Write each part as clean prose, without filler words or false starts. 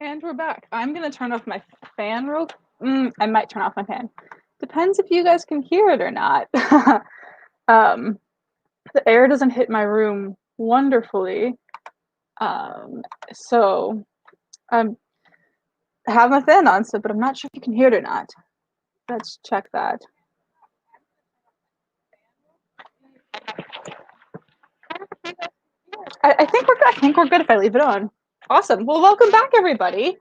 And we're back. I'm gonna turn off my fan real. I might turn off my fan. Depends if you guys can hear it or not. um, the air doesn't hit my room wonderfully. Um, so I have my fan on, but I'm not sure if you can hear it or not. Let's check that. I think we're good. I think we're good if I leave it on. Awesome. Well, welcome back, everybody.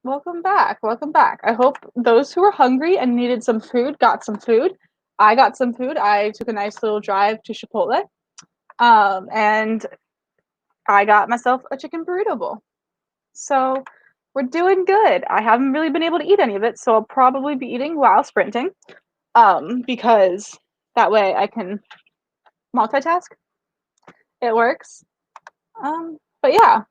Welcome back. Welcome back. I hope those who were hungry and needed some food got some food. I got some food. I took a nice little drive to Chipotle. And I got myself a chicken burrito bowl. So we're doing good. I haven't really been able to eat any of it, so I'll probably be eating while sprinting. Because that way I can multitask. It works. But yeah,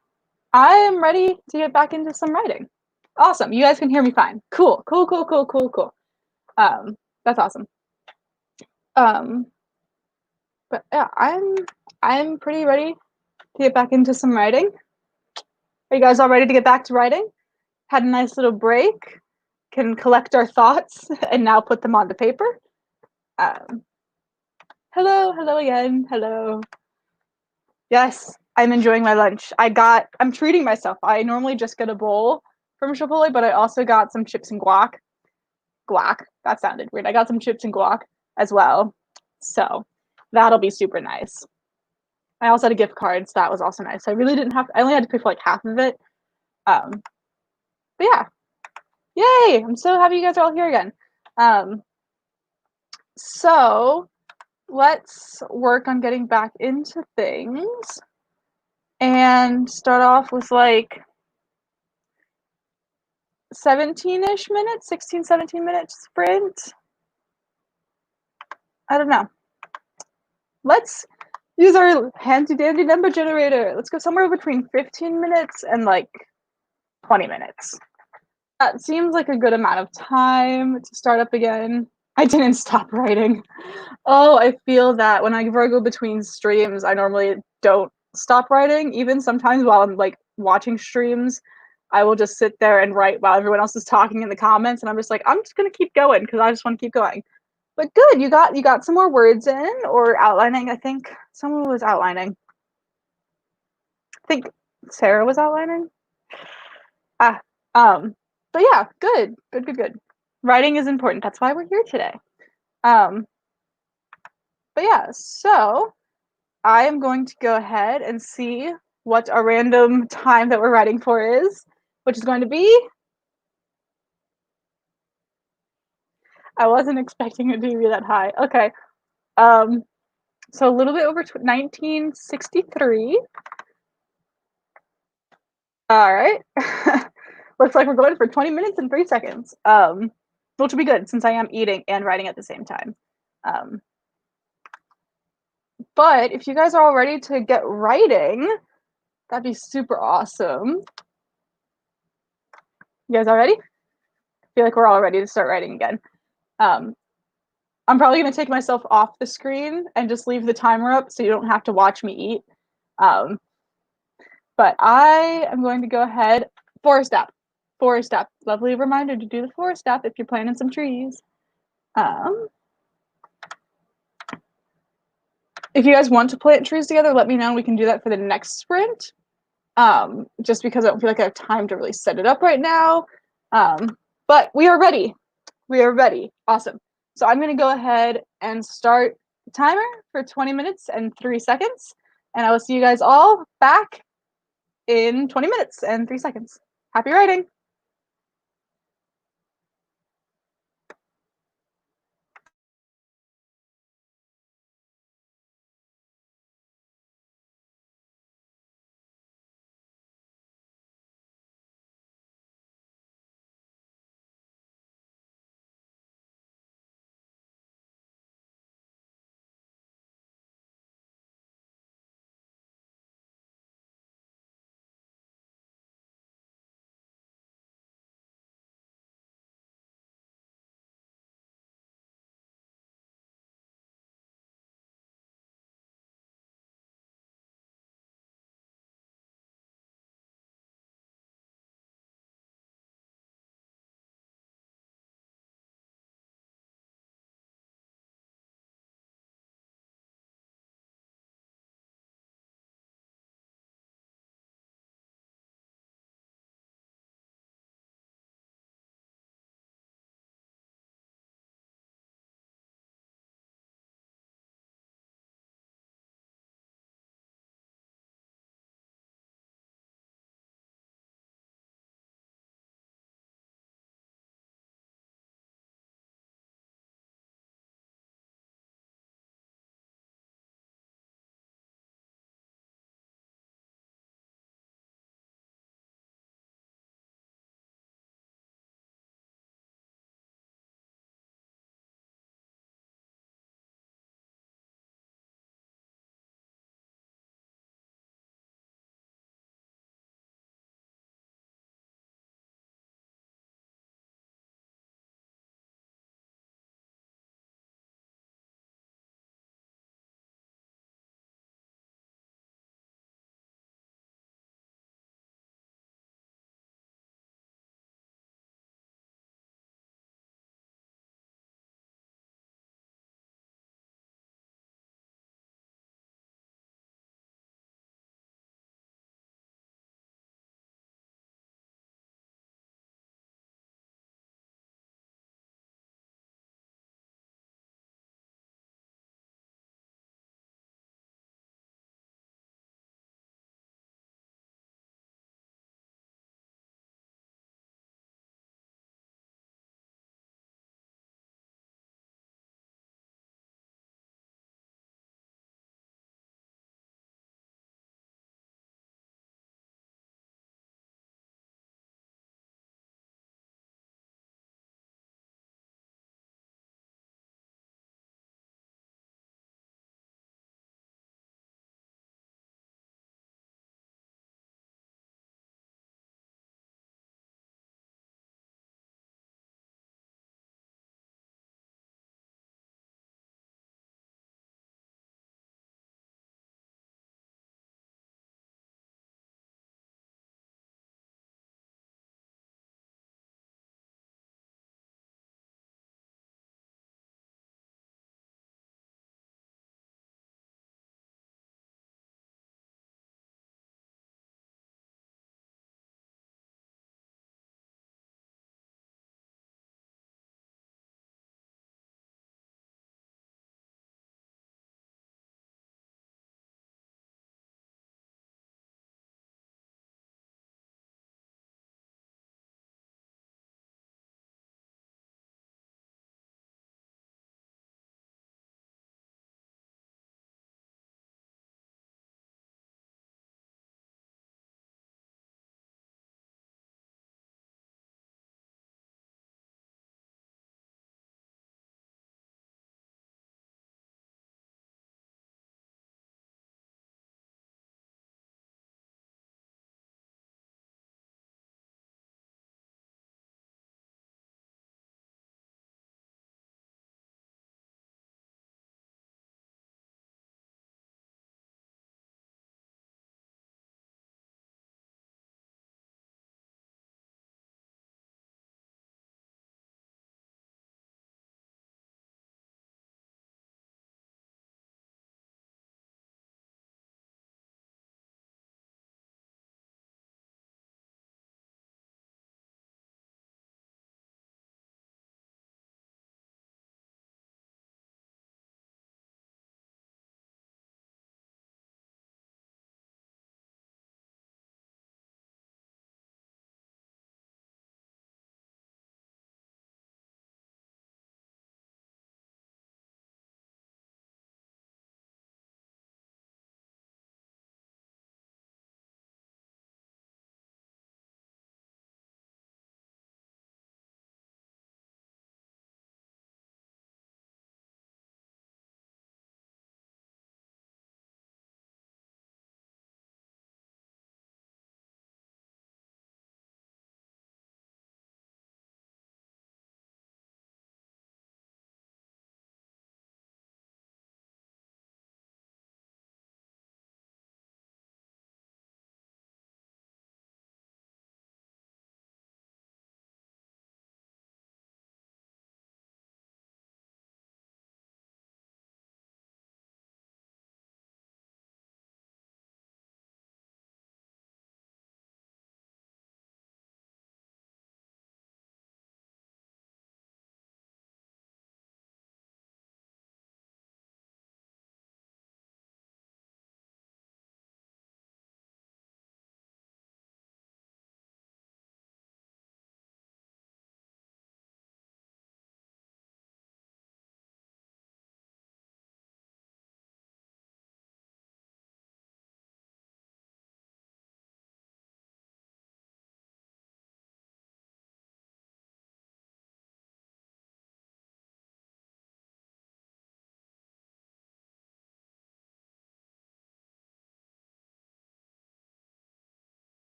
I am ready to get back into some writing. Awesome. You guys can hear me fine. Cool. Cool, cool, cool, cool, cool. That's awesome. But yeah, I'm pretty ready to get back into some writing. Are you guys all ready to get back to writing? Had a nice little break, can collect our thoughts and now put them onto paper. Hello, hello again, hello. Yes, I'm enjoying my lunch. I'm treating myself. I normally just get a bowl from Chipotle, but I also got some chips and guac. Guac, that sounded weird. I got some chips and guac as well. So that'll be super nice. I also had a gift card, so that was also nice. I really didn't have, I only had to pay for like half of it. Um, but yeah, yay! I'm so happy you guys are all here again. So let's work on getting back into things and start off with like 17-ish minutes, 16, 17 minutes sprint. I don't know. Let's use our handy dandy number generator. Let's go somewhere between 15 minutes and like 20 minutes. That seems like a good amount of time to start up again. I didn't stop writing. Oh, I feel that when I go between streams, I normally don't stop writing. Even sometimes while I'm like watching streams, I will just sit there and write while everyone else is talking in the comments, and I'm just like, I'm just gonna keep going because I just want to keep going. But good, you got some more words in or outlining. I think someone was outlining. I think Sarah was outlining. Ah, but yeah, good, good, good, good. Writing is important. That's why we're here today. Um, but yeah, so I am going to go ahead and see what our random time that we're writing for is, which is going to be. I wasn't expecting it to be that high. Okay. Um, so a little bit over 1963. All right. Looks like we're going for 20 minutes and 3 seconds. Which will be good since I am eating and writing at the same time. But if you guys are all ready to get writing, that'd be super awesome. You guys all ready? I feel like we're all ready to start writing again. I'm probably going to take myself off the screen and just leave the timer up so you don't have to watch me eat. But I am going to go ahead. Forest app. Forest app. Lovely reminder to do the forest app if you're planting some trees. If you guys want to plant trees together, let me know. We can do that for the next sprint. Just because I don't feel like I have time to really set it up right now. But we are ready. We are ready. Awesome. So I'm going to go ahead and start the timer for 20 minutes and 3 seconds. And I will see you guys all back in 20 minutes and 3 seconds. Happy writing.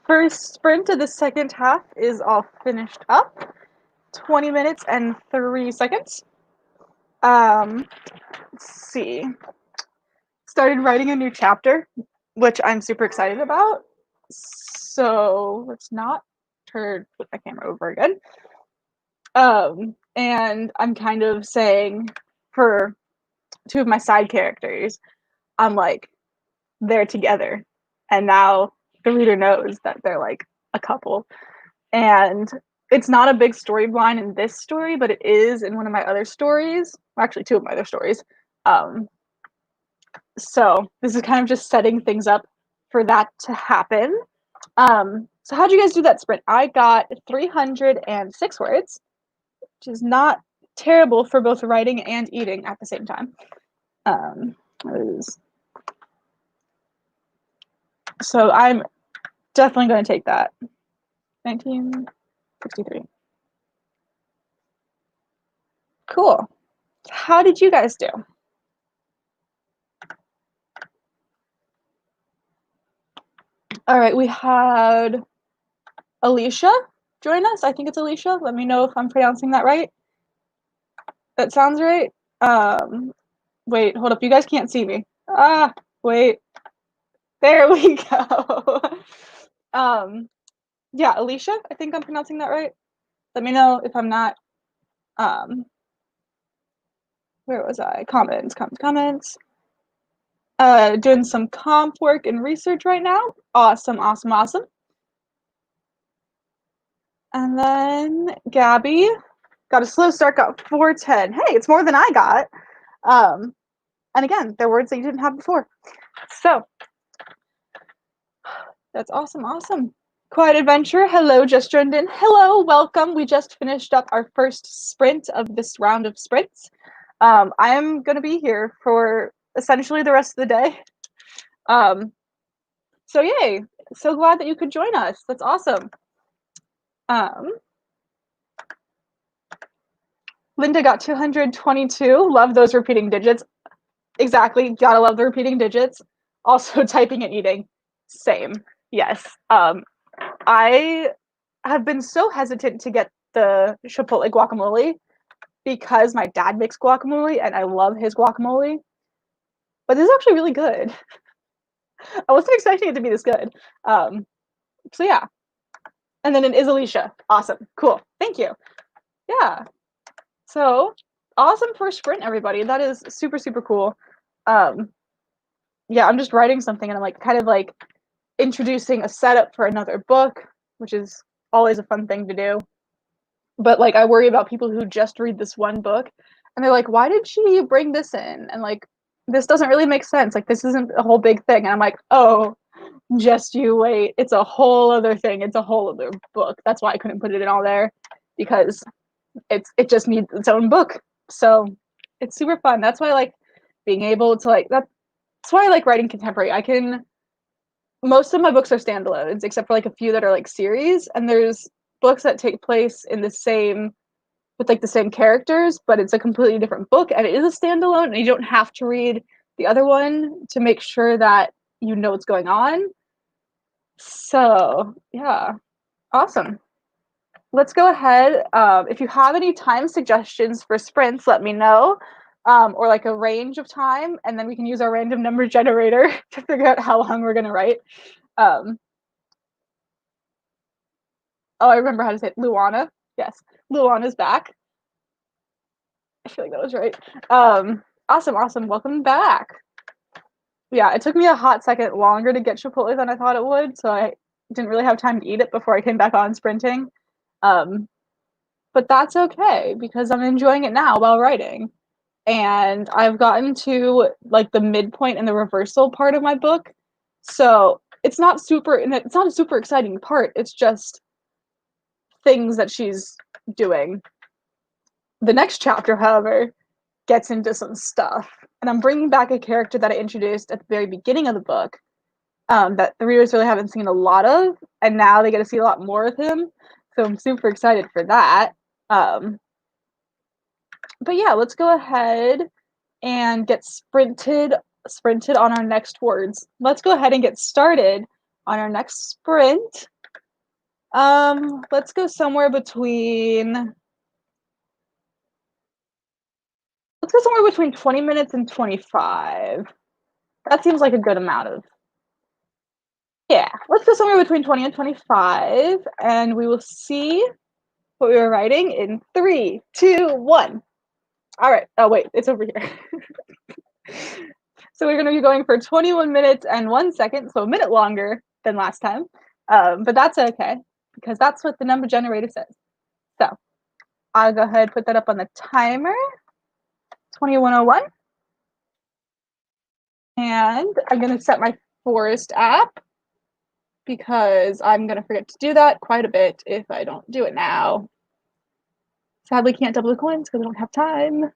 first sprint of the second half is all finished up. 20 minutes and 3 seconds. Let's see. Started writing a new chapter, which I'm super excited about. So let's not put my camera over again. And I'm kind of saying for two of my side characters, I'm like, they're together. And now the reader knows that they're like a couple. And it's not a big storyline in this story, but it is in one of my other stories. Well, actually, two of my other stories. So this is kind of just setting things up for that to happen. So how'd you guys do that sprint? I got 306 words, which is not terrible for both writing and eating at the same time. So I'm definitely going to take that. 1963. Cool. How did you guys do? All right, we had Alicia join us. I think it's Alicia. Let me know if I'm pronouncing that right. That sounds right. Wait, hold up. You guys can't see me. Wait. There we go. Yeah, Alicia. I think I'm pronouncing that right. Let me know if I'm not. Where was I? Comments. Doing some comp work and research right now. Awesome. And then Gabby got a slow start, got 410. Hey, it's more than I got. And again, they're words that you didn't have before. So that's awesome. Quiet Adventure, hello, just joined in. Hello, welcome. We just finished up our first sprint of this round of sprints. I am going to be here for essentially the rest of the day. So yay, so glad that you could join us. That's awesome. Linda got 222. Love those repeating digits. Exactly, gotta love the repeating digits. Also typing and eating, same. Yes. I have been so hesitant to get the Chipotle guacamole because my dad makes guacamole and I love his guacamole. But this is actually really good. I wasn't expecting it to be this good. So yeah. And then it is Alicia. Awesome. Cool. Thank you. Yeah. So awesome first sprint, everybody. That is super, super cool. Yeah, I'm just writing something and I'm like kind of like introducing a setup for another book, which is always a fun thing to do. But like I worry about people who just read this one book and they're like, why did she bring this in? And like this doesn't really make sense. Like this isn't a whole big thing. And I'm like, oh, just you wait. It's a whole other thing. It's a whole other book. That's why I couldn't put it in all there because it just needs its own book. So it's super fun. That's why I like being able to like that's why I like writing contemporary. Most of my books are standalones, except for like a few that are like series. And there's books that take place in the same with like the same characters, but it's a completely different book and it is a standalone and you don't have to read the other one to make sure that you know what's going on. So yeah, awesome. Let's go ahead. If you have any time suggestions for sprints, let me know. Or like a range of time, and then we can use our random number generator to figure out how long we're gonna write. Oh, I remember how to say it. Luana. Yes, Luana's back. I feel like that was right. Awesome. Welcome back. Yeah, it took me a hot second longer to get Chipotle than I thought it would, so I didn't really have time to eat it before I came back on sprinting. But that's okay because I'm enjoying it now while writing. And I've gotten to like the midpoint and the reversal part of my book. So it's not a super exciting part. It's just things that she's doing. The next chapter, however, gets into some stuff. And I'm bringing back a character that I introduced at the very beginning of the book that the readers really haven't seen a lot of. And now they get to see a lot more of him. So I'm super excited for that. But yeah, let's go ahead and get sprinted on our next words. Let's go ahead and get started on our next sprint. Let's go somewhere between 20 minutes and 25. That seems like a good amount of yeah, let's go somewhere between 20 and 25, and we will see what we were writing in 3, 2, 1. All right. Oh, wait, it's over here. So we're going to be going for 21 minutes and 1 second, so a minute longer than last time. But that's okay because that's what the number generator says. So I'll go ahead and put that up on the timer, 2101. And I'm going to set my Forest app because I'm going to forget to do that quite a bit if I don't do it now. Sadly, can't double the coins because I don't have time.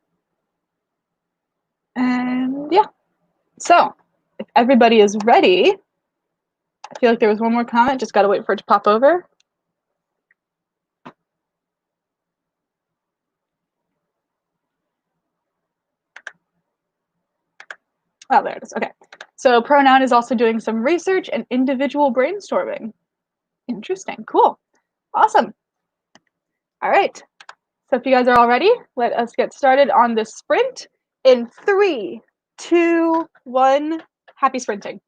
And yeah, so if everybody is ready, I feel like there was one more comment, just got to wait for it to pop over. Oh, there it is. Okay. So Pronoun is also doing some research and individual brainstorming. Interesting. Cool. Awesome. All right. So if you guys are all ready, let us get started on this sprint in 3, 2, 1. Happy sprinting.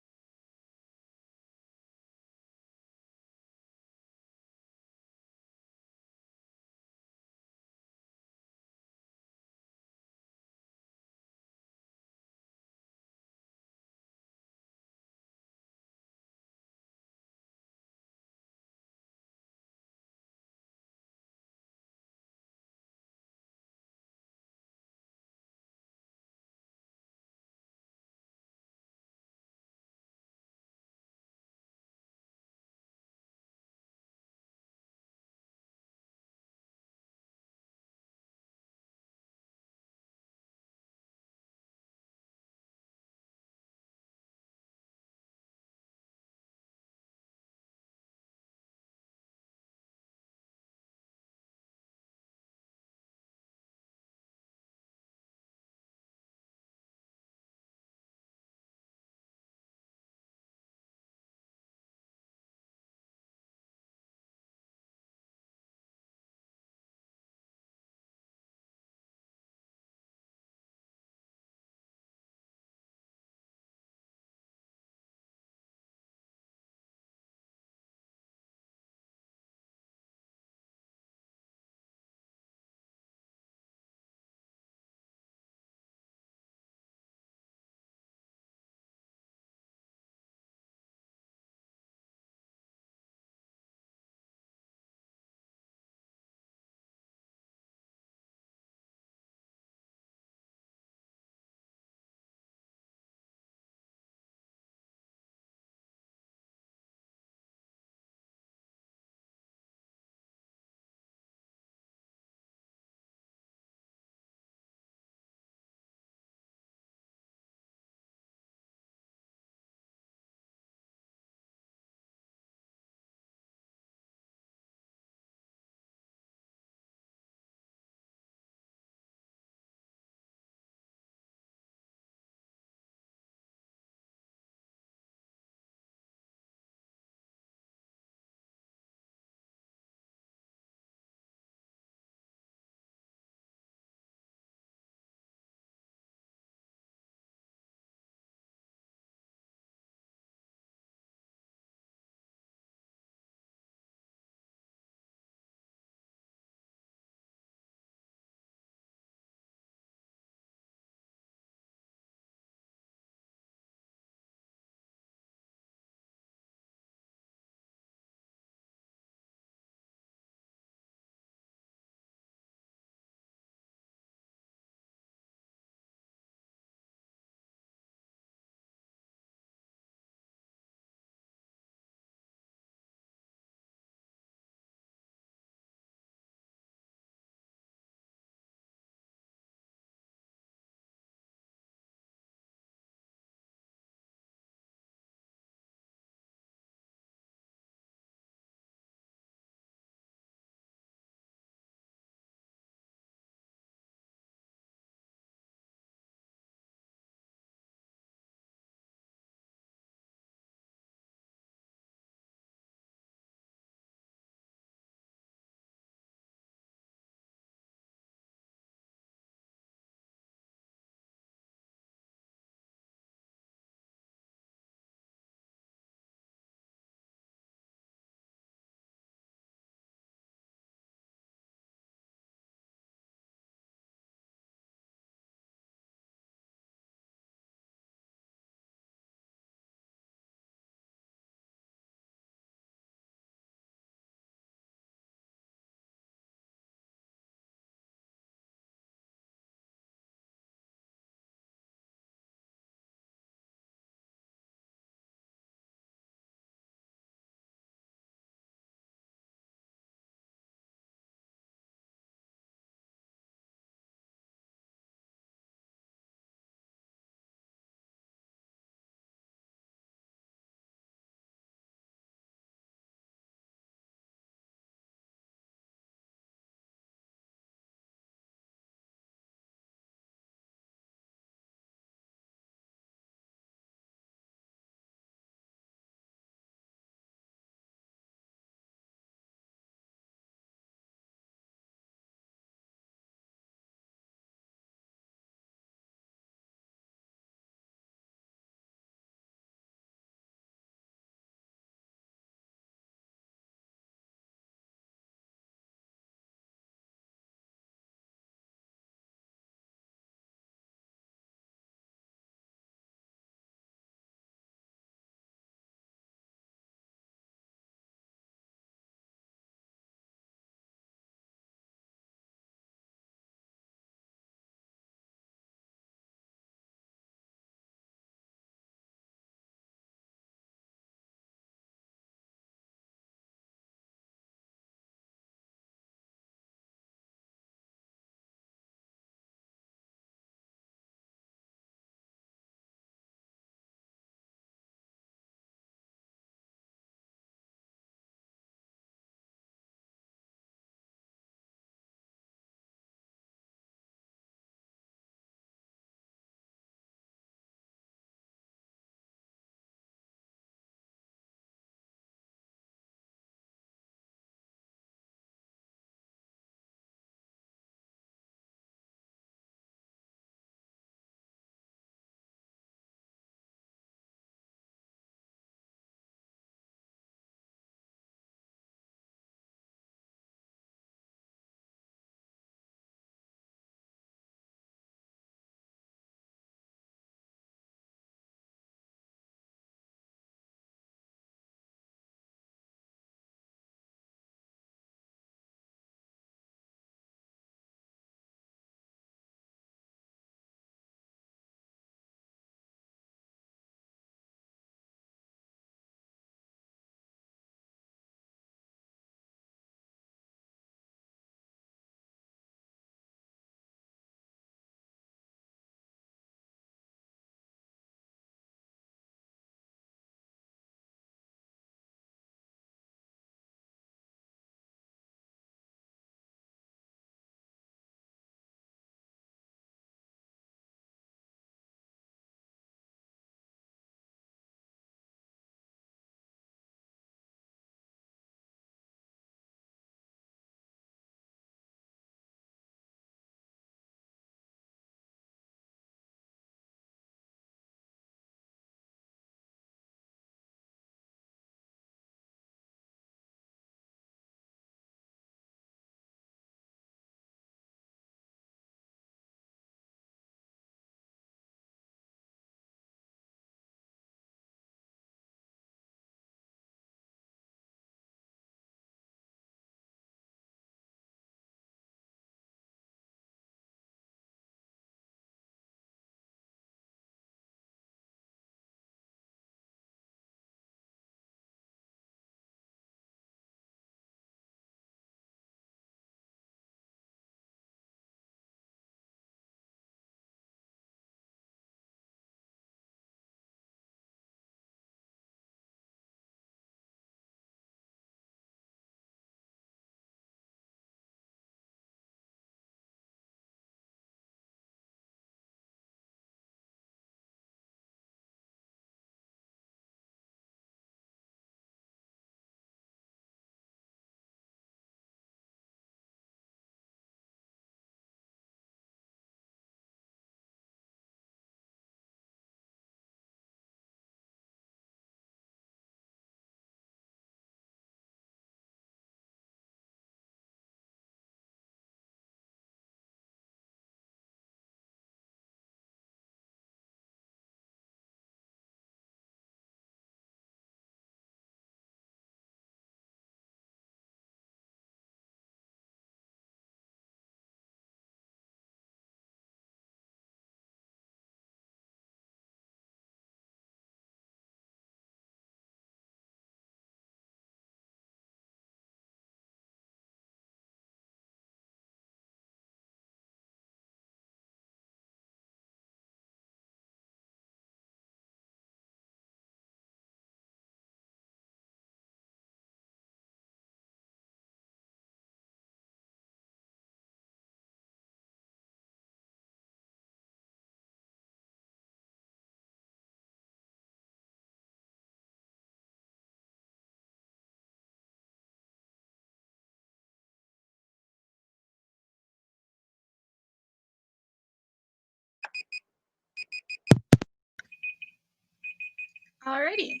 Alrighty.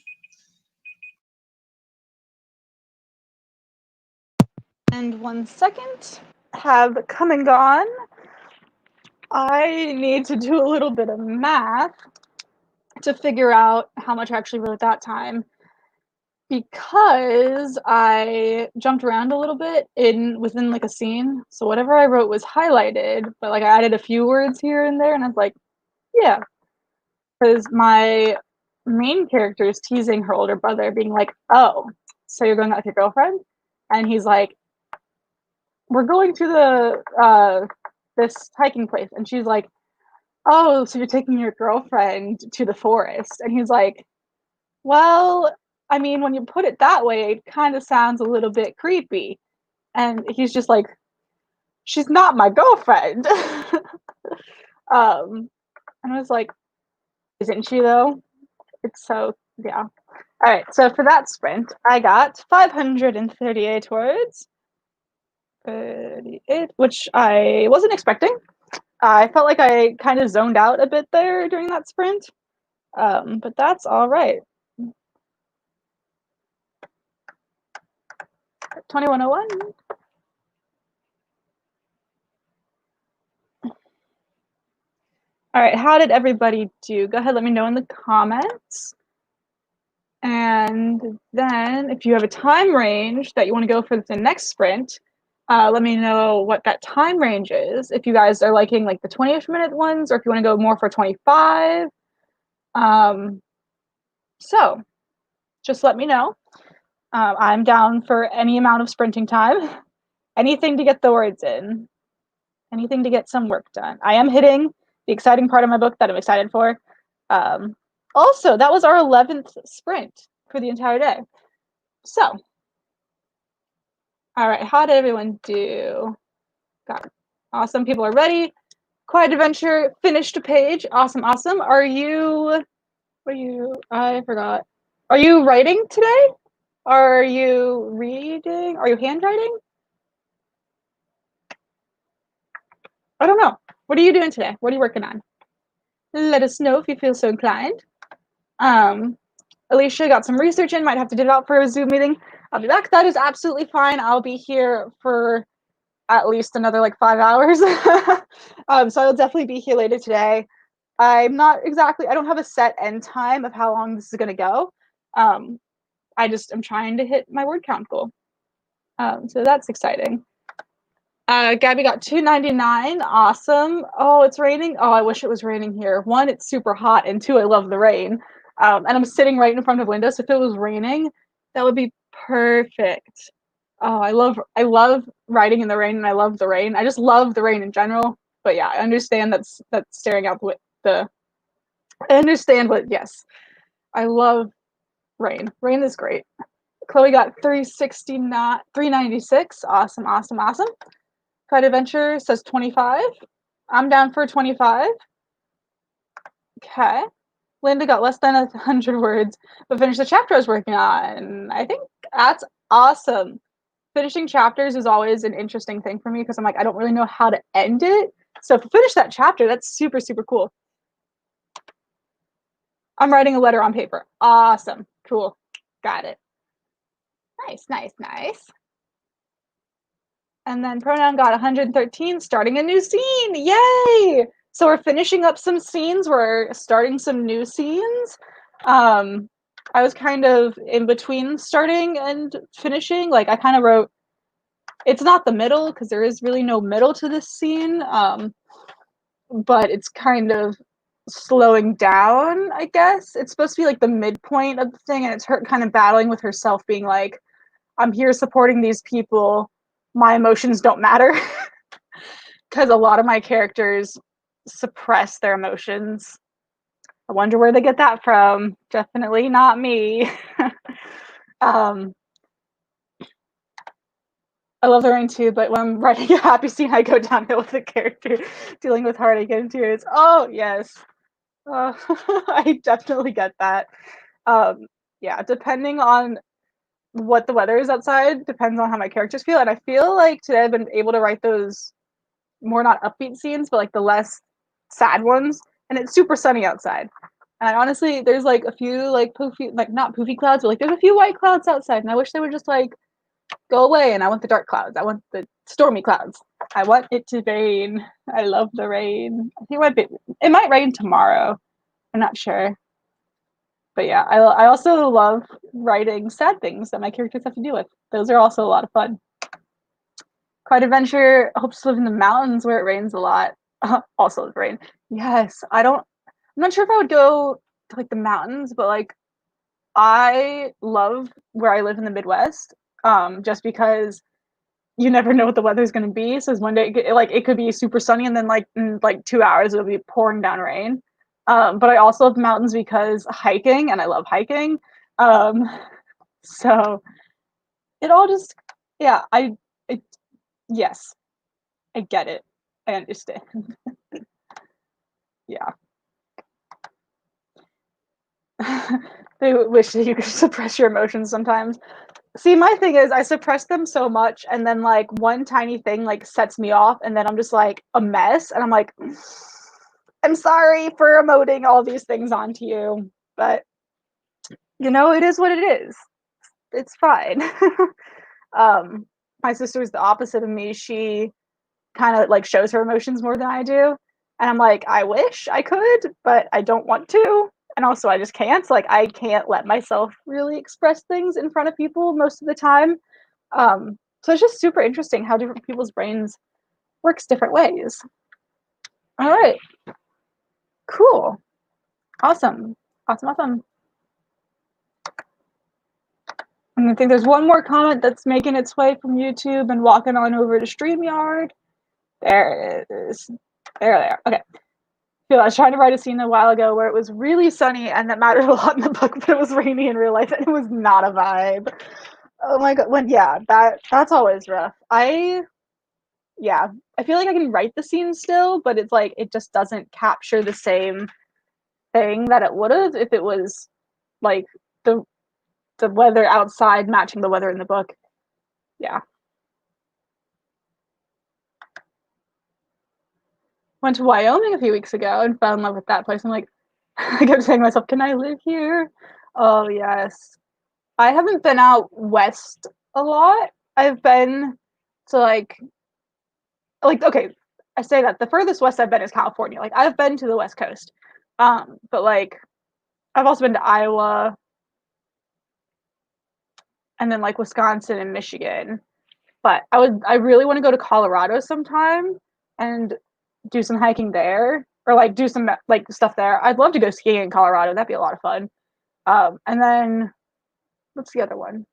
And 1 second. Have come and gone. I need to do a little bit of math to figure out how much I actually wrote that time, because I jumped around a little bit within like a scene. So whatever I wrote was highlighted, but like I added a few words here and there, and I was like, yeah, because my main character is teasing her older brother, being like, "Oh, so you're going out with your girlfriend?" And he's like, "We're going to the this hiking place," and she's like, "Oh, so you're taking your girlfriend to the forest?" And he's like, "Well, I mean, when you put it that way, it kind of sounds a little bit creepy." And he's just like, "She's not my girlfriend." And I was like, "Isn't she though?" It's so, yeah. All right, so for that sprint, I got 538 words. 38, which I wasn't expecting. I felt like I kind of zoned out a bit there during that sprint, but that's all right. 2101. All right, how did everybody do? Go ahead, let me know in the comments. And then if you have a time range that you want to go for the next sprint, let me know what that time range is. If you guys are liking like the 20-ish minute ones, or if you want to go more for 25. So just let me know. I'm down for any amount of sprinting time. Anything to get the words in. Anything to get some work done. I am hitting the exciting part of my book that I'm excited for. Also, that was our 11th sprint for the entire day. So, all right, how did everyone do? Got awesome. People are ready. Quiet Adventure finished a page. Awesome, awesome. I forgot. Are you writing today? Are you reading? Are you handwriting? I don't know. What are you doing today? What are you working on? Let us know if you feel so inclined. Alicia got some research in, might have to dip out for a Zoom meeting. I'll be back. That is absolutely fine. I'll be here for at least another like 5 hours. So I'll definitely be here later today. I don't have a set end time of how long this is going to go. I'm trying to hit my word count goal. So that's exciting. Gabby got 299. Awesome. Oh, it's raining. Oh, I wish it was raining here. One, it's super hot, and two, I love the rain. And I'm sitting right in front of the window, so if it was raining, that would be perfect. Oh, I love riding in the rain, and I love the rain. I just love the rain in general. But yeah, I understand that's staring out the. I understand what. Yes, I love rain. Rain is great. Chloe got 369, 396. Awesome, awesome, awesome. Quiet Adventure says 25. I'm down for 25. Okay. Linda got less than 100 words, but finished the chapter I was working on. I think that's awesome. Finishing chapters is always an interesting thing for me, because I'm like, I don't really know how to end it. So to finish that chapter, that's super, super cool. I'm writing a letter on paper. Awesome. Cool. Got it. Nice, nice, nice. And then Pronoun got 113, starting a new scene. Yay! So we're finishing up some scenes. We're starting some new scenes. I was kind of in between starting and finishing. Like I kind of wrote, it's not the middle, because there is really no middle to this scene. But it's kind of slowing down, I guess. It's supposed to be like the midpoint of the thing, and it's her kind of battling with herself, being like, I'm here supporting these people. My emotions don't matter. Because a lot of my characters suppress their emotions. I wonder where they get that from. Definitely not me. I love the rain too, but when I'm writing a happy scene, I go downhill with the character dealing with heartache and tears. Oh, yes. I definitely get that. Yeah, depending on what the weather is outside, depends on how my characters feel. And I feel like today I've been able to write those more not upbeat scenes, but like the less sad ones. And it's super sunny outside. And I honestly, there's like a few like poofy, like not poofy clouds, but like there's a few white clouds outside, and I wish they would just like go away. And I want the dark clouds. I want the stormy clouds. I want it to rain. I love the rain. I think it might rain tomorrow. I'm not sure. But yeah, I also love writing sad things that my characters have to deal with. Those are also a lot of fun. Quiet Adventure hopes to live in the mountains where it rains a lot. Also rain. Yes, I'm not sure if I would go to like the mountains, but like I love where I live in the Midwest. Just because you never know what the weather's going to be. So one day, it could be super sunny, and then like in like 2 hours it'll be pouring down rain. But I also love mountains because hiking, and I love hiking. Um, so it all just, yeah, I yes, I get it. I understand. Yeah. They wish that you could suppress your emotions sometimes. See, my thing is I suppress them so much, and then like one tiny thing like sets me off, and then I'm just like a mess, and I'm like, I'm sorry for emoting all these things onto you, but it is what it is. It's fine. um, my sister's the opposite of me. She kind of like shows her emotions more than I do, and I'm like, I wish I could, but I don't want to, and also I just can't. Like, I can't let myself really express things in front of people most of the time. So it's just super interesting how different people's brains works different ways. All right, cool, awesome, awesome, awesome. I think there's one more comment that's making its way from YouTube and walking on over to StreamYard. There it is. There they are. Okay. I was trying to write a scene a while ago where it was really sunny and that mattered a lot in the book, but it was rainy in real life and it was not a vibe. Oh my god. Yeah, that's always rough. Yeah, I feel like I can write the scene still, but it's like it just doesn't capture the same thing that it would have if it was like the the weather outside matching the weather in the book. Yeah. Went to Wyoming a few weeks ago and fell in love with that place. I'm like, I kept saying to myself, "Can I live here?" Oh yes. I haven't been out west a lot. I've been to like okay, I say that the furthest west I've been is California. Like I've been to the West Coast. But like I've also been to Iowa and then like Wisconsin and Michigan. But I really want to go to Colorado sometime and do some hiking there or like do some like stuff there. I'd love to go skiing in Colorado. That'd be a lot of fun. And then what's the other one?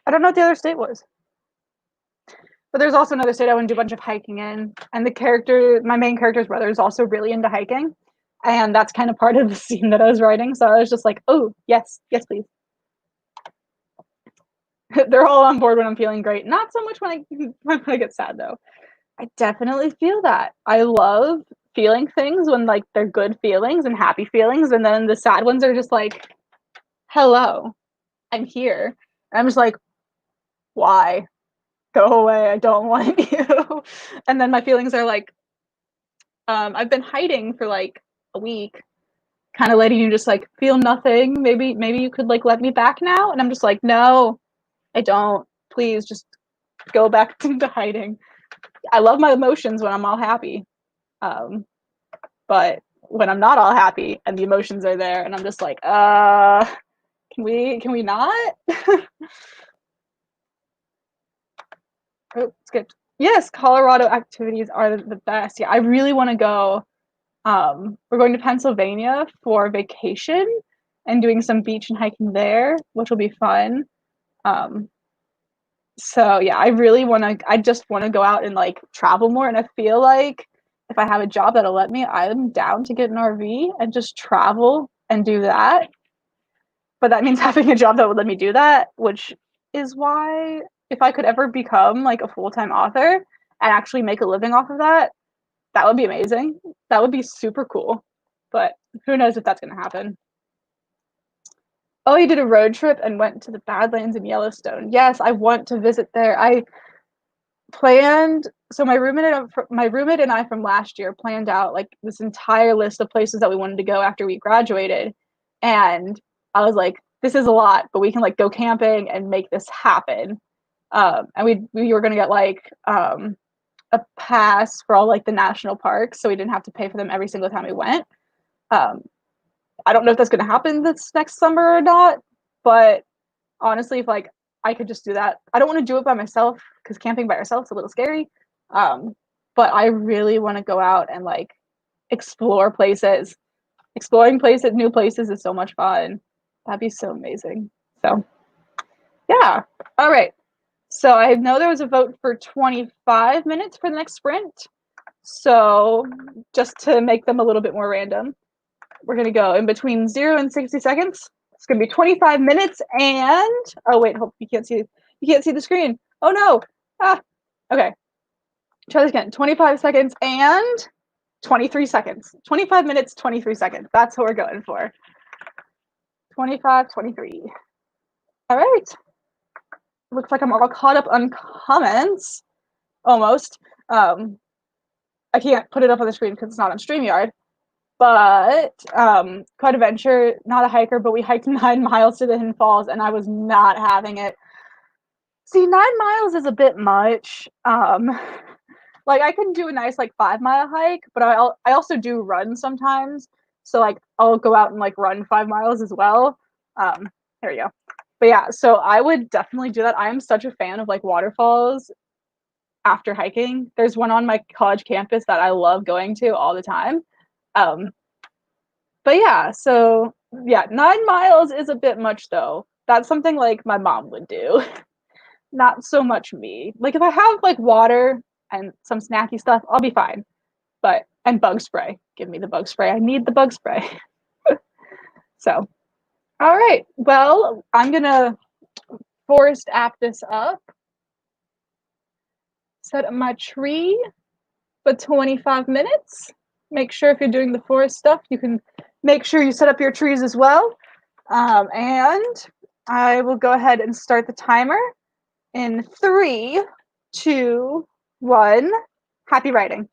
I don't know what the other state was. But there's also another state I want to do a bunch of hiking in. And my main character's brother is also really into hiking. And that's kind of part of the scene that I was writing. So I was just like, oh, yes, yes, please. They're all on board when I'm feeling great. Not so much when I get sad though. I definitely feel that. I love feeling things when like they're good feelings and happy feelings, and then the sad ones are just like, "Hello, I'm here." And I'm just like, "Why? Go away. I don't want you." And then my feelings are like, I've been hiding for like a week, kind of letting you just like feel nothing. Maybe you could like let me back now. And I'm just like, "No, I don't. Please just go back into hiding." I love my emotions when I'm all happy. Um, but when I'm not all happy and the emotions are there and I'm just like, can we not? Oh, skip. Yes, Colorado activities are the best. Yeah, I really want to go. We're going to Pennsylvania for vacation and doing some beach and hiking there, which will be fun. Um, so yeah, I just want to go out and like travel more. And I feel like if I have a job that'll let me, I'm down to get an RV and just travel and do that. But that means having a job that would let me do that, which is why if I could ever become like a full-time author and actually make a living off of that, that would be amazing. That would be super cool. But who knows if that's going to happen. Oh, you did a road trip and went to the Badlands in Yellowstone. Yes, I want to visit there. planned. So my roommate and I from last year planned out like this entire list of places that we wanted to go after we graduated, and I was like, "This is a lot, but we can like go camping and make this happen." And we were gonna get like a pass for all like the national parks, so we didn't have to pay for them every single time we went. Um, I don't know if that's gonna happen this next summer or not, but honestly, if like I could just do that, I don't want to do it by myself because camping by yourself is a little scary. Um, but I really want to go out and like explore places. Exploring places, new places is so much fun. That'd be so amazing. So yeah. All right. So I know there was a vote for 25 minutes for the next sprint. So just to make them a little bit more random, we're gonna go in between 0 and 60 seconds. It's gonna be 25 minutes and oh wait, hope you can't see the screen. Oh no. Ah, okay. Try this again. 25 seconds and 23 seconds. 25 minutes, 23 seconds. That's what we're going for. 25, 23. All right. Looks like I'm all caught up on comments. Almost. I can't put it up on the screen because it's not on StreamYard. But Quite Adventure, not a hiker, but we hiked 9 miles to the Hidden Falls, and I was not having it. See, 9 miles is a bit much. Like I can do a nice like 5 mile hike, but I also do run sometimes. So like I'll go out and like run 5 miles as well. There you go. But yeah, so I would definitely do that. I am such a fan of like waterfalls after hiking. There's one on my college campus that I love going to all the time. Um, but yeah, so yeah, 9 miles is a bit much though. That's something like my mom would do, not so much me. Like if I have like water and some snacky stuff, I'll be fine. But and bug spray, give me the bug spray. I need the bug spray. So, all right. Well, I'm gonna forest app this up. Set up my tree for 25 minutes. Make sure if you're doing the forest stuff, you can make sure you set up your trees as well. And I will go ahead and start the timer in 3, 2, 1. Happy writing.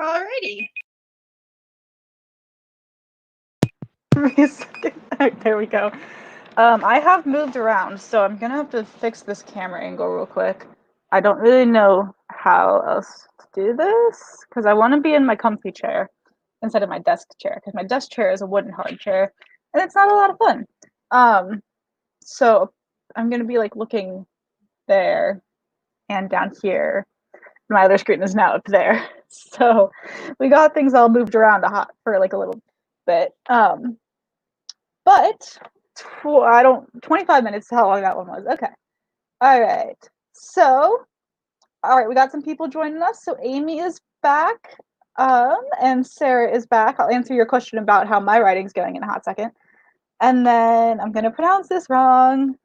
Alrighty. There we go. I have moved around, so I'm gonna have to fix this camera angle real quick. I don't really know how else to do this because I want to be in my comfy chair instead of my desk chair because my desk chair is a wooden hard chair and it's not a lot of fun. So I'm gonna be like looking there and down here. My other screen is now up there. So we got things all moved around for like a little bit. But 25 minutes is how long that one was. Okay. All right. So, all right, we got some people joining us. So Amy is back. And Sarah is back. I'll answer your question about how my writing's going in a hot second. And then I'm gonna pronounce this wrong.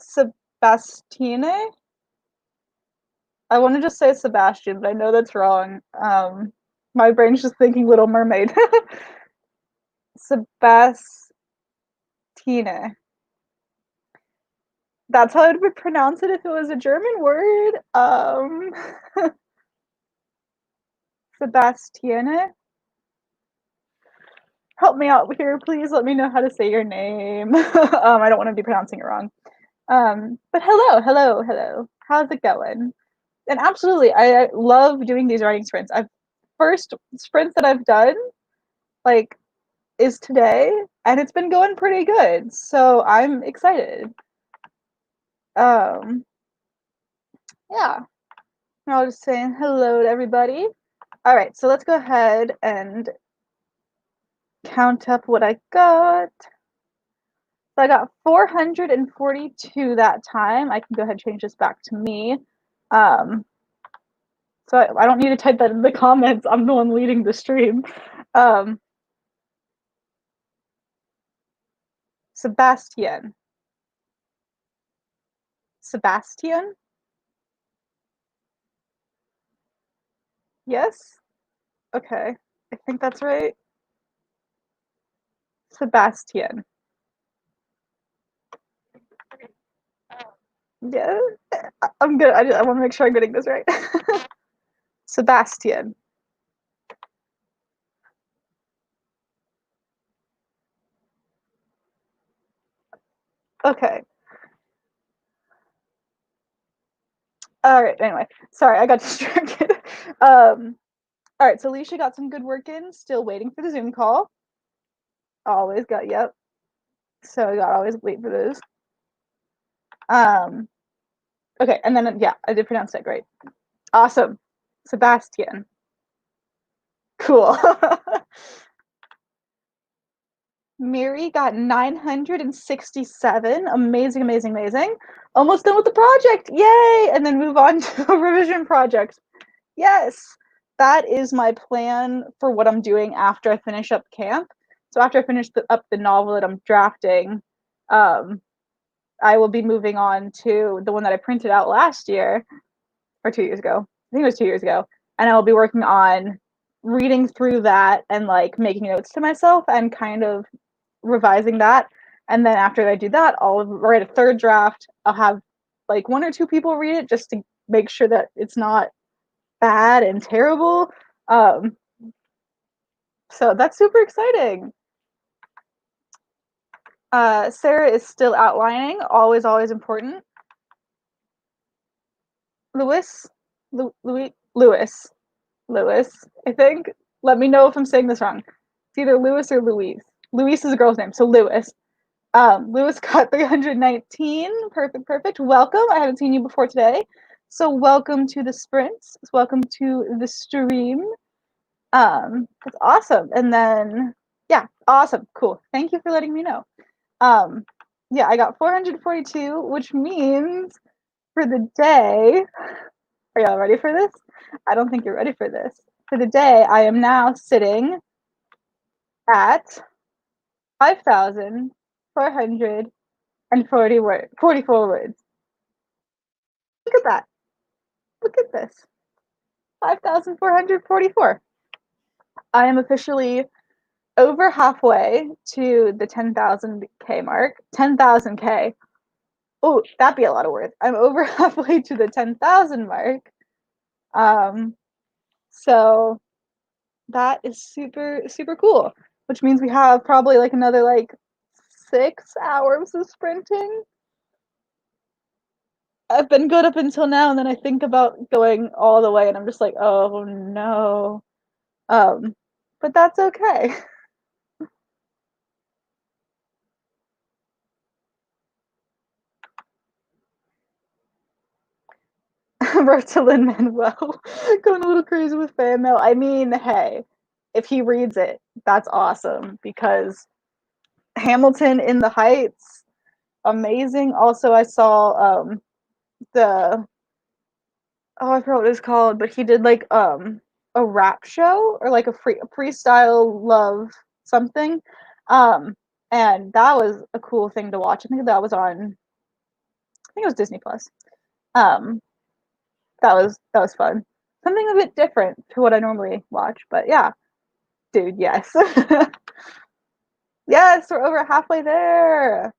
Sebastine. I want to just say Sebastian, but I know that's wrong. My brain's just thinking Little Mermaid. Sebastine. That's how I would pronounce it if it was a German word. Sebastiane. Help me out here, please. Let me know how to say your name. I don't want to be pronouncing it wrong. But hello. How's it going? And absolutely, I love doing these writing sprints. First sprint that I've done, like, is today, and it's been going pretty good. So I'm excited. Um, yeah. I'll just saying hello to everybody. All right, so let's go ahead and count up what I got. So I got 442 that time. I can go ahead and change this back to me. So I don't need to type that in the comments. I'm the one leading the stream. Sebastian. Sebastian? Yes? Okay. I think that's right. Sebastian. Yeah, I'm good. I want to make sure I'm getting this right. Sebastian. Okay. All right. Anyway, sorry, I got distracted. All right. So Alicia got some good work in. Still waiting for the Zoom call. Always got. Yep. So I got always wait for those. Okay, and then yeah, I did pronounce that great. Awesome, Sebastian. Cool. Mary got 967. Amazing. Almost done with the project. Yay! And then move on to a revision project. Yes, that is my plan for what I'm doing after I finish up camp. So after I finish up the novel that I'm drafting, I will be moving on to the one that I printed out last year or 2 years ago. I think it was 2 years ago. And I will be working on reading through that and like making notes to myself and kind of revising that. And then after I do that, I'll write a third draft. I'll have like one or two people read it just to make sure that it's not bad and terrible. So that's super exciting. Sarah is still outlining. Always important. Lewis, Lewis, I think. Let me know if I'm saying this wrong. It's either Lewis or Louise. Louise is a girl's name, so Lewis. Lewis got 319. Perfect. Welcome. I haven't seen you before today. So welcome to the sprints. Welcome to the stream. That's awesome. And then, yeah, awesome. Cool. Thank you for letting me know. Yeah, I got 442, which means for the day, are y'all ready for this? I don't think you're ready for this. For the day, I am now sitting at 5,444 words. Look at that. Look at this. 5,444. I am officially over halfway to the 10,000K mark. 10,000K. Oh, that'd be a lot of words. I'm over halfway to the 10,000 mark. So That is super, super cool, which means we have probably, like, another, like, 6 hours of sprinting. I've been good up until now, and then I think about going all the way, and I'm just like, "Oh, no." Um, but that's okay. Wrote to Lin-Manuel, going a little crazy with fan mail. I mean, hey, if he reads it, that's awesome because Hamilton in the Heights, amazing. Also, I saw the I forgot what it's called, but he did like a rap show or like a freestyle love something. Um and that was a cool thing to watch. I think that was on I think it was Disney Plus. Um that was fun. Something a bit different to what I normally watch, but yeah, dude, yes. Yes, we're over halfway there.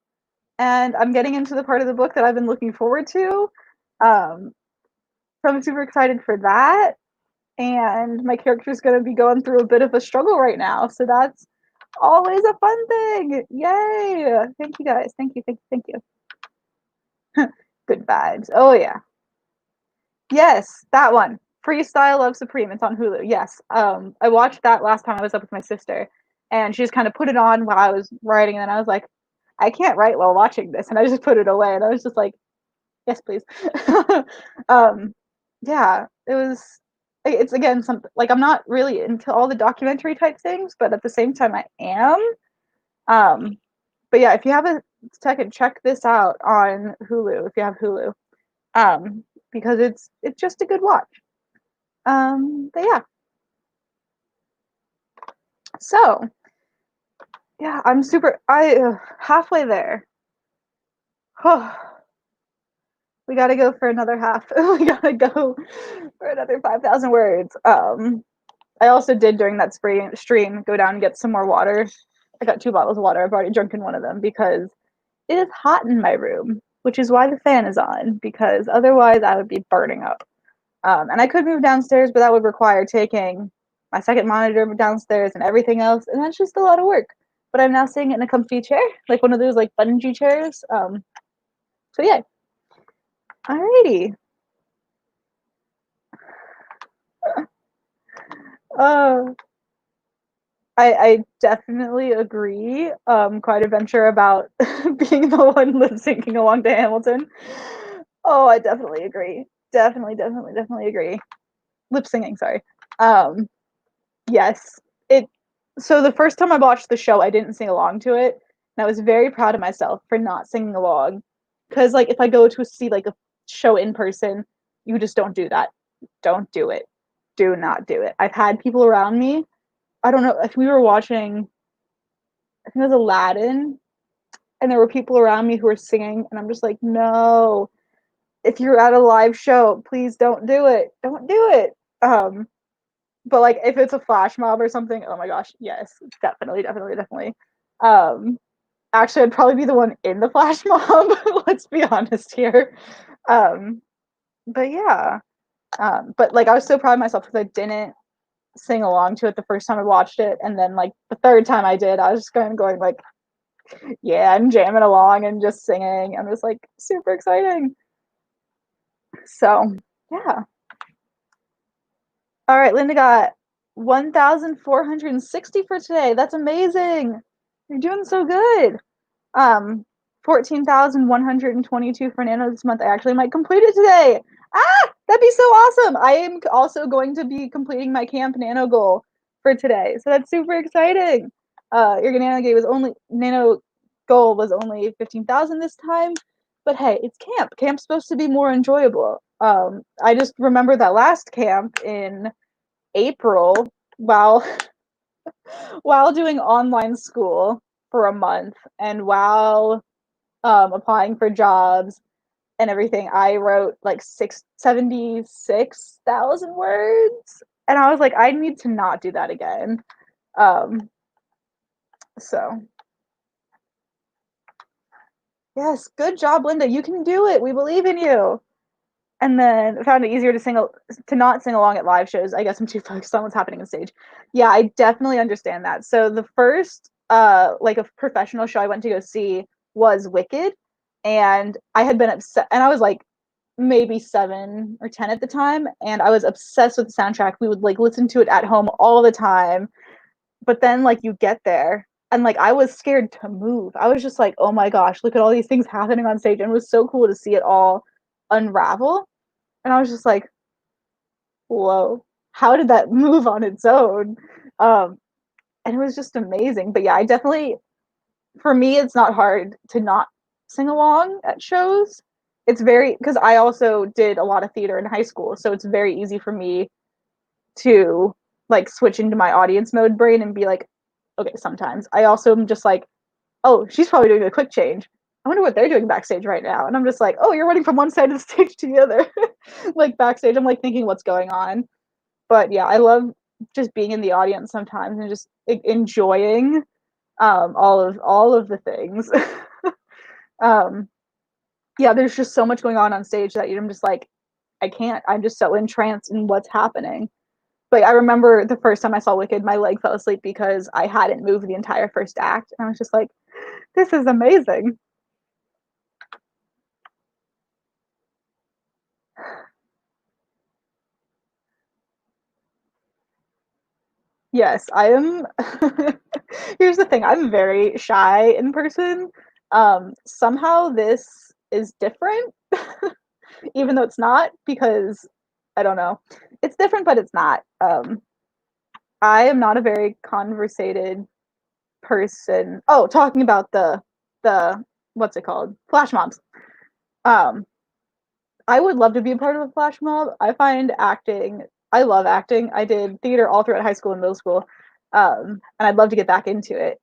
And I'm getting into the part of the book that I've been looking forward to. Um, so I'm super excited for that. And my character's going to be going through a bit of a struggle right now. So that's always a fun thing. Yay. Thank you guys. Thank you. Thank you. Thank you. Good vibes. Oh, yeah. Yes, that one. Freestyle Love Supreme. It's on Hulu. Yes. I watched that last time I was up with my sister. And she just kind of put it on while I was writing. And then I was like, I can't write while watching this. And I just put it away. And I was just like, yes, please. um, yeah, it was. It's again something like I'm not really into all the documentary type things, but at the same time I am. Um, but yeah, if you have a second, check this out on Hulu if you have Hulu, because it's just a good watch. But yeah, so yeah, I'm super. I halfway there. We gotta go for another half. We gotta go for another 5,000 words. I also did during that stream go down and get some more water. I got 2 bottles of water. I've already drunk in one of them because it is hot in my room, which is why the fan is on, because otherwise I would be burning up. And I could move downstairs, but that would require taking my second monitor downstairs and everything else, and that's just a lot of work. But I'm now sitting in a comfy chair, like one of those like bungee chairs. So yeah. Alrighty. Uh, I definitely agree. Quite a venture about being the one lip syncing along to Hamilton. Oh, I definitely agree. Definitely, definitely, definitely agree. Lip singing, sorry. Um, yes. It so the first time I watched the show, I didn't sing along to it, and I was very proud of myself for not singing along. Because like if I go to see like a show in person, you just don't do that. Don't do it. Do not do it. I've had people around me. I don't know if we were watching I think it was Aladdin, and there were people around me who were singing, and I'm just like, no. If you're at a live show, please don't do it. Don't do it. But like if it's a flash mob or something, oh my gosh, yes, definitely, definitely, definitely. Um, actually, I'd probably be the one in the flash mob. Let's be honest here. Um, but yeah, but like I was so proud of myself because I didn't sing along to it the first time I watched it, and then like the third time I did, I was just kind of going like, yeah, I'm jamming along and just singing. And it was like super exciting. So yeah. All right, Linda got 1,460 for today. That's amazing. You're doing so good. 14,122 for Nano this month. I actually might complete it today. Ah, that'd be so awesome. I am also going to be completing my Camp Nano goal for today. So that's super exciting. Your Nano goal was only 15,000 this time. But hey, it's camp. Camp's supposed to be more enjoyable. I just remember that last camp in April while while doing online school for a month and while applying for jobs and everything, I wrote like 76,000 words. And I was like, I need to not do that again. Um, so, yes, good job, Linda. You can do it. We believe in you. and then I found it easier to not sing along at live shows. I guess I'm too focused on what's happening on stage. Yeah, I definitely understand that. So the first like a professional show I went to go see was Wicked, and I had been upset, and I was like maybe 7 or 10 at the time, and I was obsessed with the soundtrack. We would like listen to it at home all the time. But then like you get there and like I was scared to move. I was just like, oh my gosh, look at all these things happening on stage. And it was so cool to see it all unravel. And I was just like, whoa, how did that move on its own? Um, and it was just amazing. But yeah, I definitely, for me, it's not hard to not sing along at shows. It's very, because I also did a lot of theater in high school. So it's very easy for me to like switch into my audience mode brain and be like, okay, sometimes. I also am just like, oh, she's probably doing a quick change. I wonder what they're doing backstage right now. And I'm just like, oh, you're running from one side of the stage to the other. Like backstage, I'm like thinking what's going on. But yeah, I love just being in the audience sometimes and just enjoying all of the things. um, yeah, there's just so much going on stage that I'm just like, I can't. I'm just so entranced in what's happening. But I remember the first time I saw Wicked, my leg fell asleep because I hadn't moved the entire first act. And I was just like, this is amazing. Yes, I am. Here's the thing, I'm very shy in person. Somehow this is different, even though it's not, because I don't know. It's different, but it's not. I am not a very conversated person. Oh, talking about the what's it called? Flash mobs. Um, I would love to be a part of a flash mob. I love acting. I did theater all throughout high school and middle school. And I'd love to get back into it.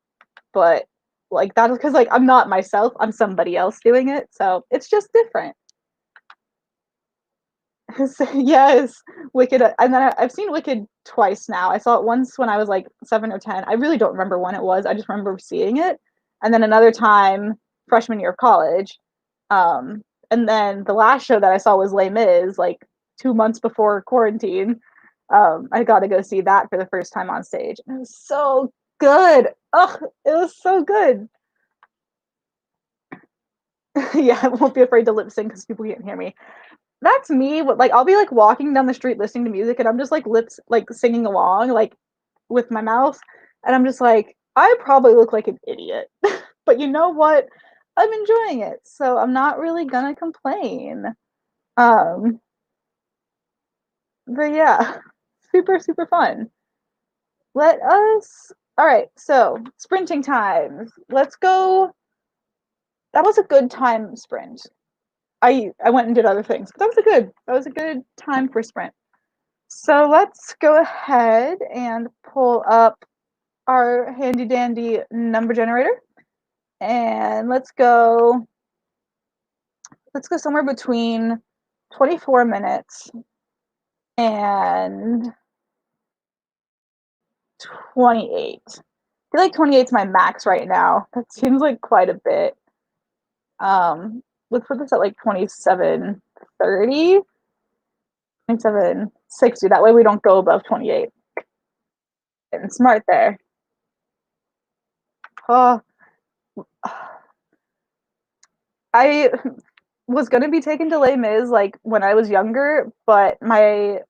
But like that's because like I'm not myself, I'm somebody else doing it. So it's just different. Yes, Wicked. And then I've seen Wicked twice now. I saw it once when I was like 7 or 10. I really don't remember when it was. I just remember seeing it. And then another time, freshman year of college. And then the last show that I saw was Les Mis, like 2 months before quarantine. I got to go see that for the first time on stage. And it was so good. Oh, it was so good. Yeah, I won't be afraid to lip sync because people can't hear me. That's me. Like I'll be like walking down the street listening to music, and I'm just like lips like singing along like with my mouth, and I'm just like I probably look like an idiot, but you know what? I'm enjoying it, so I'm not really gonna complain. Um, but yeah, super fun. Let us. All right, so sprinting times. Let's go. That was a good time sprint. I went and did other things, but that was a good time for sprint. So let's go ahead and pull up our handy dandy number generator, and let's go somewhere between 24 minutes and 28. I feel like 28 is my max right now. That seems like quite a bit. Let's put this at like 27:30, 27:60. That way we don't go above 28. Getting smart there. Oh, I was gonna be taken to Les Mis like when I was younger, but my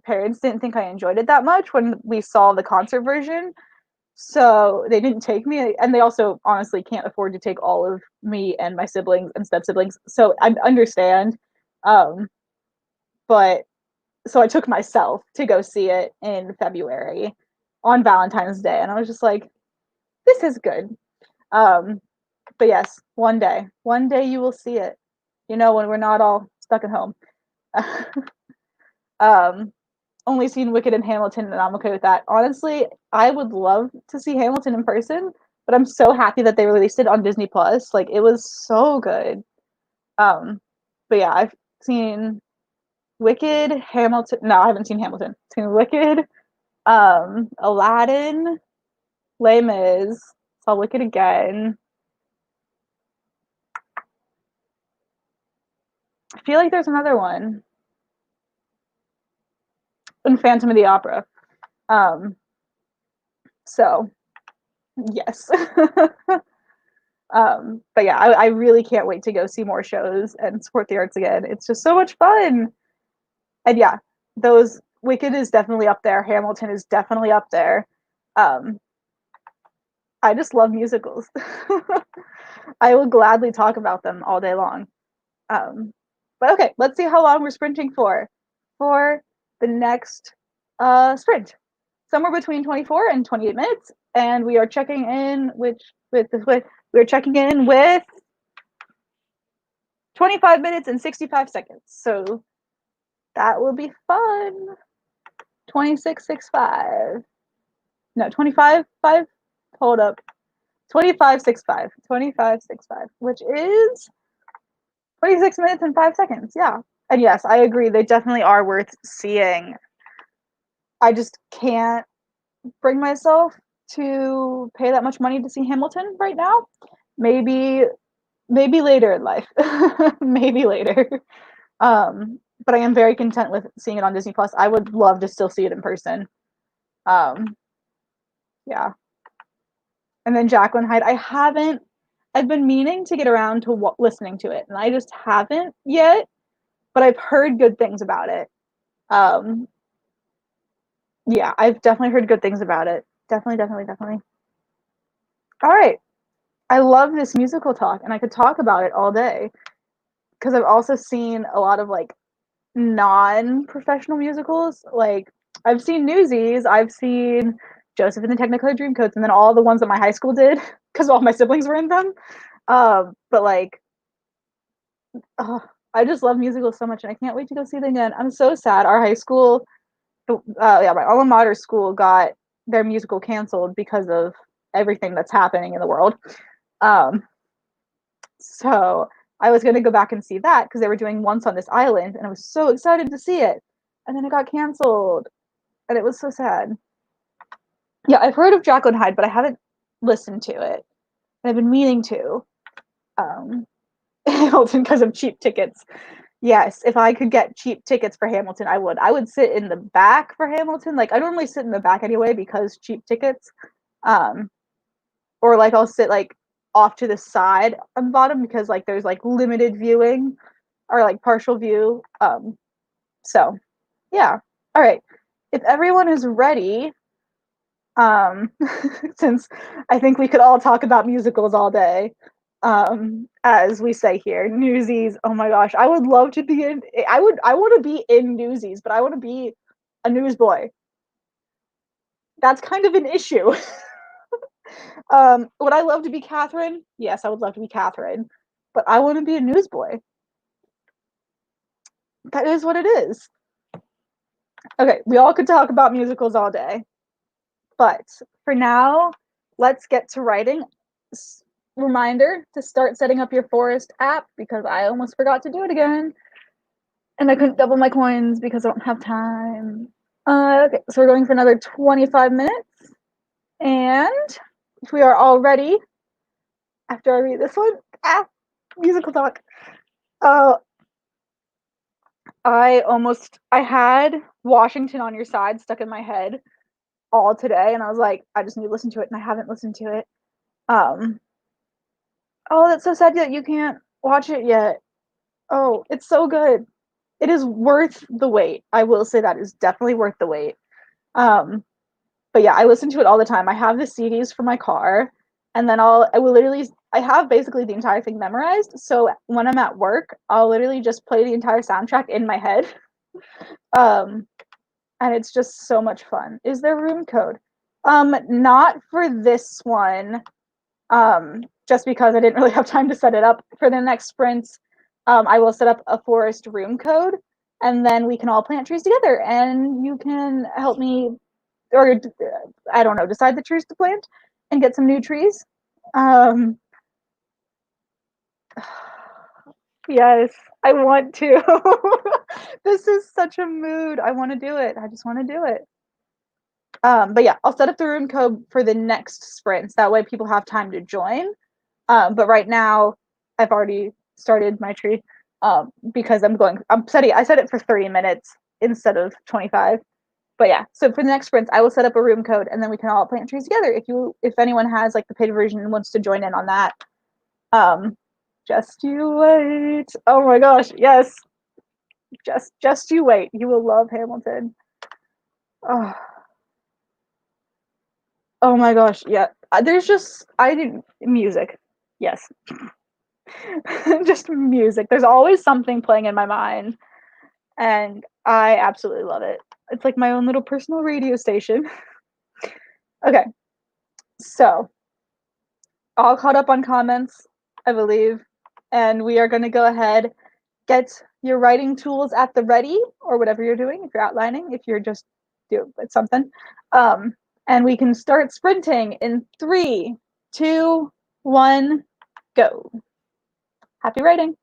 parents didn't think I enjoyed it that much when we saw the concert version. So they didn't take me, and they also honestly can't afford to take all of me and my siblings and step siblings. So I understand. Um, but so I took myself to go see it in February on Valentine's Day, and I was just like, this is good. Um, but yes, one day you will see it. You know, when we're not all stuck at home. um, only seen Wicked and Hamilton, and I'm okay with that. Honestly, I would love to see Hamilton in person, but I'm so happy that they released it on Disney Plus. Like it was so good. Um, but yeah, I've seen Wicked, Hamilton. No, I haven't seen Hamilton. I've seen Wicked, Aladdin, Les Mis, saw Wicked again. I feel like there's another one in Phantom of the Opera. Um, so yes. But yeah, I really can't wait to go see more shows and support the arts again. It's just so much fun. And yeah, those Wicked is definitely up there. Hamilton is definitely up there. Um, I just love musicals. I will gladly talk about them all day long. Um, but okay, let's see how long we're sprinting for the next sprint. Somewhere between 24 and 28 minutes, and we are checking in with we're checking in with 25 minutes and 65 seconds. So that will be fun. 2665. No, 25 5. Hold up. 2565. 2565, which is 26 minutes and 5 seconds. Yeah. And yes, I agree. They definitely are worth seeing. I just can't bring myself to pay that much money to see Hamilton right now. Maybe later in life. Maybe later. But I am very content with seeing it on Disney Plus. I would love to still see it in person. Um, yeah. And then Jacqueline Hyde, I've been meaning to get around to listening to it, and I just haven't yet. But I've heard good things about it. Um, yeah, I've definitely heard good things about it. Definitely, definitely, definitely. All right. I love this musical talk, and I could talk about it all day because I've also seen a lot of like non-professional musicals. Like I've seen Newsies, I've seen Joseph and the Technicolor Dreamcoats, and then all the ones that my high school did because all my siblings were in them. But like, oh, I just love musicals so much, and I can't wait to go see them again. I'm so sad. Our high school, yeah, my alma mater school got their musical canceled because of everything that's happening in the world. Um, so I was going to go back and see that because they were doing Once on This Island, and I was so excited to see it. And then it got canceled, and it was so sad. Yeah, I've heard of Jacqueline Hyde, but I haven't listened to it. And I've been meaning to. Um, Hamilton because of cheap tickets. Yes, if I could get cheap tickets for Hamilton, I would. I would sit in the back for Hamilton. Like I normally sit in the back anyway because cheap tickets. Um, or like I'll sit like off to the side on the bottom because like there's like limited viewing or like partial view. So yeah. All right. If everyone is ready, um, since I think we could all talk about musicals all day, as we say here, Newsies. Oh my gosh, I would love to be in. I want to be in Newsies, but I want to be a newsboy. That's kind of an issue. Would I love to be Catherine? Yes, I would love to be Catherine, but I want to be a newsboy. That is what it is. Okay, we all could talk about musicals all day, but for now, let's get to writing. Reminder to start setting up your Forest app because I almost forgot to do it again. And I couldn't double my coins because I don't have time. Okay, so we're going for another 25 minutes. And if we are all ready, after I read this one, musical talk. Uh, I had Washington on Your Side stuck in my head all today, and I was like, I just need to listen to it, and I haven't listened to it. Um, oh, that's so sad that you can't watch it yet. Oh, it's so good. It is worth the wait. I will say that is definitely worth the wait. Um, but yeah, I listen to it all the time. I have the CDs for my car, and then I will literally I have basically the entire thing memorized. So when I'm at work, I'll literally just play the entire soundtrack in my head. Um, and it's just so much fun. Is there room code? Not for this one. Just because I didn't really have time to set it up for the next sprints. I will set up a forest room code, and then we can all plant trees together, and you can help me, or I don't know, decide the trees to plant and get some new trees. Um, yes, I want to. This is such a mood. I want to do it. I just want to do it. But yeah, I'll set up the room code for the next sprints. That way people have time to join. But right now, I've already started my tree. because I set it for 30 minutes instead of 25. But yeah, so for the next sprints, I will set up a room code and then we can all plant trees together. If anyone has like the paid version and wants to join in on that, um, just you wait. Oh my gosh, yes. Just you wait. You will love Hamilton. Oh, oh my gosh, yeah. There's just I didn't music. Yes. Just music. There's always something playing in my mind and I absolutely love it. It's like my own little personal radio station. Okay. So, all caught up on comments, I believe, and we are going to go ahead, get your writing tools at the ready, or whatever you're doing, if you're outlining, if you're just doing something, um, and we can start sprinting in 3, 2, 1, go. Happy writing.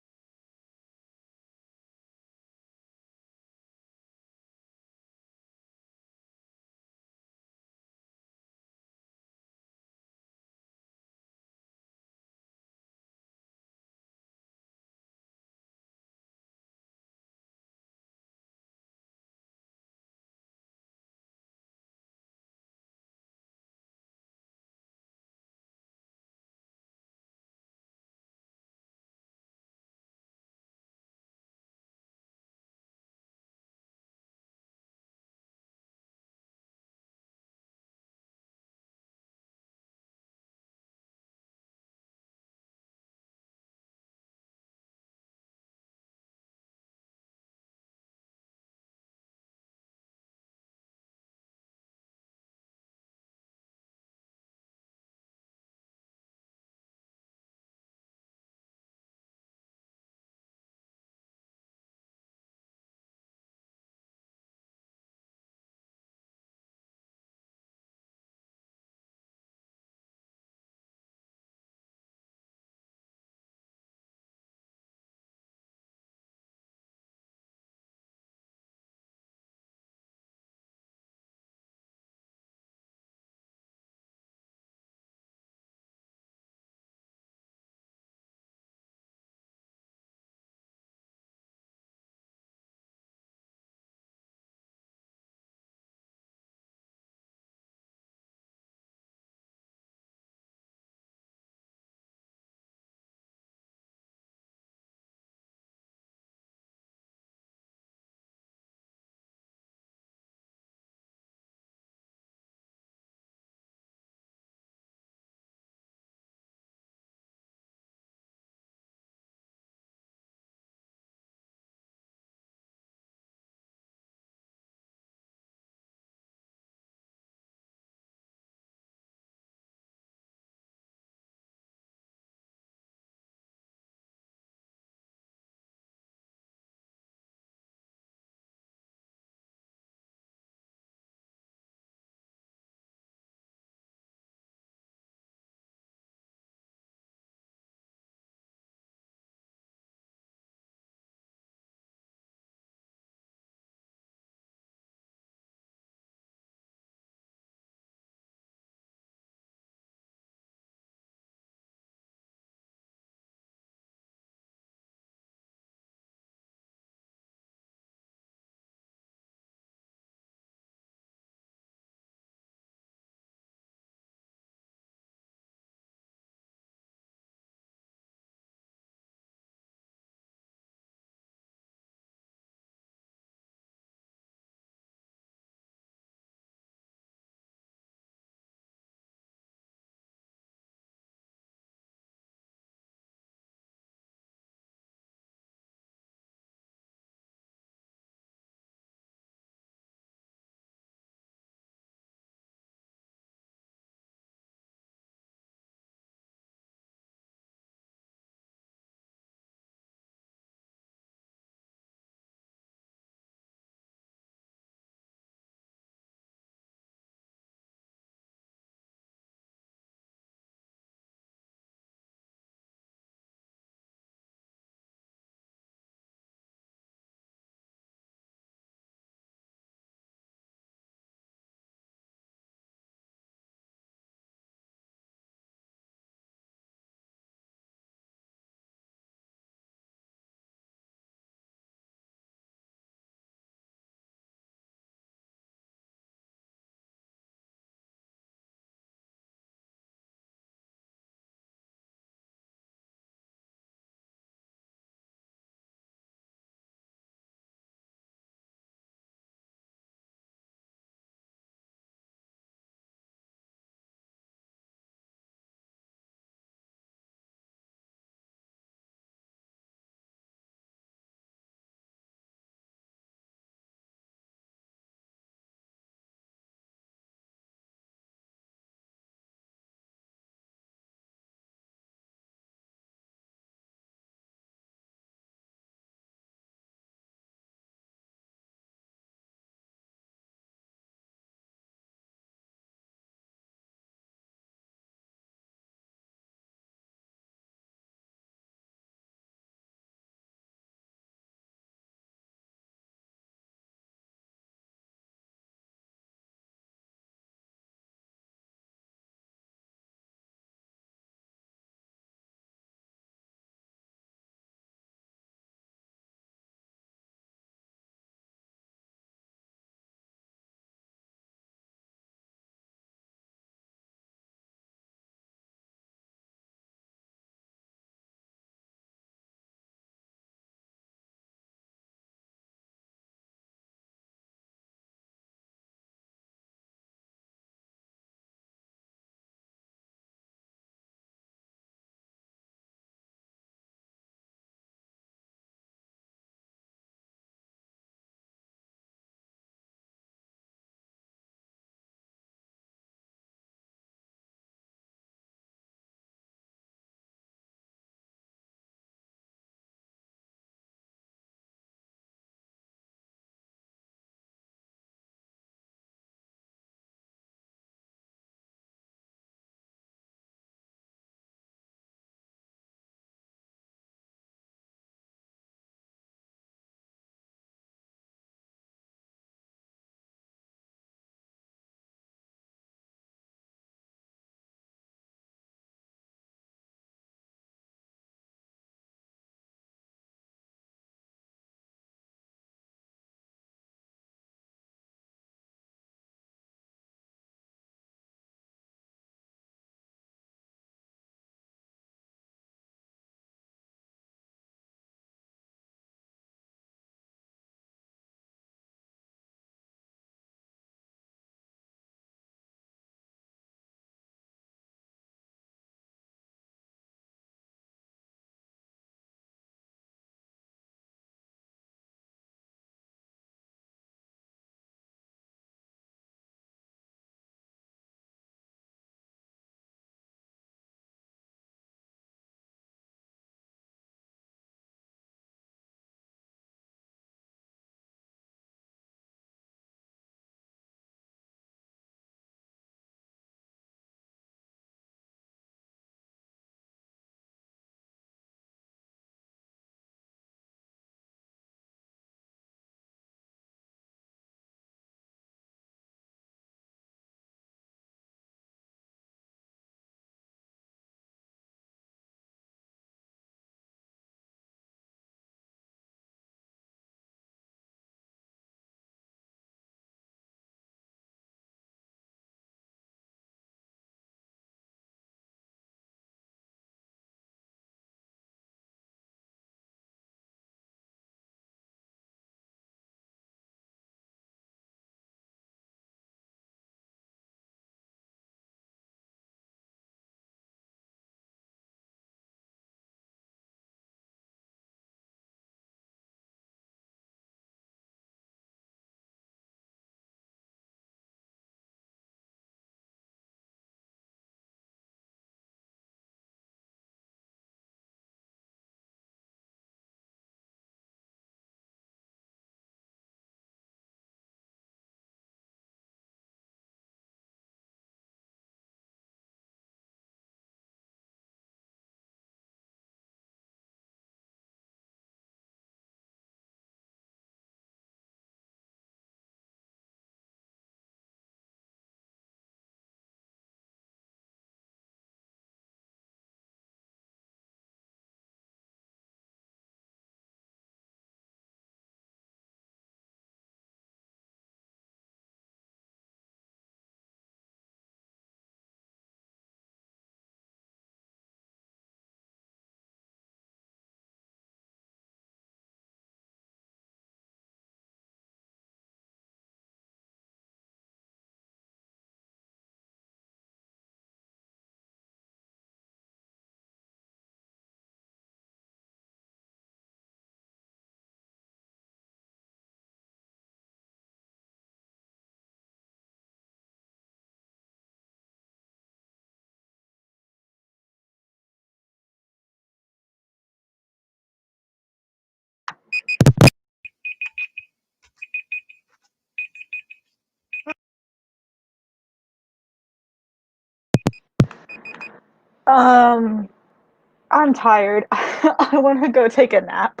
I'm tired. I want to go take a nap.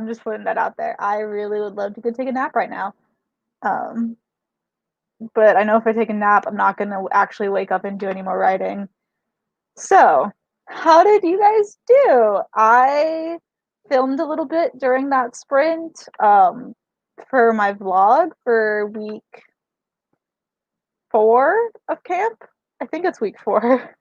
Just putting that out there. I really would love to go take a nap right now. Um, but I know if I take a nap, I'm not going to actually wake up and do any more writing. So, how did you guys do? I filmed a little bit during that sprint for my vlog for week 4 of camp. I think it's week 4.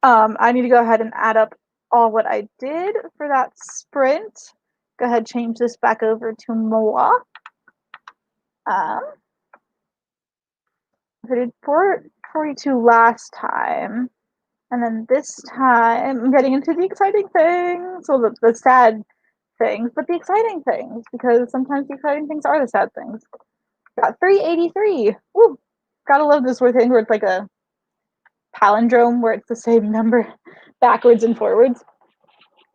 I need to go ahead and add up all what I did for that sprint. Go ahead, change this back over to Moa. I did 442 last time. And then this time, I'm getting into the exciting things. So the sad things, but the exciting things, because sometimes the exciting things are the sad things. Got 383. Woo! Gotta love this word thing where it's like a palindrome where it's the same number backwards and forwards.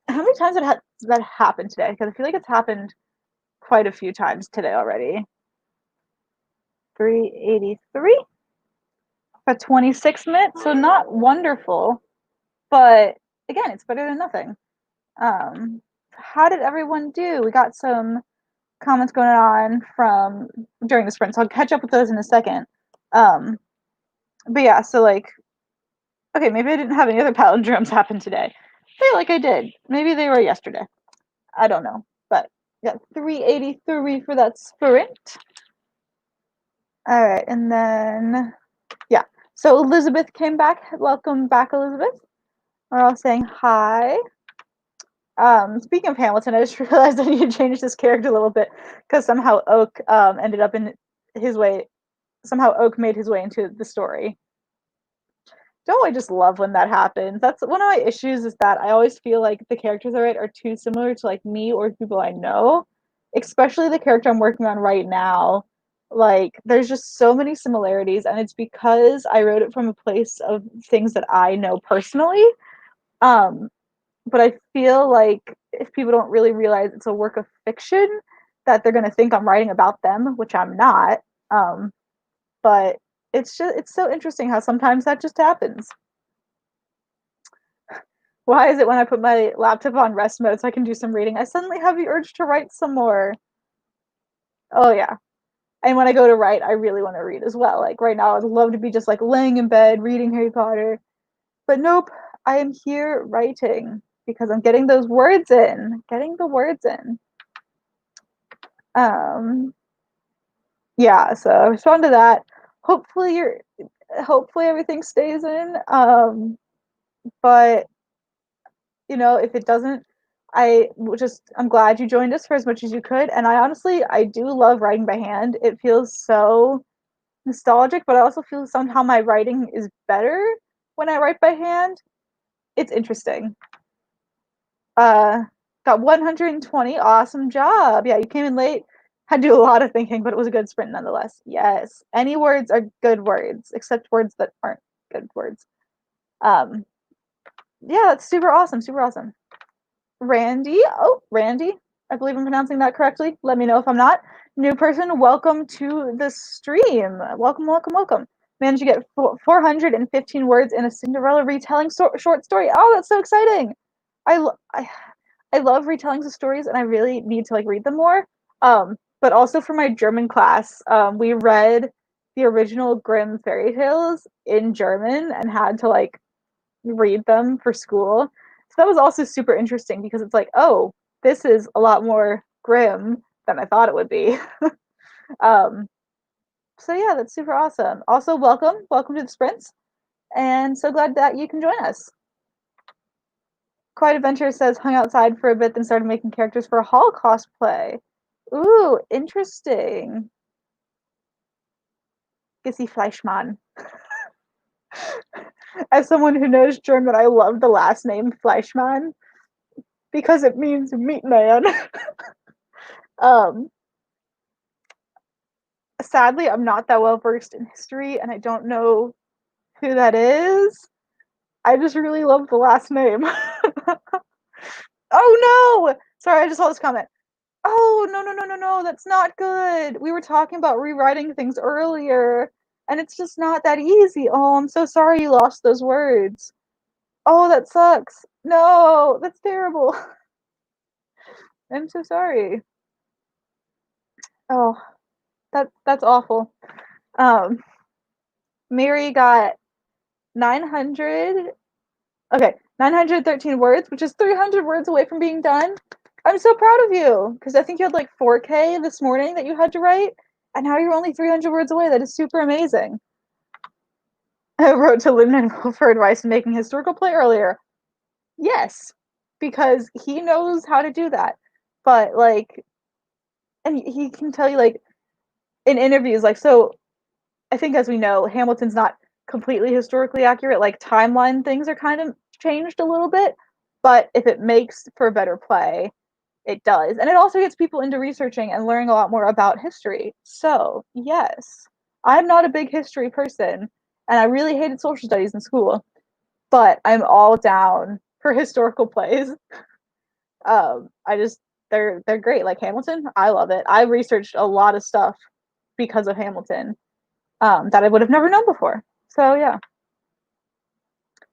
How many times did that happened today? Because I feel like it's happened quite a few times today already. 383 for 26 minutes, so not wonderful, but again, it's better than nothing. How did everyone do? We got some comments going on from during the sprint, so I'll catch up with those in a second. But yeah, so like, okay, maybe I didn't have any other palindromes happen today. I feel like I did. Maybe they were yesterday. I don't know, but yeah, 383 for that sprint. All right, and then yeah. So Elizabeth came back. Welcome back, Elizabeth. We're all saying hi. Speaking of Hamilton, I just realized I need to change this character a little bit because somehow Oak ended up in his way. Somehow Oak made his way into the story. Don't I just love when that happens? That's one of my issues is that I always feel like the characters I write are too similar to like me or people I know, especially the character I'm working on right now. Like there's just so many similarities and it's because I wrote it from a place of things that I know personally. Um, but I feel like if people don't really realize it's a work of fiction, that they're going to think I'm writing about them, which I'm not. Um, but it's so interesting how sometimes that just happens. Why is it when I put my laptop on rest mode so I can do some reading, I suddenly have the urge to write some more? Oh yeah. And when I go to write, I really want to read as well. Like right now, I'd love to be just like laying in bed reading Harry Potter. But nope, I am here writing because I'm getting those words in, getting the words in. Um, yeah, so respond to that. Hopefully hopefully everything stays in. But you know, if it doesn't, I'm glad you joined us for as much as you could. And I do love writing by hand. It feels so nostalgic, but I also feel somehow my writing is better when I write by hand. It's interesting. Uh, got 120. Awesome job. Yeah, you came in late. Had to do a lot of thinking, but it was a good sprint nonetheless. Yes, any words are good words, except words that aren't good words. Um, yeah, that's super awesome. Super awesome. Randy. Oh, Randy. I believe I'm pronouncing that correctly. Let me know if I'm not. New person, welcome to the stream. Welcome, welcome, welcome. Managed to get 415 words in a Cinderella retelling short story. Oh, that's so exciting. I, I, I love retellings of stories and I really need to like read them more. But also for my German class, we read the original Grimm fairy tales in German and had to like read them for school. So that was also super interesting because it's like, oh, this is a lot more grim than I thought it would be. um, so yeah, that's super awesome. Also, welcome to the sprints, and so glad that you can join us. Quiet Adventure says hung outside for a bit, then started making characters for a hall cosplay. Ooh, interesting. Gissy Fleischmann. As someone who knows German, I love the last name Fleischmann because it means meat man. um, Sadly, I'm not that well versed in history and I don't know who that is. I just really love the last name. Oh no! Sorry, I just saw this comment. Oh no, no, no, no, no, that's not good. We were talking about rewriting things earlier. And it's just not that easy. Oh, I'm so sorry you lost those words. Oh, that sucks. No, that's terrible. I'm so sorry. Oh, that's awful. Um, Mary got 900. Okay, 913 words, which is 300 words away from being done. I'm so proud of you because I think you had like 4K this morning that you had to write, and now you're only 300 words away. That is super amazing. I wrote to Lin-Manuel for advice in making historical play earlier. Yes, because he knows how to do that. But like, and he can tell you like in interviews, like so. I think as we know, Hamilton's not completely historically accurate. Like timeline things are kind of changed a little bit, but if it makes for a better play, it does. And it also gets people into researching and learning a lot more about history. So, yes, I'm not a big history person, and I really hated social studies in school, but I'm all down for historical plays. I just they're great. Like Hamilton, I love it. I researched a lot of stuff because of Hamilton that I would have never known before. So yeah,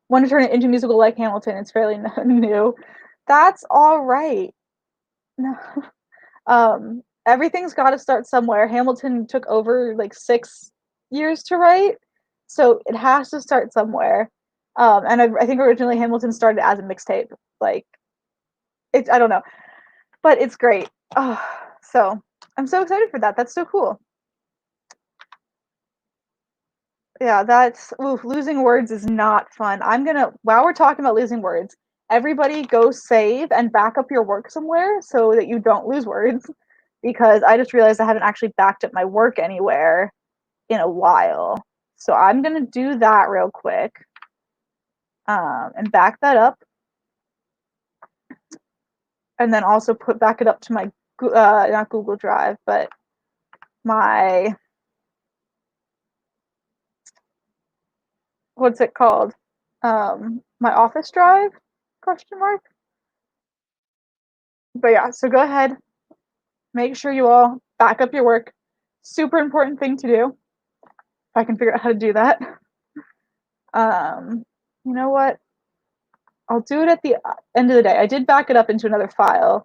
want to turn it into a musical like Hamilton. It's fairly new. That's all right. No. Everything's got to start somewhere. Hamilton took over like 6 years to write, so it has to start somewhere. And I think originally Hamilton started as a mixtape. Like it's I don't know, but it's great. Oh, so I'm so excited for that. That's so cool. Yeah, that's oof, losing words is not fun. I'm gonna while we're talking about losing words, everybody go save and back up your work somewhere so that you don't lose words. Because I just realized I haven't actually backed up my work anywhere in a while. So I'm gonna do that real quick. And back that up, and then also back it up to my not Google Drive, but my what's it called? My Office Drive? Question mark. But yeah, so go ahead, make sure you all back up your work. Super important thing to do. If I can figure out how to do that. Um, you know what? I'll do it at the end of the day. I did back it up into another file.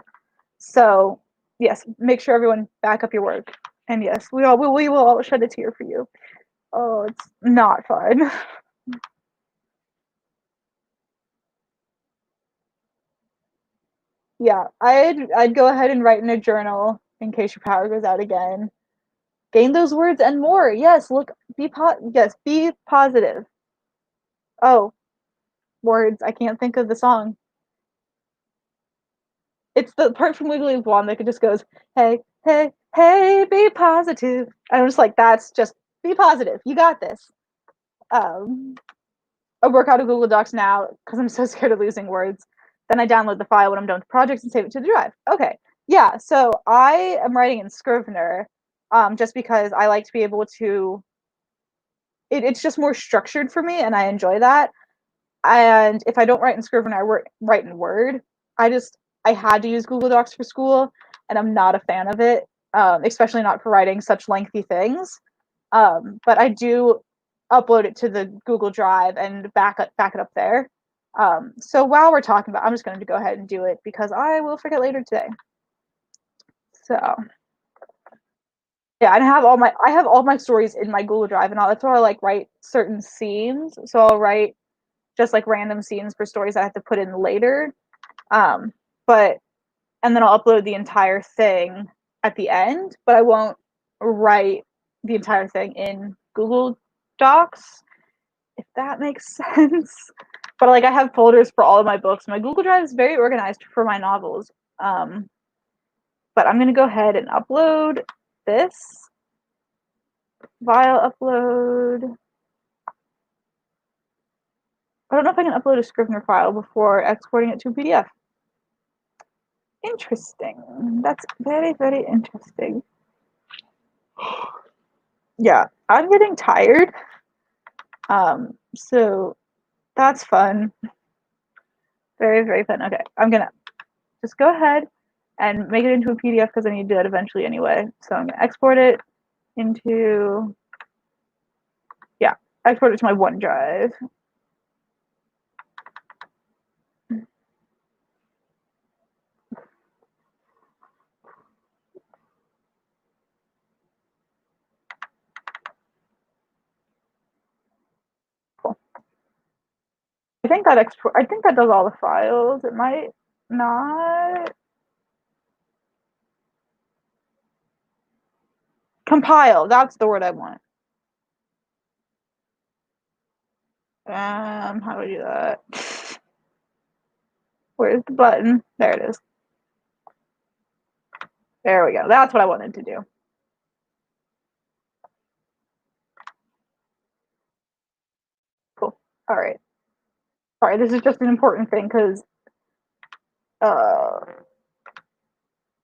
So, yes, make sure everyone back up your work. And yes, we will all shed a tear for you. Oh, it's not fun. Yeah, I'd go ahead and write in a journal in case your power goes out again. Gain those words and more. Yes, look, be positive. Oh, words. I can't think of the song. It's the part from Legally Blonde that just goes, "Hey, hey, hey, be positive." And I'm just like, that's just be positive. You got this. Um, I work out of Google Docs now because I'm so scared of losing words. Then I download the file when I'm done with projects and save it to the drive. Okay, yeah. So I am writing in Scrivener, just because I like to be able to. It's just more structured for me, and I enjoy that. And if I don't write in Scrivener, write in Word. I had to use Google Docs for school, and I'm not a fan of it, especially not for writing such lengthy things. But I do upload it to the Google Drive and back it up there. So while we're talking about, I'm just going to go ahead and do it because I will forget later today. So yeah, I have all my stories in my Google Drive, and that's where I like write certain scenes. So I'll write just like random scenes for stories I have to put in later. Um, but and then I'll upload the entire thing at the end, but I won't write the entire thing in Google Docs, if that makes sense. But like I have folders for all of my books. My Google Drive is very organized for my novels. Um, but I'm gonna go ahead and upload this file upload. I don't know if I can upload a Scrivener file before exporting it to a PDF. Interesting. That's very, very interesting. Yeah, I'm getting tired. So that's fun. Very, very fun. Okay, I'm gonna just go ahead and make it into a PDF because I need to do that eventually anyway. So I'm gonna export it into export it to my OneDrive. Cool. I think that does all the files. It might not. Compile, that's the word I want. How do I do that? Where's the button? There it is. There we go. That's what I wanted to do. Cool. All right. Sorry, this is just an important thing because,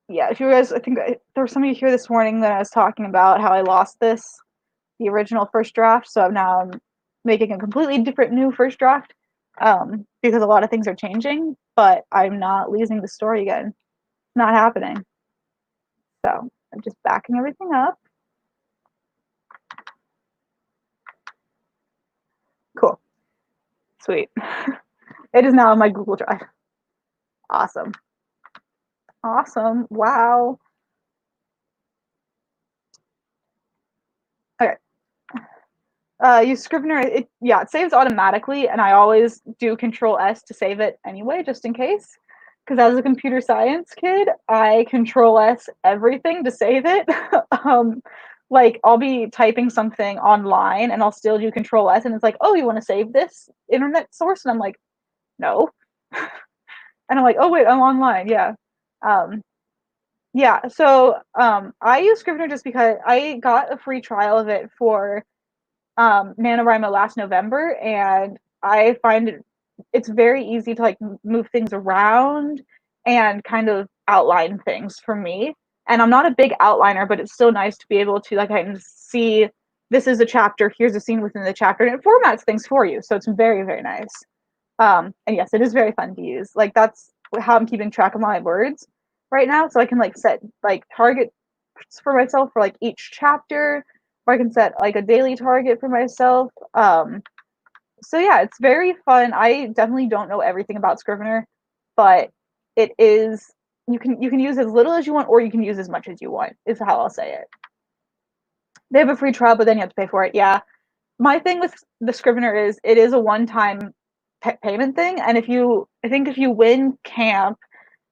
yeah, if you guys, I think there was somebody here this morning that I was talking about how I lost the original first draft, so now I'm making a completely different new first draft, because a lot of things are changing, but I'm not losing the story again. Not happening. So I'm just backing everything up. Cool. Sweet. It is now on my Google Drive. Awesome. Awesome. Wow. Okay. Use Scrivener. It saves automatically, and I always do Control S to save it anyway, just in case. Because as a computer science kid, I Control S everything to save it. Like I'll be typing something online, and I'll still do Control S, and it's like, oh, you want to save this internet source? And I'm like, no. And I'm like, oh wait, I'm online. Yeah. Um, yeah. So I use Scrivener just because I got a free trial of it for NaNoWriMo last November, and I find it's very easy to like move things around and kind of outline things for me. And I'm not a big outliner, but it's still nice to be able to like I can see this is a chapter, here's a scene within the chapter, and it formats things for you. So it's very, very nice. And yes, it is very fun to use. Like that's how I'm keeping track of my words right now. So I can like set like targets for myself for like each chapter, or I can set like a daily target for myself. So yeah, it's very fun. I definitely don't know everything about Scrivener, but it is you can use as little as you want, or you can use as much as you want. Is how I'll say it. They have a free trial, but then you have to pay for it. Yeah, my thing with the Scrivener is it is a one-time payment thing, and I think if you win camp,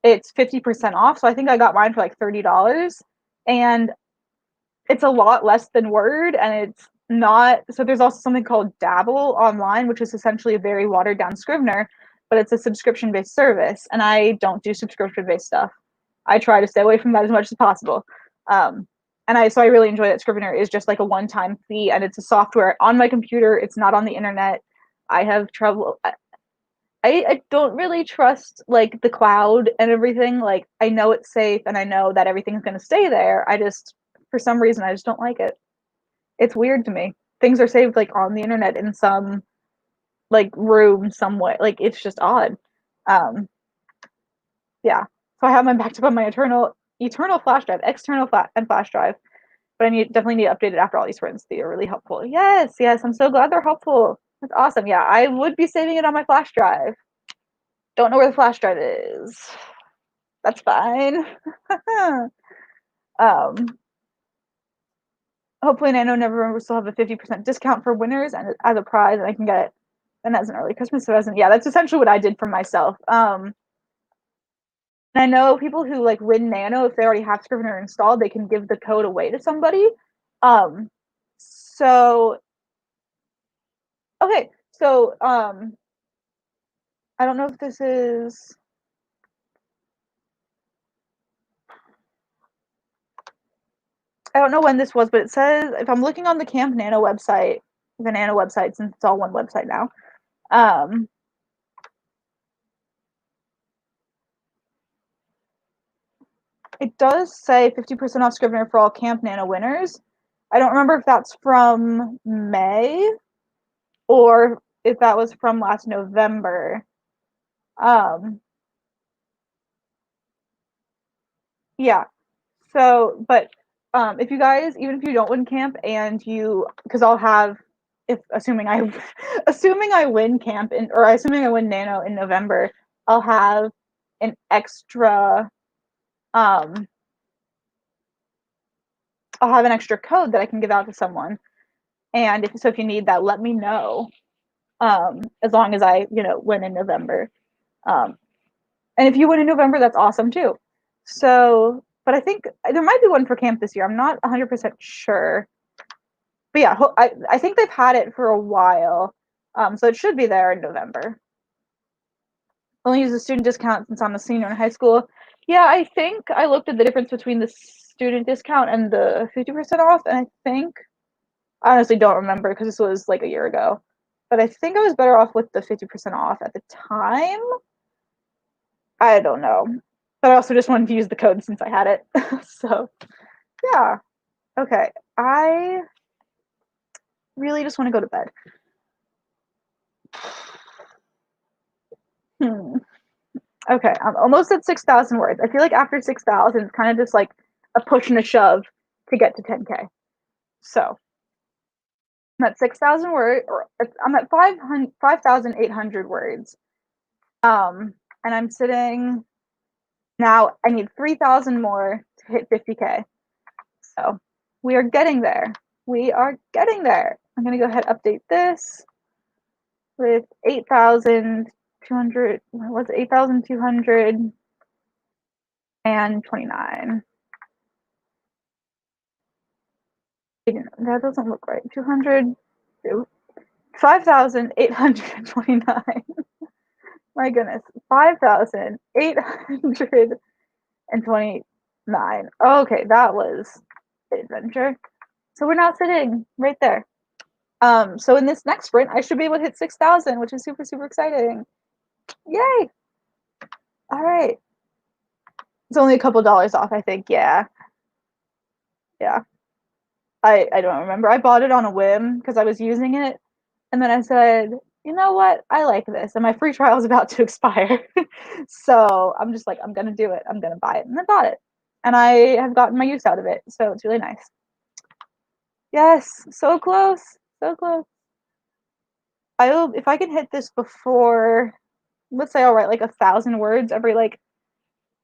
it's 50% off. So I think I got mine for like $30, and it's a lot less than Word, and it's not. So there's also something called Dabble online, which is essentially a very watered down Scrivener, but it's a subscription based service, and I don't do subscription based stuff. I try to stay away from that as much as possible. Um, and I really enjoy that Scrivener is just like a one time fee, and it's a software on my computer. It's not on the internet. I have trouble. I don't really trust like the cloud and everything. Like I know it's safe and I know that everything's gonna stay there. I just for some reason I just don't like it. It's weird to me. Things are saved like on the internet in some like room some way. Like it's just odd. Um yeah. So I have mine backed up on my eternal flash drive, and flash drive. But I definitely need to update it after all these sprints. They are really helpful. Yes, yes, I'm so glad they're helpful. That's awesome. Yeah, I would be saving it on my flash drive. Don't know where the flash drive is. That's fine. um, hopefully NaNoWriMo will still have a 50% discount for winners and as a prize, and I can get it. And as an early Christmas present. Yeah, that's essentially what I did for myself. And I know people who like win Nano, if they already have Scrivener installed, they can give the code away to somebody. Um, so okay, so I don't know if this is. I don't know when this was, but it says if I'm looking on the Camp Nano website, the Nano website, since it's all one website now. It does say 50% off Scrivener for all Camp Nano winners. I don't remember if that's from May or if that was from last November. Um, yeah. So, but if you guys, even if you don't win camp and because I'll have if assuming I assuming I win camp in or assuming I win nano in November, I'll have an extra um I'll have an extra code that I can give out to someone. And if you need that, let me know. As long as I, win in November. Um, and if you win in November, that's awesome too. So, but I think there might be one for camp this year. I'm not 100% sure. But yeah, I think they've had it for a while. So it should be there in November. Only use the student discount since I'm a senior in high school. Yeah, I think I looked at the difference between the student discount and the 50% off, and I honestly don't remember because this was like a year ago. But I think I was better off with the 50% off at the time. I don't know. But I also just wanted to use the code since I had it. So, yeah. Okay. I really just want to go to bed. Hmm. Okay. I'm almost at 6,000 words. I feel like after 6,000, it's kind of just like a push and a shove to get to 10K. So, I'm at 6,000 words, or I'm at 5,800 words. And I'm sitting now. I need 3,000 more to hit 50K. So we are getting there. We are getting there. I'm gonna go ahead and update this with 8,200. What's 8,229? That doesn't look right. 200. 5,829. My goodness. 5,829. Okay, that was the adventure. So we're now sitting right there. So in this next sprint, I should be able to hit 6,000, which is super, super exciting. Yay! All right. It's only a couple dollars off, I think. Yeah. Yeah. I don't remember. I bought it on a whim because I was using it. And then I said, you know what? I like this. And my free trial is about to expire. So I'm just like, I'm going to do it. I'm going to buy it. And I bought it. And I have gotten my use out of it. So it's really nice. Yes. So close. So close. If I can hit this before, let's say I'll write like 1,000 words every like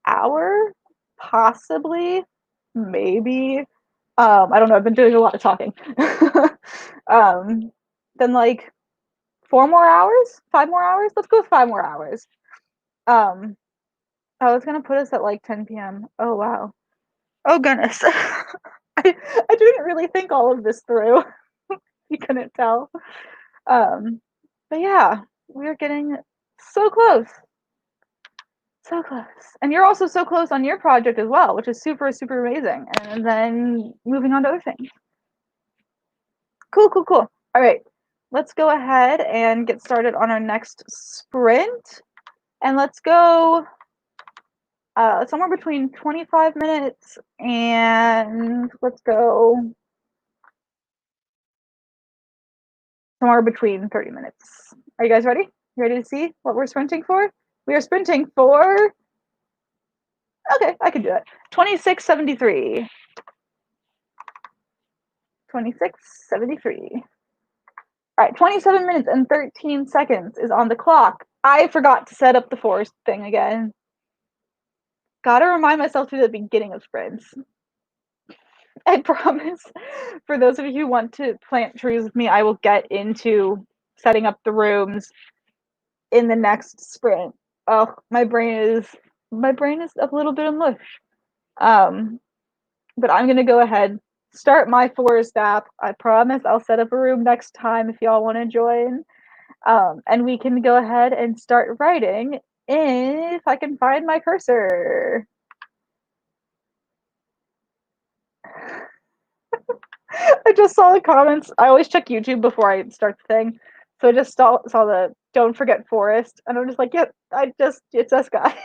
hour, possibly, maybe. I don't know. I've been doing a lot of talking. um, then like 4 more hours, 5 more hours. Let's go with 5 more hours. Um, oh, it's gonna put us at like 10 p.m. Oh wow. Oh goodness. I didn't really think all of this through. You couldn't tell. Um, but yeah, we're getting so close. So close. And you're also so close on your project as well, which is super, super amazing. And then moving on to other things. Cool, cool, cool. All right. Let's go ahead and get started on our next sprint. And let's go somewhere between 25 minutes and let's go somewhere between 30 minutes. Are you guys ready? You ready to see what we're sprinting for? We are sprinting for, okay, I can do it. 2673. 2673. All right, 27 minutes and 13 seconds is on the clock. I forgot to set up the forest thing again. Gotta remind myself to the beginning of sprints. I promise. For those of you who want to plant trees with me, I will get into setting up the rooms in the next sprint. Oh, my brain is a little bit of mush. Um, but I'm gonna go ahead, start my forest app. I promise I'll set up a room next time if y'all want to join. And we can go ahead and start writing if I can find my cursor. I just saw the comments. I always check YouTube before I start the thing. So I just saw the don't forget forest. And I'm just like, yep, it's us guy.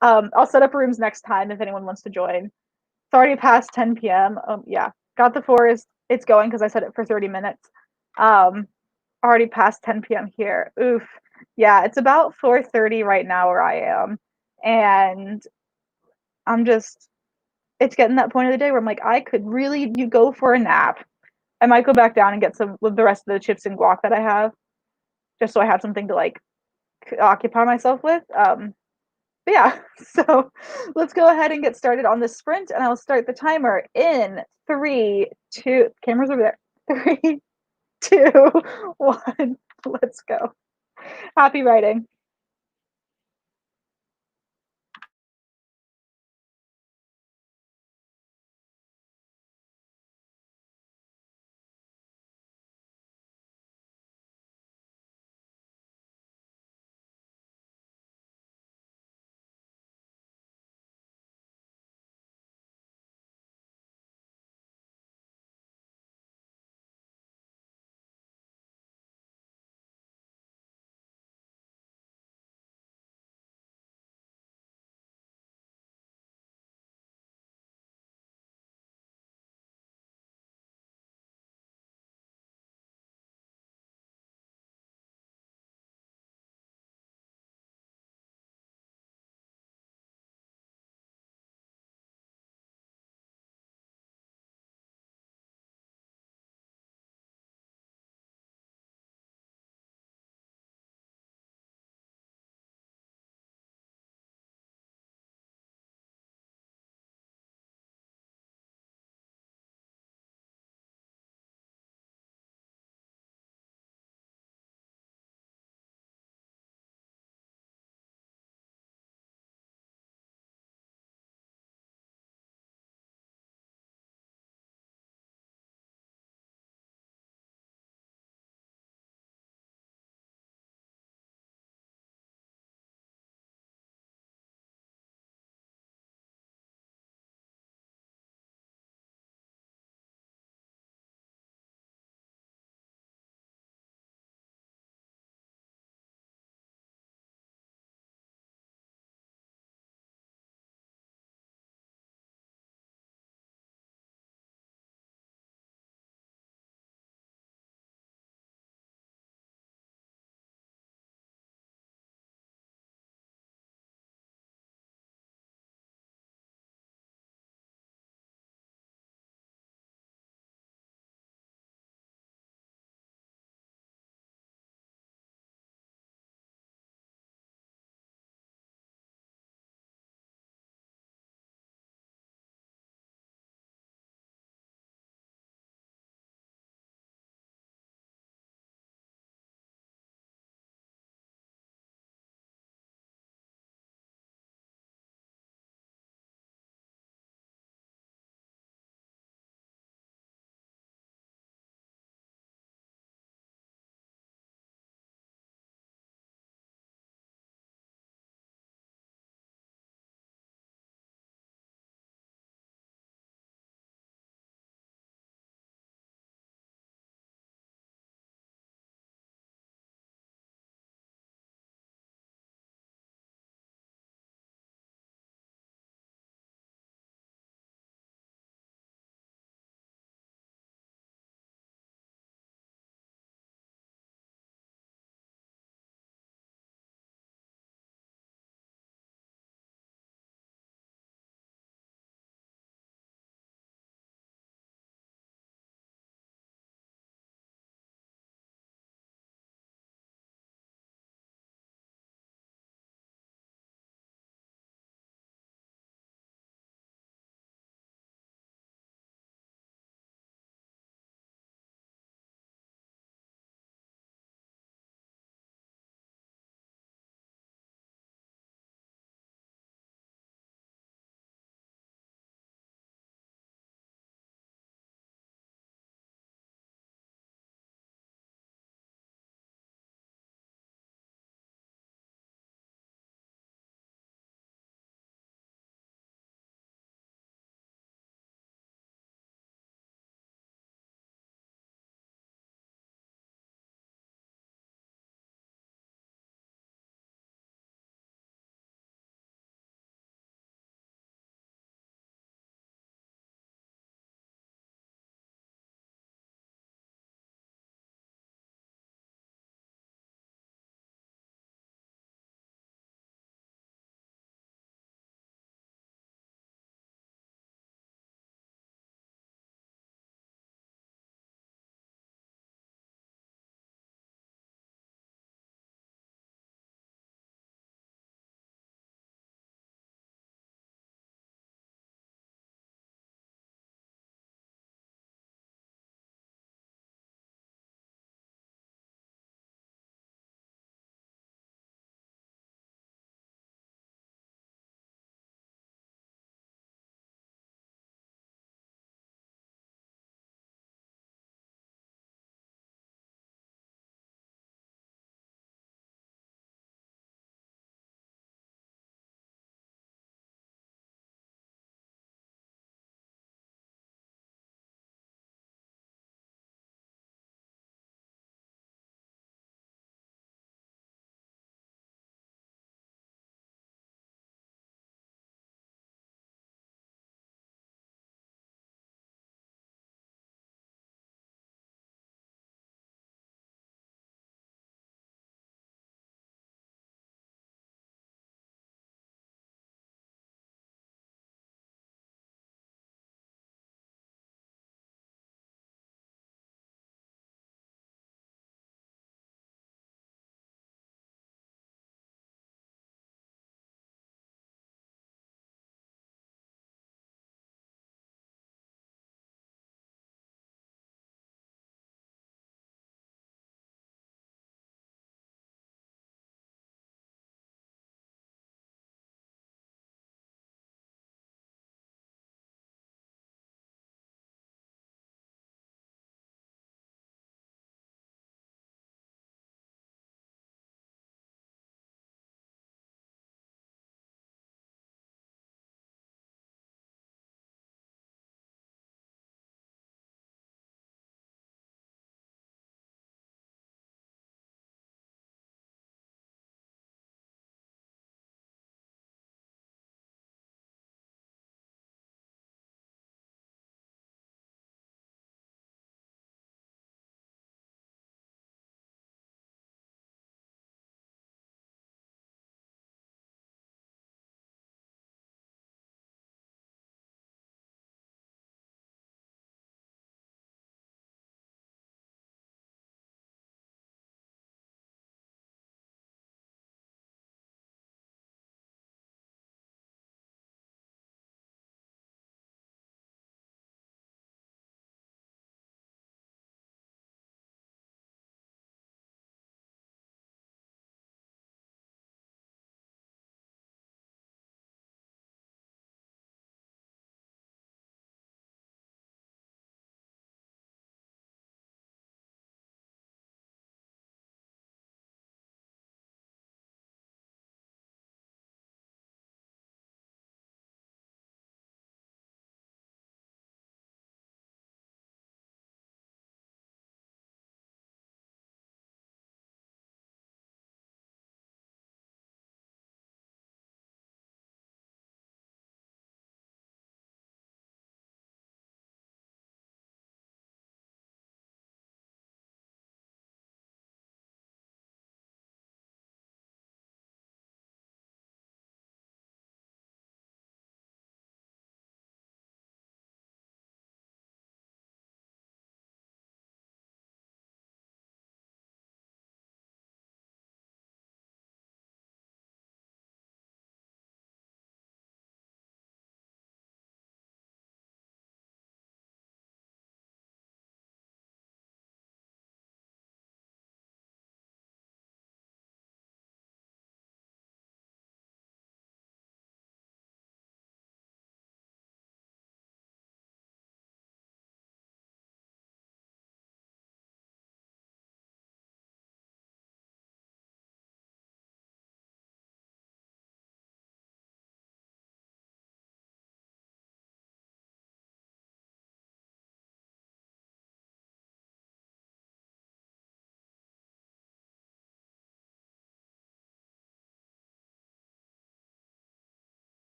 I'll set up rooms next time if anyone wants to join. It's already past 10 p.m. Yeah, got the forest. It's going because I set it for 30 minutes. Already past 10 p.m. here. Oof. Yeah, it's about 4:30 right now where I am. And I'm just it's getting that point of the day where I'm like, I could really you go for a nap. I might go back down and get some with the rest of the chips and guac that I have, just so I have something to like occupy myself with. But yeah, so let's go ahead and get started on this sprint, and I'll start the timer in three, two. Camera's over there. Three, two, one. Let's go. Happy writing.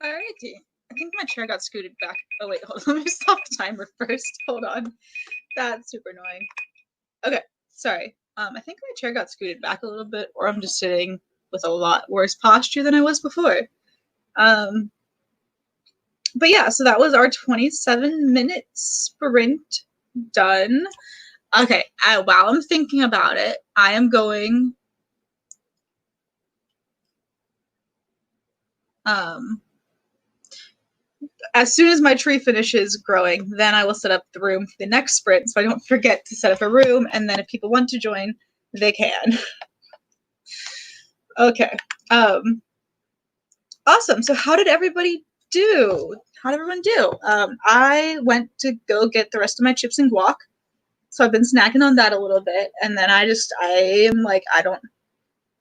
Alrighty. I think my chair got scooted back. Oh wait, hold on. Let me stop the timer first. Hold on. That's super annoying. Okay, sorry. I think my chair got scooted back a little bit, or I'm just sitting with a lot worse posture than I was before. But yeah, so that was our 27-minute sprint done. Okay, while I'm thinking about it, I am going as soon as my tree finishes growing, then I will set up the room for the next sprint, so I don't forget to set up a room, and then if people want to join, they can. Okay. Awesome. So how did everybody do? How did everyone do? I went to go get the rest of my chips and guac, so I've been snacking on that a little bit, and then I am like,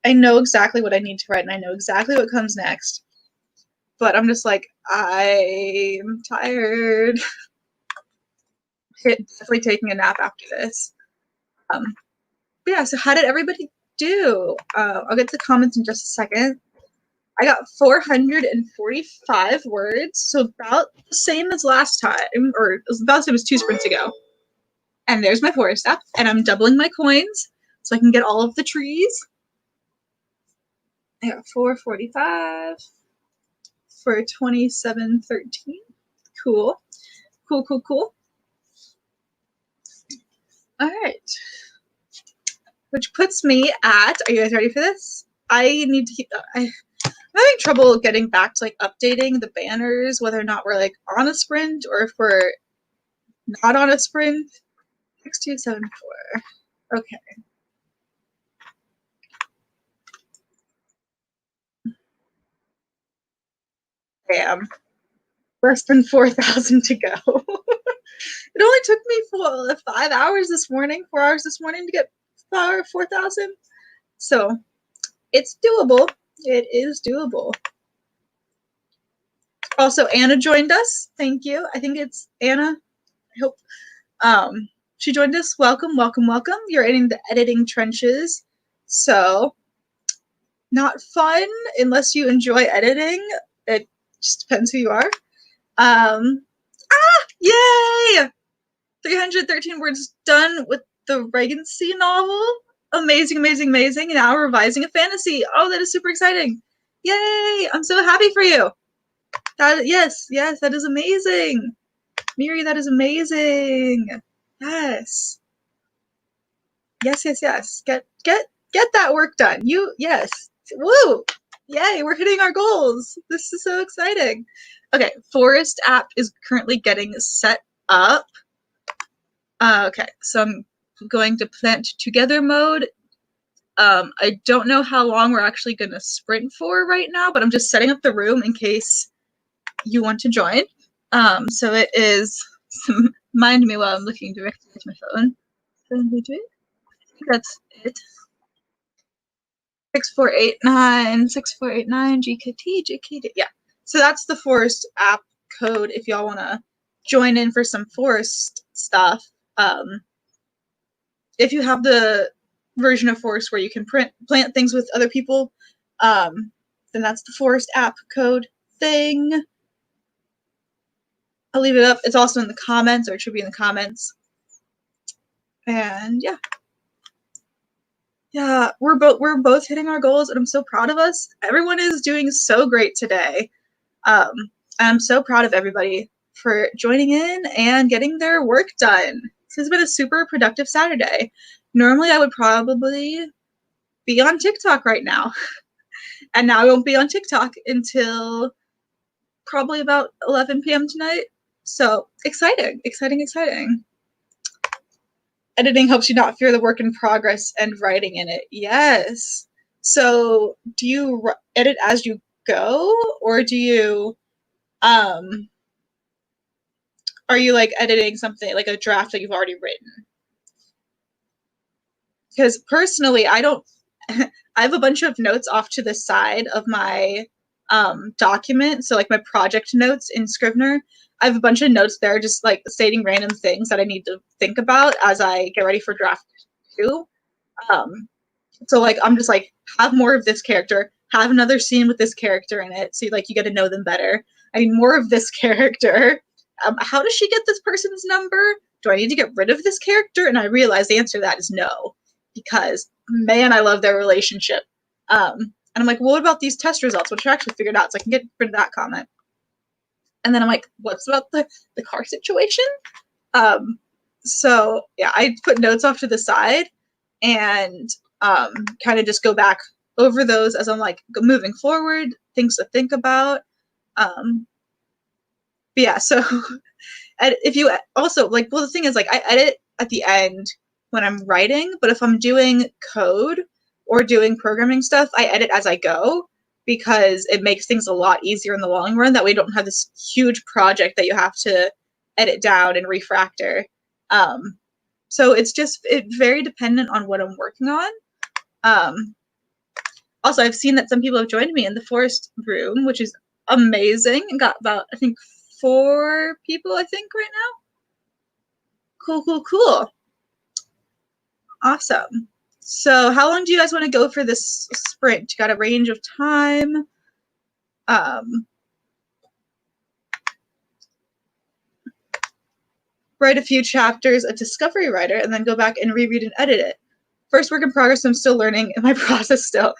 I know exactly what I need to write, and I know exactly what comes next, but I'm just like, I'm tired. Definitely taking a nap after this. But yeah, so how did everybody do? I'll get to comments in just a second. I got 445 words, so about the same as last time, or about the same as 2 sprints ago. And there's my forest app, and I'm doubling my coins so I can get all of the trees. I got 445 for 2713. Cool. Cool, cool, cool. All right. Which puts me at, are you guys ready for this? I need to keep, I'm having trouble getting back to like updating the banners, whether or not we're like on a sprint or if we're not on a sprint. 6274. Okay. Damn. Less than 4,000 to go. It only took me 5 hours this morning, 4 hours this morning to get 4,000. So it's doable. It is doable. Also, Anna joined us. Thank you. I think it's Anna. I hope. She joined us. Welcome, welcome, welcome. You're in the editing trenches. So not fun unless you enjoy editing. It just depends who you are. Yay! 313 words done with the Regency novel. Amazing, amazing, amazing. Now revising a fantasy. Oh, that is super exciting. Yay! I'm so happy for you. Yes, that is amazing. Miri, that is amazing. Yes. Yes. Get that work done. Yes. Woo! Yay, we're hitting our goals. This is so exciting. Okay, Forest app is currently getting set up. Okay, so I'm going to plant together mode. I don't know how long we're actually going to sprint for right now, but I'm just setting up the room in case you want to join. So it is, mind me while I'm looking directly at my phone. I think that's it. 6489 GKT. Yeah. So that's the Forest app code if y'all want to join in for some Forest stuff. If you have the version of Forest where you can plant things with other people, then that's the Forest app code thing. I'll leave it up. It's also in the comments, or it should be in the comments. And yeah, we're both hitting our goals, and I'm so proud of us. Everyone is doing so great today. I'm so proud of everybody for joining in and getting their work done. This has been a super productive Saturday. Normally, I would probably be on TikTok right now, and now I won't be on TikTok until probably about 11 p.m. tonight. So exciting. Editing helps you not fear the work in progress and writing in it. Yes. So do you edit as you go, or do you are you like editing something like a draft that you've already written? Because personally, I don't I have a bunch of notes off to the side of my document. So like my project notes in Scrivener, I have a bunch of notes there just like stating random things that I need to think about as I get ready for draft 2. So like I'm just like, have more of this character, have another scene with this character in it, so like you get to know them better. I need more of this character. How does she get this person's number? Do I need to get rid of this character? And I realize the answer to that is no, because man, I love their relationship. And I'm like, well, what about these test results, which I actually figured out, so I can get rid of that comment. And then I'm like, what's about the car situation? So yeah, I put notes off to the side and kind of just go back over those as I'm like moving forward, things to think about. But yeah, so if you also like, well, the thing is like I edit at the end when I'm writing, but if I'm doing code or doing programming stuff, I edit as I go because it makes things a lot easier in the long run. That way you don't have this huge project that you have to edit down and refactor. So it's very dependent on what I'm working on. Also, I've seen that some people have joined me in the forest room, which is amazing, and got about, I think, 4 people, I think, right now. Cool. Awesome. So how long do you guys want to go for this sprint? You got a range of time? Write a few chapters of Discovery Writer and then go back and reread and edit it. First work in progress, I'm still learning in my process still.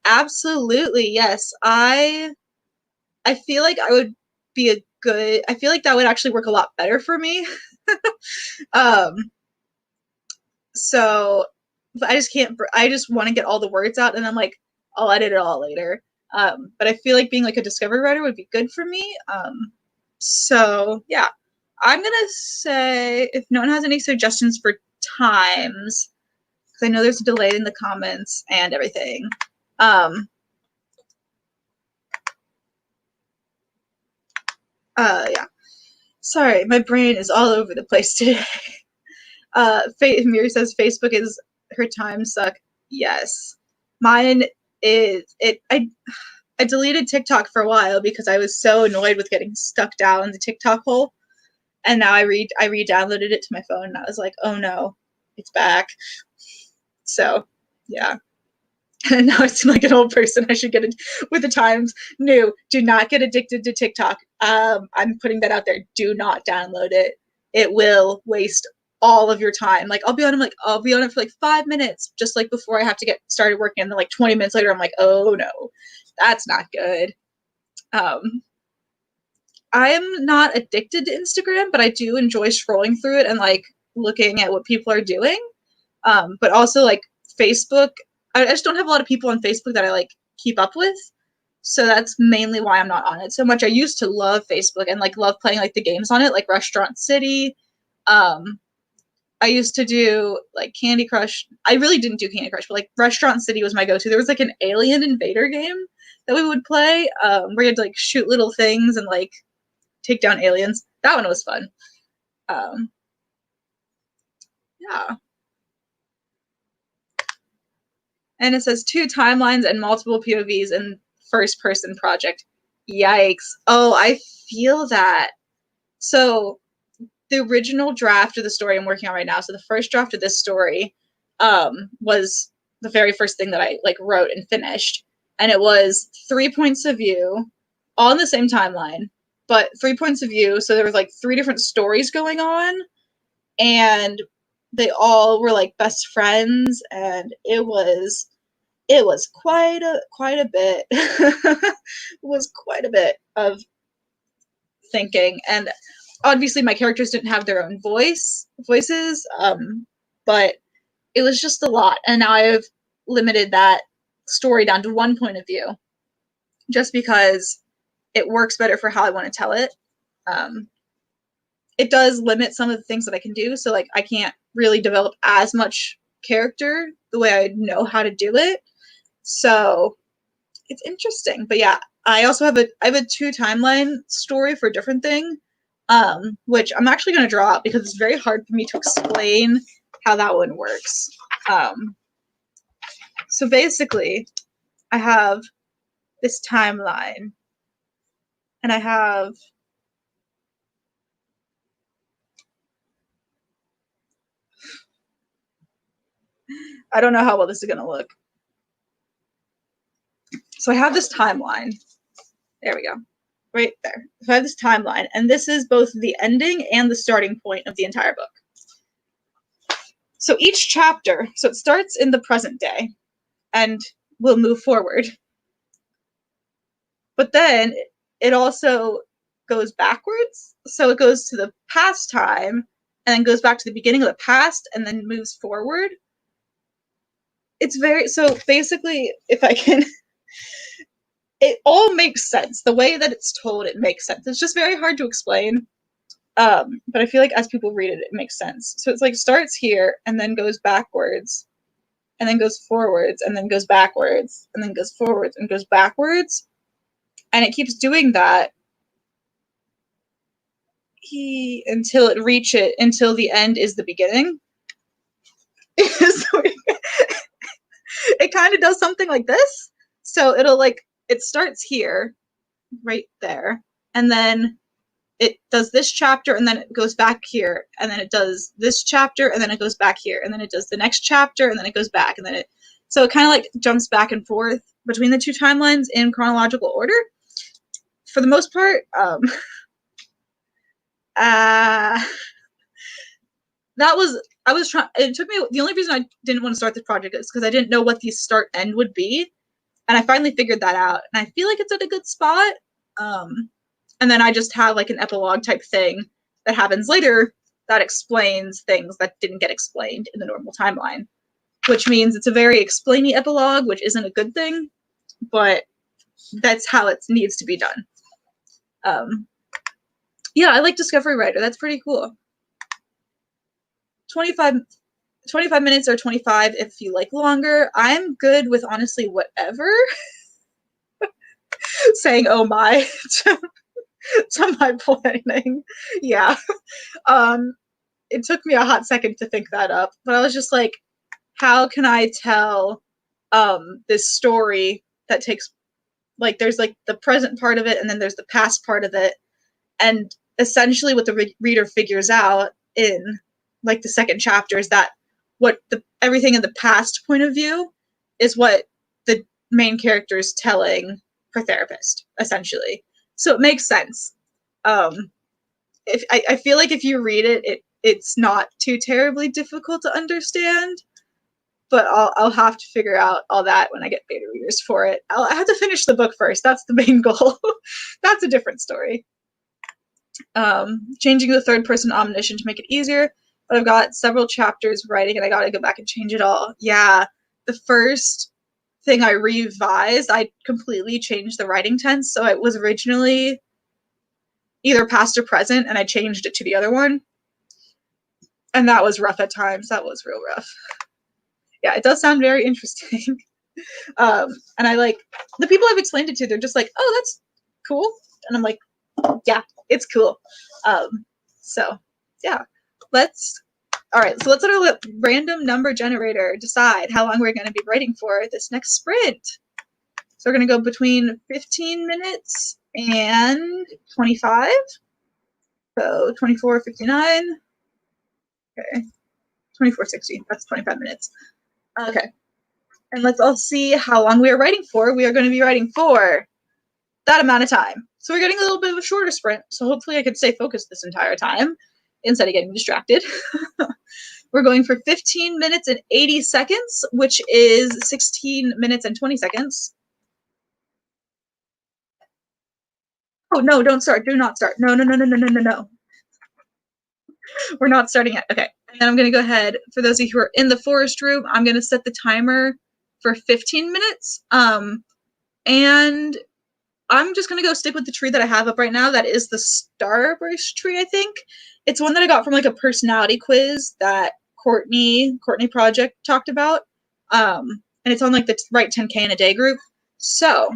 Absolutely, yes. I feel like I would be I feel like that would actually work a lot better for me. So I just want to get all the words out, and I'm like, I'll edit it all later. But I feel like being like a discovery writer would be good for me. So yeah, I'm gonna say if no one has any suggestions for times, because I know there's a delay in the comments and everything. Yeah. Sorry, my brain is all over the place today. Miri says Facebook is her time suck. Yes, mine is it. I deleted TikTok for a while because I was so annoyed with getting stuck down in the TikTok hole, and now I re-downloaded it to my phone, and I was like, oh no, it's back. So yeah. And now I seem like an old person. I should get it with the times. No, do not get addicted to TikTok. I'm putting that out there. Do not download it. It will waste all of your time. Like I'll be on it for like 5 minutes, just like before I have to get started working. And then like 20 minutes later, I'm like, oh no, that's not good. I am not addicted to Instagram, but I do enjoy scrolling through it and like looking at what people are doing. But also like Facebook, I just don't have a lot of people on Facebook that I like keep up with. So that's mainly why I'm not on it so much. I used to love Facebook and like love playing like the games on it, like Restaurant City. I used to do like Candy Crush. I really didn't do Candy Crush, but like Restaurant City was my go-to. There was like an Alien Invader game that we would play where you had to like shoot little things and like take down aliens. That one was fun. Yeah. And it says 2 timelines and multiple POVs in first person project. Yikes. Oh, I feel that. So the original draft of the story I'm working on right now, so the first draft of this story was the very first thing that I like wrote and finished. And it was 3 points of view, all in the same timeline, but 3 points of view. So there was like 3 different stories going on, and they all were like best friends, and it was quite a bit. It was quite a bit of thinking, and obviously my characters didn't have their own voices, but it was just a lot, and now I've limited that story down to 1 point of view, just because it works better for how I want to tell it. It does limit some of the things that I can do, so like I can't really develop as much character the way I know how to do it. So it's interesting, but yeah, I also have a 2 timeline story for a different thing, which I'm actually going to draw out because it's very hard for me to explain how that one works. So basically, I have this timeline, and I have I don't know how well this is going to look. So I have this timeline. There we go. Right there. So I have this timeline, and this is both the ending and the starting point of the entire book. So each chapter, so it starts in the present day, and will move forward. But then it also goes backwards. So it goes to the past time, and then goes back to the beginning of the past, and then moves forward. It's very, so basically, if I can, it all makes sense. The way that it's told, it makes sense. It's just very hard to explain. But I feel like as people read it, it makes sense. So it's like starts here and then goes backwards and then goes forwards and then goes backwards and then goes forwards and goes backwards. And it keeps doing that until the end is the beginning. So it kind of does something like this. So it starts here, right there, and then it does this chapter, and then it goes back here, and then it does this chapter, and then it goes back here, and then it does the next chapter, and then it goes back, and then so it kind of like jumps back and forth between the two timelines in chronological order. For the most part, it took me, the only reason I didn't want to start this project is because I didn't know what the start end would be. And I finally figured that out. And I feel like it's at a good spot. And then I just have like an epilogue type thing that happens later that explains things that didn't get explained in the normal timeline. Which means it's a very explainy epilogue, which isn't a good thing. But that's how it needs to be done. Yeah, I like Discovery Writer. That's pretty cool. 25 minutes or 25 if you like longer. I'm good with honestly whatever. Saying oh my to my planning. Yeah. It took me a hot second to think that up, but I was just like, how can I tell this story that takes, like, there's like the present part of it and then there's the past part of it, and essentially what the reader figures out in like the second chapter is that everything in the past point of view is what the main character is telling her therapist, essentially. So it makes sense. If I feel like if you read it, it's not too terribly difficult to understand, but I'll have to figure out all that when I get beta readers for it. I have to finish the book first. That's the main goal. That's a different story. Changing the third person omniscient to make it easier, but I've got several chapters writing and I gotta go back and change it all. Yeah, the first thing I revised, I completely changed the writing tense. So it was originally either past or present, and I changed it to the other one. And that was rough at times. That was real rough. Yeah, it does sound very interesting. And I like, the people I've explained it to, they're just like, oh, that's cool. And I'm like, yeah, it's cool. So yeah, all right, so let's let our random number generator decide how long we're going to be writing for this next sprint. So we're going to go between 15 minutes and 25. So 24:59. Okay. 24:60. That's 25 minutes. Okay. And let's all see how long we are writing for. We are going to be writing for that amount of time. So we're getting a little bit of a shorter sprint. So hopefully I can stay focused this entire time instead of getting distracted. We're going for 15 minutes and 80 seconds, which is 16 minutes and 20 seconds. Oh, no, don't start. Do not start. No. We're not starting yet. Okay. And then I'm going to go ahead. For those of you who are in the forest room, I'm going to set the timer for 15 minutes. And I'm just going to go stick with the tree that I have up right now. That is the Starburst tree, I think. It's one that I got from like a personality quiz that Courtney Project talked about. And it's on like the Write 10K in a Day group. So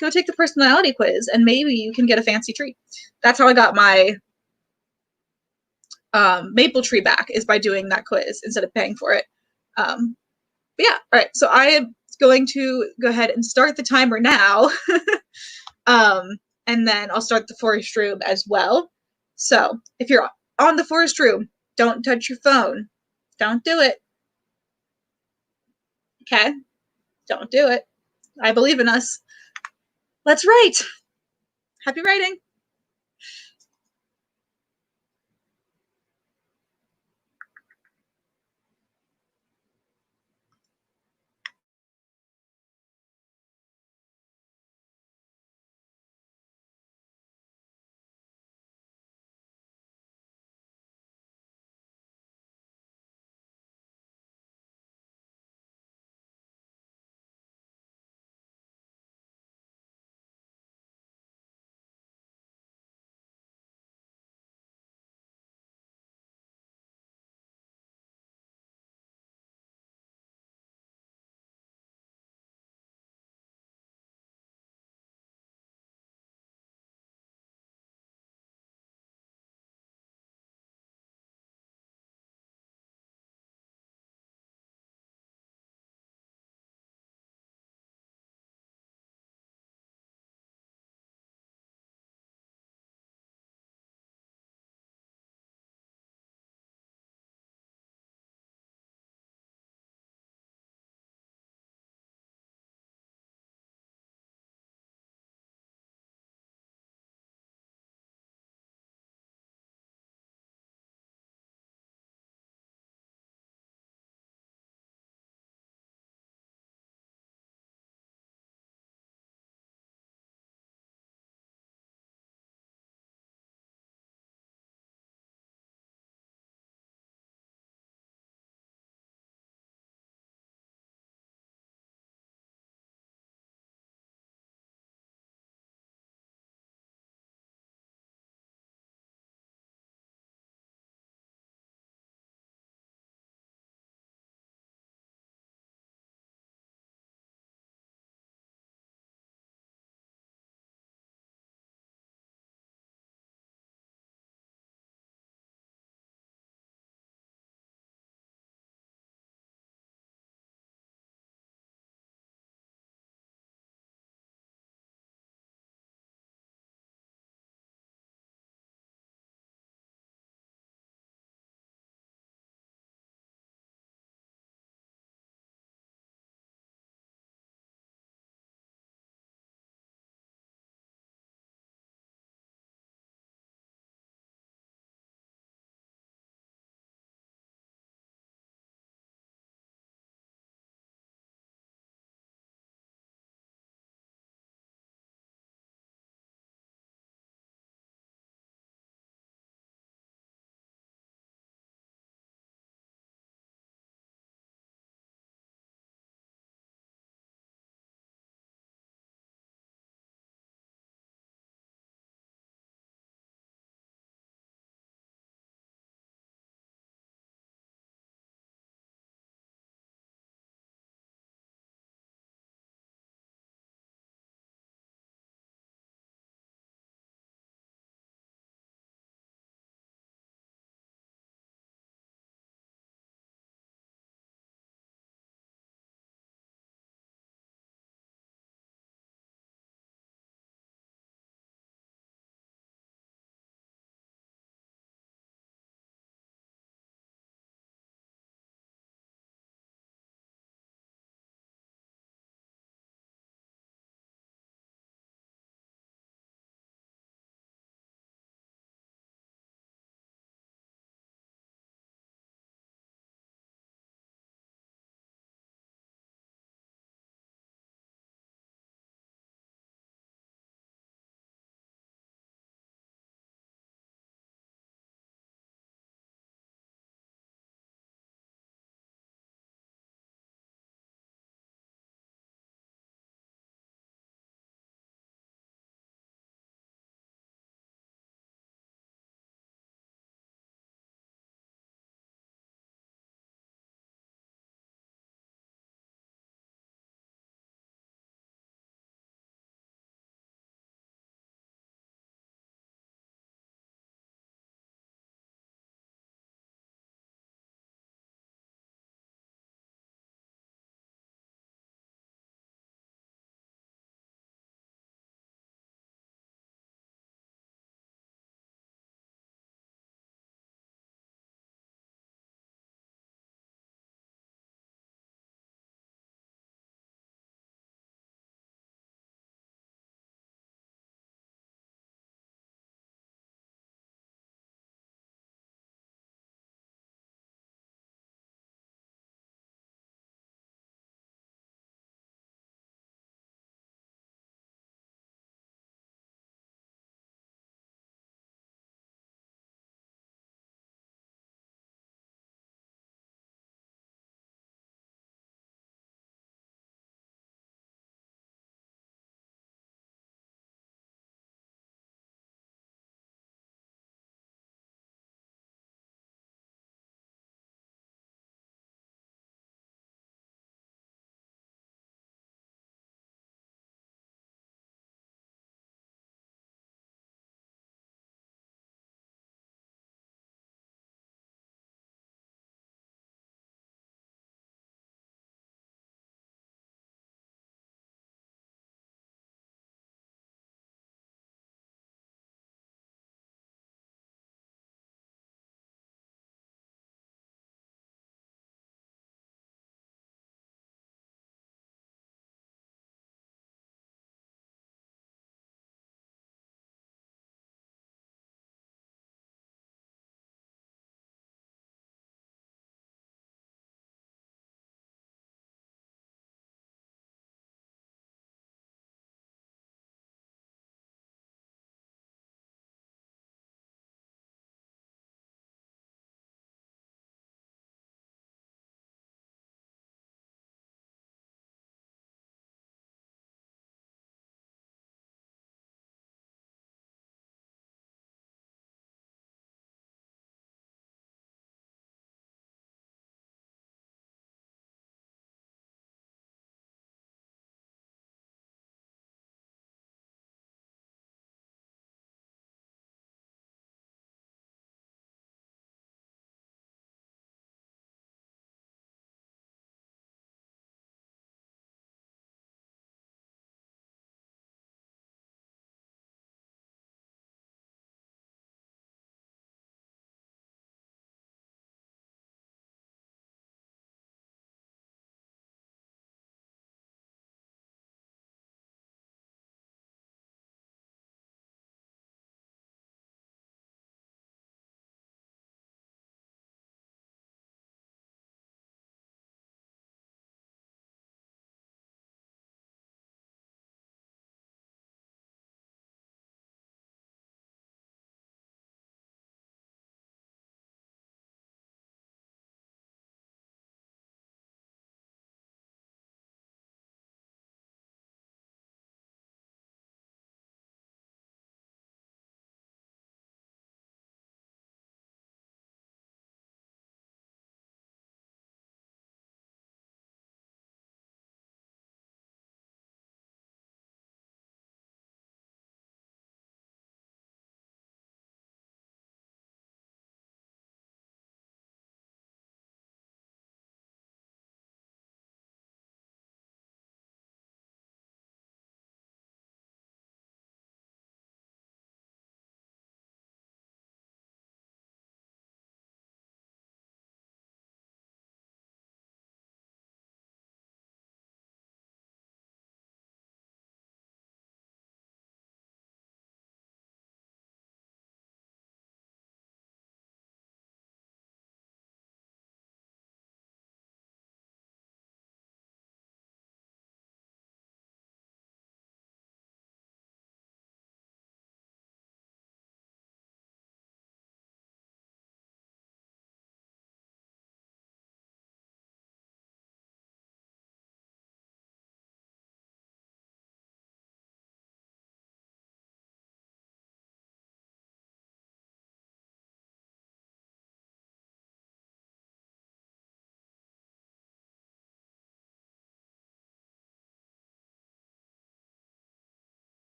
go take the personality quiz and maybe you can get a fancy tree. That's how I got my maple tree back, is by doing that quiz instead of paying for it. But yeah, all right. So I am going to go ahead and start the timer now. And then I'll start the forest room as well. So if you're on the forest room, don't touch your phone. Don't do it. Okay? Don't do it. I believe in us. let's write. Happy writing.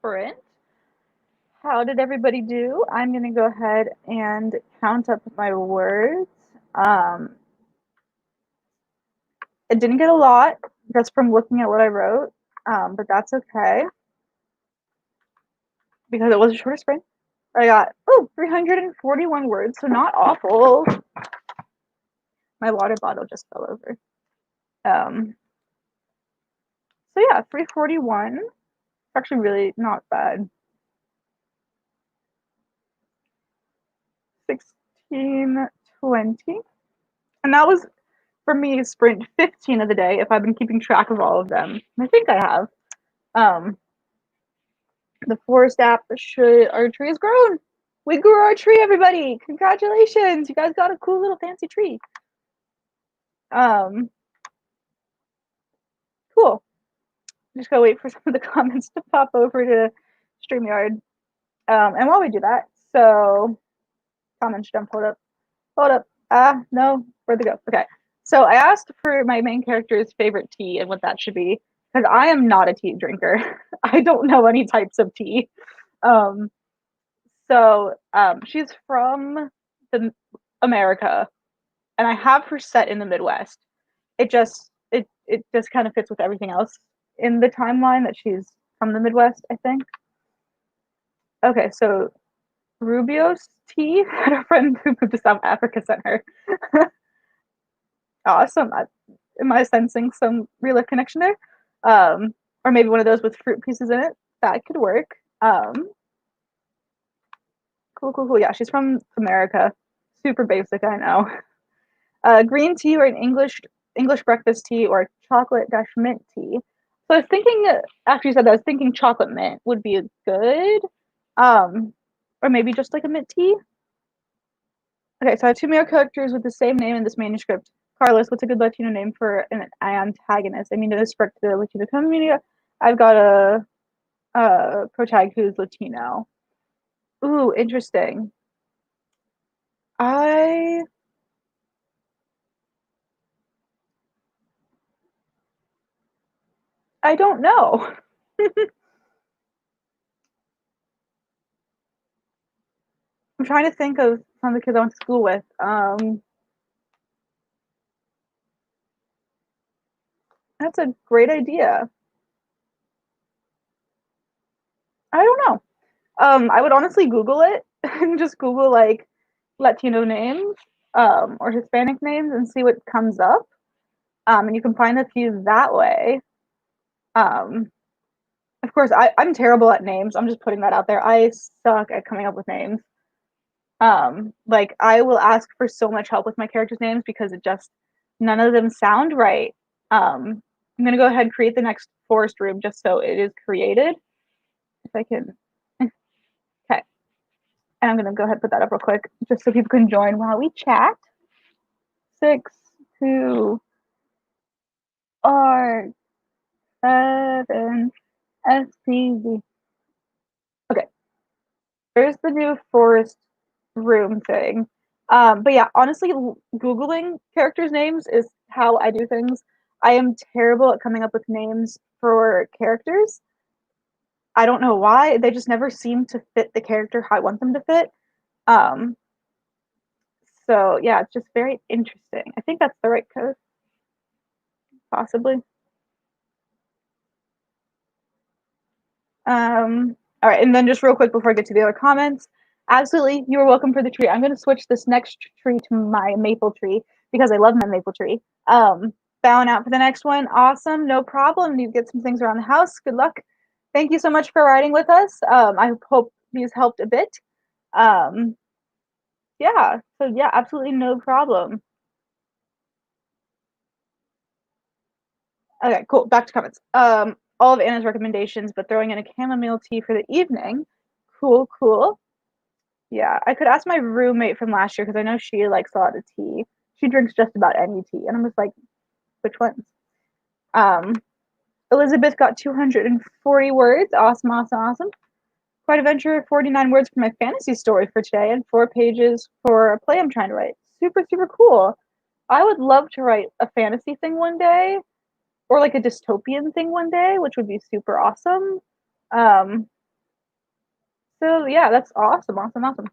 sprint. How did everybody do? I'm going to go ahead and count up my words. It didn't get a lot just from looking at what I wrote, but that's okay because it was a shorter sprint. I got 341 words, so not awful. My water bottle just fell over. So yeah, 341. It's actually really not bad. 16, 20. And that was, for me, sprint 15 of the day, if I've been keeping track of all of them. I think I have. The forest app our tree has grown. We grew our tree, everybody. Congratulations. You guys got a cool little fancy tree. Cool. Just gotta wait for some of the comments to pop over to StreamYard. And while we do that, so comments jump, hold up. No, where'd they go? Okay. So I asked for my main character's favorite tea and what that should be, because I am not a tea drinker. I don't know any types of tea. She's from America, and I have her set in the Midwest. It just kind of fits with everything else in the timeline that she's from the Midwest, I think. Okay, so Rubio's tea that her friend who moved to South Africa sent her. Awesome. Am I sensing some real life connection there? Or maybe one of those with fruit pieces in it. That could work. Cool. Yeah, she's from America. Super basic, I know. Green tea or an English breakfast tea or chocolate-mint tea. So I was thinking, after you said that, I was thinking chocolate mint would be good. Or maybe just like a mint tea. Okay, so I have two male characters with the same name in this manuscript. Carlos, what's a good Latino name for an antagonist? I mean, to respect the Latino community, I've got a protag who's Latino. Ooh, interesting. I don't know. I'm trying to think of some of the kids I went to school with. That's a great idea. I don't know. I would honestly Google it and just Google like Latino names or Hispanic names and see what comes up. And you can find a few that way. Um, of course, I'm terrible at names. I'm just putting that out there. I suck at coming up with names. Like I will ask for so much help with my characters' names because none of them sound right. I'm gonna go ahead and create the next forest room just so it is created. If I can. Okay. And I'm gonna go ahead and put that up real quick just so people can join while we chat. 6, 2, R, 7, SPV. Okay. There's the new forest room thing. But yeah, honestly, Googling characters' names is how I do things. I am terrible at coming up with names for characters. I don't know why. They just never seem to fit the character how I want them to fit. Um, so yeah, it's just very interesting. I think that's the right code, possibly. All right, and then just real quick before I get to the other comments, absolutely, you are welcome for the tree. I'm going to switch this next tree to my maple tree because I love my maple tree. Bowing out for the next one. Awesome, no problem. You get some things around the house. Good luck. Thank you so much for riding with us. I hope these helped a bit. Yeah, so yeah, absolutely no problem. Okay, cool. Back to comments. All of Anna's recommendations, but throwing in a chamomile tea for the evening. Cool. Yeah, I could ask my roommate from last year because I know she likes a lot of tea. She drinks just about any tea, and I'm just like, which ones? Um, Elizabeth got 240 words. Awesome. Quite adventure, 49 words for my fantasy story for today, and 4 pages for a play I'm trying to write. Super cool. I would love to write a fantasy thing one day, or like a dystopian thing one day, which would be super awesome. So yeah, that's awesome, awesome, awesome.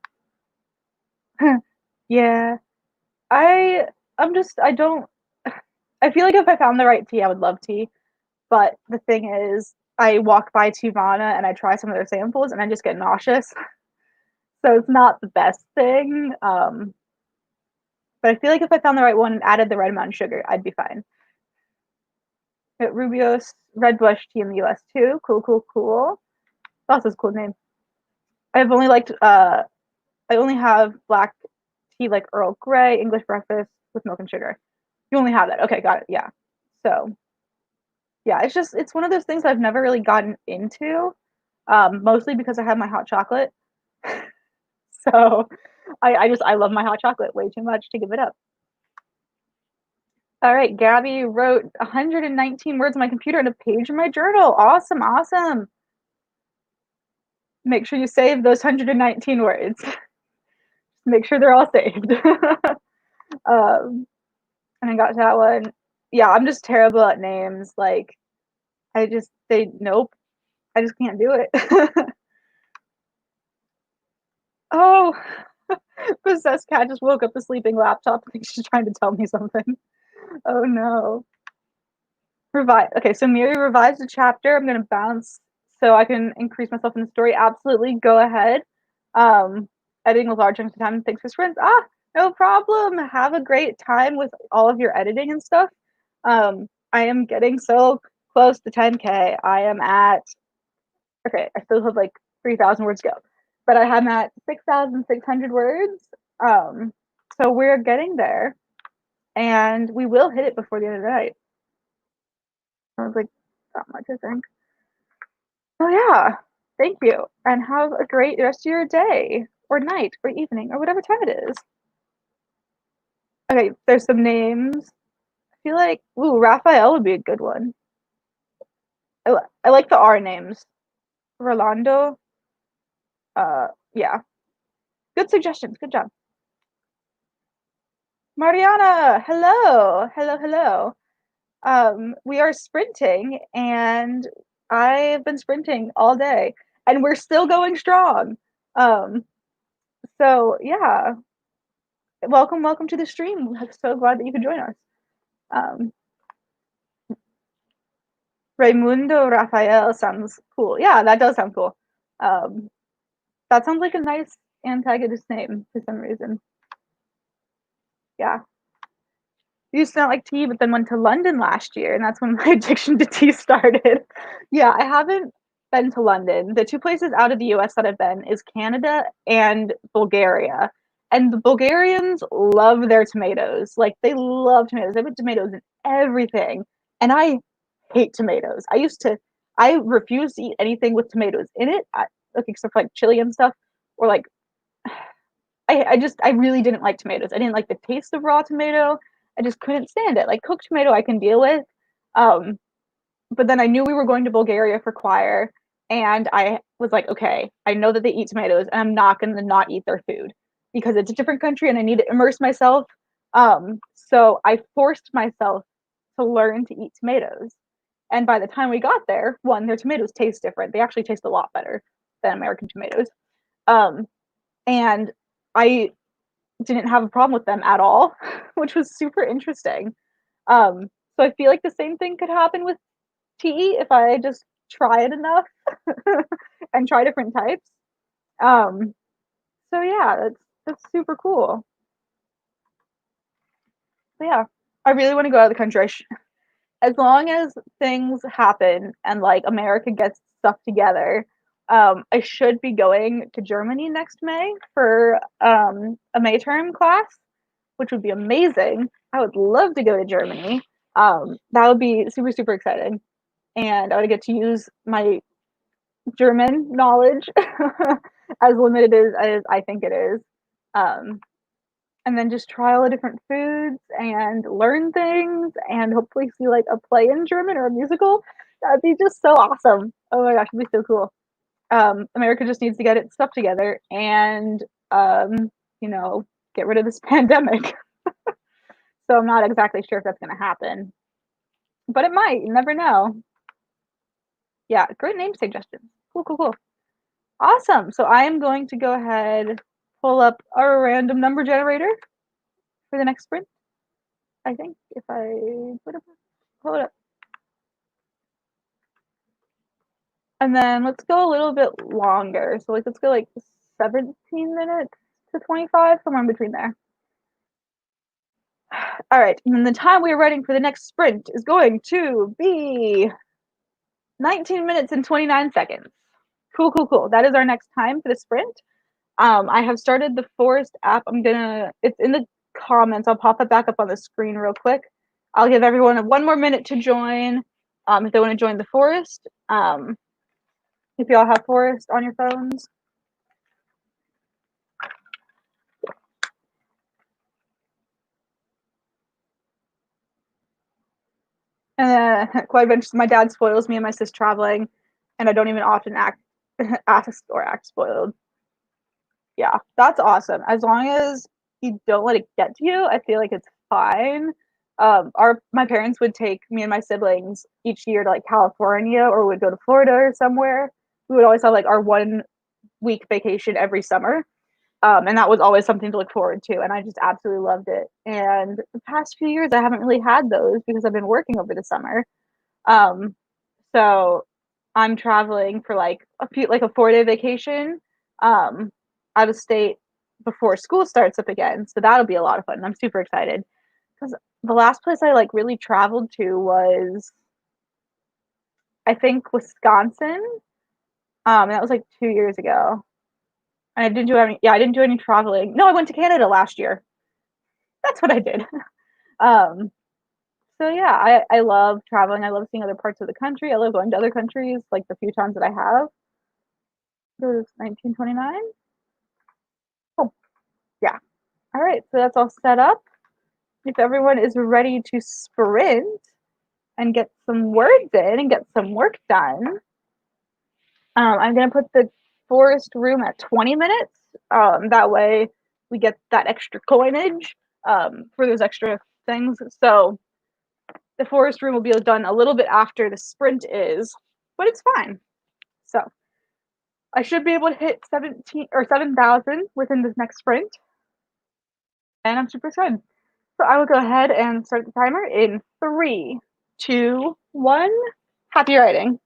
Yeah. I I don't I feel like if I found the right tea, I would love tea. But the thing is, I walk by Teavana and I try some of their samples and I just get nauseous. So it's not the best thing. But I feel like if I found the right one and added the right amount of sugar, I'd be fine. But Rubio's Red Bush tea in the US too. Cool, cool, cool. That's a cool name. I've only liked I only have black tea like Earl Grey, English breakfast with milk and sugar. You only have that. Okay, got it. Yeah. So yeah, it's one of those things I've never really gotten into. Mostly because I have my hot chocolate. So I love my hot chocolate way too much to give it up. All right, Gabby wrote 119 words on my computer and a page in my journal. Awesome, awesome. Make sure you save those 119 words. Make sure they're all saved. And I got to that one. Yeah, I'm just terrible at names. Like, nope, I just can't do it. Oh, possessed cat just woke up the sleeping laptop. I think she's trying to tell me something. Oh no. Revise. Okay, so Miri revised the chapter. I'm gonna bounce so I can increase myself in the story. Absolutely, go ahead. Um, editing with large chunks of time. Thanks for sprints. No problem. Have a great time with all of your editing and stuff. I am getting so close to 10K. I am at okay. I still have like 3,000 words to go, but I am at 6,600 words. Um, so we're getting there, and we will hit it before the end of the night. I was like that much, I think. Oh yeah. Thank you. And have a great rest of your day or night or evening or whatever time it is. Okay, there's some names. I feel like Raphael would be a good one. I like the R names. Rolando. Yeah. Good suggestions. Good job. Mariana, hello. Hello, hello. We are sprinting and I've been sprinting all day and we're still going strong. Um, so yeah, welcome, welcome to the stream. I'm so glad that you could join us. Um, Raimundo Rafael sounds cool. Yeah, that does sound cool. Um, that sounds like a nice antagonist name for some reason. Yeah. Used to not like tea, but then went to London last year, and that's when my addiction to tea started. Yeah, I haven't been to London. The two places out of the US that I've been is Canada and Bulgaria. And the Bulgarians love their tomatoes. Like they love tomatoes. They put tomatoes in everything. And I hate tomatoes. I refuse to eat anything with tomatoes in it, like except for like chili and stuff, or like I really didn't like tomatoes. I didn't like the taste of raw tomato. I just couldn't stand it. Like cooked tomato, I can deal with. Um, but then I knew we were going to Bulgaria for choir, and I was like, okay, I know that they eat tomatoes, and I'm not going to not eat their food because it's a different country, and I need to immerse myself. So I forced myself to learn to eat tomatoes. And by the time we got there, one, their tomatoes taste different. They actually taste a lot better than American tomatoes. Um, and I didn't have a problem with them at all, which was super interesting. So I feel like the same thing could happen with tea if I just try it enough and try different types. Um, so yeah, that's super cool. So yeah, I really want to go out of the country. As long as things happen and like America gets stuff together, I should be going to Germany next May for a May term class, which would be amazing. I would love to go to Germany. That would be super, super exciting. And I would get to use my German knowledge as limited as I think it is. Um, and then just try all the different foods and learn things and hopefully see like a play in German or a musical. That'd be just so awesome. Oh my gosh, it'd be so cool. America just needs to get its stuff together and um, you know, get rid of this pandemic. So I'm not exactly sure if that's gonna happen. But it might, you never know. Yeah, great name suggestions. Cool, cool, cool. Awesome. So I am going to go ahead, pull up our random number generator for the next sprint. I think if I pull it up. And then let's go a little bit longer. So like let's go like 17 minutes to 25, somewhere in between there. All right, and then the time we are writing for the next sprint is going to be 19 minutes and 29 seconds. Cool, cool, cool. That is our next time for the sprint. I have started the Forest app. It's in the comments. I'll pop it back up on the screen real quick. I'll give everyone one more minute to join if they want to join the Forest. If y'all have Forest on your phones. Quite eventually, my dad spoils me and my sis traveling, and I don't even often act spoiled. Yeah, that's awesome. As long as you don't let it get to you, I feel like it's fine. Our my parents would take me and my siblings each year to like California or would go to Florida or somewhere. We would always have like our 1 week vacation every summer. And that was always something to look forward to. And I just absolutely loved it. And the past few years, I haven't really had those because I've been working over the summer. Um, so I'm traveling for like a 4-day vacation um, out of state before school starts up again. So that'll be a lot of fun. I'm super excited because the last place I like really traveled to was I think Wisconsin. That was like 2 years ago. And I didn't do any traveling. No, I went to Canada last year. That's what I did. Um, so yeah, I love traveling. I love seeing other parts of the country. I love going to other countries, like the few times that I have. It was 1929. Oh, yeah. All right, so that's all set up. If everyone is ready to sprint and get some words in and get some work done, I'm gonna put the Forest room at 20 minutes. That way we get that extra coinage for those extra things. So the Forest room will be done a little bit after the sprint is, but it's fine. So I should be able to hit 17 or 7,000 within this next sprint, and I'm super excited. So I will go ahead and start the timer in 3, 2, 1. Happy writing.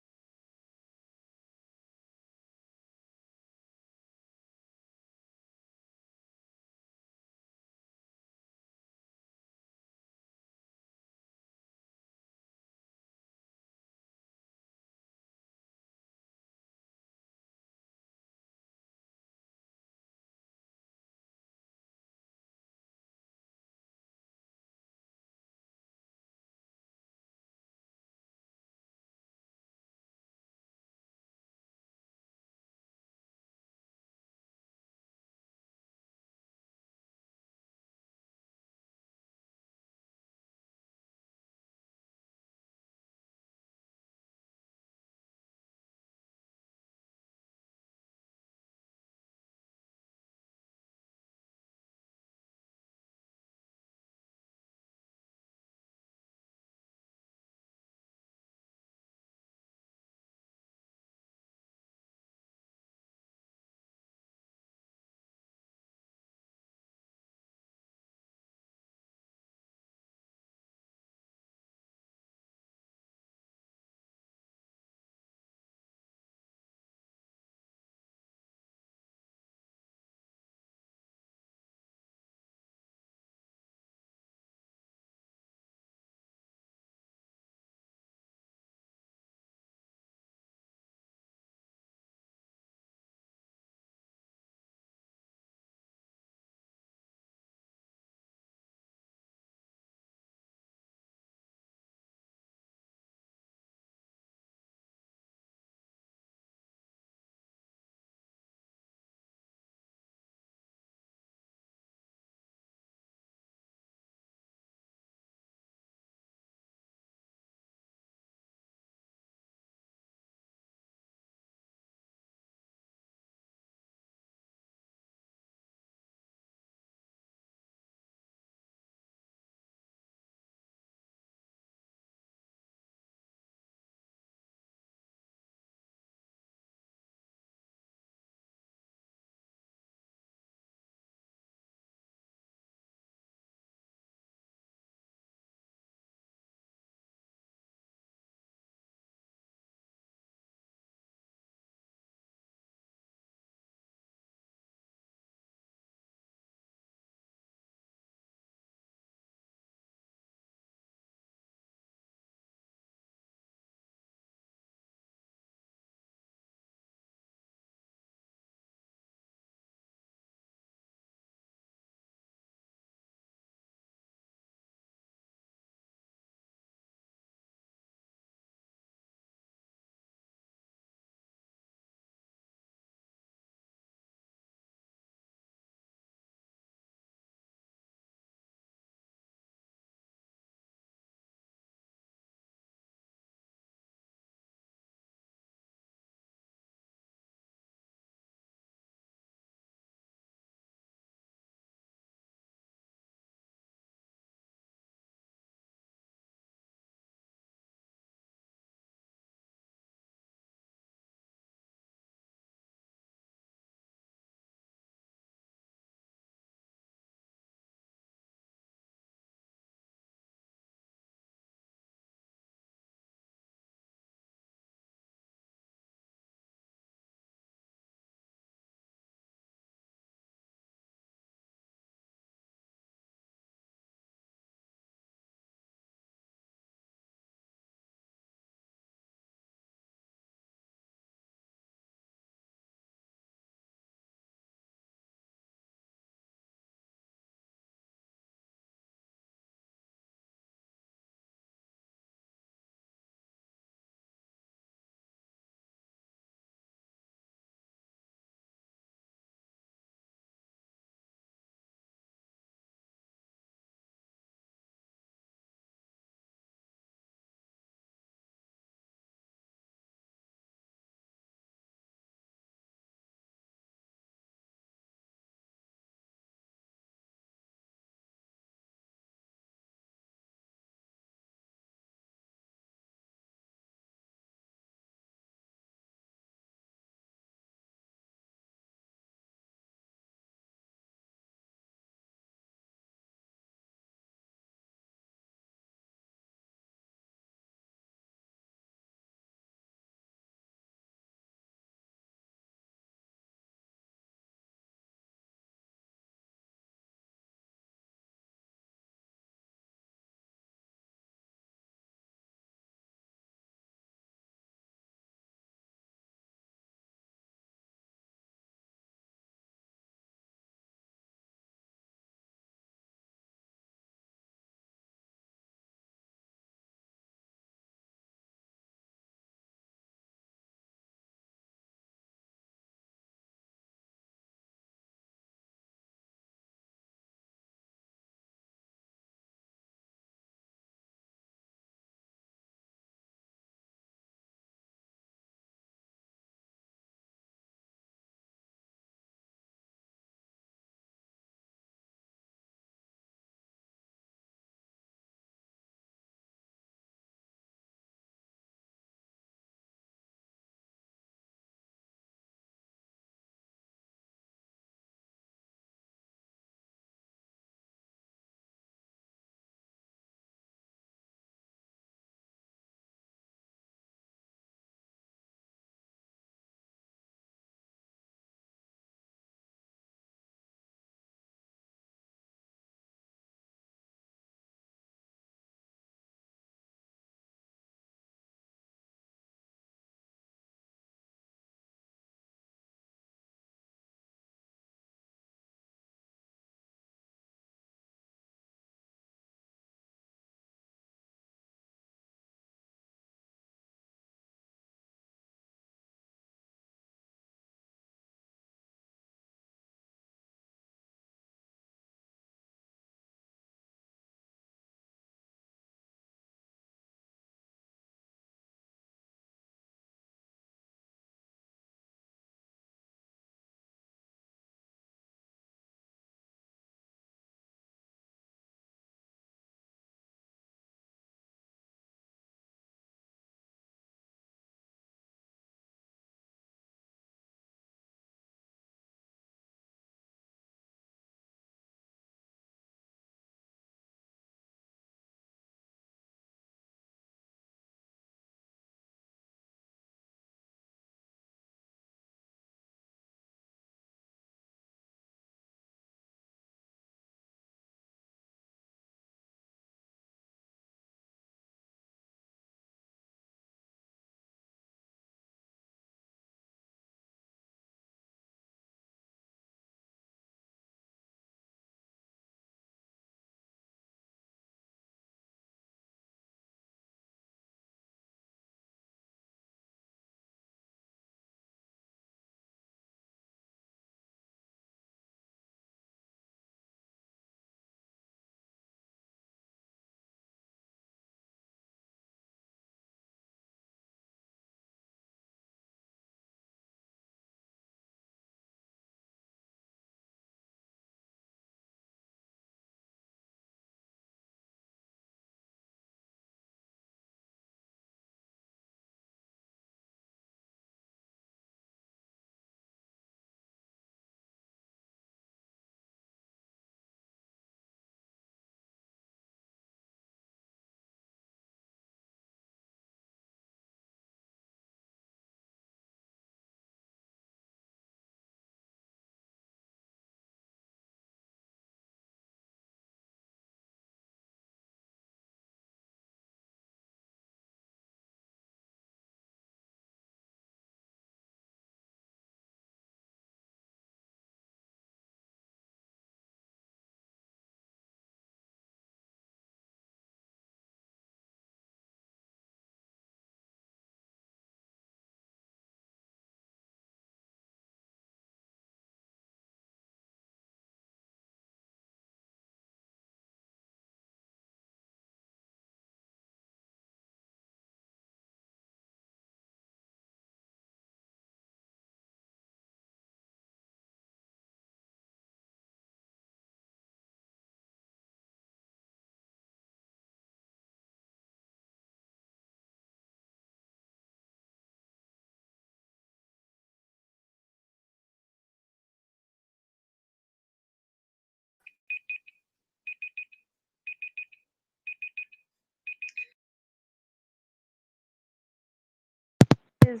is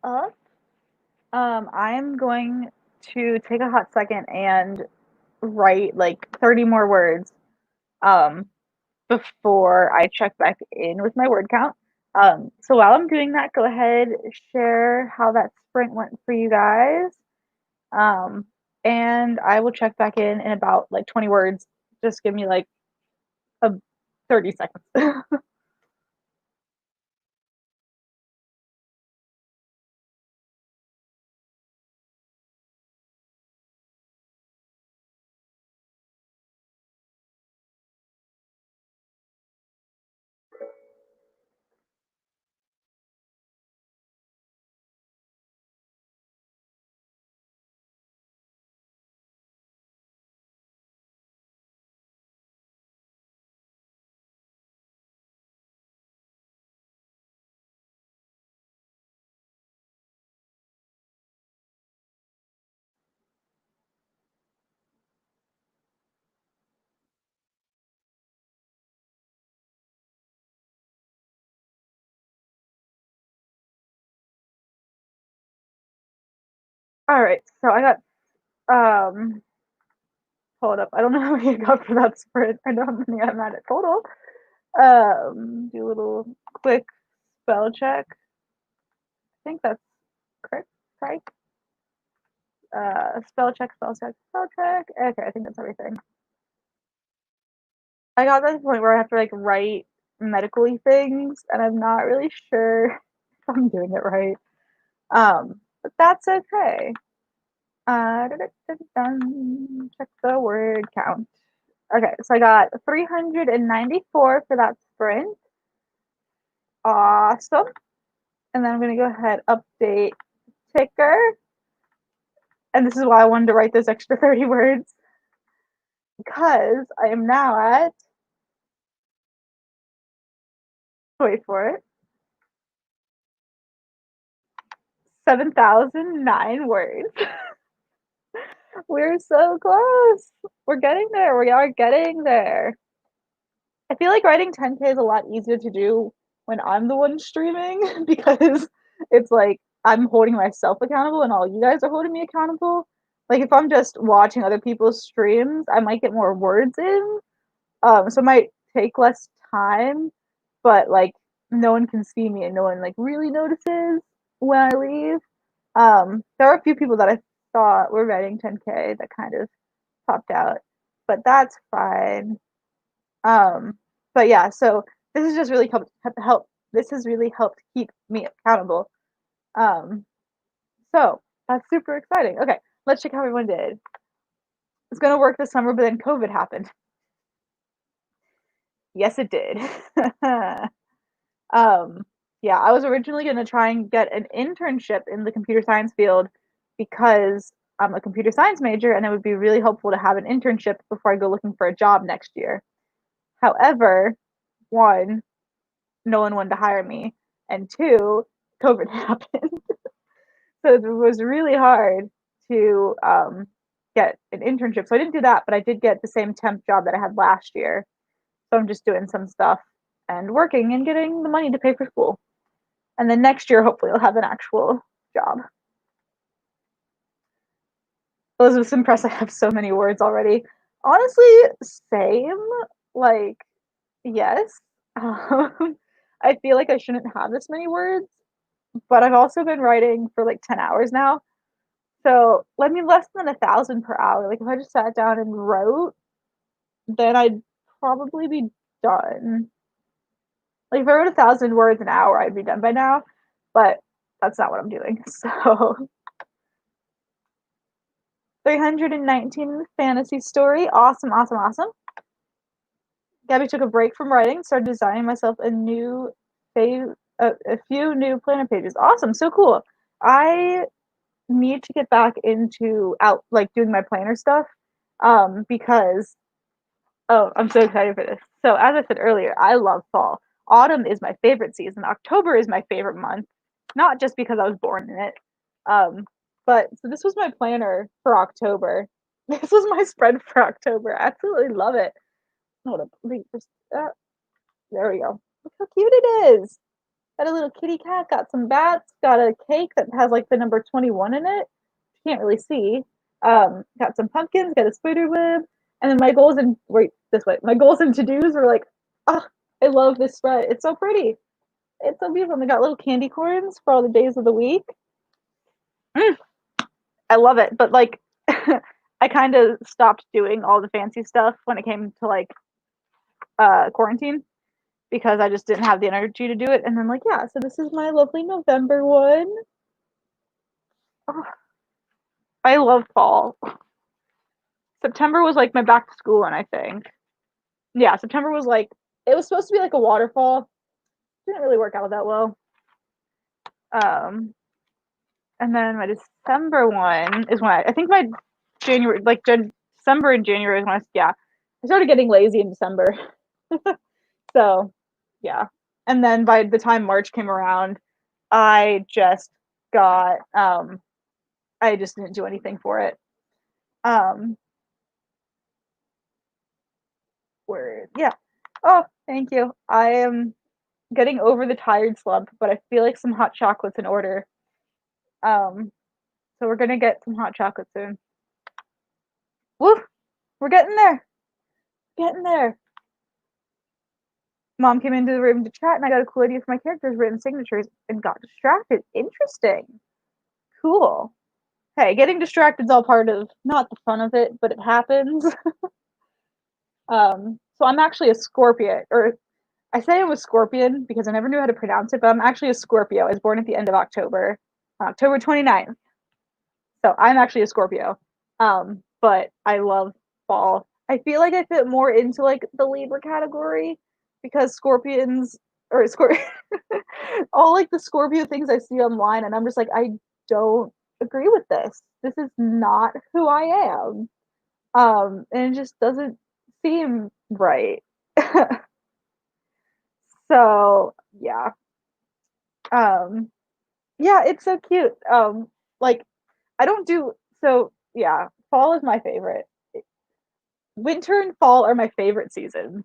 up. I'm going to take a hot second and write like 30 more words um, before I check back in with my word count. So while I'm doing that, go ahead, share how that sprint went for you guys. Um, and I will check back in about like 20 words. Just give me like a 30 seconds. All right, so I got hold up. I don't know how many I got for that sprint. I know how many I'm at total. Do a little quick spell check. I think that's correct. Right? Spell check, spell check, spell check. Okay, I think that's everything. I got to the point where I have to like write medically things, and I'm not really sure if I'm doing it right. But that's okay. Check the word count. Okay, so I got 394 for that sprint. Awesome. And then I'm gonna go ahead update ticker. And this is why I wanted to write those extra 30 words because I am now at wait for it 7,009 words. We're so close. We're getting there. We are getting there. I feel like writing 10K is a lot easier to do when I'm the one streaming because it's like I'm holding myself accountable and all you guys are holding me accountable. Like if I'm just watching other people's streams, I might get more words in. So it might take less time, but like no one can see me and no one like really notices when I leave. There are a few people that I thought were writing 10K that kind of popped out, but that's fine. Um, but yeah, so this has just really help. This has really helped keep me accountable. Um, so that's super exciting. Okay, let's check how everyone did. It's gonna work this summer, but then COVID happened. Yes, it did. um, yeah, I was originally gonna try and get an internship in the computer science field because I'm a computer science major, and it would be really helpful to have an internship before I go looking for a job next year. However, one, no one wanted to hire me, and two, COVID happened. So it was really hard to get an internship. So I didn't do that, but I did get the same temp job that I had last year. So I'm just doing some stuff and working and getting the money to pay for school. And then next year, hopefully, I'll have an actual job. Elizabeth's impressed I have so many words already. Honestly, same. Like, yes. I feel like I shouldn't have this many words, but I've also been writing for like 10 hours now. So, let me less than 1,000 per hour. Like, if I just sat down and wrote, then I'd probably be done. Like, if I wrote 1,000 words an hour, I'd be done by now. But that's not what I'm doing. So, 319 fantasy story. Awesome, awesome, awesome. Gabby took a break from writing, started designing myself a few new planner pages. Awesome, so cool. I need to get back into out like doing my planner stuff because oh, I'm so excited for this. So as I said earlier, I love fall. Autumn is my favorite season. October is my favorite month, not just because I was born in it. Um, but so this was my planner for October. This was my spread for October. I absolutely love it. Hold up, wait, there we go. Look how cute it is. Got a little kitty cat, got some bats, got a cake that has like the number 21 in it. Can't really see. Got some pumpkins, got a spider web, and then my goals and wait this way. My goals and to dos were like, oh, I love this spread. It's so pretty. It's so beautiful. And they got little candy corns for all the days of the week. Mm, I love it. But like, I kind of stopped doing all the fancy stuff when it came to like quarantine because I just didn't have the energy to do it. And then like, yeah, so this is my lovely November one. Oh, I love fall. September was like my back to school one, I think. Yeah, September was like it was supposed to be like a waterfall. Didn't really work out that well. Um, and then my December one is when I think my January, like December and January is when I started getting lazy in December. So yeah, and then by the time March came around, I just got I just didn't do anything for it. Um, word, yeah. Oh, thank you. I am getting over the tired slump, but I feel like some hot chocolate's in order. Um, so we're gonna get some hot chocolate soon. Woo! We're getting there. Getting there. Mom came into the room to chat, and I got a cool idea for my characters' written signatures and got distracted. Interesting. Cool. Hey, getting distracted is all part of not the fun of it, but it happens. So I'm actually a Scorpio, or I say I'm a Scorpion because I never knew how to pronounce it, but I'm actually a Scorpio. I was born at the end of October, October 29th. So I'm actually a Scorpio. But I love fall. I feel like I fit more into like the Libra category because Scorpions or all like the Scorpio things I see online, and I'm just like, I don't agree with this. This is not who I am. And it just doesn't seem right. So yeah. Um, yeah, it's so cute. Like I don't do so yeah, fall is my favorite. Winter and fall are my favorite seasons.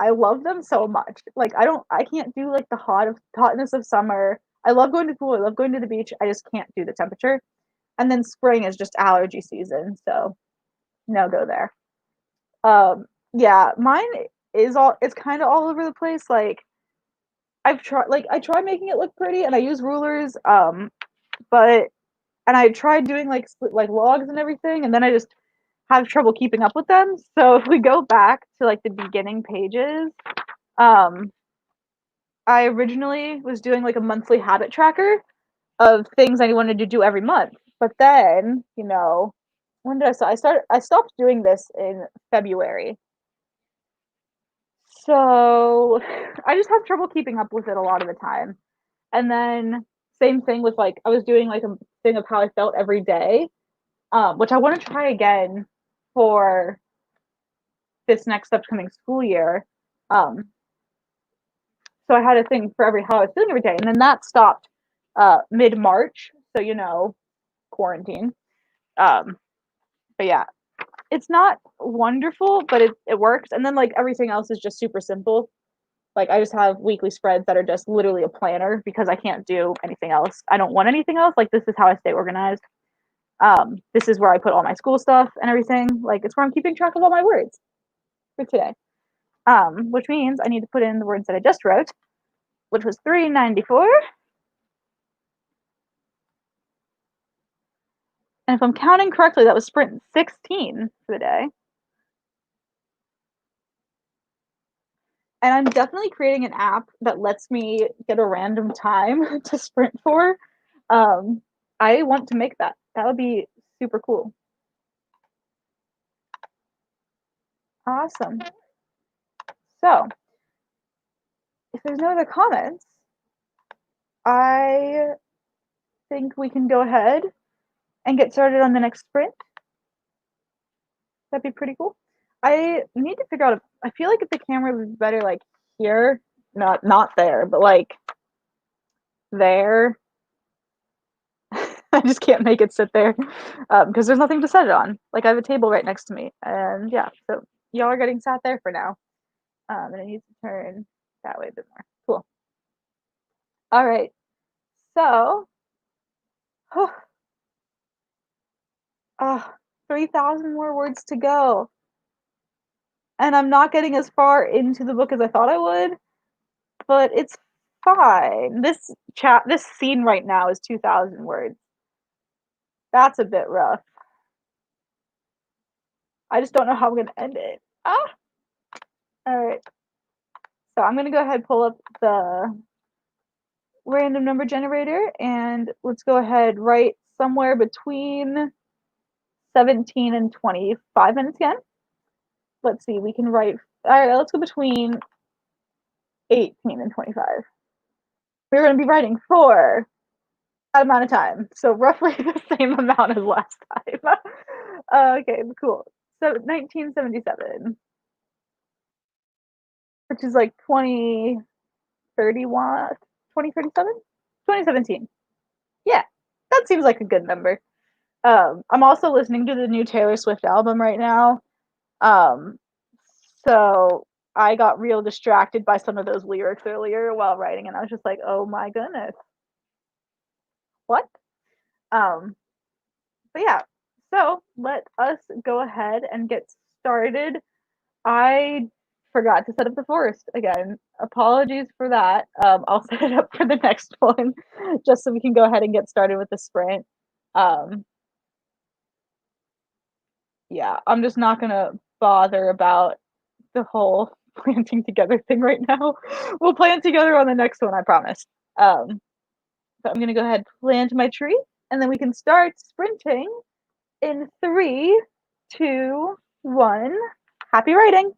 I love them so much. Like I can't do like the hotness of summer. I love going to the pool, I love going to the beach. I just can't do the temperature. And then spring is just allergy season, so no go there. Yeah, mine is all it's kind of all over the place. Like I try making it look pretty and I use rulers but and I tried doing like logs and everything, and then I just have trouble keeping up with them. So if we go back to like the beginning pages, um, I originally was doing like a monthly habit tracker of things I wanted to do every month. But then, when did I start? I stopped doing this in February. So I just have trouble keeping up with it a lot of the time. And then same thing with like I was doing like a thing of how I felt every day, which I want to try again for this next upcoming school year. Um, so I had a thing for every how I was feeling every day, and then that stopped mid March. So quarantine. Um, but yeah, it's not wonderful, but it works. And then like everything else is just super simple. Like I just have weekly spreads that are just literally a planner because I can't do anything else. I don't want anything else. Like this is how I stay organized. This is where I put all my school stuff and everything. Like it's where I'm keeping track of all my words for today. Which means I need to put in the words that I just wrote, which was 394. And if I'm counting correctly, that was sprint 16 for the day. And I'm definitely creating an app that lets me get a random time to sprint for. Um, I want to make that. That would be super cool. Awesome. So, if there's no other comments, I think we can go ahead and get started on the next sprint. That'd be pretty cool. I need to figure out if I feel like if the camera was better like here, not there, but like there. I just can't make it sit there because there's nothing to set it on. Like I have a table right next to me, and yeah, so y'all are getting sat there for now. And I need to turn that way a bit more. Cool. All right. So, 3,000 more words to go. And I'm not getting as far into the book as I thought I would, but it's fine. This scene right now is 2,000 words. That's a bit rough. I just don't know how I'm gonna end it. All right. So I'm gonna go ahead and pull up the random number generator and let's go ahead write somewhere between 17 and 25 minutes again. Let's see, we can write, all right, let's go between 18 and 25. We're going to be writing for that amount of time, so roughly the same amount as last time. Okay, cool. So 1977, which is like 2031, 2037, 2017. Yeah, that seems like a good number. I'm also listening to the new Taylor Swift album right now. Um, so I got real distracted by some of those lyrics earlier while writing, and I was just like, oh my goodness, what? Um, but yeah, so let us go ahead and get started. I forgot to set up the forest again. Apologies for that. I'll set it up for the next one just so we can go ahead and get started with the sprint. Um, yeah, I'm just not gonna bother about the whole planting together thing right now. We'll plant together on the next one, I promise. So I'm gonna go ahead and plant my tree, and then we can start sprinting in 3, 2, 1. Happy writing!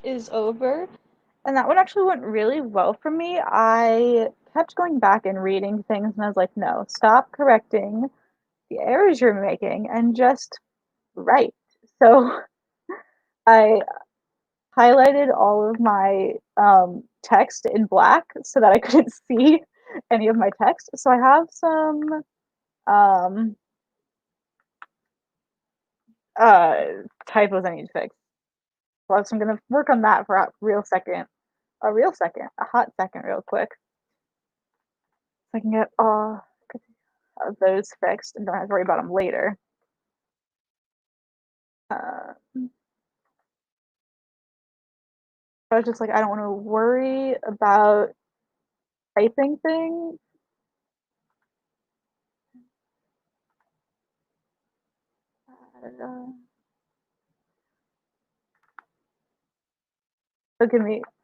is over. And that one actually went really well for me. I kept going back and reading things, and I was like, no, stop correcting the errors you're making and just write. So I highlighted all of my text in black so that I couldn't see any of my text. So I have some um, uh, typos I need to fix. So I'm gonna work on that for a real second, a hot second, real quick, so I can get all of those fixed and don't have to worry about them later. Uh, I was just like, I don't want to worry about typing things. So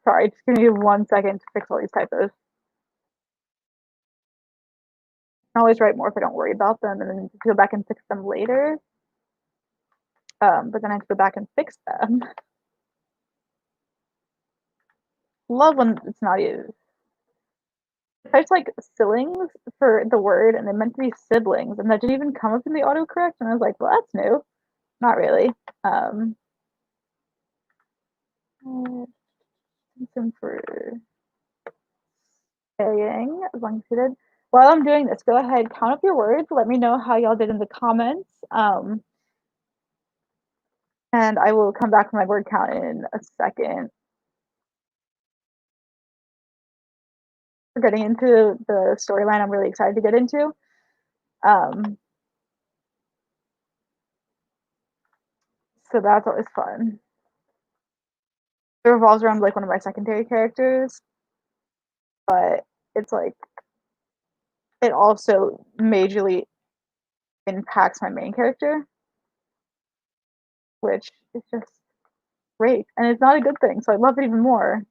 sorry, just give me 1 second to fix all these typos. I can always write more if I don't worry about them and then go back and fix them later. But then I have to go back and fix them. Love when it's not used. I typed like sillings for the word and they meant to be siblings and that didn't even come up in the autocorrect and I was like, well, that's new. Not really. For saying, as long as you did. While I'm doing this, go ahead, count up your words. Let me know how y'all did in the comments. And I will come back with my word count in a second. We're getting into the storyline I'm really excited to get into. So that's always fun. It revolves around like one of my secondary characters, but it's like it also majorly impacts my main character, which is just great. And it's not a good thing, so I love it even more.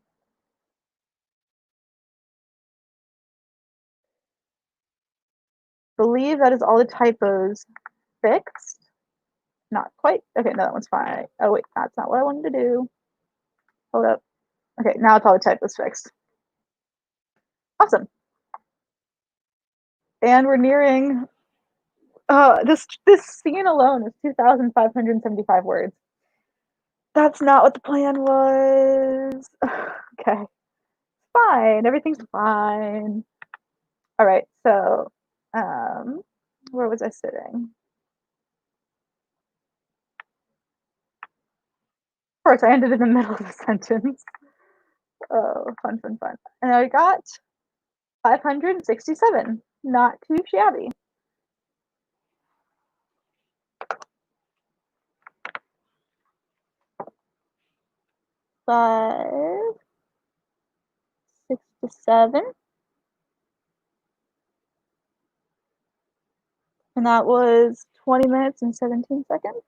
Believe that is all the typos fixed. Not quite. Okay, no, that one's fine. Oh wait, that's not what I wanted to do. Hold up. Okay, now it's all the typos fixed. Awesome. And we're nearing this scene alone is 2,575 words. That's not what the plan was. Okay. Fine. Everything's fine. All right. So, where was I sitting? Of course, I ended in the middle of the sentence. Oh, fun. And I got 567. Not too shabby. Five, 67. And that was 20 minutes and 17 seconds.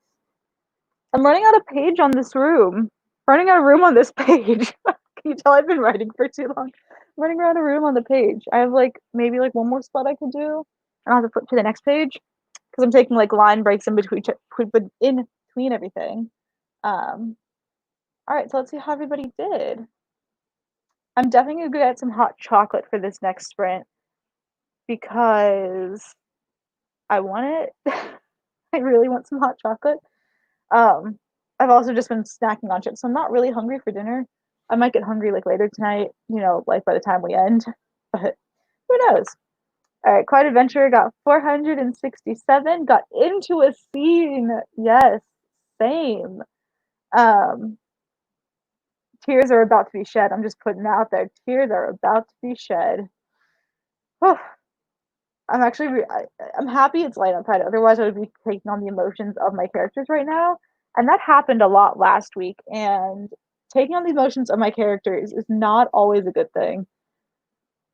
I'm running out of page on this room. Running out of room on this page. Can you tell I've been writing for too long? I'm running out of room on the page. I have like maybe like one more spot I could do. And I'll have to flip to the next page because I'm taking like line breaks in between everything. All right, so let's see how everybody did. I'm definitely gonna get some hot chocolate for this next sprint because I want it. I really want some hot chocolate. I've also just been snacking on chips, so I'm not really hungry for dinner. I might get hungry like later tonight, like by the time we end, but who knows? All right, Quiet Adventure got 467, got into a scene. Yes, same. Tears are about to be shed. I'm just putting out there. Tears are about to be shed. I'm actually, I'm happy it's light outside. Otherwise, I would be taking on the emotions of my characters right now. And that happened a lot last week. And taking on the emotions of my characters is not always a good thing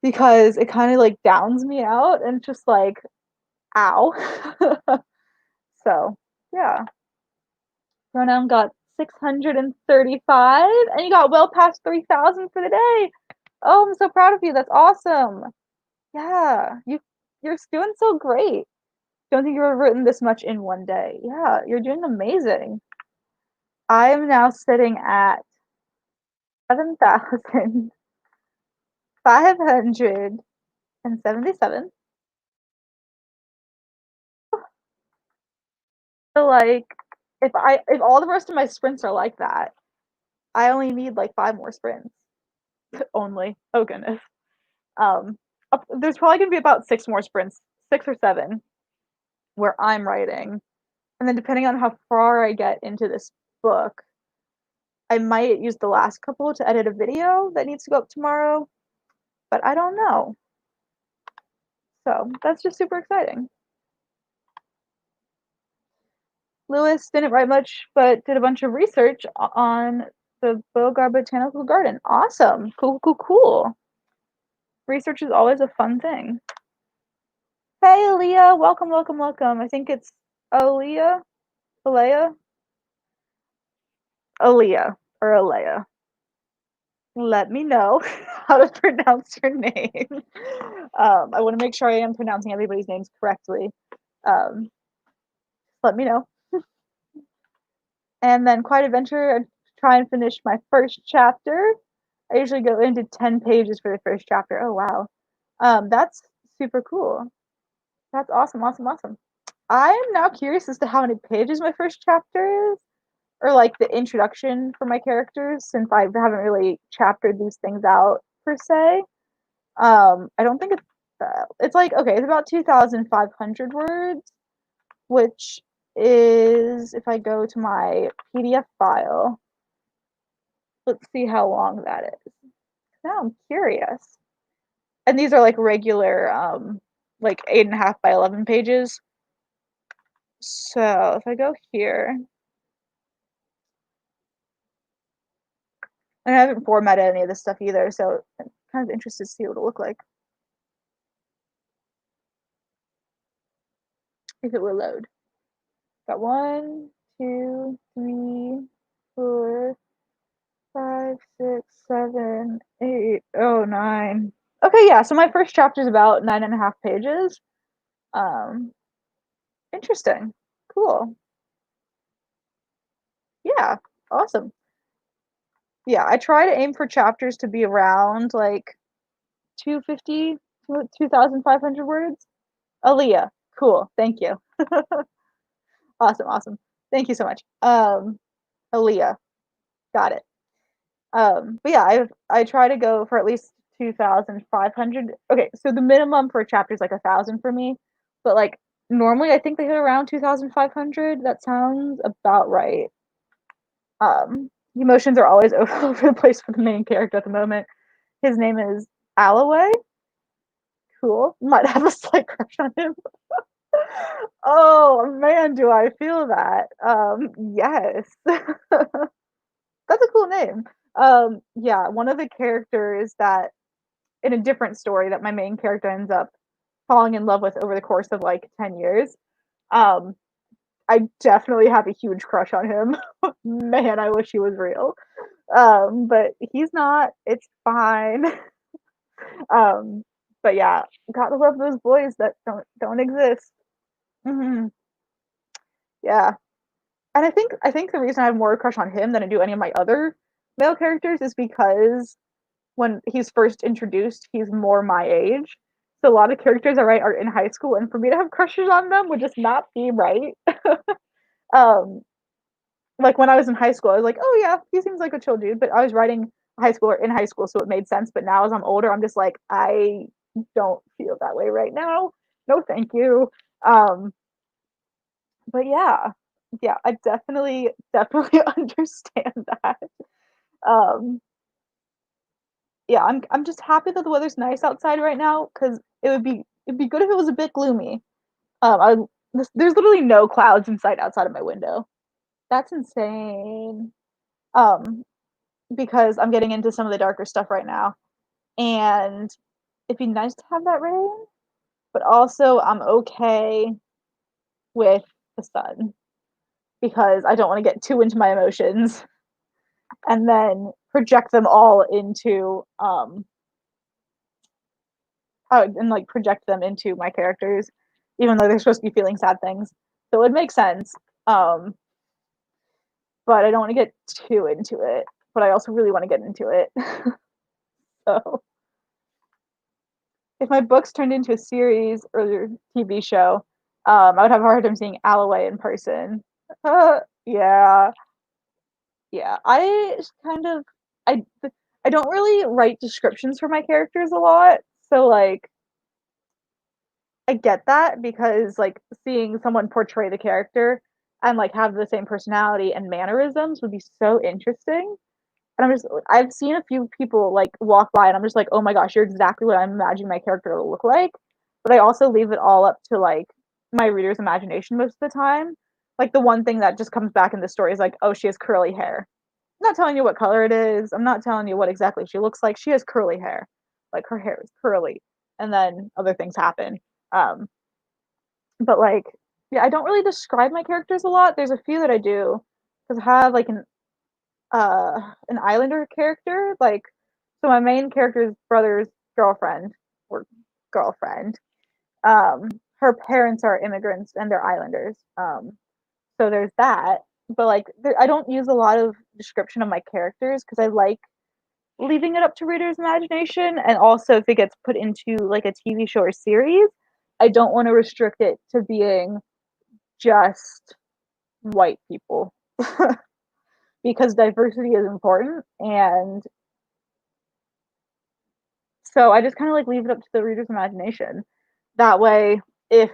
because it kind of like downs me out and just like, ow. So, yeah. Pronoun got 635 and you got well past 3,000 for the day. Oh, I'm so proud of you. That's awesome. Yeah, you're doing so great. Don't think you've ever written this much in one day. Yeah, you're doing amazing. I am now sitting at 7,577. So, like, if all the rest of my sprints are like that, I only need, like, 5 more sprints. Only. Oh, goodness. Um, there's probably gonna be about 6 more sprints, 6 or 7, where I'm writing, and then depending on how far I get into this book, I might use the last couple to edit a video that needs to go up tomorrow, but I don't know. So, that's just super exciting. Lewis didn't write much, but did a bunch of research on the Beauregard Botanical Garden. Awesome. Cool, cool, cool. Research is always a fun thing. Hey, Aaliyah. Welcome, welcome, welcome. I think it's Aaliyah? Alea? Aaliyah or Alea. Let me know how to pronounce your name. I want to make sure I am pronouncing everybody's names correctly. Let me know. And then Quiet Adventure, I try and finish my first chapter. I usually go into 10 pages for the first chapter. Oh, wow. That's super cool. That's awesome, awesome, awesome. I am now curious as to how many pages my first chapter is, or like the introduction for my characters, since I haven't really chaptered these things out per se. I don't think it's like, okay, it's about 2,500 words, which is, if I go to my PDF file, let's see how long that is. Now I'm curious. And these are like regular, like 8.5 by 11 pages. So if I go here, and I haven't formatted any of this stuff either, so I'm kind of interested to see what it'll look like if it will load. Got 1, 2, 3, 4, 5, 6, 7, 8, oh, 9. Okay, yeah, so my first chapter is about 9.5 pages. Interesting. Cool. Yeah, awesome. Yeah, I try to aim for chapters to be around like 250, 2,500 words. Aaliyah, cool. Thank you. Awesome, awesome. Thank you so much. Aaliyah, got it. But yeah, I try to go for at least 2,500. Okay, so the minimum for a chapter is like 1,000 for me, but like normally I think they hit around 2,500. That sounds about right. Emotions are always over the place for the main character at the moment. His name is Alloway. Cool. Might have a slight crush on him. Oh man, do I feel that? Yes. That's a cool name. Yeah, one of the characters that in a different story that my main character ends up falling in love with over the course of like 10 years. Um, I definitely have a huge crush on him. Man, I wish he was real. But he's not. It's fine. Um, but yeah, gotta love those boys that don't exist. Hmm. Yeah, and I think the reason I have more crush on him than I do any of my other male characters is because when he's first introduced, he's more my age. So a lot of characters I write are in high school, and for me to have crushes on them would just not be right. um, like when I was in high school, I was like, oh yeah, he seems like a chill dude. But I was writing high school or in high school, so it made sense. But now as I'm older, I'm just like, I don't feel that way right now. No, thank you. Um, but yeah, yeah, I definitely understand that. Um, yeah, I'm just happy that the weather's nice outside right now because it'd be good if it was a bit gloomy. There's literally no clouds in sight outside of my window. That's insane. Um, because I'm getting into some of the darker stuff right now, and it'd be nice to have that rain, but also I'm okay with the sun because I don't want to get too into my emotions and then project them all into and like project them into my characters, even though they're supposed to be feeling sad things. So it makes sense. But I don't want to get too into it. but I also really want to get into it. So if my books turned into a series or TV show, I would have a hard time seeing Alloway in person. Yeah, yeah. I I don't really write descriptions for my characters a lot, so like I get that because like seeing someone portray the character and like have the same personality and mannerisms would be so interesting. And I've seen a few people like walk by and I'm just like, oh my gosh, you're exactly what I'm imagining my character will look like. But I also leave it all up to like my reader's imagination most of the time. Like the one thing that just comes back in the story is like, oh, she has curly hair. I'm not telling you what color it is. I'm not telling you what exactly she looks like. She has curly hair. Like her hair is curly. And then other things happen. Um, but like, yeah, I don't really describe my characters a lot. There's a few that I do because I have like an Islander character. Like, so my main character's brother's girlfriend or girlfriend. Um, her parents are immigrants and they're Islanders. So there's that. But like, I don't use a lot of description of my characters because I like leaving it up to readers' imagination. And also, if it gets put into like a TV show or series, I don't want to restrict it to being just white people because diversity is important. And so I just kind of like leave it up to the reader's imagination. That way, if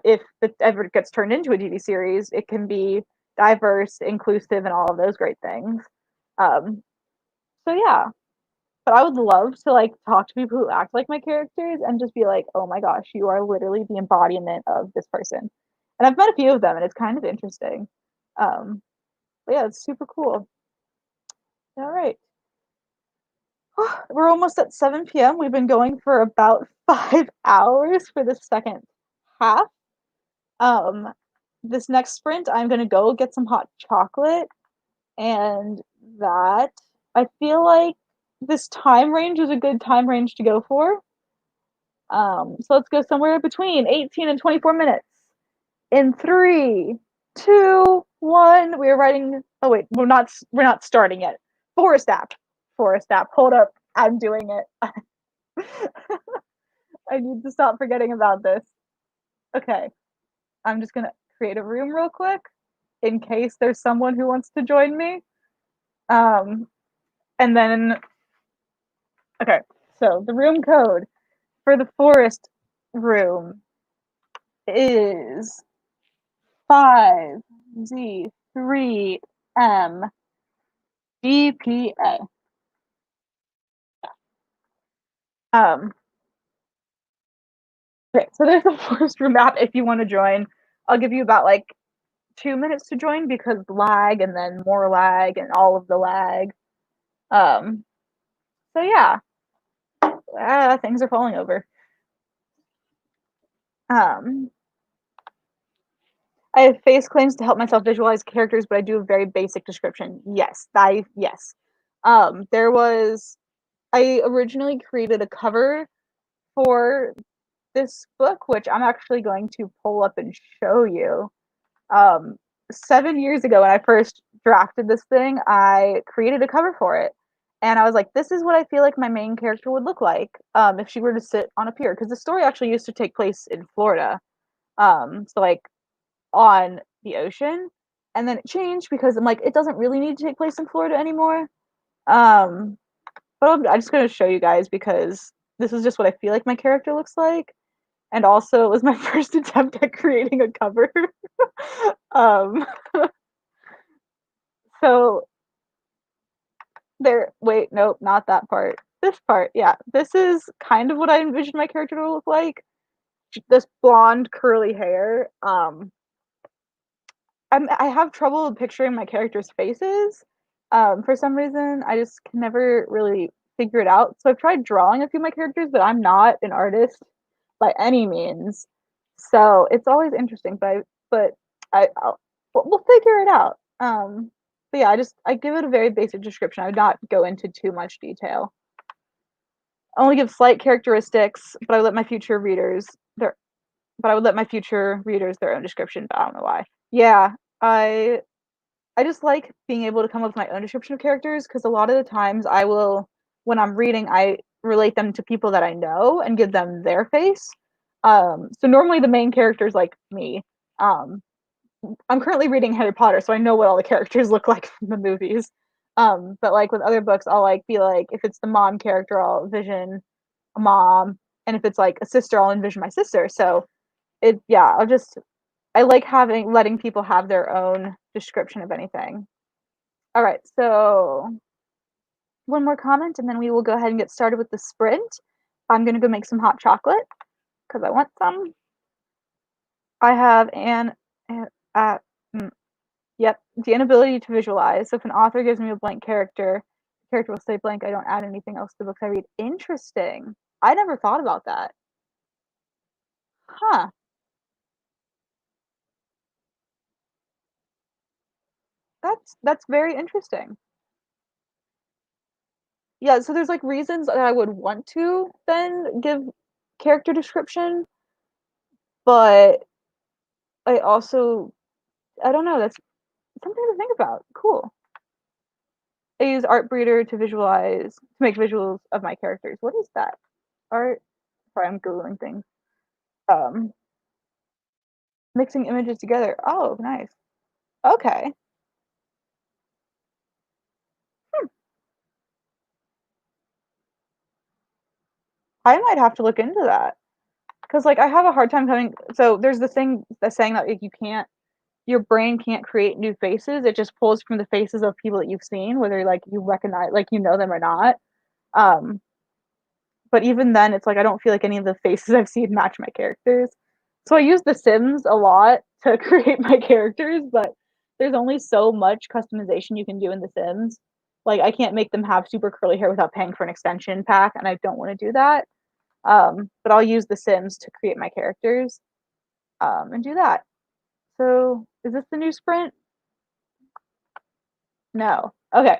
if it ever gets turned into a TV series, it can be diverse, inclusive, and all of those great things. Um, so yeah, but I would love to like talk to people who act like my characters and just be like, oh my gosh, you are literally the embodiment of this person. And I've met a few of them, and it's kind of interesting. Um, but yeah, it's super cool. All right. We're almost at 7 p.m. We've been going for about 5 hours for the second half. Um, this next sprint, I'm gonna go get some hot chocolate, and that I feel like this time range is a good time range to go for. So let's go somewhere between 18 and 24 minutes. In three, two, one. We are writing. Oh wait, we're not. We're not starting yet. Forest app. Forest app. Hold up. I'm doing it. I need to stop forgetting about this. Okay, I'm just gonna create a room real quick in case there's someone who wants to join me. Um, and then, okay, so the room code for the forest room is 5Z3MGPA. Um, okay, so there's the forest room app if you want to join. I'll give you about like 2 minutes to join because lag and then more lag and all of the lag. Um, so yeah, things are falling over. Um, I have face claims to help myself visualize characters, but I do a very basic description. Yes. There was I originally created a cover for this book, which I'm actually going to pull up and show you. Um, 7 years ago, when I first drafted this thing, I created a cover for it. And I was like, this is what I feel like my main character would look like if she were to sit on a pier. Because the story actually used to take place in Florida. So, like, on the ocean. And then it changed because I'm like, it doesn't really need to take place in Florida anymore. Um, but I'm just going to show you guys because this is just what I feel like my character looks like. And also, it was my first attempt at creating a cover. um, so there, wait, nope, not that part. This part, yeah. This is kind of what I envisioned my character to look like. This blonde curly hair. I have trouble picturing my characters' faces. For some reason, I just can never really figure it out. So I've tried drawing a few of my characters, but I'm not an artist by any means. So it's always interesting, we'll figure it out. But yeah, I give it a very basic description. I would not go into too much detail. I only give slight characteristics, but I let my future readers their but I would let my future readers their own description, but I don't know why. Yeah, I I just like being able to come up with my own description of characters because a lot of the times I will, when I'm reading, I relate them to people that I know and give them their face. So normally the main character is like me. Um, I'm currently reading Harry Potter, so I know what all the characters look like from the movies. But like with other books, I'll like be like, if it's the mom character, I'll envision a mom, and if it's like a sister, I'll envision my sister. So yeah, I like letting people have their own description of anything. All right, so one more comment, and then we will go ahead and get started with the sprint. I'm gonna go make some hot chocolate because I want some. I have uh, mm, yep, the inability to visualize. So if an author gives me a blank character, the character will stay blank. I don't add anything else to the books I read. Interesting. I never thought about that. Huh. That's very interesting. Yeah, so there's like reasons that I would want to then give character description, but I also I don't know, that's something to think about. Cool. I use Artbreeder to make visuals of my characters. What is that? Art Sorry, I'm Googling things. Um, Mixing images together. Oh, nice. Okay. Hmm. I might have to look into that. Because like I have a hard time coming so there's the thing that's saying that like, you can't your brain can't create new faces. It just pulls from the faces of people that you've seen, whether like you recognize like you know them or not. Um, but even then it's like I don't feel like any of the faces I've seen match my characters. So I use The Sims a lot to create my characters, but there's only so much customization you can do in The Sims. Like I can't make them have super curly hair without paying for an extension pack, and I don't want to do that. But I'll use The Sims to create my characters and do that. So is this the new sprint? No. Okay.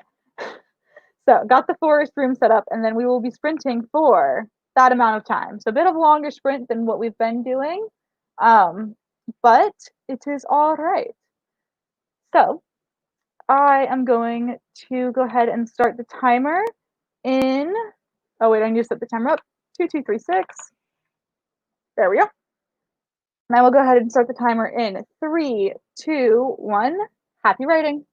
So got the forest room set up, and then we will be sprinting for that amount of time. So a bit of a longer sprint than what we've been doing, um, but it is all right. So I am going to go ahead and start the timer in. Oh wait, I need to set the timer up. 2236. There we go. And I will go ahead and start the timer in 3, 2, 1. Happy writing.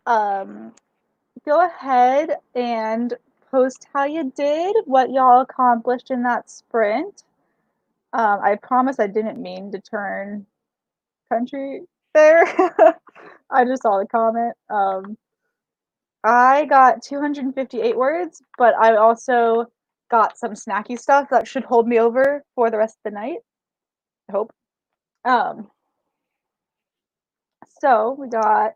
Go ahead and post how you did, what y'all accomplished in that sprint. I promise I didn't mean to turn country there. I just saw the comment. I got 258 words, but I also got some snacky stuff that should hold me over for the rest of the night. I hope. Um, so we got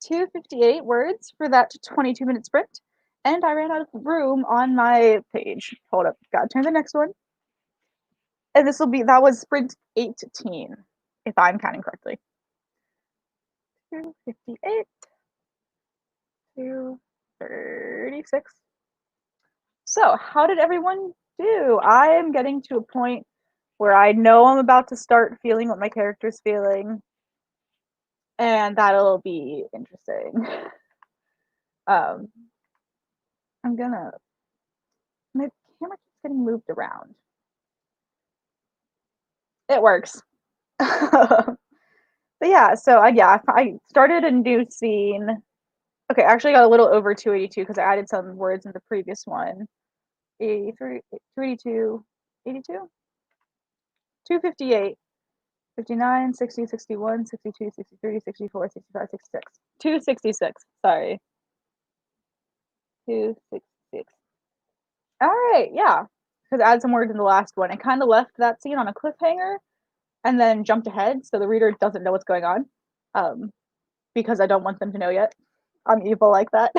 258 words for that 22-minute sprint, and I ran out of room on my page. Hold up, gotta turn the next one. And that was sprint 18, if I'm counting correctly. 258, 236. So, how did everyone do? I am getting to a point where I know I'm about to start feeling what my character's feeling, and that'll be interesting. um, I'm gonna. My camera keeps getting moved around. It works. But yeah, so I started a new scene. Okay, actually got a little over 282 because I added some words in the previous one. 83, 282, 82, 258, 59, 60, 61, 62, 63, 64, 65, 66. 266, sorry. 266. All right, yeah. Because I added some words in the last one. I kind of left that scene on a cliffhanger and then jumped ahead so the reader doesn't know what's going on. Because I don't want them to know yet. I'm evil like that.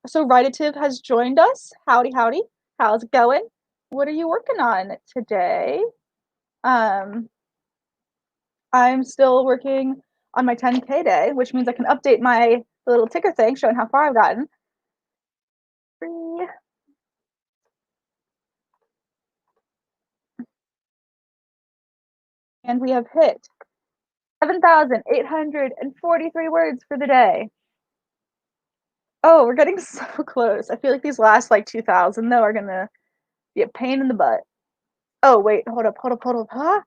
So Ridative has joined us. Howdy, howdy. How's it going? What are you working on today? I'm still working on my 10K day, which means I can update my little ticker thing showing how far I've gotten. Free. And we have hit 7,843 words for the day. Oh, we're getting so close. I feel like these last like 2,000 though are gonna be a pain in the butt. Oh wait, hold up, huh?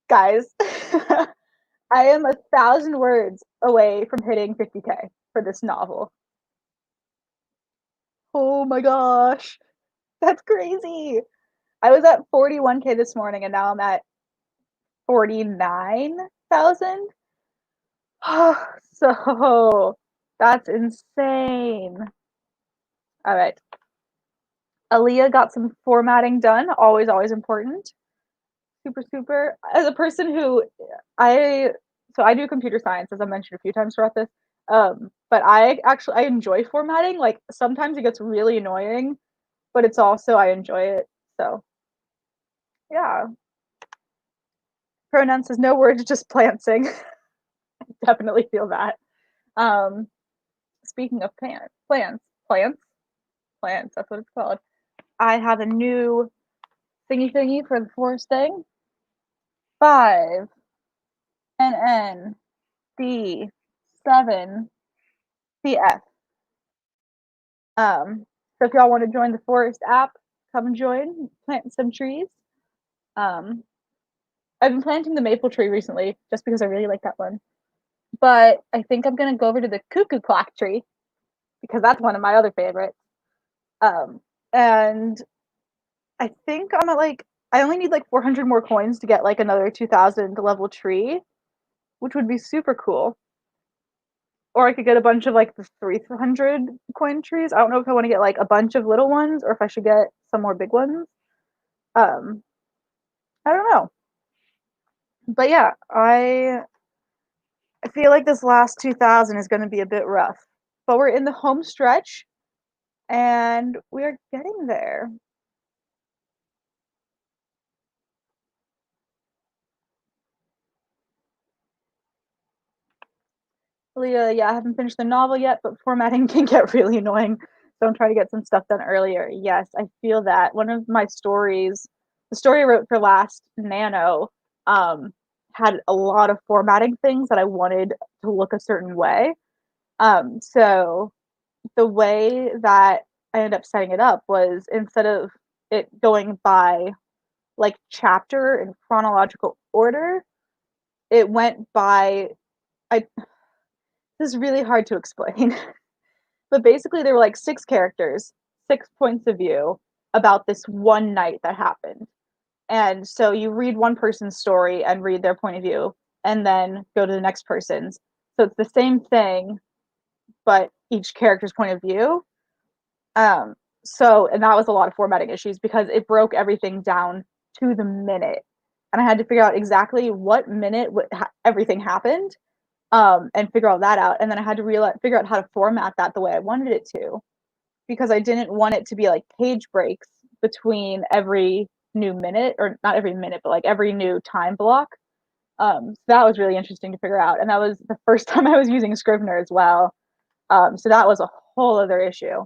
Guys, I am 1,000 words away from hitting 50K for this novel. Oh my gosh, that's crazy. I was at 41K this morning and now I'm at 49,000. So that's insane. All right. Aaliyah got some formatting done. Always, always important. Super, super. As a person who I do computer science, as I mentioned a few times throughout this. But I enjoy formatting. Like sometimes it gets really annoying, but it's also I enjoy it. So yeah. Pronoun says no words, just planting. Definitely feel that. Um, Speaking of plants, that's what it's called. I have a new thingy for the forest thing. 5 NN D 7 CF. So if y'all want to join the forest app, come join, plant some trees. Um, I've been planting the maple tree recently just because I really like that one. But I think I'm gonna go over to the cuckoo clock tree because that's one of my other favorites. Um, and I think I'm at like I only need like 400 more coins to get like another 2,000 level tree, which would be super cool. Or I could get a bunch of like the 300 coin trees. I don't know if I want to get like a bunch of little ones or if I should get some more big ones. Um, I don't know. But yeah, I feel like this last 2,000 is going to be a bit rough. But we're in the home stretch and we're getting there. Leah, yeah, I haven't finished the novel yet, but formatting can get really annoying. So I'm trying to get some stuff done earlier. Yes, I feel that. One of my stories, the story I wrote for Last Nano, had a lot of formatting things that I wanted to look a certain way. So the way that I ended up setting it up was instead of it going by like chapter in chronological order, it went by I this is really hard to explain. But basically there were like 6 characters, 6 points of view about this one night that happened. And so you read one person's story and read their point of view and then go to the next person's. So it's the same thing, but each character's point of view. Um, so and that was a lot of formatting issues because it broke everything down to the minute. And I had to figure out exactly what minute everything happened, and figure all that out. And then I had to figure out how to format that the way I wanted it to, because I didn't want it to be like page breaks between every new minute, or not every minute, but like every new time block. So that was really interesting to figure out. And that was the first time I was using Scrivener as well. So that was a whole other issue.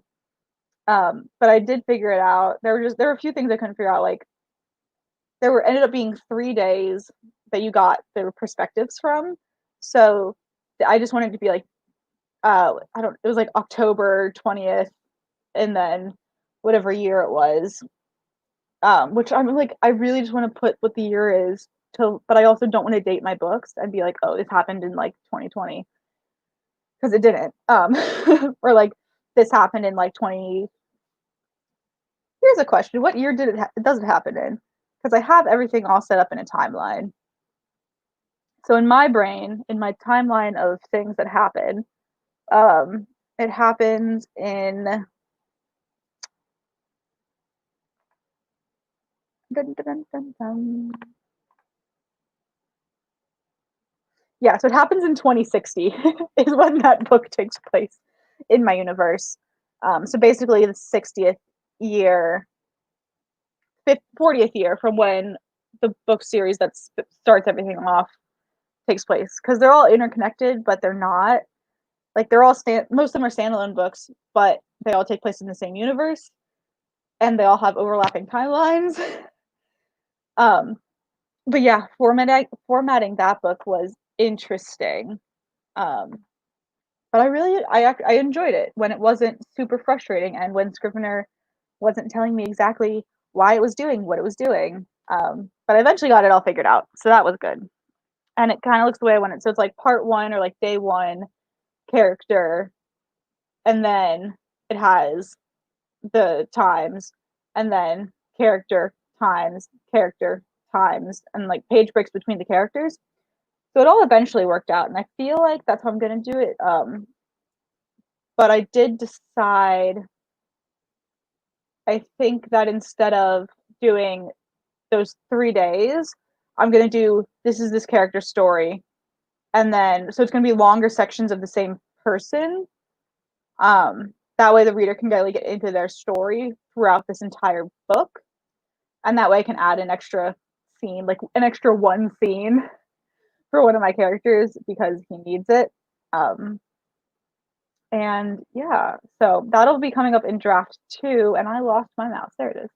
But I did figure it out. There were a few things I couldn't figure out. Like ended up being 3 days that you got the perspectives from. So I just wanted to be like, it was like October 20th and then whatever year it was. Which I'm like, I really just want to put what the year is but I also don't want to date my books and be like, oh, this happened in like 2020, because it didn't. Or like this happened in like 20. Here's a question: what year does it happen in? Because I have everything all set up in a timeline. So in my brain, in my timeline of things that happen, it happens in dun, dun, dun, dun. Yeah, so it happens in 2060 is when that book takes place in my universe. So basically the 60th year, 40th year from when the book series that starts everything off takes place, because they're all interconnected, but they're not. Like they're all most of them are standalone books, but they all take place in the same universe, and they all have overlapping timelines. um, but yeah, formatting that book was interesting. Um, but I enjoyed it when it wasn't super frustrating, and when Scrivener wasn't telling me exactly why it was doing what it was doing. But I eventually got it all figured out, so that was good. And it kind of looks the way I want it. So it's like part one, or like day one character, and then it has the times, and then character times, and like page breaks between the characters. So it all eventually worked out, and I feel like that's how I'm gonna do it. But I did decide, I think that instead of doing those 3 days, I'm gonna do this character story, and then so it's gonna be longer sections of the same person. That way the reader can really get into their story throughout this entire book, and that way I can add an extra scene, like an extra one scene for one of my characters because he needs it. Um, and yeah, so that'll be coming up in draft 2, and I lost my mouse. There it is.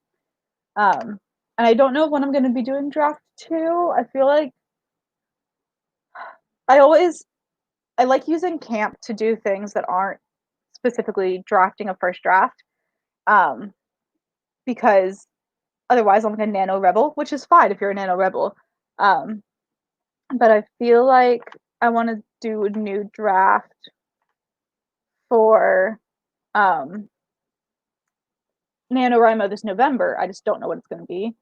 Um, and I don't know when I'm going to be doing draft 2. I feel like I like using Camp to do things that aren't specifically drafting a first draft, um, because otherwise I'm like a nano rebel, which is fine if you're a nano rebel. Um, but I feel like I want to do a new draft for um, NaNoWriMo this November. I just don't know what it's going to be.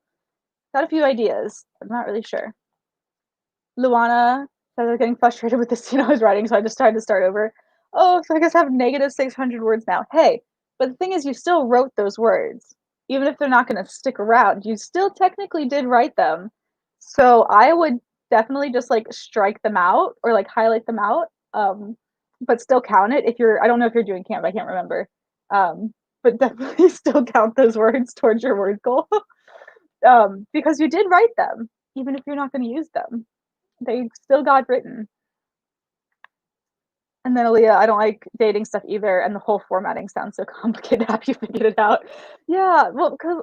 Got a few ideas. I'm not really sure. Luana says I was getting frustrated with the scene I was writing, so I just tried to start over. Oh, so I guess I have negative 600 words now. Hey, but the thing is, you still wrote those words. Even if they're not going to stick around, you still technically did write them. So I would definitely just like strike them out or like highlight them out, but still count it. I don't know if you're doing Camp, I can't remember. But definitely still count those words towards your word goal, because you did write them, even if you're not going to use them. They still got written. And then Aaliyah, I don't like dating stuff either, and the whole formatting sounds so complicated. Have you figured it out? Yeah, well, because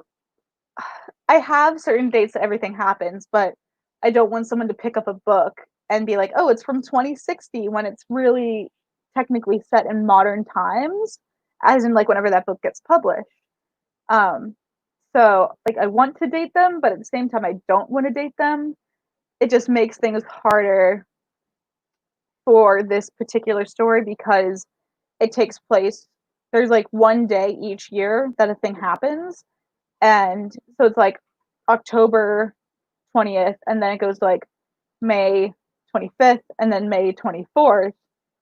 I have certain dates that everything happens, but I don't want someone to pick up a book and be like, "Oh, it's from 2060," when it's really technically set in modern times, as in like whenever that book gets published. Um, so like I want to date them, but at the same time I don't want to date them. it just makes things harder for this particular story because it takes place there's, like, 1 day each year that a thing happens, and so it's, like, October 20th, and then it goes, like, May 25th, and then May 24th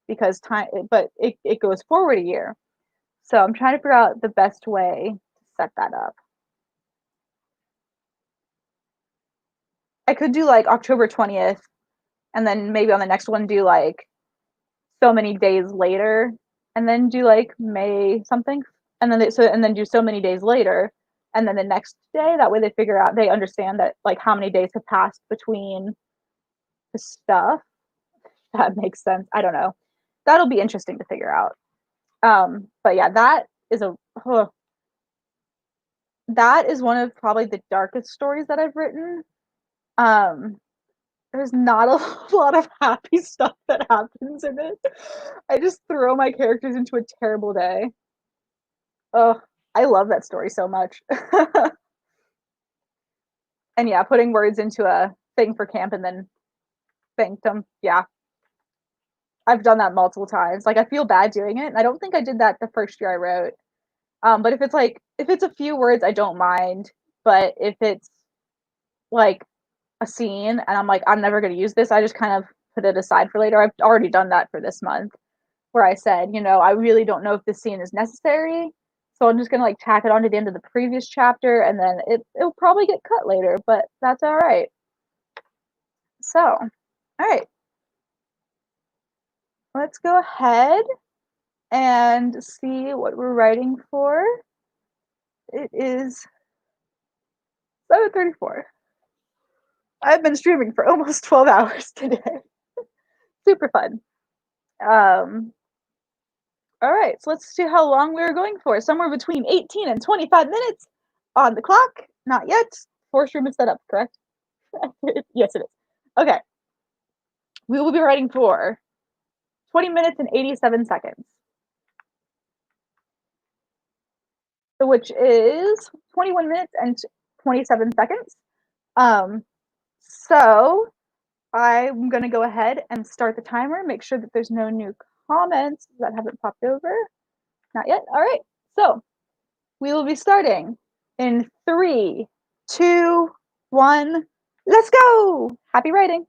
because time but it goes forward a year. So I'm trying to figure out the best way to set that up. I could do, like, October 20th, and then maybe on the next one do, like, so many days later, and then do, like, May something, and then do so many days later, and then the next day, that way they understand that, like, how many days have passed between the stuff. That makes sense, I don't know. That'll be interesting to figure out. But yeah, ugh, that is one of probably the darkest stories that I've written. Um, there's not a lot of happy stuff that happens in it. I just throw my characters into a terrible day. Oh, I love that story so much. And yeah, putting words into a thing for camp and then thanked them. Yeah, I've done that multiple times. Like I feel bad doing it. And I don't think I did that the first year I wrote. But if it's a few words, I don't mind. But if it's like a scene and I'm like, I'm never gonna use this, I just kind of put it aside for later. I've already done that for this month where I said, I really don't know if this scene is necessary. So I'm just gonna like tack it on to the end of the previous chapter and then it'll probably get cut later, but that's all right. So, all right, let's go ahead and see what we're writing for. It is 7:34. I've been streaming for almost 12 hours today. Super fun. Um, all right, so let's see how long we're going for. Somewhere between 18 and 25 minutes on the clock. Not yet. Force room is set up, correct? Yes, it is. Okay. We will be writing for 20 minutes and 87 seconds. So which is 21 minutes and 27 seconds. Um, so I'm gonna go ahead and start the timer, make sure that there's no new comments that haven't popped over. Not yet. All right. So we will be starting in 3, 2, 1. Let's go. Happy writing.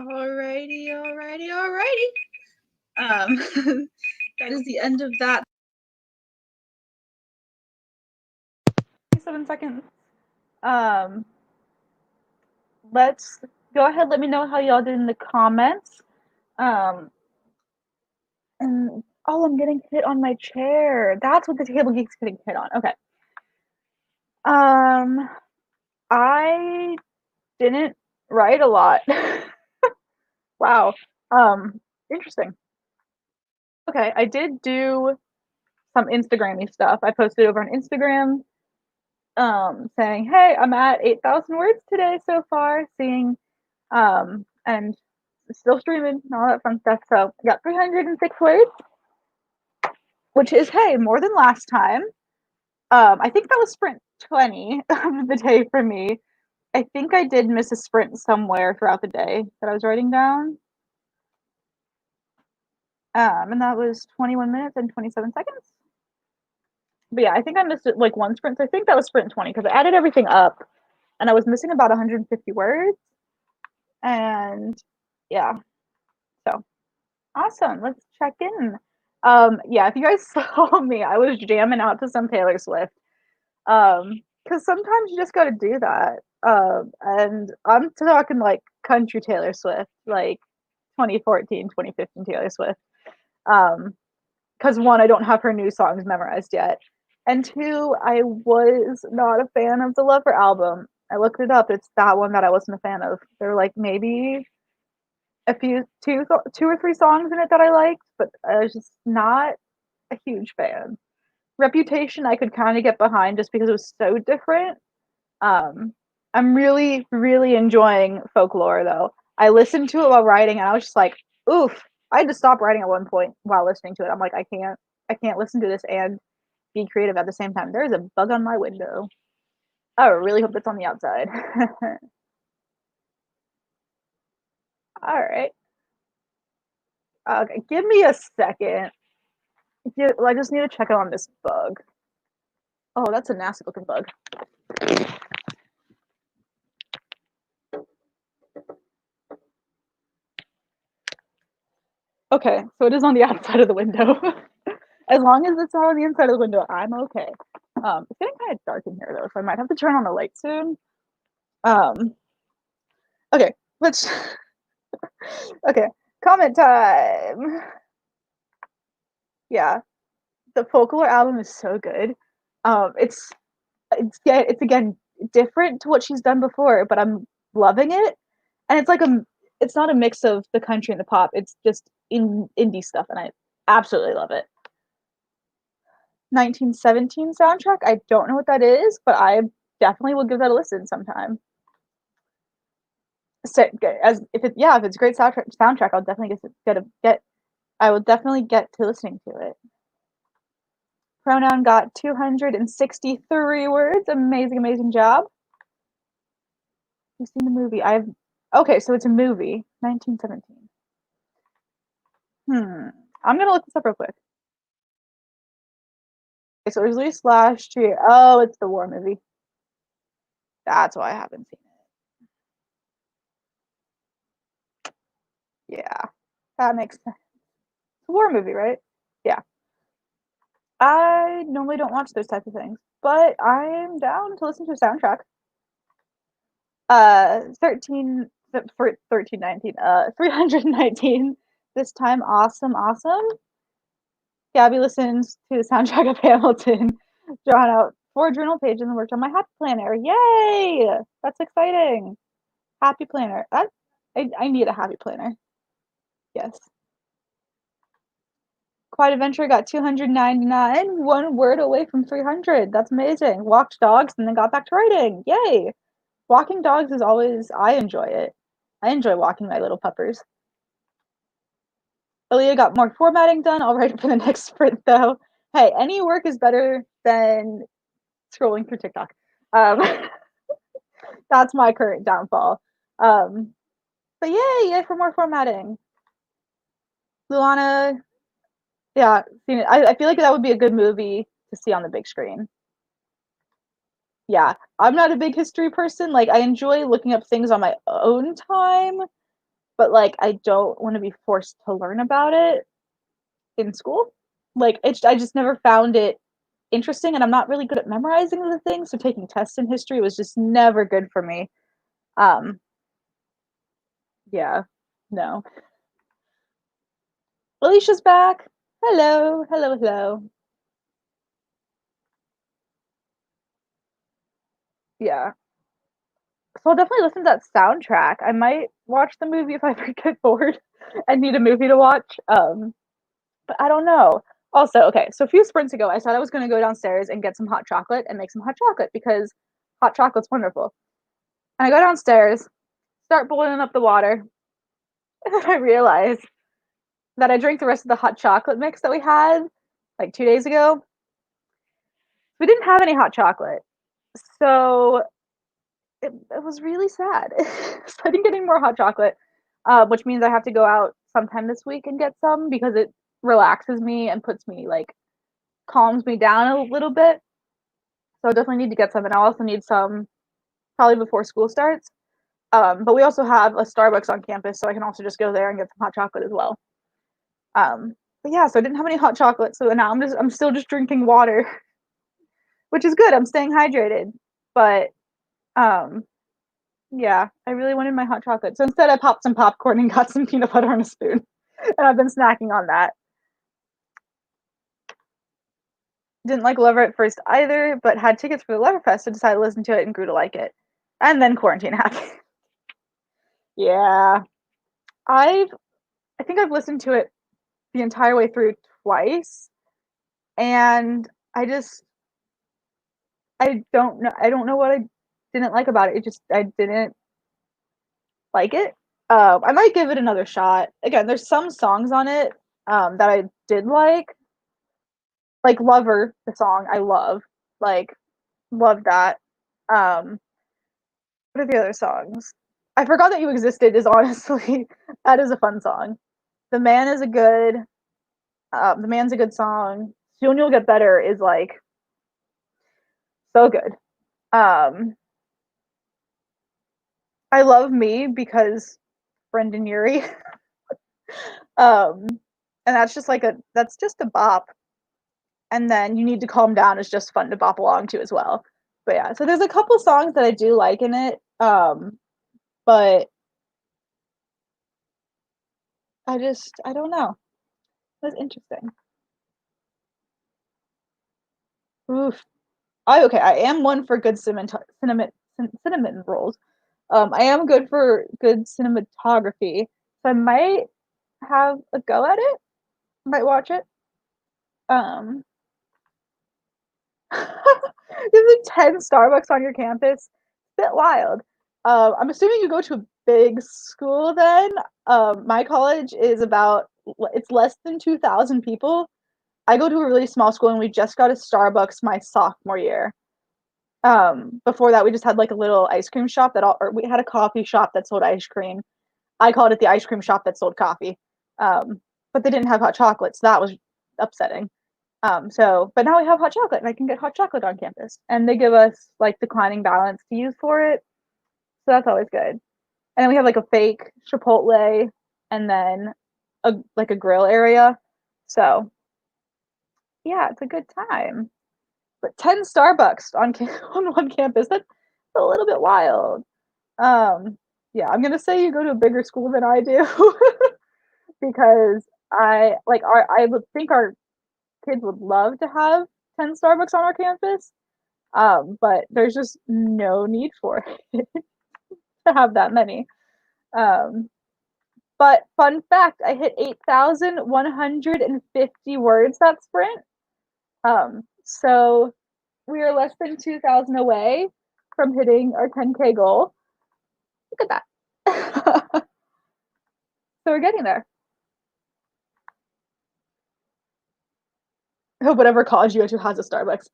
Alrighty. That is the end of that. 7 seconds. Let's go ahead. Let me know how y'all did in the comments. And oh, I'm getting hit on my chair. That's what the table geek's getting hit on. Okay. I didn't write a lot. Wow. Interesting. Okay, I did do some Instagram-y stuff. I posted over on Instagram, saying, "Hey, I'm at 8,000 words today so far, seeing, and still streaming and all that fun stuff." So I got 306 words, which is, hey, more than last time. I think that was sprint 20 of the day for me. I think I did miss a sprint somewhere throughout the day that I was writing down. And that was 21 minutes and 27 seconds. But yeah, I think I missed it like one sprint. So I think that was sprint 20 because I added everything up and I was missing about 150 words. And yeah, so awesome. Let's check in. Yeah, if you guys saw me, I was jamming out to some Taylor Swift. Because sometimes you just got to do that. And I'm talking like country Taylor Swift, like 2014, 2015 Taylor Swift. Because one, I don't have her new songs memorized yet, and two, I was not a fan of the Lover album. I looked it up. It's that one that I wasn't a fan of. There were like maybe two or three songs in it that I liked, but I was just not a huge fan. Reputation, I could kind of get behind just because it was so different. I'm really, really enjoying Folklore though. I listened to it while writing, and I was just like, "Oof!" I had to stop writing at one point while listening to it. I'm like, I can't listen to this and be creative at the same time. There is a bug on my window. I really hope it's on the outside. All right. Okay, give me a second. I just need to check on this bug. Oh, that's a nasty looking bug. Okay, so it is on the outside of the window. As long as it's not on the inside of the window, I'm okay. It's getting kind of dark in here though, so I might have to turn on the light soon. Okay, let's. Okay, comment time. Yeah, the Folklore album is so good. It's again different to what she's done before, but I'm loving it. And it's not a mix of the country and the pop. It's just indie stuff, and I absolutely love it. 1917 soundtrack. I don't know what that is, but I definitely will give that a listen sometime. So, if it's a great soundtrack, I'll definitely get. I will definitely get to listening to it. Pronoun got 263 words. Amazing job. You've seen the movie. Okay, so it's a movie. 1917. I'm gonna look this up real quick. Okay, so it was released last year. Oh, it's the war movie. That's why I haven't seen it. Yeah, that makes sense. It's a war movie, right? Yeah. I normally don't watch those types of things, but I'm down to listen to a soundtrack. 13 for 1319. 319 this time. Awesome. Gabby listens to the soundtrack of Hamilton, drawn out 4 journal pages and worked on my happy planner. Yay! That's exciting. Happy planner. I need a happy planner. Yes. Quiet Adventure got 299, 1 word away from 300. That's amazing. Walked dogs and then got back to writing. Yay! Walking dogs is always, I enjoy it. I enjoy walking my little puppers. Aaliyah got more formatting done. I'll write it for the next sprint though. Hey, any work is better than scrolling through TikTok. That's my current downfall. But yay for more formatting. Luana, yeah, seen it. I feel like that would be a good movie to see on the big screen. Yeah, I'm not a big history person. Like, I enjoy looking up things on my own time, but like I don't want to be forced to learn about it in school. Like I just never found it interesting, and I'm not really good at memorizing the things, so taking tests in history was just never good for me. Um, yeah, no. Alicia's back. Hello, hello, hello. Yeah. So I'll definitely listen to that soundtrack. I might watch the movie if I ever get bored and need a movie to watch. But I don't know. Also, okay, so a few sprints ago, I said I was going to go downstairs and get some hot chocolate and make some hot chocolate because hot chocolate's wonderful. And I go downstairs, start boiling up the water, and then I realize that I drank the rest of the hot chocolate mix that we had like 2 days ago. We didn't have any hot chocolate. So it was really sad. So I didn't get any more hot chocolate, which means I have to go out sometime this week and get some because it relaxes me and puts me like calms me down a little bit. So I definitely need to get some, and I also need some probably before school starts. But we also have a Starbucks on campus, so I can also just go there and get some hot chocolate as well. But yeah, so I didn't have any hot chocolate, so now I'm still just drinking water, which is good. I'm staying hydrated, but um, yeah, I really wanted my hot chocolate. So instead, I popped some popcorn and got some peanut butter on a spoon, and I've been snacking on that. Didn't like Lover at first either, but had tickets for the Loverfest, so decided to listen to it and grew to like it. And then quarantine happened. Yeah, I've I think I've listened to it the entire way through twice, and I don't know what I didn't like about it. It just I didn't like it. I might give it another shot. Again, there's some songs on it that I did like Lover, the song I love, like love that. Um, what are the other songs? I forgot that you existed. Is honestly that is a fun song. The man is a good. The man's a good song. Soon you'll get better is like so good. Um, I love me because Brendan Urie. um, and that's just a bop. And then you need to calm down is just fun to bop along to as well. But yeah, so there's a couple songs that I do like in it. But I don't know. That's interesting. Oof. I am one for good cinnamon rolls. I am good for good cinematography. So I might have a go at it. Might watch it. Um, There's like 10 Starbucks on your campus. Bit wild. I'm assuming you go to a big school then. My college is it's less than 2,000 people. I go to a really small school and we just got a Starbucks my sophomore year. Before that, we just had like a little ice cream shop or we had a coffee shop that sold ice cream. I called it the ice cream shop that sold coffee. But they didn't have hot chocolate, so that was upsetting. But now we have hot chocolate, and I can get hot chocolate on campus, and they give us like declining balance to use for it, so that's always good. And then we have like a fake Chipotle, and then a grill area. So yeah, it's a good time. But 10 Starbucks on on one campus, that's a little bit wild. Um, yeah, I'm gonna say you go to a bigger school than I do because I would think our kids would love to have 10 Starbucks on our campus. But there's just no need for it to have that many. Um, but fun fact, I hit 8,150 words that sprint. So we are less than 2,000 away from hitting our 10K goal. Look at that. So we're getting there. Whatever college you go to has a Starbucks.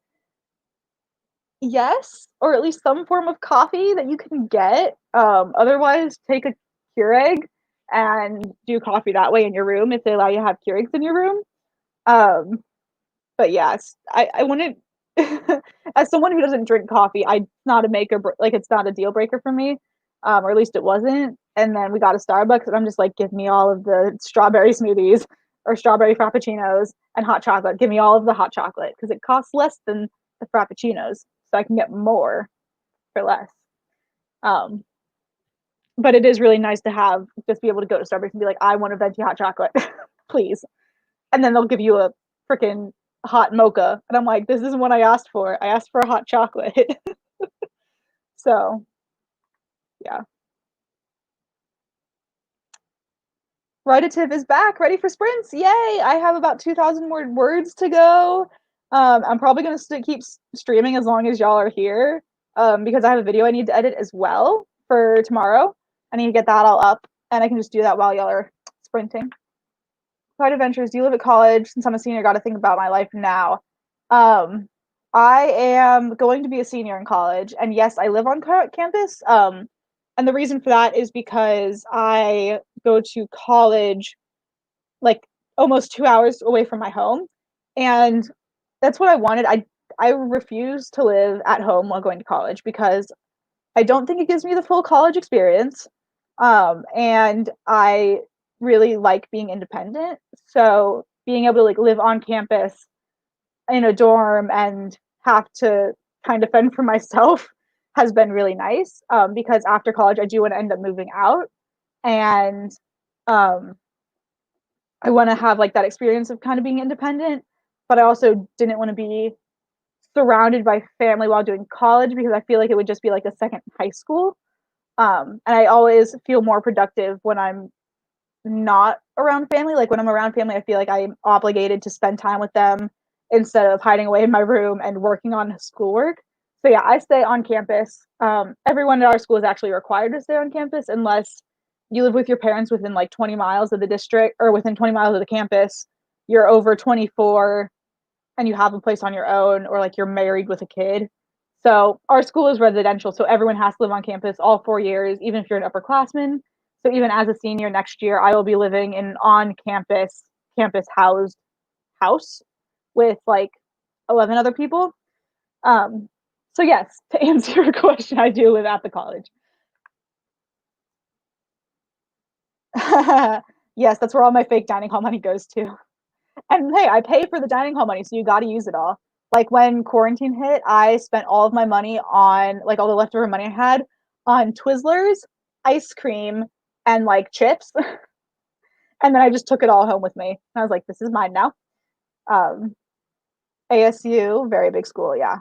Yes, or at least some form of coffee that you can get. Otherwise, take a Keurig and do coffee that way in your room if they allow you to have Keurigs in your room. Um, but yes, I wouldn't. As someone who doesn't drink coffee, I not a maker like it's not a deal breaker for me. or at least it wasn't. And then we got a Starbucks, and I'm just like, give me all of the strawberry smoothies or strawberry frappuccinos and hot chocolate. Give me all of the hot chocolate because it costs less than the frappuccinos, so I can get more for less. Um, but it is really nice to have just be able to go to Starbucks and be like, I want a venti hot chocolate, please. And then they'll give you a freaking hot mocha, and I'm like, this isn't what I asked for. I asked for a hot chocolate. So yeah. Writative is back, ready for sprints. Yay! I have about 2,000 more words to go. I'm probably going to keep streaming as long as y'all are here because I have a video I need to edit as well for tomorrow. I need to get that all up, and I can just do that while y'all are sprinting. Side adventures. Do you live at college? Since I'm a senior, got to think about my life now. Um, I am going to be a senior in college, and yes, I live on campus. And the reason for that is because I go to college like almost 2 hours away from my home, and that's what I wanted. I refuse to live at home while going to college because I don't think it gives me the full college experience. And I really like being independent. So being able to like live on campus in a dorm and have to kind of fend for myself has been really nice. Because after college, I do want to end up moving out, and um, I want to have like that experience of kind of being independent. But I also didn't want to be surrounded by family while doing college because I feel like it would just be like a second high school. And I always feel more productive when I'm not around family. Like when I'm around family, I feel like I'm obligated to spend time with them instead of hiding away in my room and working on schoolwork. So yeah, I stay on campus. Everyone at our school is actually required to stay on campus unless you live with your parents within like 20 miles of the district or within 20 miles of the campus. You're over 24 and you have a place on your own, or like you're married with a kid. So our school is residential, so everyone has to live on campus all 4 years, even if you're an upperclassman. So even as a senior next year, I will be living in on campus housed house with like 11 other people. Um, so yes, to answer your question, I do live at the college. Yes, that's where all my fake dining hall money goes to. And hey, I pay for the dining hall money, so you got to use it all. Like when quarantine hit, I spent all of my money on like all the leftover money I had on Twizzlers, ice cream, and like chips. And then I just took it all home with me. And I was like, this is mine now. Um, ASU, very big school, yeah.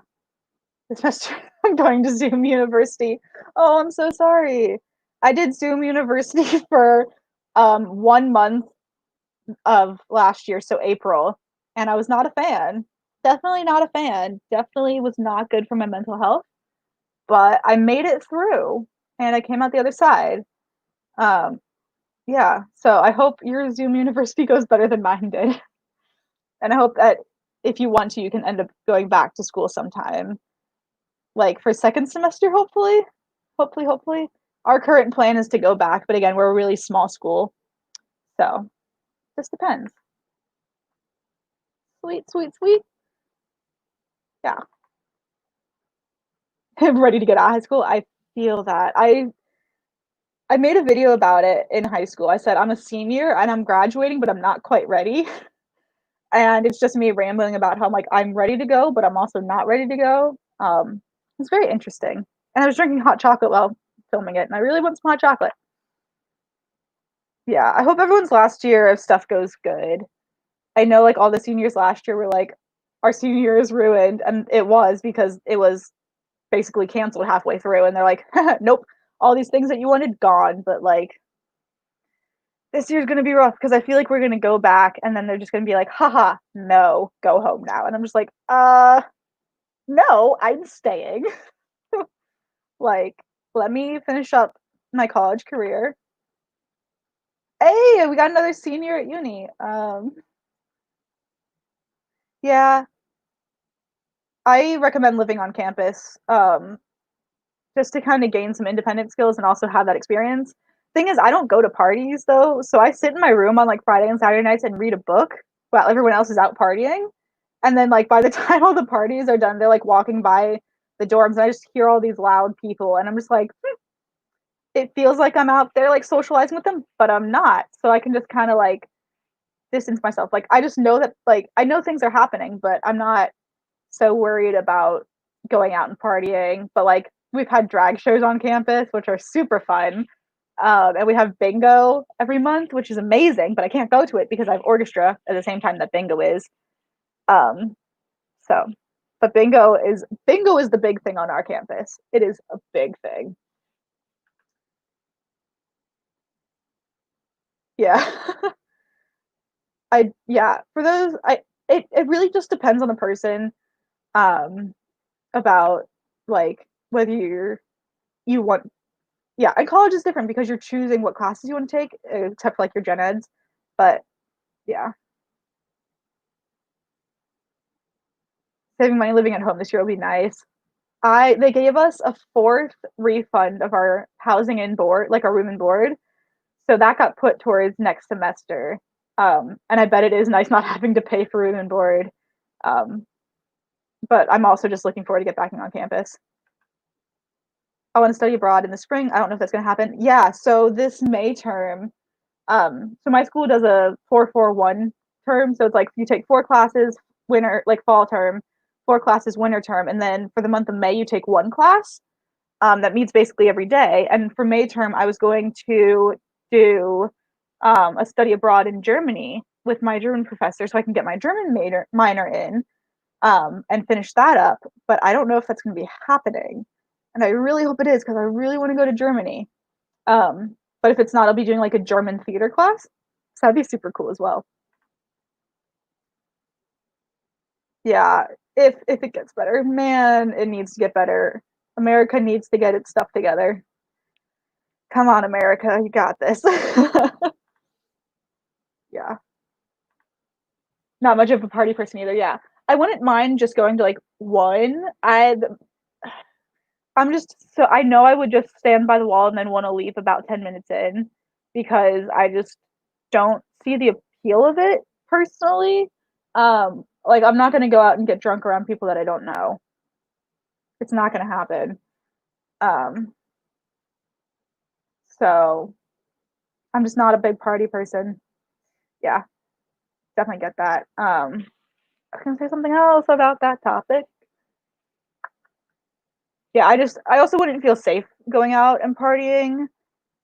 This semester I'm going to Zoom University. Oh, I'm so sorry. I did Zoom University for 1 month of last year, so April, and I was not a fan. Definitely not a fan. Definitely was not good for my mental health, but I made it through and I came out the other side. Um, yeah, so I hope your Zoom University goes better than mine did. And I hope that if you want to, you can end up going back to school sometime, like for second semester, hopefully. Hopefully. Our current plan is to go back, but again, we're a really small school. So just depends. Sweet. Yeah. I'm ready to get out of high school. I feel that. I made a video about it in high school. I said I'm a senior and I'm graduating, but I'm not quite ready. And it's just me rambling about how like I'm ready to go, but I'm also not ready to go. It's very interesting. And I was drinking hot chocolate while filming it, and I really want some hot chocolate. Yeah, I hope everyone's last year of stuff goes good. I know like all the seniors last year were like, our senior year is ruined, and it was because it was basically canceled halfway through, and they're like, nope, all these things that you wanted gone. But like this year's gonna be rough because I feel like we're gonna go back, and then they're just gonna be like, haha, no, go home now, and I'm just like, no, I'm staying. Like, let me finish up my college career. Hey, we got another senior at uni. Yeah, I recommend living on campus. Just to kind of gain some independent skills and also have that experience. Thing is, I don't go to parties though, so I sit in my room on like Friday and Saturday nights and read a book while everyone else is out partying. And then like by the time all the parties are done, they're like walking by the dorms, and I just hear all these loud people, and I'm just like, it feels like I'm out there like socializing with them, but I'm not. So I can just kind of like distance myself. Like I just know that like I know things are happening, but I'm not so worried about going out and partying. But like we've had drag shows on campus, which are super fun. And we have bingo every month, which is amazing, but I can't go to it because I have orchestra at the same time that bingo is. Um, so, but bingo is the big thing on our campus. It is a big thing. Yeah. Yeah, for those it really just depends on the person um about like whether you want yeah, and college is different because you're choosing what classes you want to take except for like your gen eds. But yeah, saving money living at home this year will be nice. I They gave us a fourth refund of our housing and board, like our room and board. So that got put towards next semester. And I bet it is nice not having to pay for room and board. Um, but I'm also just looking forward to get back on campus. I want to study abroad in the spring. I don't know if that's going to happen. Yeah, so this May term, so my school does a 4-4-1 term. So it's like you take 4 classes winter, like fall term, 4 classes winter term, and then for the month of May you take 1 class. That meets basically every day. And for May term, I was going to do a study abroad in Germany with my German professor, so I can get my German minor in and finish that up. But I don't know if that's going to be happening, and I really hope it is because I really want to go to Germany. But if it's not, I'll be doing like a German theater class, so that'd be super cool as well. Yeah, if it gets better, man, it needs to get better. America needs to get its stuff together. Come on, America, you got this. Yeah, not much of a party person either. Yeah, I wouldn't mind just going to like one. I'm just so I know I would just stand by the wall and then want to leave about 10 minutes in because I just don't see the appeal of it personally. Like I'm not gonna go out and get drunk around people that I don't know. It's not gonna happen. Um, so I'm just not a big party person. Yeah, definitely get that. I was gonna say something else about that topic. Yeah, I also wouldn't feel safe going out and partying.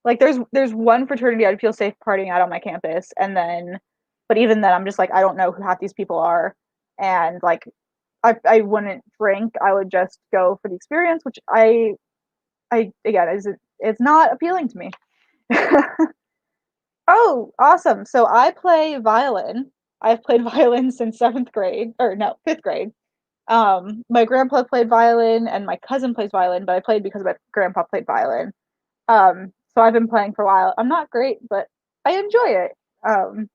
Like there's one fraternity I'd feel safe partying out on my campus, and then, but even then, I'm just like I don't know who half these people are, and like I wouldn't drink. I would just go for the experience, which I again is it's not appealing to me. Oh, awesome! So I play violin. I've played violin since seventh grade, or no, fifth grade. My grandpa played violin, and my cousin plays violin, but I played because my grandpa played violin. So I've been playing for a while. I'm not great, but I enjoy it. Um,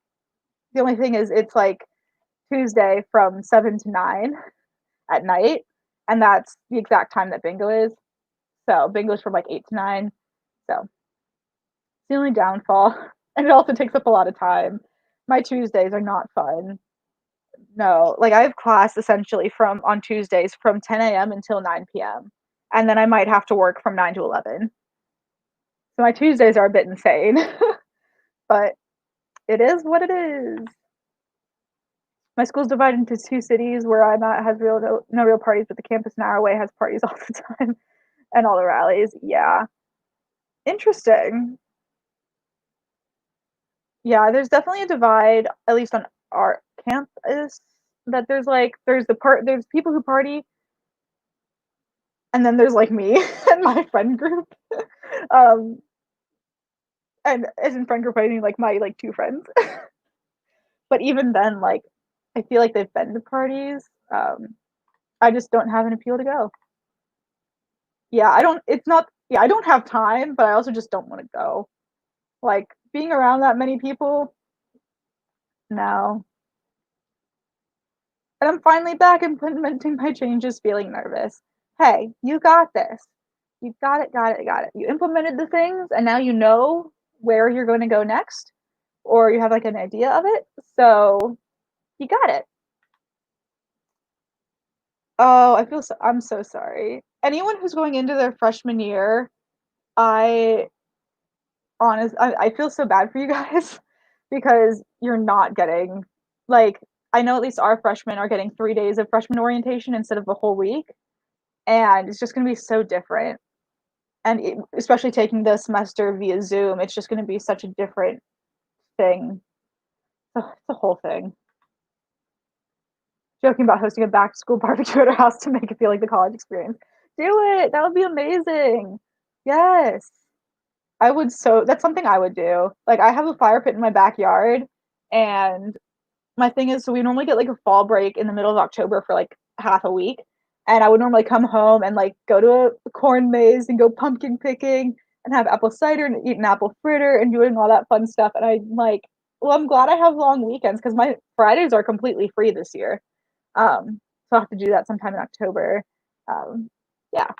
the only thing is it's like Tuesday from 7 to 9 at night, and that's the exact time that bingo is. So bingo's from like 8 to 9. So it's the only downfall. And it also takes up a lot of time. My Tuesdays are not fun. No, like I have class essentially from on Tuesdays from 10 a.m. until 9 p.m. And then I might have to work from 9 to 11. So my Tuesdays are a bit insane, but it is what it is. My school's divided into 2 cities. Where I'm at has no real parties, but the campus an hour away has parties all the time and all the rallies. Yeah, interesting. Yeah, there's definitely a divide, at least on our campus. That there's people who party, and then there's like me and my friend group. um, and as in friend group, I mean like my like 2 friends. But even then, like I feel like they've been to parties. I just don't have an appeal to go. Yeah, I don't. It's not. Yeah, I don't have time, but I also just don't want to go. Like being around that many people, no. And I'm finally back implementing my changes, feeling nervous. Hey, you got this. You got it, got it, got it. You implemented the things, and now you know where you're going to go next, or you have like an idea of it. So you got it. Oh, I'm so sorry. Anyone who's going into their freshman year, I I feel so bad for you guys because you're not getting like I know at least our freshmen are getting 3 days of freshman orientation instead of a whole week, and it's just gonna be so different. And especially taking the semester via Zoom, it's just gonna be such a different thing. It's a whole thing. Joking about hosting a back to school barbecue at our house to make it feel like the college experience. Do it! That would be amazing. Yes. That's something I would do. Like I have a fire pit in my backyard and my thing is so we normally get like a fall break in the middle of October for like half a week. And I would normally come home and like go to a corn maze and go pumpkin picking and have apple cider and eat an apple fritter and doing all that fun stuff. And I'm like, well, I'm glad I have long weekends because my Fridays are completely free this year. So I'll have to do that sometime in October. Um, yeah.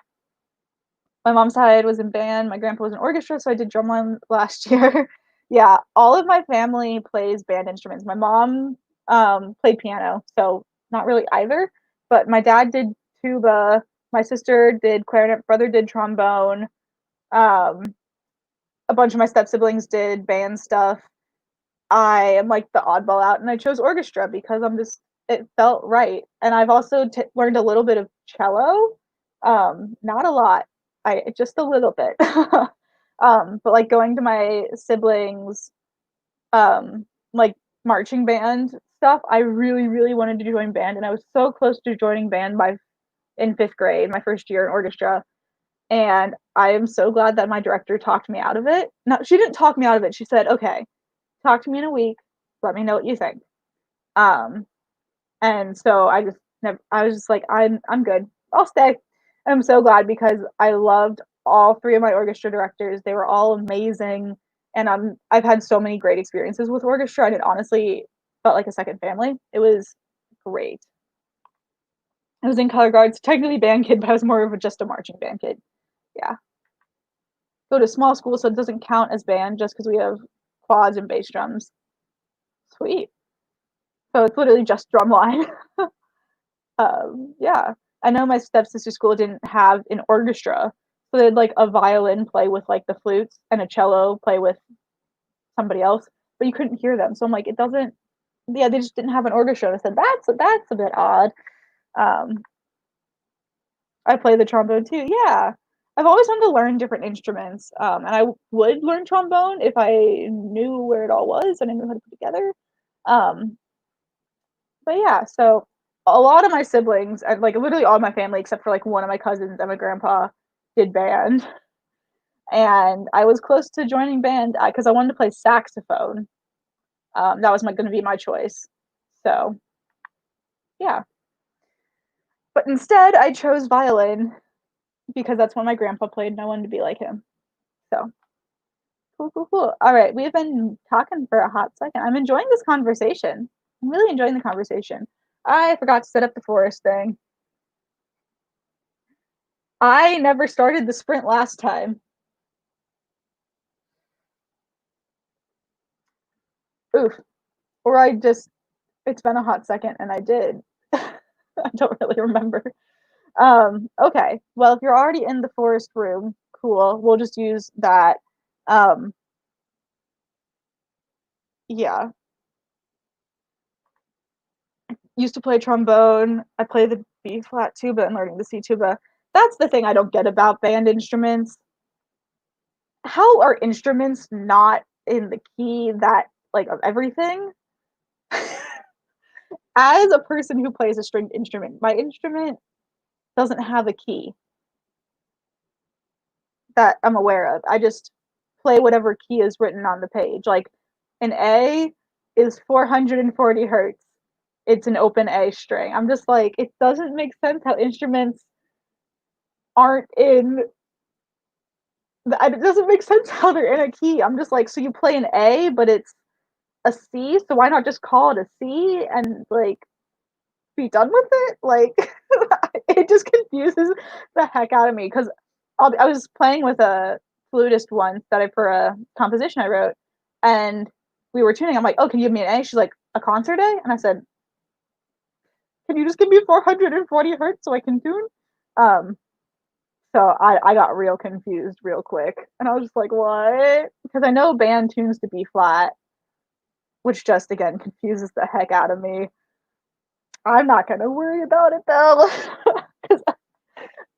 My mom's side was in band. My grandpa was in orchestra, so I did drumline last year. Yeah, all of my family plays band instruments. My mom played piano, so not really either. But my dad did tuba. My sister did clarinet. Brother did trombone. Um, a bunch of my step siblings did band stuff. I am like the oddball out, and I chose orchestra because it felt right. And I've also learned a little bit of cello, not a lot, I just a little bit. But like going to my siblings, like marching band stuff, I really, really wanted to join band, and I was so close to joining band in 5th grade, my first year in orchestra. And I am so glad that my director talked me out of it. No, she didn't talk me out of it. She said, "Okay, talk to me in a week. Let me know what you think." Um, and so I was just like, I'm good. I'll stay. And I'm so glad because I loved all three of my orchestra directors. They were all amazing, and I've had so many great experiences with orchestra, and it honestly felt like a second family. It was great. I was in color guards, technically band kid, but I was more of just a marching band kid. Yeah. Go to small school, so it doesn't count as band just because we have quads and bass drums. Sweet. So it's literally just drumline. Yeah. I know my stepsister school didn't have an orchestra, so they had like a violin play with like the flutes and a cello play with somebody else, but you couldn't hear them. So I'm like, it doesn't. Yeah, they just didn't have an orchestra. And I said that's a bit odd. Um, I play the trombone too. Yeah, I've always wanted to learn different instruments, and I would learn trombone if I knew where it all was and I knew how to put it together. Um, but yeah, so a lot of my siblings, like literally all my family, except for like one of my cousins and my grandpa, did band, and I was close to joining band because I wanted to play saxophone. That was going to be my choice. So yeah, but instead I chose violin because that's what my grandpa played, and I wanted to be like him. So cool, cool, cool. All right, we've been talking for a hot second. I'm enjoying this conversation. I'm really enjoying the conversation. I forgot to set up the forest thing. I never started the sprint last time. Oof. Or it's been a hot second and I did. I don't really remember. Okay. Well, if you're already in the forest room, cool. We'll just use that. Um, yeah. Used to play trombone. I play the B flat tuba and learning the C tuba. That's the thing I don't get about band instruments. How are instruments not in the key that like of everything? As a person who plays a stringed instrument, my instrument doesn't have a key that I'm aware of. I just play whatever key is written on the page. Like an A is 440 hertz. It's an open A string. I'm just like, it doesn't make sense how instruments aren't in. It doesn't make sense how they're in a key. I'm just like, so you play an A, but it's a C, so why not just call it a C and like be done with it? Like, it just confuses the heck out of me because I was playing with a flutist once for a composition I wrote, and we were tuning. I'm like, "Oh, can you give me an A?" She's like, "A concert A?" And I said, "Can you just give me 440 hertz so I can tune?" Um, So I got real confused real quick, and I was just like, "What?" Because I know band tunes to B flat, which just again confuses the heck out of me. I'm not gonna worry about it though. 'Cause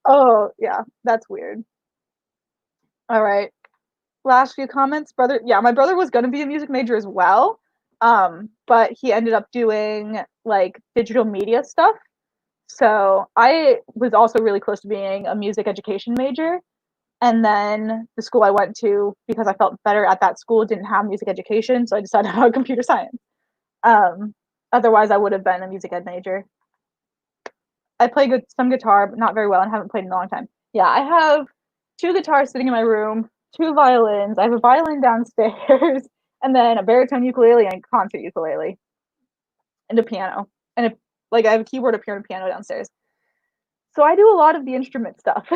oh, yeah, that's weird. Alright, last few comments. Brother yeah, my brother was gonna be a music major as well, but he ended up doing, like, digital media stuff. So, I was also really close to being a music education major, and then the school I went to, because I felt better at that school, didn't have music education, so I decided to have computer science. Um, Otherwise, I would have been a music ed major. I play some guitar, but not very well, and haven't played in a long time. Yeah, I have 2 guitars sitting in my room, 2 violins, I have a violin downstairs, and then a baritone ukulele and a concert ukulele, and a piano, and a like, I have a keyboard up here and a piano downstairs. So I do a lot of the instrument stuff.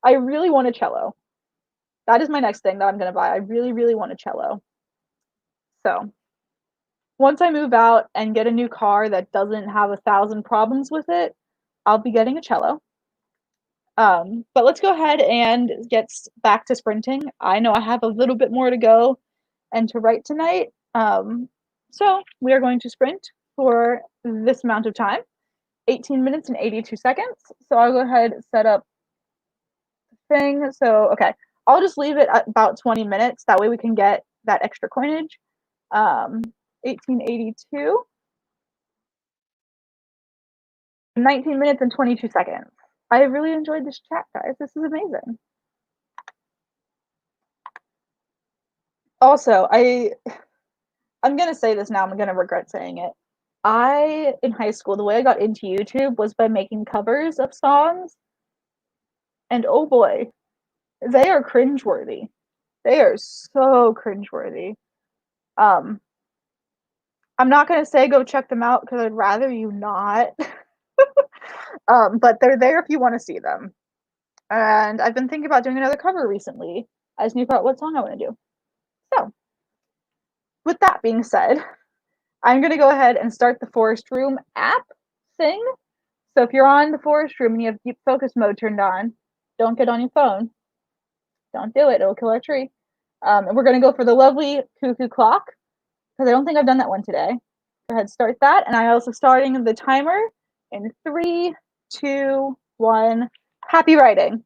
I really want a cello. That is my next thing that I'm gonna buy. I really, really want a cello. So, once I move out and get a new car that doesn't have 1,000 problems with it, I'll be getting a cello. But let's go ahead and get back to sprinting. I know I have a little bit more to go and to write tonight. So we are going to sprint for this amount of time, 18 minutes and 82 seconds. So I'll go ahead and set up the thing. So, okay, I'll just leave it at about 20 minutes. That way we can get that extra coinage. 1882, 19 minutes and 22 seconds. I really enjoyed this chat, guys. This is amazing. Also, I'm gonna say this now, I'm gonna regret saying it. I in high school, the way I got into YouTube was by making covers of songs, and oh boy, they are cringeworthy. They are so cringeworthy. Um, I'm not gonna say go check them out because I'd rather you not. But they're there if you want to see them. And I've been thinking about doing another cover recently. I just need to figure out what song I want to do. So, with that being said, I'm gonna go ahead and start the Forest Room app thing. So if you're on the Forest Room and you have deep focus mode turned on, don't get on your phone. Don't do it. It'll kill our tree. And we're going to go for the lovely cuckoo clock because I don't think I've done that one today. Go ahead, start that. And I also starting the timer in 3, 2, 1. Happy writing.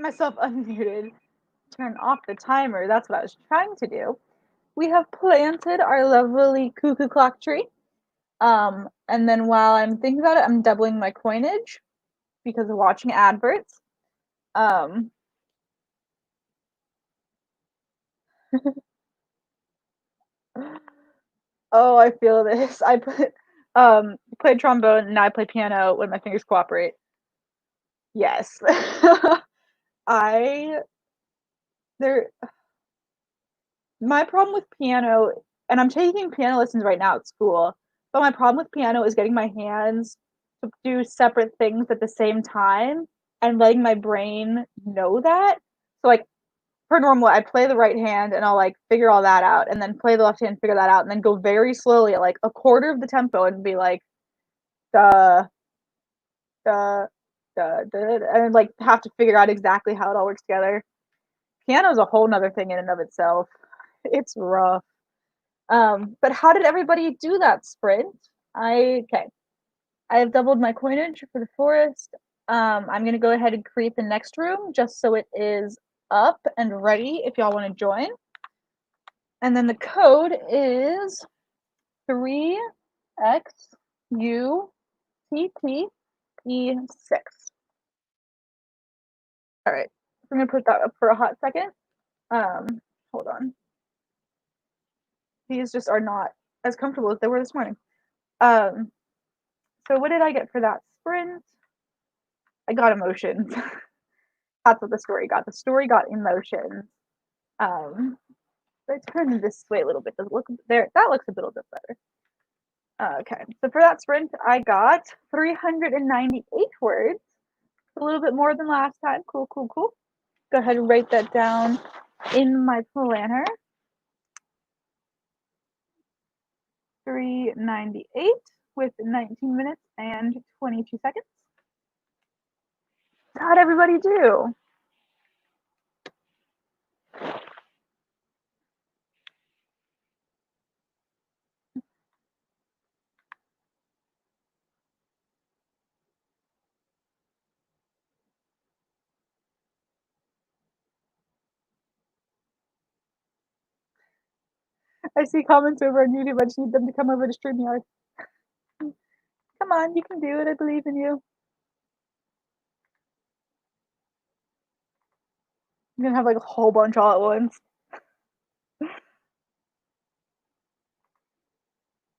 myself unmuted, turn off the timer. That's what I was trying to do. We have planted our lovely cuckoo clock tree. And then while I'm thinking about it, I'm doubling my coinage because of watching adverts. Um, oh, I feel this. I played trombone, now I play piano when my fingers cooperate. Yes. I there My problem with piano, and I'm taking piano lessons right now at school, but my problem with piano is getting my hands to do separate things at the same time and letting my brain know that. So, like, per normal, I play the right hand and I'll, like, figure all that out, and then play the left hand, figure that out, and then go very slowly at, like, a quarter of the tempo and be like, "Duh, duh, duh, duh," and, like, have to figure out exactly how it all works together. Piano is a whole 'nother thing in and of itself. It's rough. But how did everybody do that sprint? Okay. I have doubled my coinage for the forest. I'm gonna go ahead and create the next room just so it is up and ready if y'all want to join. And then the code is 3XUTTE6. All right. I'm gonna put that up for a hot second. Hold on. These just are not as comfortable as they were this morning. So what did I get for that sprint? I got emotions. That's what the story got. The story got emotions. Let's turn this way a little bit. Does it look there? That looks a little bit better. Okay, so for that sprint, I got 398 words. A little bit more than last time. Cool, cool, cool. Go ahead and write that down in my planner. 398 with 19 minutes and 22 seconds. How'd everybody do? I see comments over on YouTube. I just need them to come over to StreamYard. Come on, you can do it. I believe in you. I'm gonna have like a whole bunch all at once.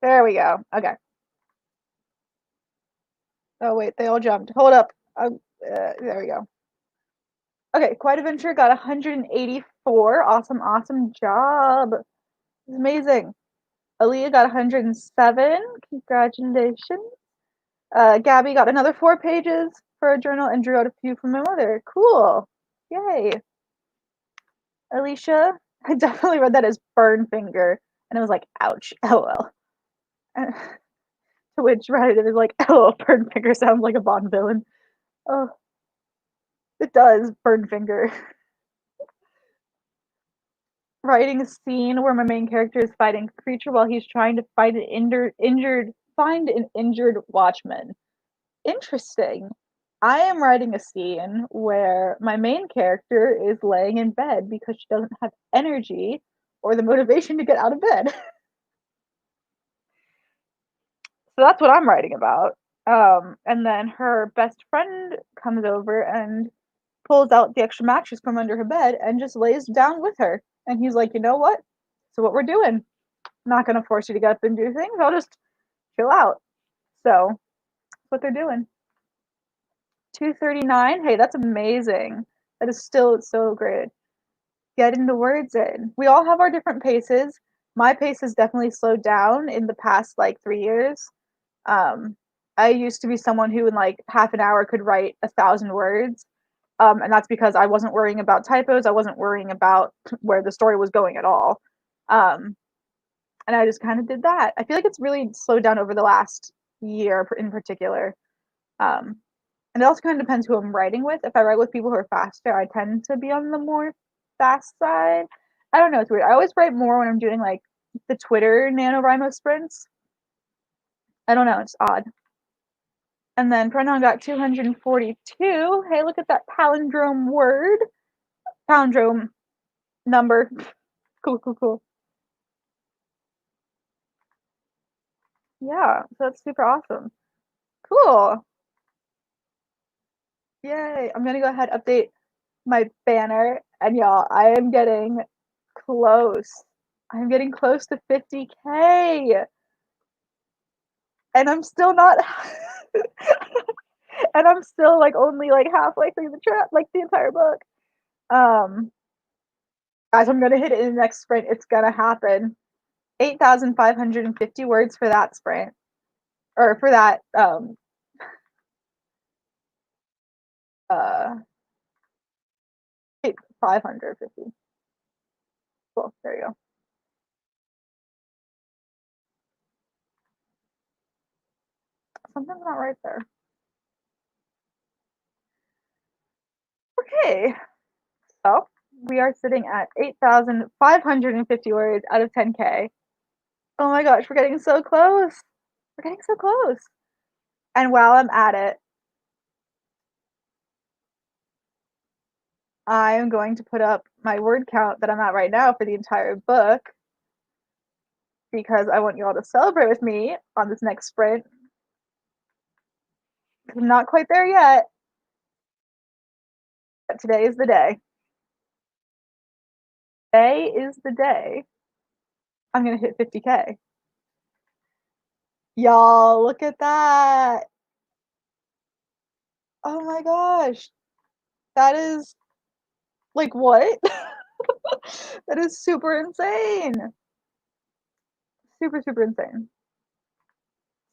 There we go. Okay. Oh wait, they all jumped. Hold up. There we go. Okay, Quiet Adventure got 184. Awesome, awesome job. It's amazing. Aaliyah got 107. Congratulations. Gabby got another 4 pages for a journal and drew out a few from my mother. Cool. Yay. Alicia, I definitely read that as burn finger, and it was like, ouch, lol. To which Reddit is like, lol, burn finger sounds like a Bond villain. Oh, it does, burn finger. Writing a scene where my main character is fighting a creature while he's trying to find find an injured watchman. Interesting. I am writing a scene where my main character is laying in bed because she doesn't have energy or the motivation to get out of bed. So that's what I'm writing about. And then her best friend comes over and pulls out the extra mattress from under her bed and just lays down with her. And he's like, you know what? So what we're doing. I'm not gonna force you to get up and do things. I'll just chill out. So that's what they're doing. 239. Hey, that's amazing. That is still so great. Getting the words in. We all have our different paces. My pace has definitely slowed down in the past like 3 years. Um, I used to be someone who in like half an hour could write 1,000 words. And that's because I wasn't worrying about typos. I wasn't worrying about where the story was going at all. Um, and I just kind of did that. I feel like it's really slowed down over the last year in particular. Um, and it also kind of depends who I'm writing with. If I write with people who are faster, I tend to be on the more fast side. I don't know, it's weird. I always write more when I'm doing like the Twitter NaNoWriMo sprints. I don't know, it's odd. And then Pronoun got 242. Hey, look at that palindrome word. Palindrome number. Cool, cool, cool. Yeah, so that's super awesome. Cool. Yay. I'm gonna go ahead and update my banner. And y'all, I am getting close. I'm getting close to 50K. And I'm still not and I'm still like only like halfway through the trip, like the entire book. Um Guys, I'm gonna hit it in the next sprint. It's gonna happen. 8,550 words for that sprint. Or for that uh 550. Cool, there you go. Something's not right there. Okay. So we are sitting at 8,550 words out of 10K. Oh my gosh, we're getting so close. We're getting so close. And while I'm at it, I am going to put up my word count that I'm at right now for the entire book because I want you all to celebrate with me on this next sprint. I'm not quite there yet, but today is the day. Today is the day I'm going to hit 50K. Y'all, look at that. Oh my gosh. That is like what? That is super insane. Super, super insane.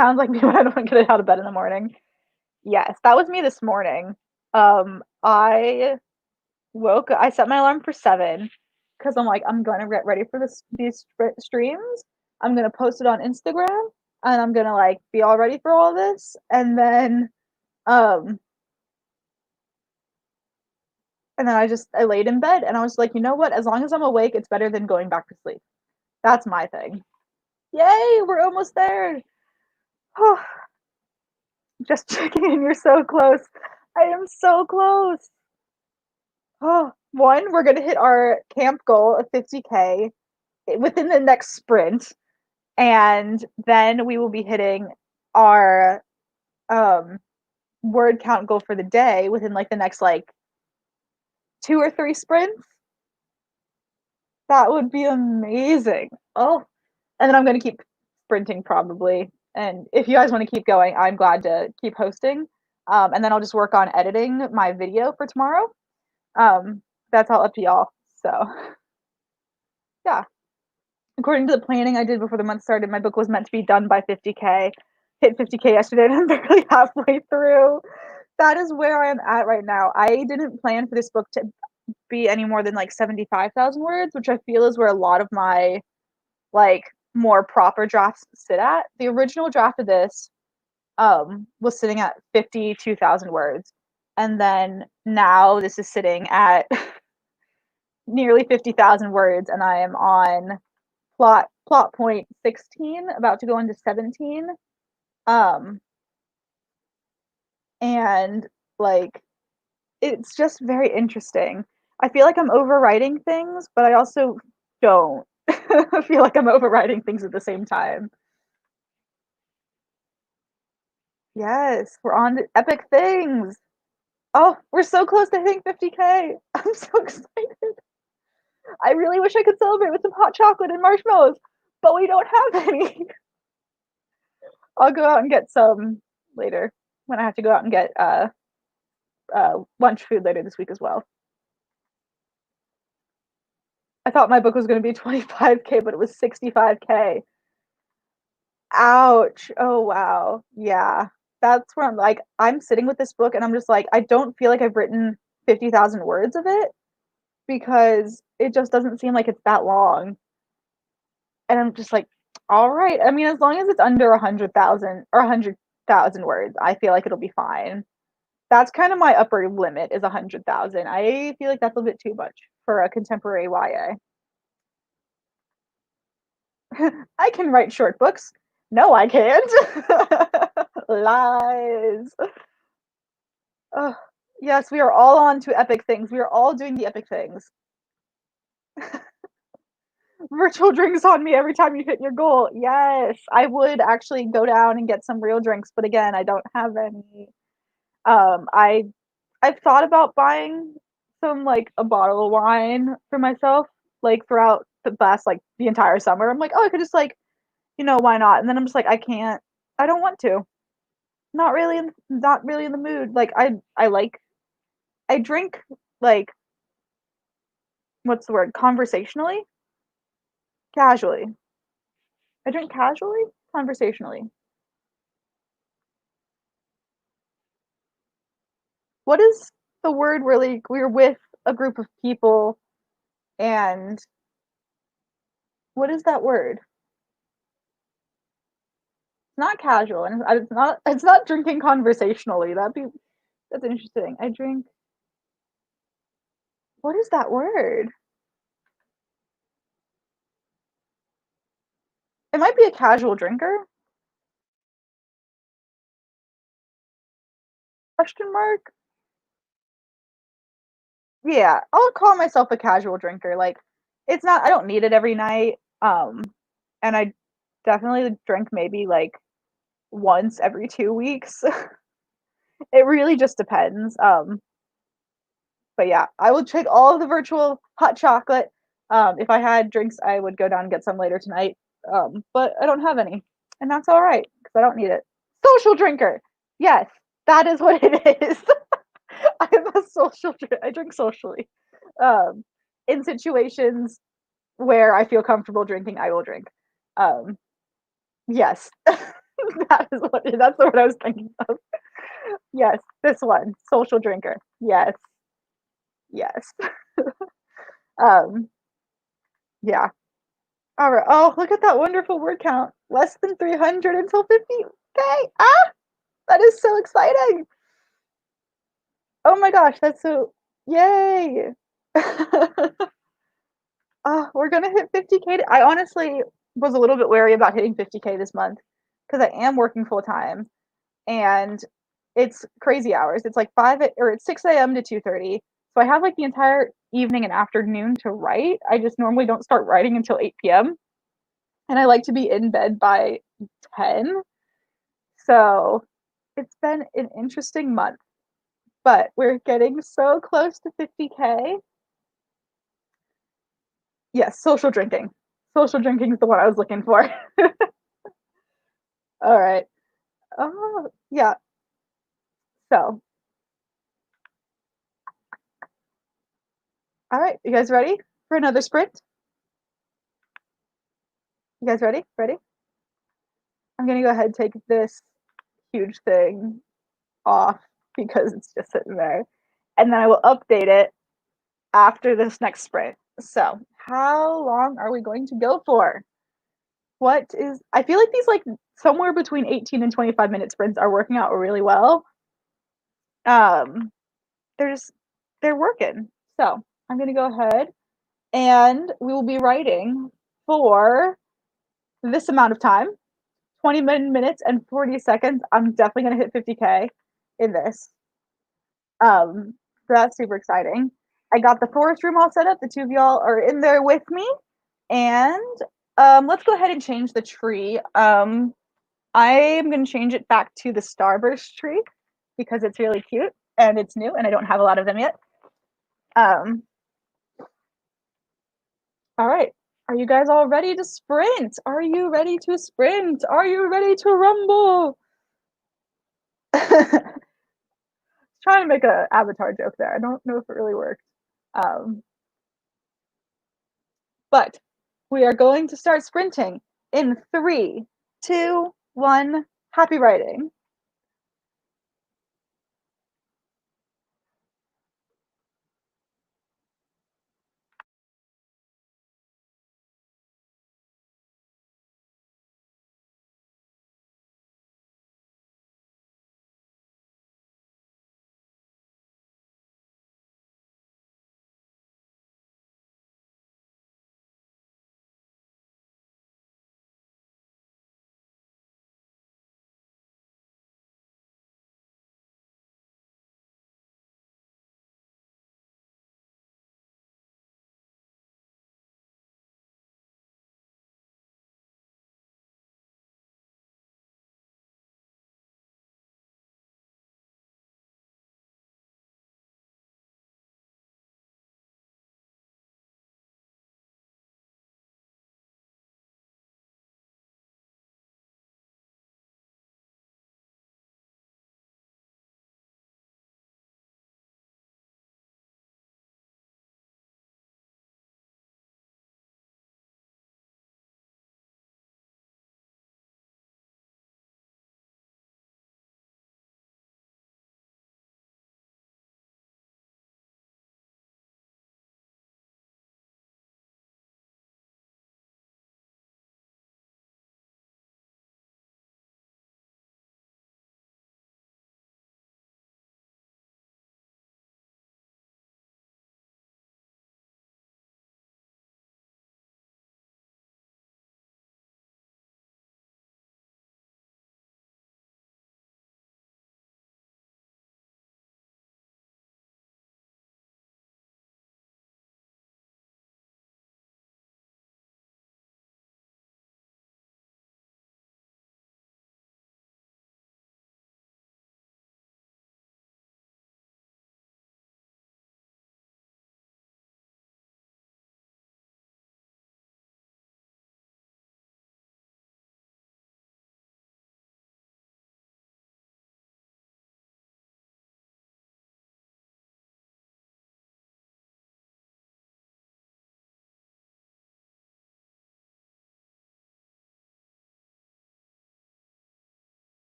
Sounds like me when I don't get out of bed in the morning. Yes, that was me this morning. I set my alarm for 7 because I'm like, I'm gonna get ready for these streams. I'm gonna post it on Instagram and I'm gonna like be all ready for all this. Um, and then I laid in bed and I was like, you know what? As long as I'm awake, it's better than going back to sleep. That's my thing. Yay, we're almost there. Just checking in, you're so close. I am so close. One, we're gonna hit our camp goal of 50K within the next sprint, and then we will be hitting our word count goal for the day within like the next like 2 or 3 sprints. That would be amazing. Oh, and then I'm gonna keep sprinting probably. And if you guys want to keep going, I'm glad to keep hosting. And then I'll just work on editing my video for tomorrow. That's all up to y'all. So yeah. According to the planning I did before the month started, my book was meant to be done by 50K. Hit 50K yesterday and I'm barely halfway through. That is where I am at right now. I didn't plan for this book to be any more than like 75,000 words, which I feel is where a lot of my like more proper drafts sit at. The original draft of this was sitting at 52,000 words. And then now this is sitting at nearly 50,000 words and I am on plot point 16, about to go into 17. And like it's just very interesting. I feel like I'm overwriting things, but I also don't feel like I'm overwriting things at the same time. Yes, we're on to epic things. Oh, we're so close to hitting 50K. I'm so excited. I really wish I could celebrate with some hot chocolate and marshmallows, but we don't have any. I'll go out and get some later when I have to go out and get lunch food later this week as well. I thought my book was going to be 25K, but it was 65K. Ouch. Oh, wow. Yeah. That's where I'm like, I'm sitting with this book and I'm just like, I don't feel like I've written 50,000 words of it because it just doesn't seem like it's that long. And I'm just like, all right. I mean, as long as it's under 100,000 or 100,000 words, I feel like it'll be fine. That's kind of my upper limit is 100,000. I feel like that's a bit too much for a contemporary YA. I can write short books. No, I can't. Lies. Ugh. Yes, we are all on to epic things. We are all doing the epic things. Virtual drinks on me every time you hit your goal. Yes, I would actually go down and get some real drinks, but again, I don't have any. I I've thought about buying some like a bottle of wine for myself, like throughout the entire summer. I'm like, oh, I could just like, why not? And then I'm just like, I can't. I don't want to. Not really in the mood. Like I drink like what's the word? Conversationally, casually. I drink casually, conversationally. What is the word where like we're with a group of people and what is that word? It's not casual and it's not drinking conversationally. That's interesting. I drink what is that word? It might be a casual drinker? Question mark? Yeah, I'll call myself a casual drinker. Like it's not I don't need it every night. And I definitely drink maybe like once every 2 weeks. It really just depends. But yeah, I would take all of the virtual hot chocolate. If I had drinks, I would go down and get some later tonight. But I don't have any, and that's all right because I don't need it. Social drinker. Yes, that is what it is. I'm a social drinker. I drink socially. Um, in situations where I feel comfortable drinking, I will drink. Um, yes, that's what I was thinking of. Yes, this one, social drinker. Yes, yes. Um, yeah. All right. Oh, look at that wonderful word count. Less than 300 until 50K. Ah, that is so exciting. Oh my gosh, that's so yay. Oh, we're gonna hit 50K. I honestly was a little bit wary about hitting 50K this month because I am working full time and it's crazy hours. It's like it's 6 a.m. to 2:30. So I have like the entire evening and afternoon to write. I just normally don't start writing until 8 p.m. and I like to be in bed by 10. So it's been an interesting month, but we're getting so close to 50K. Yes, social drinking. Social drinking is the one I was looking for. All right. Oh, yeah. So, all right. You guys ready for another sprint? You guys ready? Ready? I'm going to go ahead and take this huge thing off because it's just sitting there. And then I will update it after this next sprint. So, how long are we going to go for? I feel like these like somewhere between 18 and 25-minute sprints are working out really well. Um, they're just they're working. So I'm gonna go ahead and we will be writing for this amount of time, 20 minutes and 40 seconds. I'm definitely gonna hit 50K in this. Um, so that's super exciting. I got the forest room all set up. The two of y'all are in there with me. And let's go ahead and change the tree. I am going to change it back to the starburst tree because it's really cute and it's new and I don't have a lot of them yet. Um, all right. Are you guys all ready to sprint? Are you ready to sprint? Are you ready to rumble? Trying to make a avatar joke there. I don't know if it really worked. Um, but we are going to start sprinting in 3, 2, 1. Happy writing.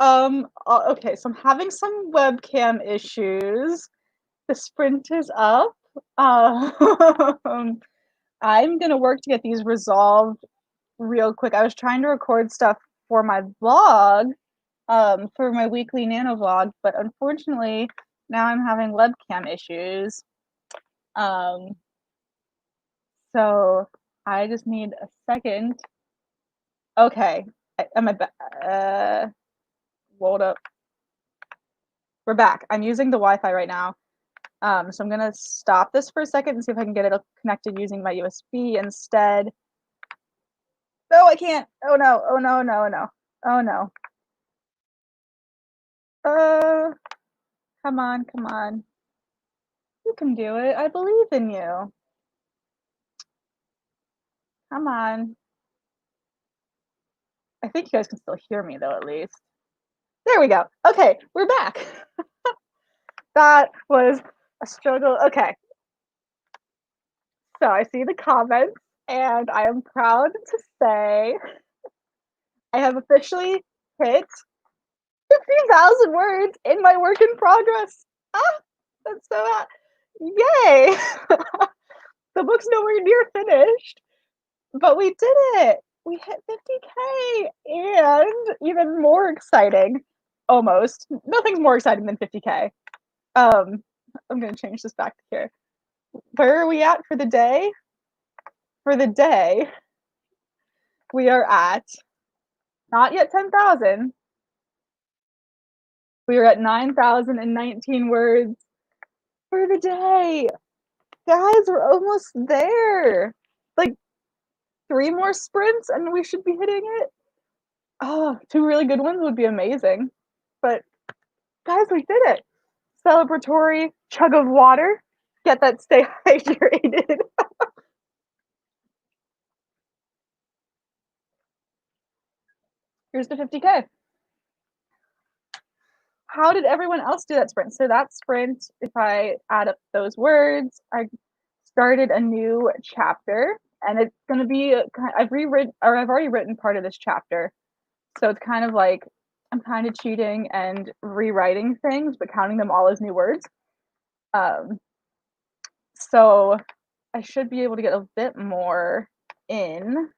Okay, so I'm having some webcam issues. The sprint is up. Um, I'm gonna work to get these resolved real quick. I was trying to record stuff for my vlog, for my weekly nano vlog, but unfortunately now I'm having webcam issues. Um, so I just need a second. Okay, am I back? Hold up. We're back. I'm using the Wi-Fi right now. So I'm gonna stop this for a second and see if I can get it connected using my USB instead. No, I can't. Oh no, oh no, no, no. Oh no. Uh, come on, come on. You can do it. I believe in you. Come on. I think you guys can still hear me though, at least. There we go. Okay, we're back. That was a struggle. Okay. So I see the comments and I am proud to say I have officially hit 50,000 words in my work in progress. Ah, that's so yay! The book's nowhere near finished, but we did it. We hit 50K, and even more exciting, almost. Nothing's more exciting than 50K. I'm gonna change this back to here. Where are we at for the day? For the day, we are at not yet 10,000. We are at 9,019 words for the day. Guys, we're almost there. Like 3 more sprints and we should be hitting it. Oh, 2 really good ones would be amazing. But guys, we did it. Celebratory chug of water. Get that stay hydrated. Here's the 50K. How did everyone else do that sprint? So that sprint, if I add up those words, I started a new chapter, and it's going to be I've already written part of this chapter. So it's kind of like I'm kind of cheating and rewriting things, but counting them all as new words. So I should be able to get a bit more in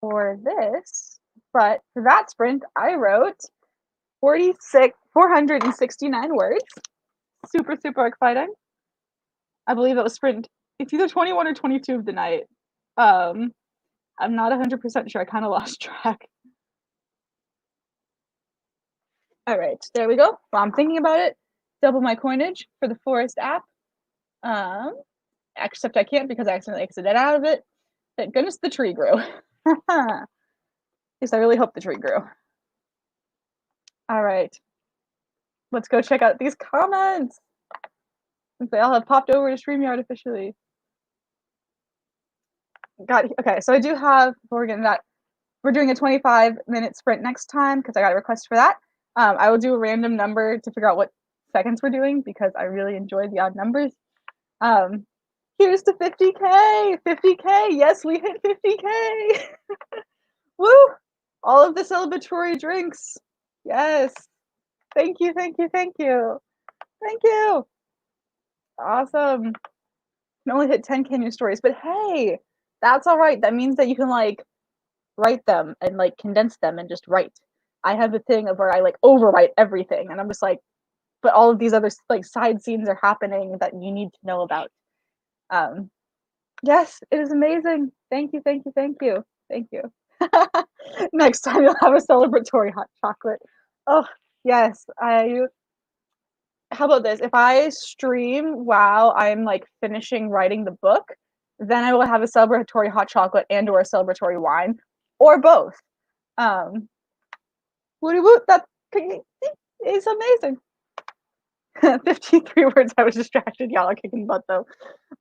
for this. But for that sprint, I wrote 469 words. Super, super exciting. I believe it was sprint. It's either 21 or 22 of the night. I'm not 100% sure. I kind of lost track. All right, there we go. While I'm thinking about it, double my coinage for the Forest app. Except I can't because I accidentally exited out of it. Thank goodness the tree grew. At least I really hope the tree grew. All right, let's go check out these comments. Since they all have popped over to StreamYard officially. Okay, so I do have, before we get into that, we're doing a 25-minute sprint next time because I got a request for that. I will do a random number to figure out what seconds we're doing because I really enjoy the odd numbers. Here's to 50K! 50K! Yes, we hit 50K! Woo! All of the celebratory drinks. Yes. Thank you, thank you, thank you. Thank you. Awesome. Can only hit 10K new stories, but hey, that's all right. That means that you can like write them and like condense them and just write. I have a thing of where I like overwrite everything and I'm just like, but all of these other like side scenes are happening that you need to know about. Yes, it is amazing. Thank you, thank you, thank you, thank you. Next time you'll have a celebratory hot chocolate. Oh yes, how about this? If I stream while I'm like finishing writing the book, then I will have a celebratory hot chocolate and or a celebratory wine, or both. Woody woot, that is amazing. 53 words. I was distracted. Y'all are kicking butt though.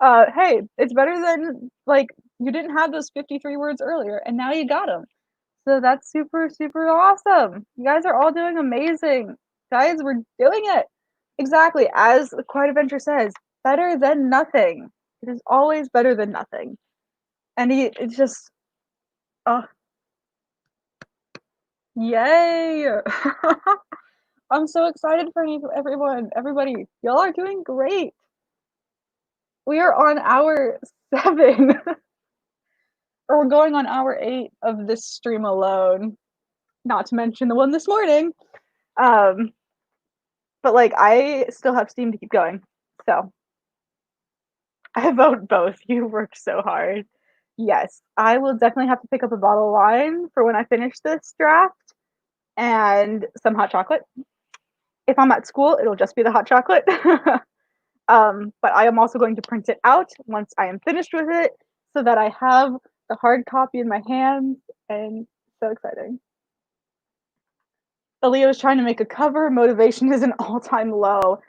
Hey, it's better than like you didn't have those 53 words earlier, and now you got them. So that's super, super awesome. You guys are all doing amazing. Guys, we're doing it. Exactly. As the Quiet Adventure says, better than nothing. It is always better than nothing. And it's just, oh, Yay! I'm so excited for everyone, everybody. Y'all are doing great. We are on hour 7, or we're going on hour 8 of this stream alone. Not to mention the one this morning. Um, but like I still have steam to keep going. So I vote both. You worked so hard. Yes, I will definitely have to pick up a bottle of wine for when I finish this draft and some hot chocolate. If I'm at school, it'll just be the hot chocolate. But I am also going to print it out once I am finished with it so that I have the hard copy in my hands, and so exciting. Aaliyah was trying to make a cover. Motivation is an all-time low.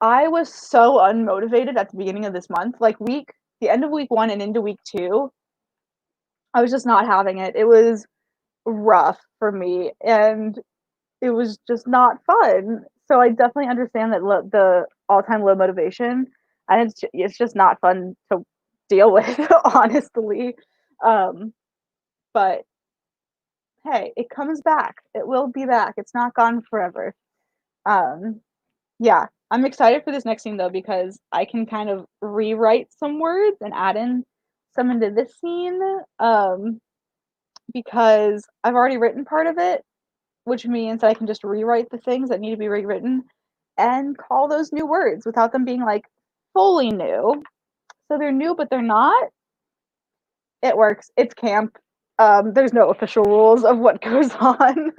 I was so unmotivated at the beginning of this month. Like the end of week 1 and into week 2, I was just not having it. It was rough for me, and it was just not fun. So I definitely understand that the all-time low motivation, and it's just not fun to deal with, honestly. Um, but hey, it comes back. It will be back. It's not gone forever. Um, yeah, I'm excited for this next scene though because I can kind of rewrite some words and add in some into this scene. Because I've already written part of it, which means that I can just rewrite the things that need to be rewritten and call those new words without them being like fully new. So they're new, but they're not. It works. It's camp. There's no official rules of what goes on.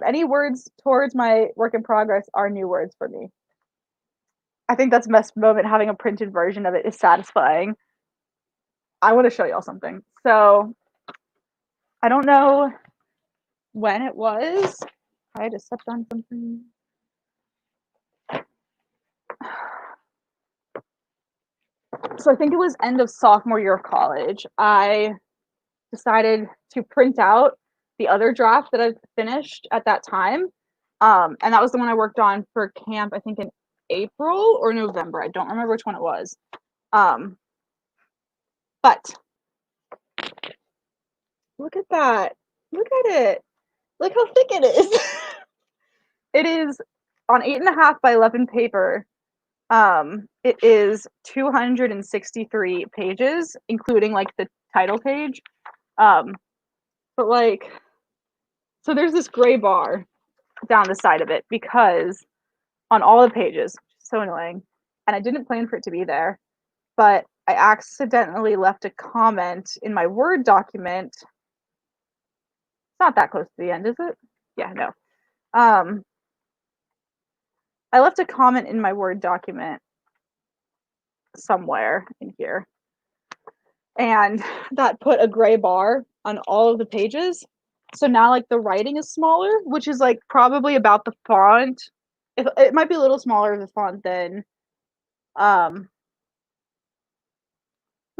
Any words towards my work in progress are new words for me. I think that's the best moment. Having a printed version of it is satisfying. I want to show y'all something. So I don't know when it was. I just stepped on something. So I think it was end of sophomore year of college. I decided to print out the other draft that I've finished at that time. And that was the one I worked on for camp, I think in April or November. I don't remember which one it was. But look at that. Look at it. Look how thick it is. It is on 8.5 by 11 paper. It is 263 pages, including like the title page. But like, so there's this gray bar down the side of it because on all the pages, so annoying, and I didn't plan for it to be there, but I accidentally left a comment in my Word document. It's not that close to the end, is it? Yeah, no. I left a comment in my Word document somewhere in here, and that put a gray bar on all of the pages. So now like the writing is smaller, which is like probably about the font. It might be a little smaller of the font than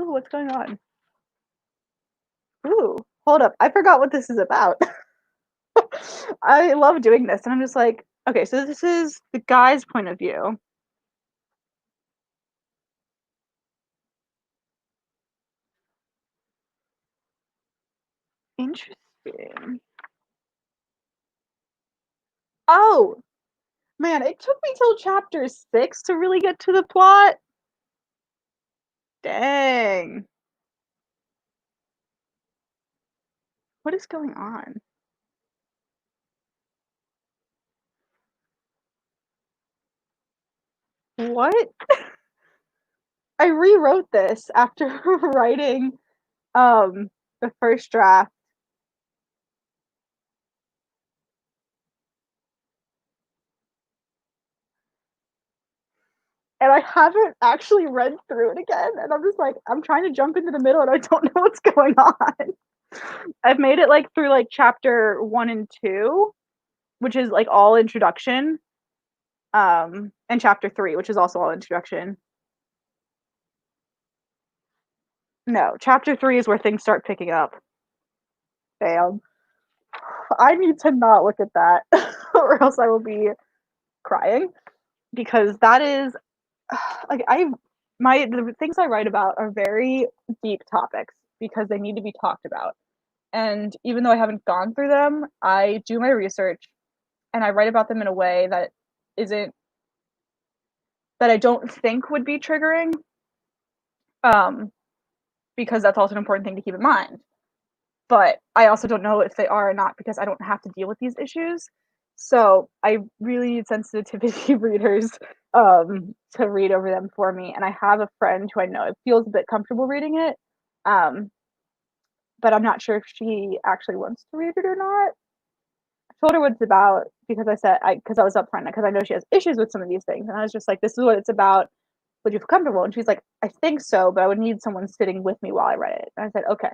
ooh, what's going on? Ooh, hold up. I forgot what this is about. I love doing this, and I'm just like, okay, so this is the guy's point of view. Interesting. Oh, man, it took me till chapter 6 to really get to the plot. Dang. What is going on? What? I rewrote this after writing the first draft. And I haven't actually read through it again. And I'm just like, I'm trying to jump into the middle and I don't know what's going on. I've made it like through like chapter 1 and 2, which is like all introduction. And chapter 3, which is also all introduction. No, chapter 3 is where things start picking up. Damn. I need to not look at that or else I will be crying because that is like the things I write about are very deep topics because they need to be talked about. And even though I haven't gone through them, I do my research and I write about them in a way that isn't that I don't think would be triggering. Um, because that's also an important thing to keep in mind. But I also don't know if they are or not because I don't have to deal with these issues. So I really need sensitivity readers to read over them for me. And I have a friend who I know feels a bit comfortable reading it, um, but I'm not sure if she actually wants to read it or not. I told her what it's about because because I was upfront because I know she has issues with some of these things, and I was just like, "This is what it's about. Would you feel comfortable?" And she's like, "I think so, but I would need someone sitting with me while I read it." And I said, "Okay,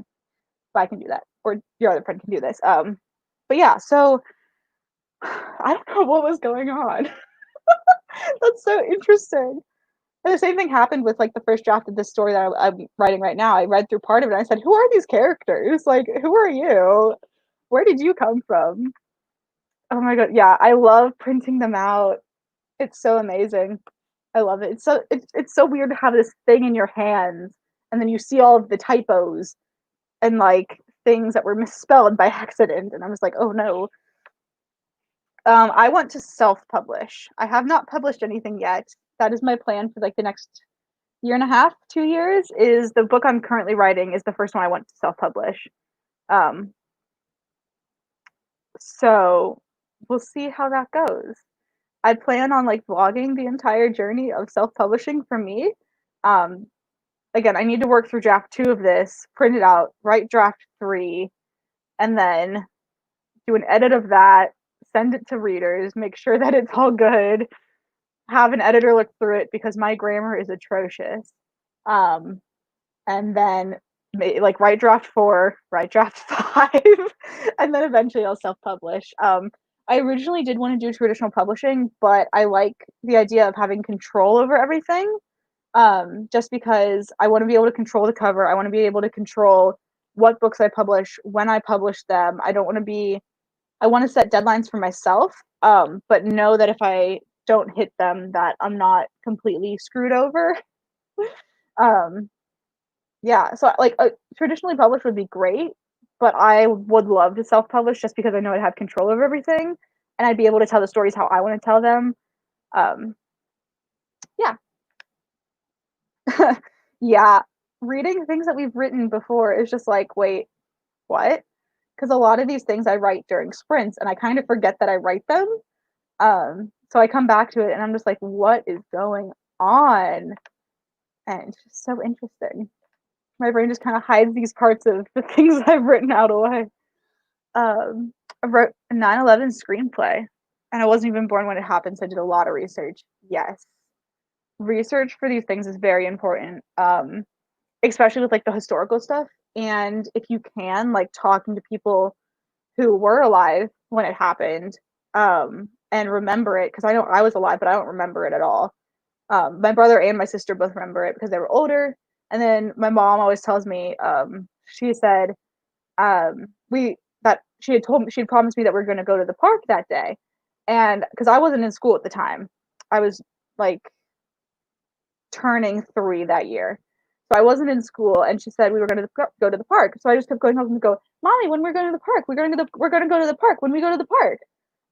I can do that, or your other friend can do this." But yeah, so I don't know what was going on. That's so interesting. And the same thing happened with like the first draft of this story that I'm writing right now. I read through part of it and I said, "Who are these characters? Like, who are you? Where did you come from?" Oh my god, yeah, I love printing them out. It's so amazing. I love it. It's so weird to have this thing in your hands and then you see all of the typos and like things that were misspelled by accident and I was like, "Oh no." I want to self-publish. I have not published anything yet. That is my plan for like the next year and a half, 2 years. Is the book I'm currently writing is the first one I want to self-publish. Um, so we'll see how that goes. I plan on like vlogging the entire journey of self-publishing for me. Um, Again, I need to work through draft 2 of this, print it out, write draft 3, and then do an edit of that, send it to readers, make sure that it's all good, have an editor look through it because my grammar is atrocious. Um, and then like write draft 4, write draft 5, and then eventually I'll self-publish. I originally did want to do traditional publishing, but I like the idea of having control over everything. Just because I want to be able to control the cover. I want to be able to control what books I publish, when I publish them. I want to set deadlines for myself, but know that if I don't hit them, that I'm not completely screwed over. Um, yeah, so like traditionally published would be great, but I would love to self-publish just because I know I'd have control over everything and I'd be able to tell the stories how I want to tell them. Um, yeah, yeah, reading things that we've written before is just like, wait, what? Because a lot of these things I write during sprints and I kind of forget that I write them. So I come back to it and I'm just like, what is going on? And it's just so interesting. My brain just kind of hides these parts of the things I've written out away. I wrote a 9/11 screenplay, and I wasn't even born when it happened, so I did a lot of research. Yes, research for these things is very important, especially with like the historical stuff. And if you can, like talking to people who were alive when it happened, and remember it, because I know I was alive, but I don't remember it at all. My brother and my sister both remember it because they were older. And then my mom always tells me, she said, we that she had told me she had promised me that we are going to go to the park that day, and because I wasn't in school at the time, I was like turning 3 that year. So I wasn't in school, and she said we were going to go to the park. So I just kept going home and go, "Mommy, when we're going to the park? We're going to go to the park. When we go to the park?"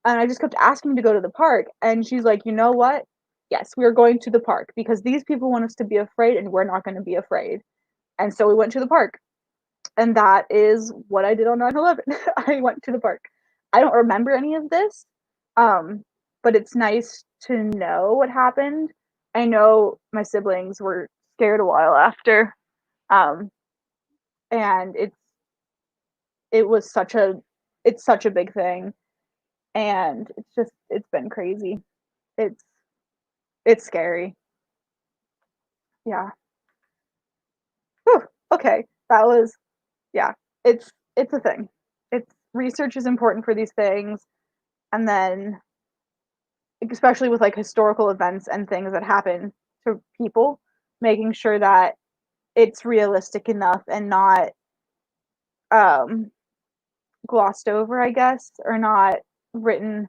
And I just kept asking to go to the park, and she's like, "You know what? Yes, we are going to the park because these people want us to be afraid, and we're not going to be afraid." And so we went to the park, and that is what I did on 9/11. I went to the park. I don't remember any of this, um, but it's nice to know what happened. I know my siblings were scared a while after, um, and it was it's such a big thing, and it's been crazy. It's it's scary. Yeah. Whew. Okay, that was yeah. It's a thing. It's research is important for these things, and then especially with like historical events and things that happen to people, making sure that it's realistic enough and not um glossed over, I guess, or not written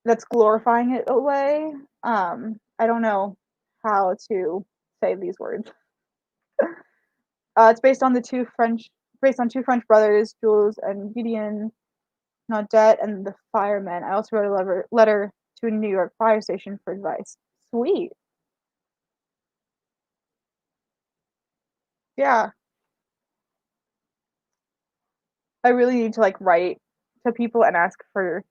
that's glorifying it away. I don't know how to say these words. It's based on the two French based on two French brothers, Jules and Gideon Naudet, and the firemen. I also wrote a letter to a New York fire station for advice. Sweet. Yeah. I really need to like write to people and ask for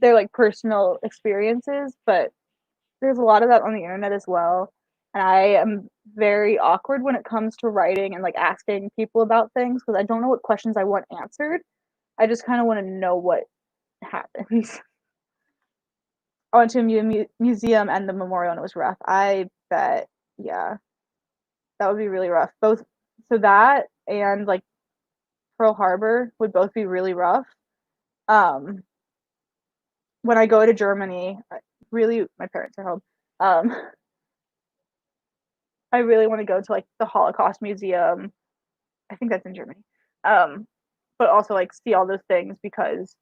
their like personal experiences, but there's a lot of that on the internet as well. And I am very awkward when it comes to writing and like asking people about things because I don't know what questions I want answered. I just kind of want to know what happens. I went to a museum and the memorial and it was rough. I bet, yeah, that would be really rough. Both, so that and like Pearl Harbor would both be really rough. Um, when I go to Germany, really, my parents are home. Um, I really want to go to like the Holocaust Museum. I think that's in Germany. Um, but also like see all those things because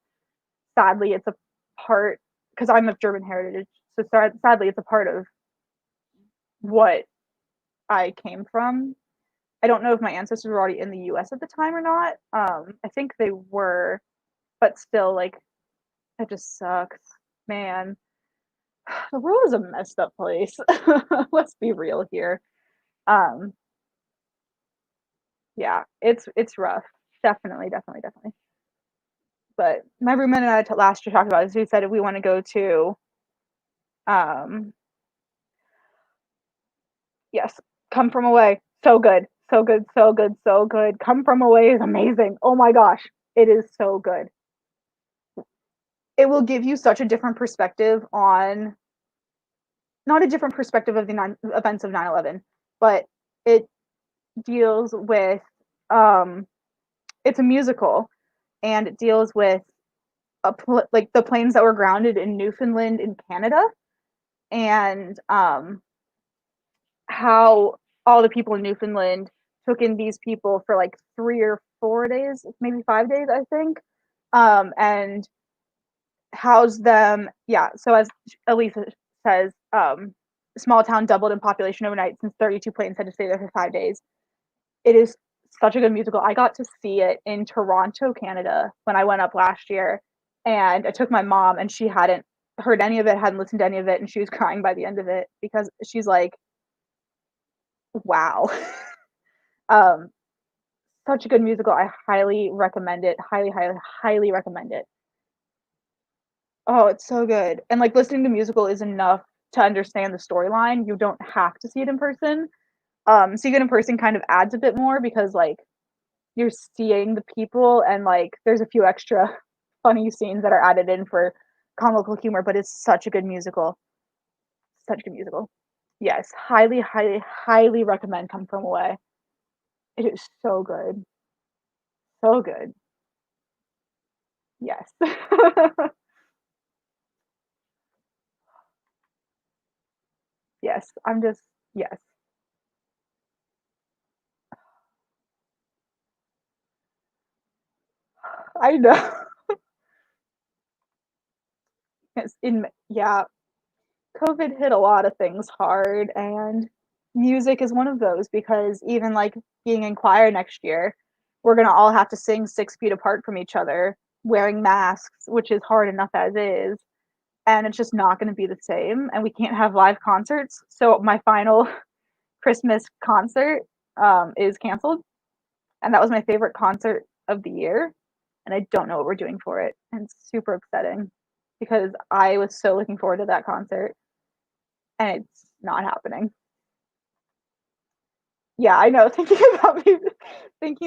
sadly it's a part because I'm of German heritage. So sadly it's a part of what I came from. I don't know if my ancestors were already in the US at the time or not. I think they were, but still like it just sucks. Man, the world is a messed up place. Let's be real here. Um, yeah, it's rough. Definitely, definitely, definitely. But my roommate and I last year talked about this. We said if we want to go to, um, yes, Come From Away. So good, so good, so good, so good. Come From Away is amazing. Oh my gosh, it is so good. It will give you such a different perspective on, not a different perspective of the events of 9/11, but it deals with, um, it's a musical and it deals with like the planes that were grounded in Newfoundland in Canada and how all the people in Newfoundland took in these people for like 3 or 4 days, maybe 5 days, I think, and housed them. Yeah, so as Elisa says, small town doubled in population overnight since 32 planes had to stay there for 5 days. It is such a good musical. I got to see it in Toronto, Canada, when I went up last year, and I took my mom, and she hadn't heard any of it, hadn't listened to any of it, and she was crying by the end of it because she's like, "Wow." um, Such a good musical. I highly recommend it. Highly, highly, highly recommend it. Oh, it's so good. And like listening to musical is enough to understand the storyline. You don't have to see it in person. Seeing it in person kind of adds a bit more because like you're seeing the people and like there's a few extra funny scenes that are added in for comical humor, but it's such a good musical. Such a good musical. Yes, highly, highly, highly recommend Come From Away. It is so good. So good. Yes. Yes. I'm just yes. I know. It's in yeah, COVID hit a lot of things hard and music is one of those because even like being in choir next year, we're gonna all have to sing 6 feet apart from each other, wearing masks, which is hard enough as is, and it's just not gonna be the same. And we can't have live concerts. So my final Christmas concert is canceled. And that was my favorite concert of the year. And I don't know what we're doing for it. And it's super upsetting because I was so looking forward to that concert and it's not happening. Yeah, I know. Thinking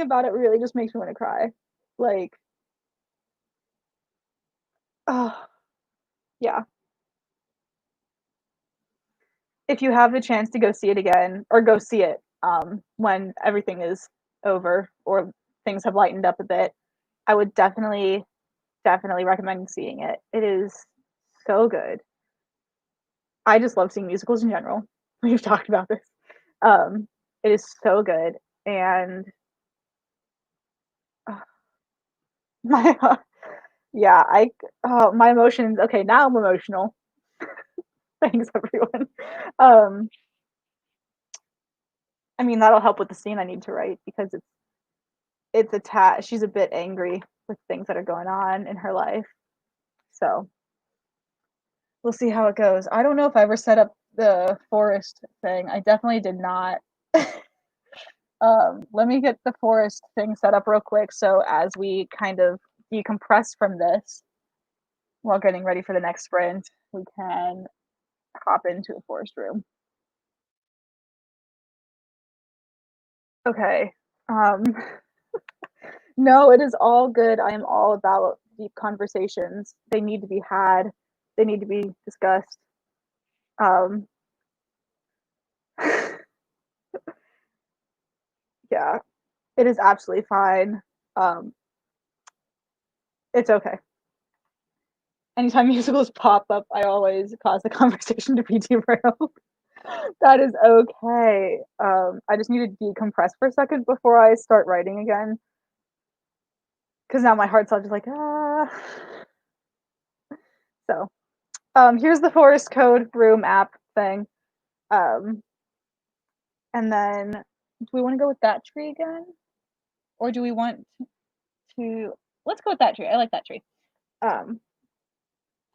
about it really just makes me want to cry. Like, oh, yeah. If you have the chance to go see it again or go see it when everything is over or things have lightened up a bit, I would definitely, definitely recommend seeing it. It is so good. I just love seeing musicals in general. We've talked about this. Um, it is so good, and uh, my yeah, my emotions. Okay, now I'm emotional. Thanks, everyone. Um, I mean that'll help with the scene I need to write because she's a bit angry with things that are going on in her life. So we'll see how it goes. I don't know if I ever set up the forest thing. I definitely did not. Let me get the forest thing set up real quick so as we kind of decompress from this while getting ready for the next sprint, we can hop into a forest room. Okay. Um, no, it is all good. I am all about deep conversations. They need to be had. They need to be discussed. Um, yeah, it is absolutely fine. Um, it's okay. Anytime musicals pop up, I always cause the conversation to be derailed. That is okay. I just need to decompress for a second before I start writing again. Because now my heart's all just like, ah. So, here's the Forest Code Room app thing. Um, and then, do we want to go with that tree again? Or do we want to, let's go with that tree. I like that tree.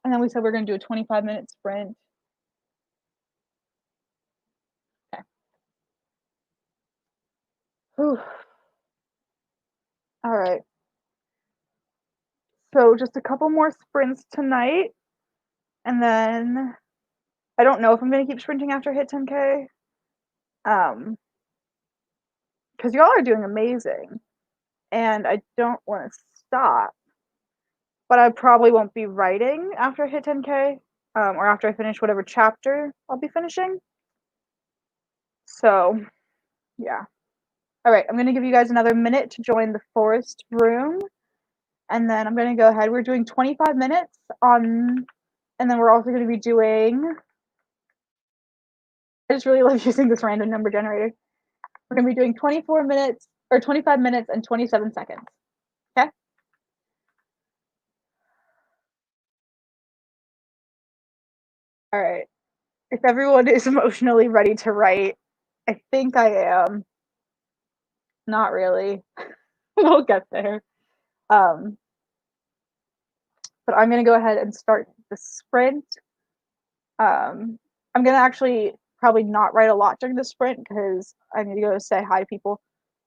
And then we said we're going to do a 25-minute sprint. Okay. Whew. All right. So just a couple more sprints tonight. And then I don't know if I'm going to keep sprinting after I hit 10K. Because y'all are doing amazing. And I don't want to stop. But I probably won't be writing after I hit 10K. Or after I finish whatever chapter I'll be finishing. So, yeah. All right, I'm going to give you guys another minute to join the forest room. And then I'm going to go ahead. We're doing 25 minutes on, and then we're also going to be doing, I just really love using this random number generator. We're going to be doing 24 minutes, or 25 minutes and 27 seconds. Okay? All right. If everyone is emotionally ready to write, I think I am. Not really. We'll get there. But I'm going to go ahead and start the sprint. I'm going to actually probably not write a lot during the sprint because I need to go say hi to people.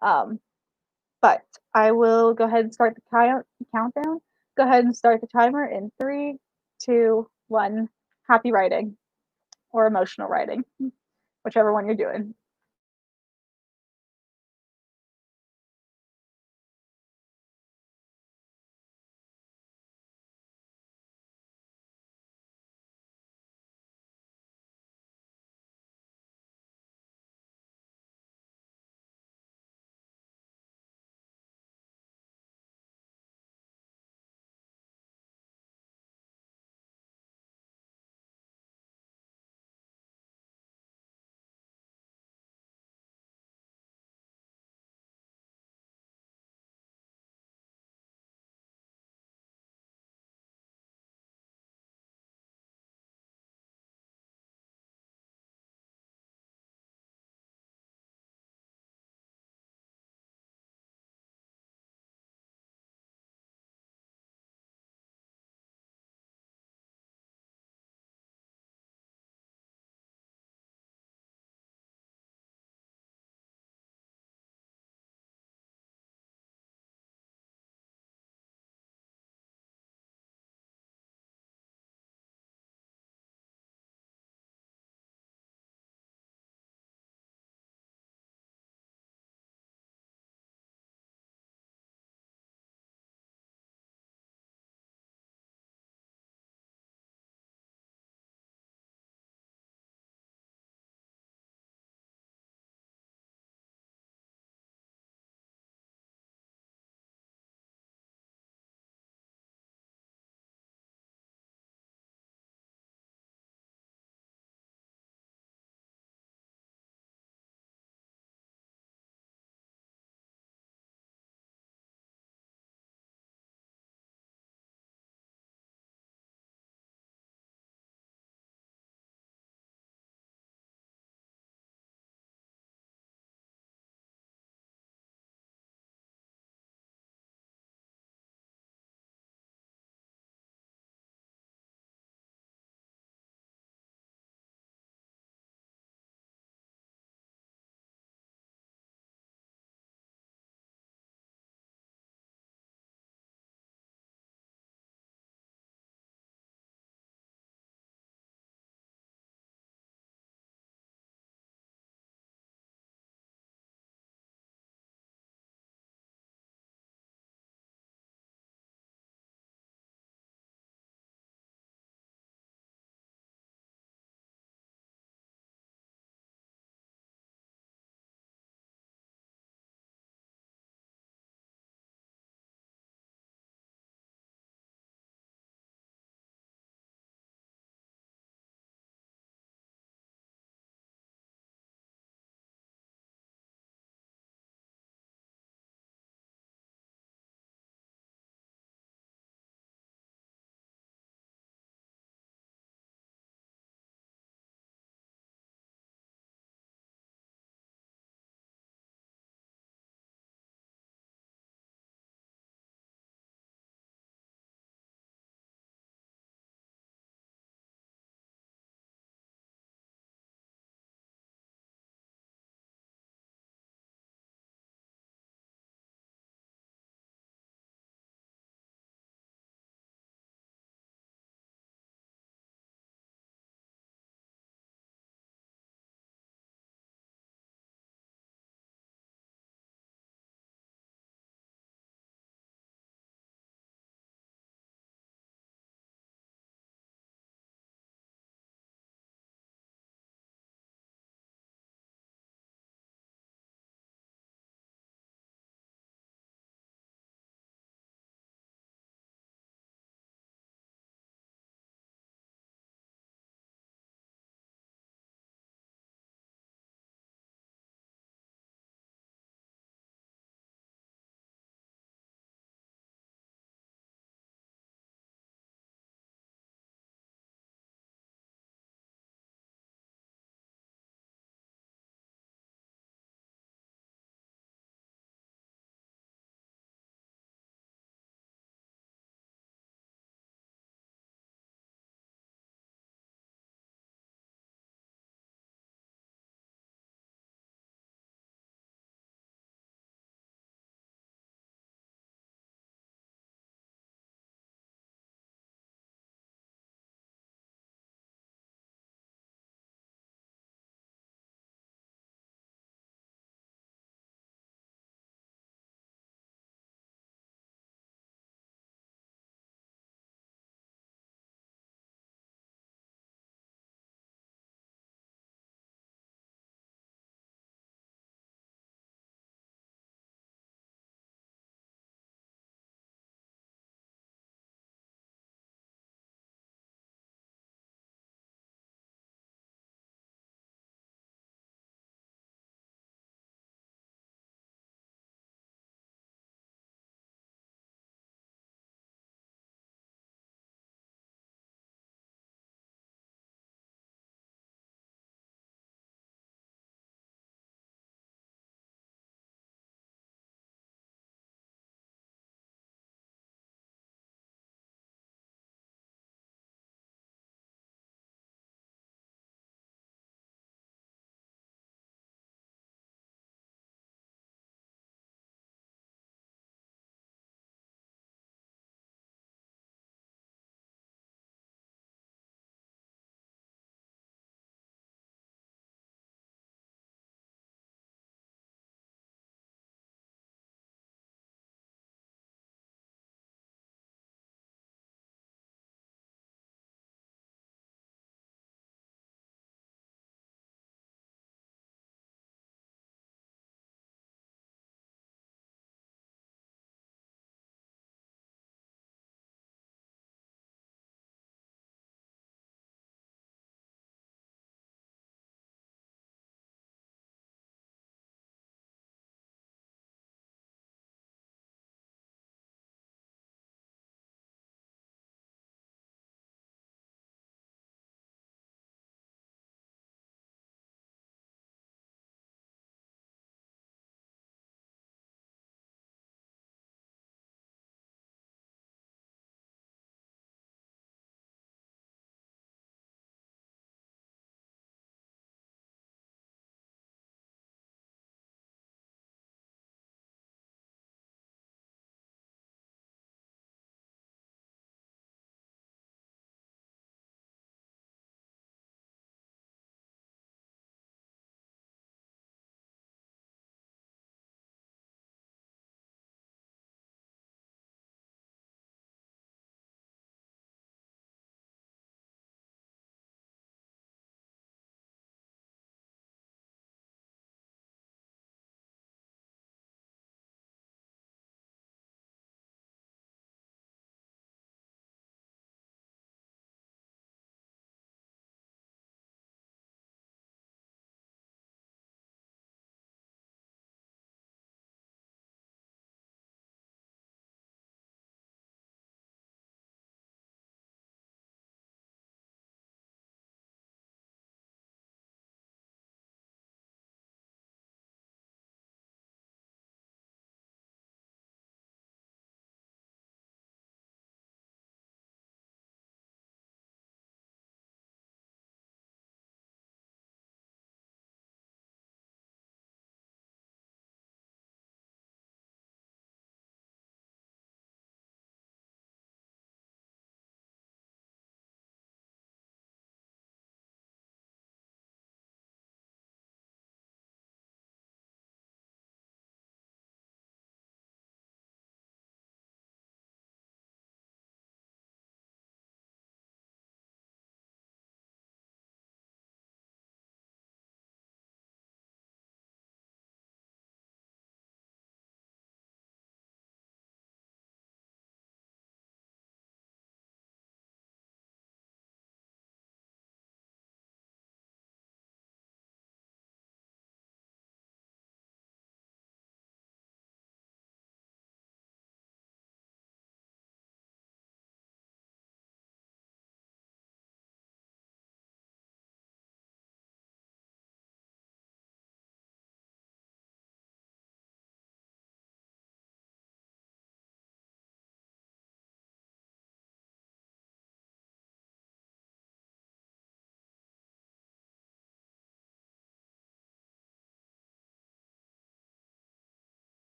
But I will go ahead and start the countdown. Go ahead and start the timer in 3, 2, 1. Happy writing or emotional writing, whichever one you're doing.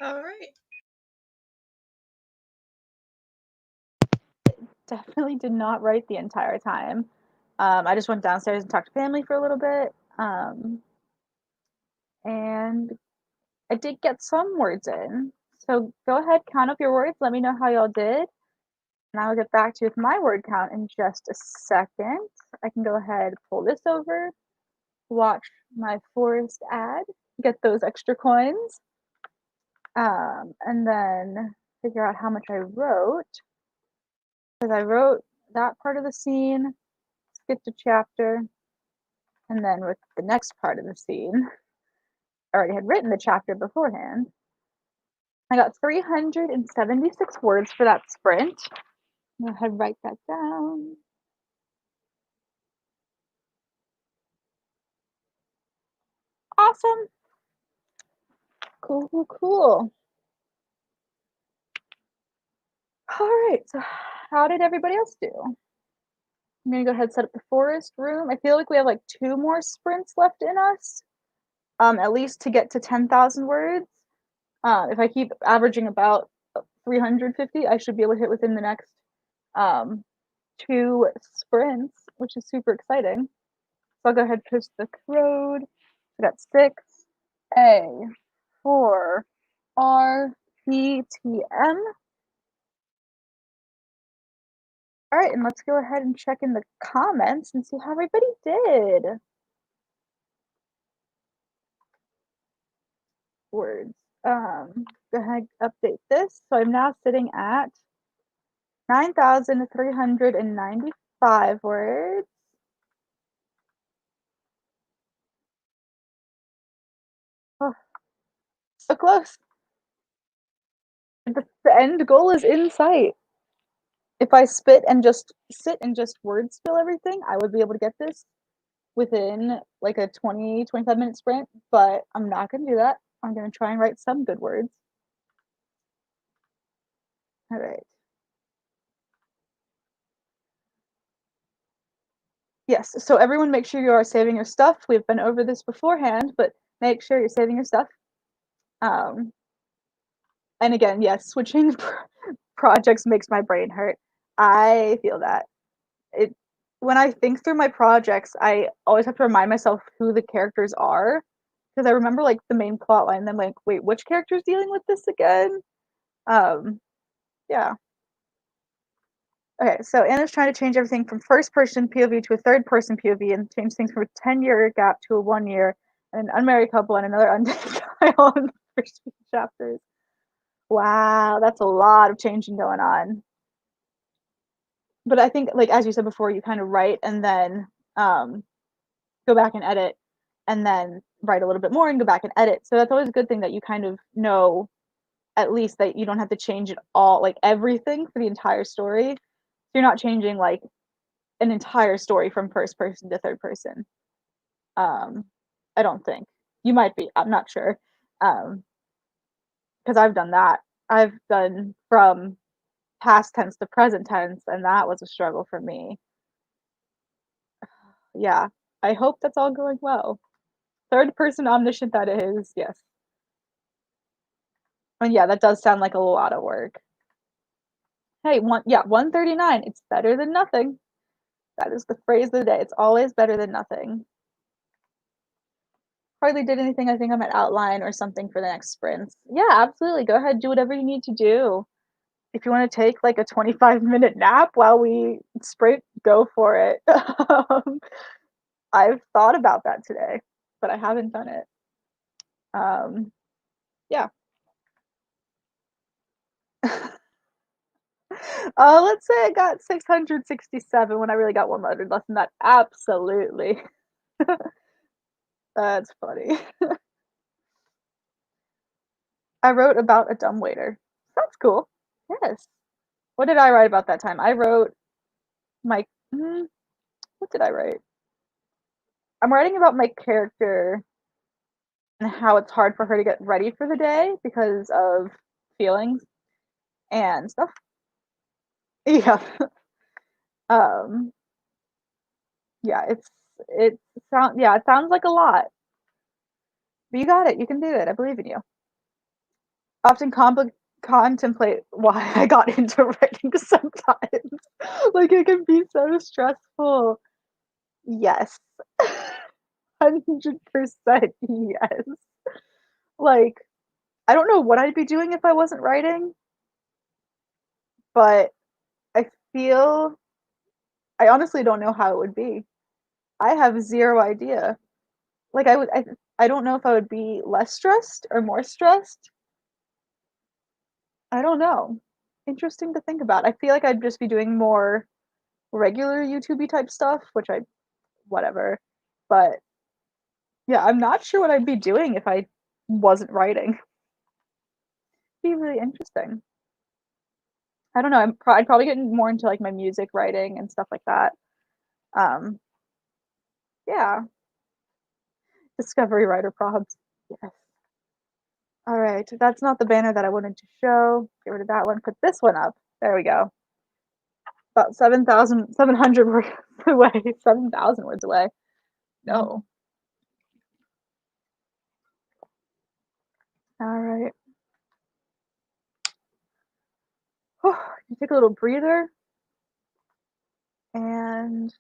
All right. Definitely did not write the entire time. I just went downstairs and talked to family for a little bit. And I did get some words in. So go ahead, count up your words. Let me know how y'all did. And I'll get back to you with my word count in just a second. I can go ahead, pull this over, watch my Forest ad, get those extra coins, and then figure out how much I wrote. Because I wrote that part of the scene, skipped a chapter, and then with the next part of the scene, I already had written the chapter beforehand. I got 376 words for that sprint. Go ahead, write that down. Awesome. Cool, cool, cool. All right, so how did everybody else do? I'm gonna go ahead and set up the forest room. I feel like we have like 2 more sprints left in us, at least to get to 10,000 words. If I keep averaging about 350, I should be able to hit within the next 2 sprints, which is super exciting. So I'll go ahead and push the code. I got 6, A, 4, R, P, T, M. All right, and let's go ahead and check in the comments and see how everybody did. Words. Go ahead, update this. So I'm now sitting at 9,395 words. Oh, so close. The end goal is in sight. If I spit and just sit and just word spill everything, I would be able to get this within like a 20, 25-minute sprint, but I'm not going to do that. I'm going to try and write some good words. All right. Yes, so everyone make sure you are saving your stuff. We've been over this beforehand, but make sure you're saving your stuff. And again, yes, switching projects makes my brain hurt. I feel that. It when I think through my projects, I always have to remind myself who the characters are because I remember like the main plot line, then like, wait, which character's dealing with this again? Yeah. Okay, so Anna's trying to change everything from first person POV to a third person POV and change things from a 10-year gap to a 1 year, and an unmarried couple and another undead child in the first few chapters. Wow, that's a lot of changing going on. But I think, like as you said before, you kind of write and then go back and edit, and then write a little bit more and go back and edit. So that's always a good thing that you kind of know at least that you don't have to change it all, like everything for the entire story. So you're not changing like an entire story from first person to third person. Um, I don't think. You might be, I'm not sure. Because I've done that. I've done from past tense to present tense, and that was a struggle for me. Yeah. I hope that's all going well. Third person omniscient that is, yes. And yeah, that does sound like a lot of work. Hey, 139. It's better than nothing. That is the phrase of the day. It's always better than nothing. Hardly did anything. I think I might outline or something for the next sprints. Yeah, absolutely. Go ahead, do whatever you need to do. If you want to take like a 25-minute nap while we sprint, go for it. I've thought about that today, but I haven't done it. Yeah. Let's say I got 667 when I really got 100 less than that. Absolutely. That's funny. I wrote about a dumbwaiter. That's cool. Yes. What did I write about that time? I wrote my. What did I write? I'm writing about my character and how it's hard for her to get ready for the day because of feelings and stuff. Yeah. um. Yeah. It sounds like a lot, but you got it. You can do it. I believe in you. Often contemplate why I got into writing sometimes. Like, it can be so stressful. Yes. 100% yes. Like, I don't know what I'd be doing if I wasn't writing, but I feel I honestly don't know how it would be. I have 0 idea. Like, I don't know if I would be less stressed or more stressed. I don't know. Interesting to think about. I feel like I'd just be doing more regular YouTubey type stuff, which I whatever. But yeah, I'm not sure what I'd be doing if I wasn't writing. Be really interesting. I don't know. I'd probably get more into like my music writing and stuff like that. Um, yeah, discovery writer probs. Yes. All right, that's not the banner that I wanted to show. Get rid of that one. Put this one up. There we go. About 7,700 words away. 7,000 words away. No. All right. You take a little breather and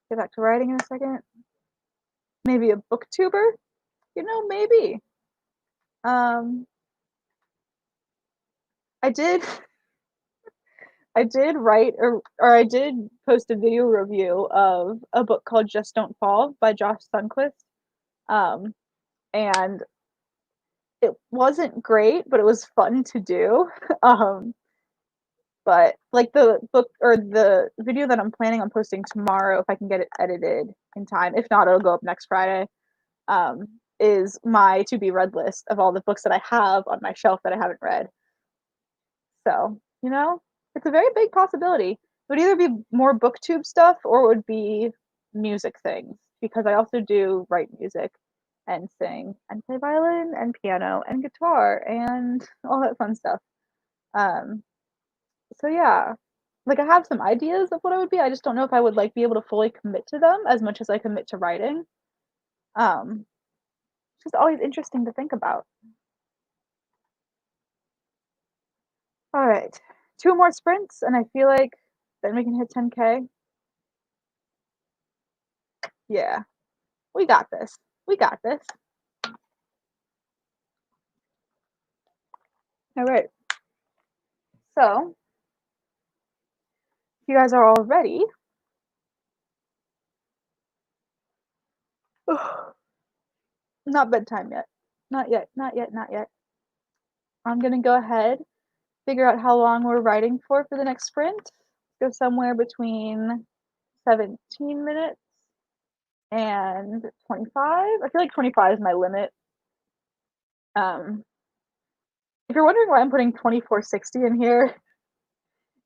get back to writing in a second. Maybe a booktuber? Maybe. Um, I did I did write or I did post a video review of a book called Just Don't Fall by Josh Sundquist. Um, and it wasn't great, but it was fun to do. Um, but like the book or the video that I'm planning on posting tomorrow, if I can get it edited in time. If not, it'll go up next Friday. Um, is my to be read list of all the books that I have on my shelf that I haven't read. So, it's a very big possibility. It would either be more booktube stuff or it would be music things because I also do write music and sing and play violin and piano and guitar and all that fun stuff. Um, so yeah, like I have some ideas of what it would be. I just don't know if I would like be able to fully commit to them as much as I commit to writing. Um, it's just always interesting to think about. All right, 2 more sprints, and I feel like then we can hit 10K. Yeah, we got this. We got this. All right. So, if you guys are all ready, not bedtime yet. Not yet. Not yet. Not yet. I'm gonna go ahead, figure out how long we're writing for the next sprint. Go somewhere between 17 minutes and 25. I feel like 25 is my limit. Um, if you're wondering why I'm putting 2460 in here,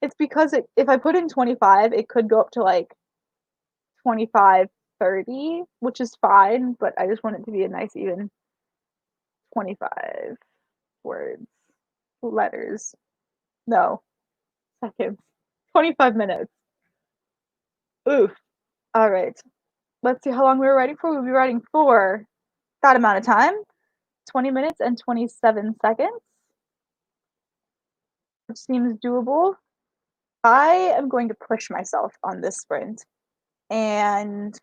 it's because if I put in 25, it could go up to like 25:30, which is fine, but I just want it to be a nice even 25 words, letters. No, seconds. 25 minutes. Oof. All right. Let's see how long we were writing for. We'll be writing for that amount of time, 20 minutes and 27 seconds, which seems doable. I am going to push myself on this sprint and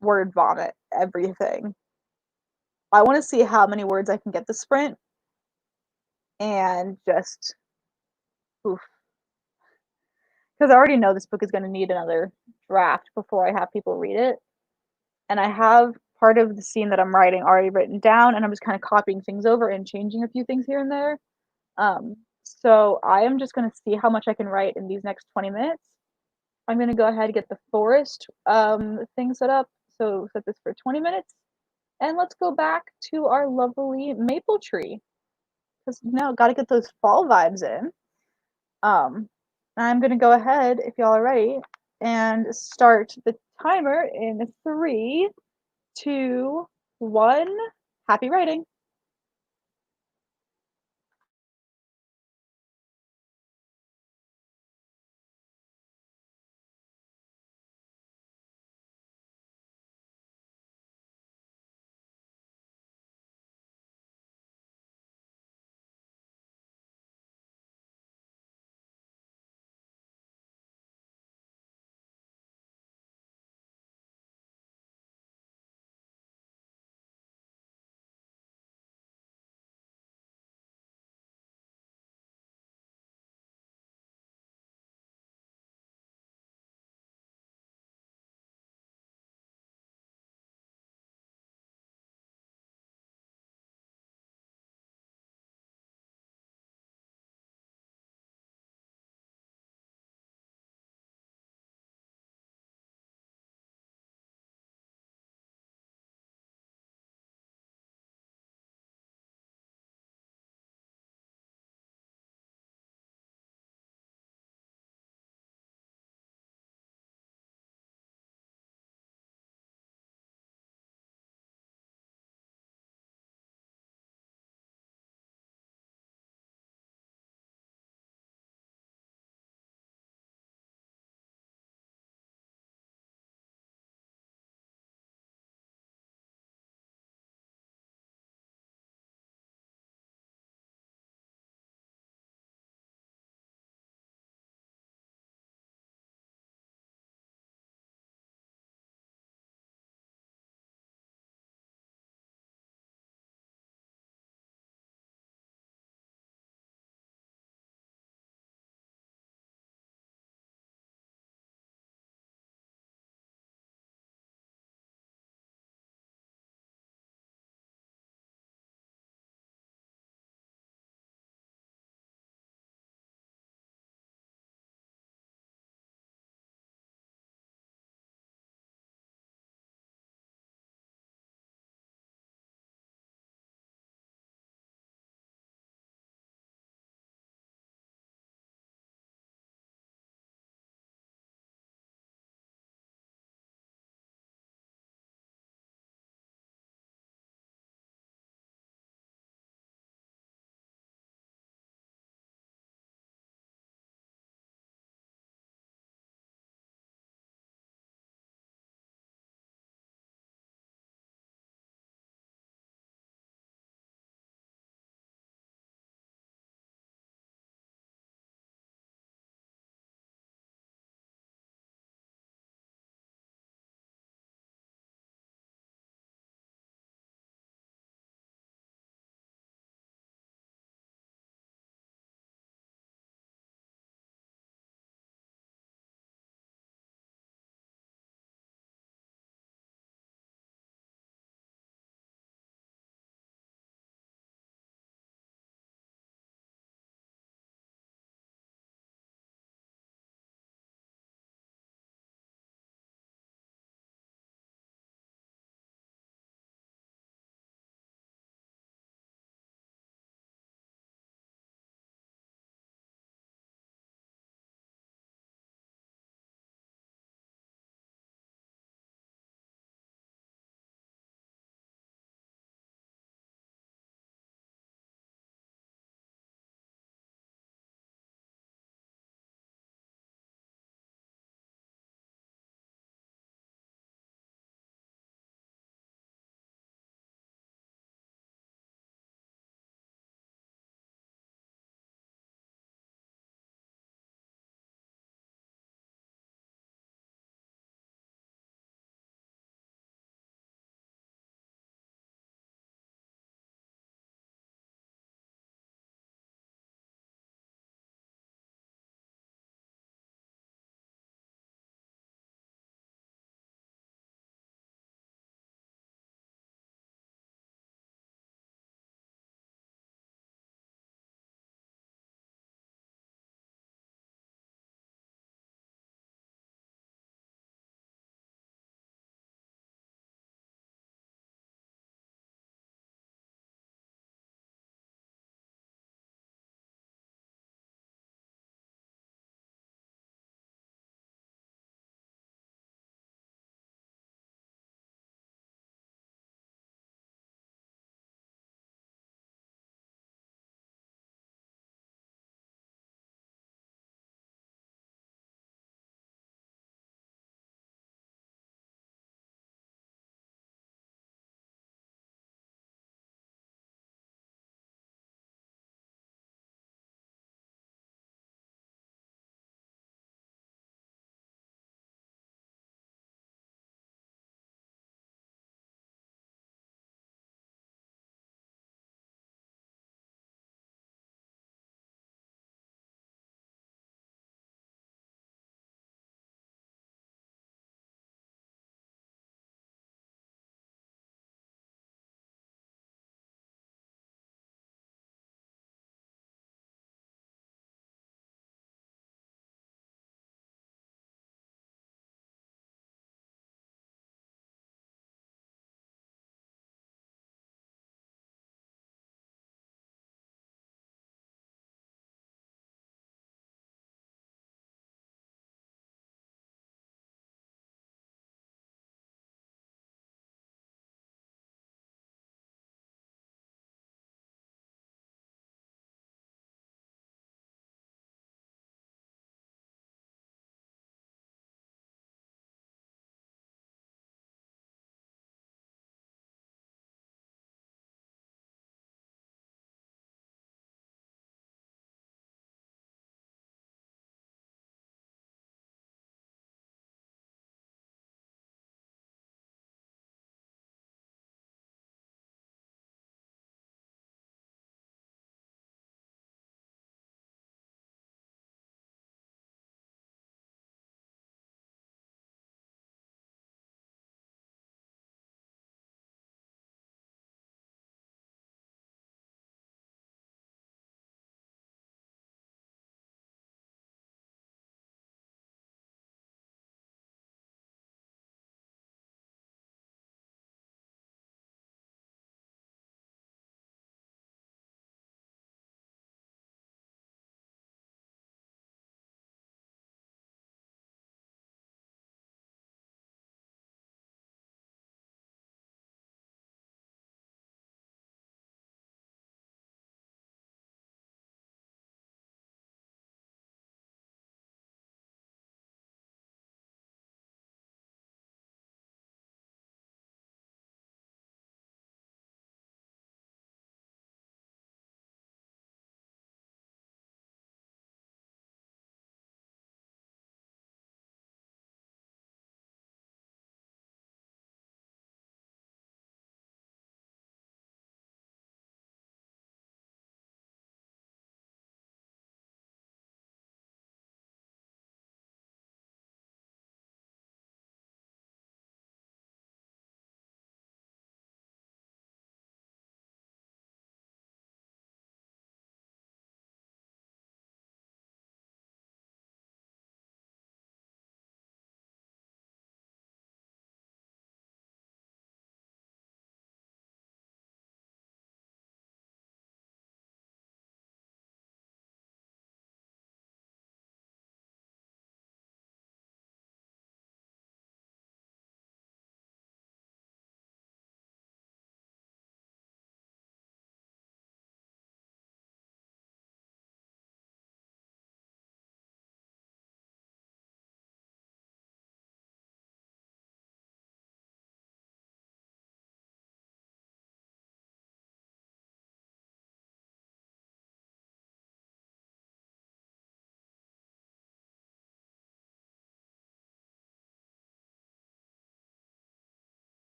word vomit everything. I want to see how many words I can get this sprint and just oof. Because I already know this book is going to need another draft before I have people read it. And I have part of the scene that I'm writing already written down, and I'm just kind of copying things over and changing a few things here and there. So I am just going to see how much I can write in these next 20 minutes. I'm going to go ahead and get the forest thing set up. So set this for 20 minutes. And let's go back to our lovely maple tree. Because now got to get those fall vibes in. I'm going to go ahead, if y'all are ready, and start the timer in 3, 2, 1. Happy writing.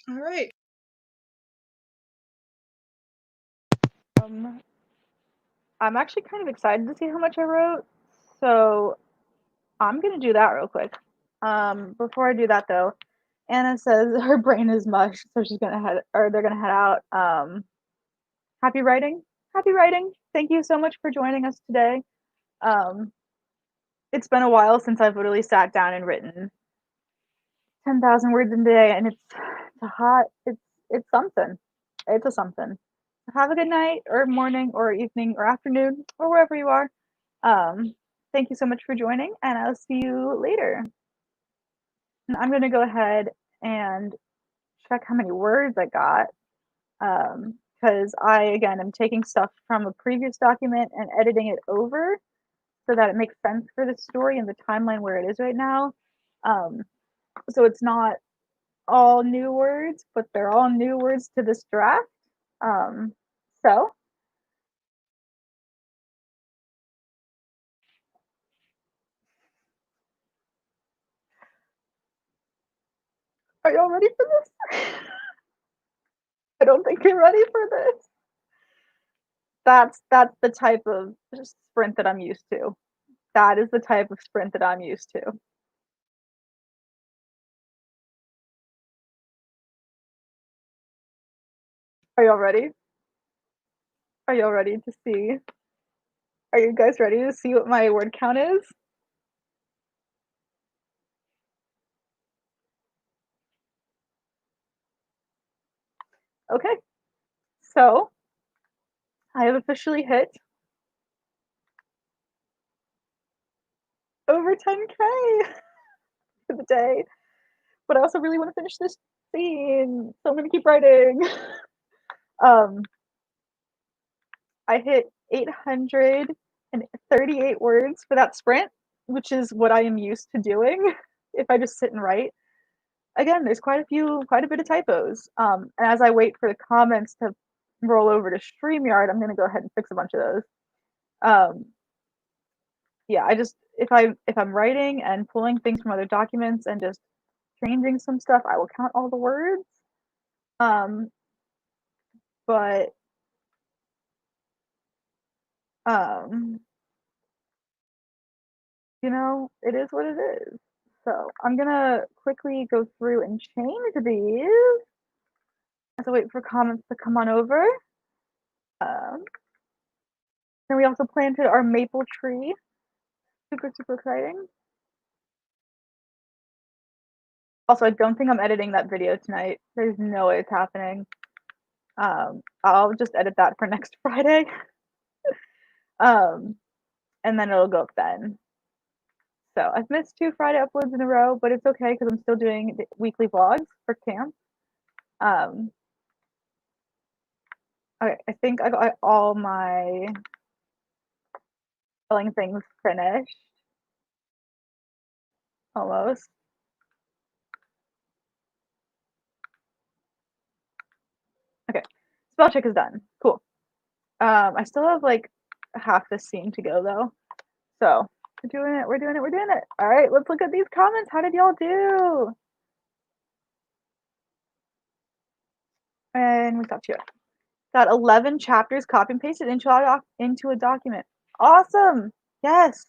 All right. I'm actually kind of excited to see how much I wrote, so I'm gonna do that real quick. Before I do that though, Anna says her brain is mush, so she's gonna head, or they're gonna head out. Happy writing, happy writing. Thank you so much for joining us today. Um, it's been a while since I've literally sat down and written 10,000 words in a day, and it's something. It's a something. Have a good night, or morning, or evening, or afternoon, or wherever you are. Thank you so much for joining, and I'll see you later. And I'm gonna go ahead and check how many words I got, because I again am taking stuff from a previous document and editing it over so that it makes sense for the story and the timeline where it is right now. Um, so it's not all new words, but they're all new words to this draft. So are y'all ready for this? I don't think you're ready for this. That's the type of sprint that I'm used to. That is the type of sprint that I'm used to. Are y'all ready? Are y'all ready to see? Are you guys ready to see what my word count is? Okay. So I have officially hit over 10K for the day. But I also really want to finish this scene, so I'm gonna keep writing. um, I hit 838 words for that sprint, which is what I am used to doing if I just sit and write. Again, there's quite a bit of typos. And as I wait for the comments to roll over to StreamYard, I'm gonna go ahead and fix a bunch of those. Yeah, I just if I'm writing and pulling things from other documents and just changing some stuff, I will count all the words. But um, it is what it is. So I'm gonna quickly go through and change these as I wait for comments to come on over. Then we also planted our maple tree. Super, super exciting. Also, I don't think I'm editing that video tonight. There's no way it's happening. I'll just edit that for next Friday. And then it'll go up then. So I've missed 2 Friday uploads in a row, but it's okay because I'm still doing the weekly vlogs for camp. Okay, I think I got all my spelling things finished. Almost. Okay, spell check is done. Cool. I still have like half the scene to go though. So we're doing it. We're doing it. We're doing it. All right, let's look at these comments. How did y'all do? And we stopped here. Got 11 chapters copy and pasted into a document. Awesome. Yes.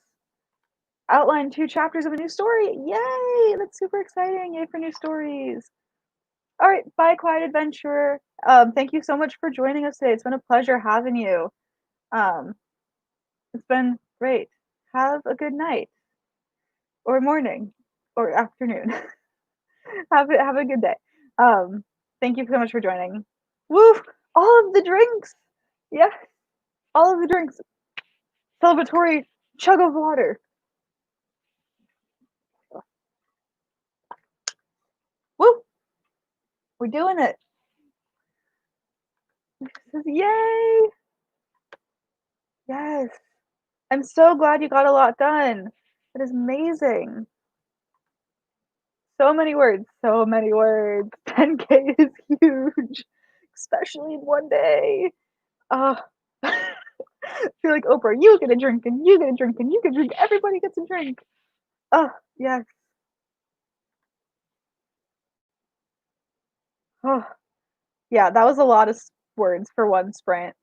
Outline 2 chapters of a new story. Yay! That's super exciting. Yay for new stories. All right, bye, Quiet Adventurer. Thank you so much for joining us today. It's been a pleasure having you. Um, it's been great. Have a good night, or morning, or afternoon. Have a good day. Thank you so much for joining. Woo! All of the drinks. Yeah, all of the drinks. Celebratory chug of water. Woo! We're doing it. Yay! Yes. I'm so glad you got a lot done. That is amazing. So many words. So many words. 10K is huge, especially in one day. I feel like Oprah, you get a drink and you get a drink and you get a drink. Everybody gets a drink. Oh, yes. Oh, yeah, that was a lot of words for one sprint.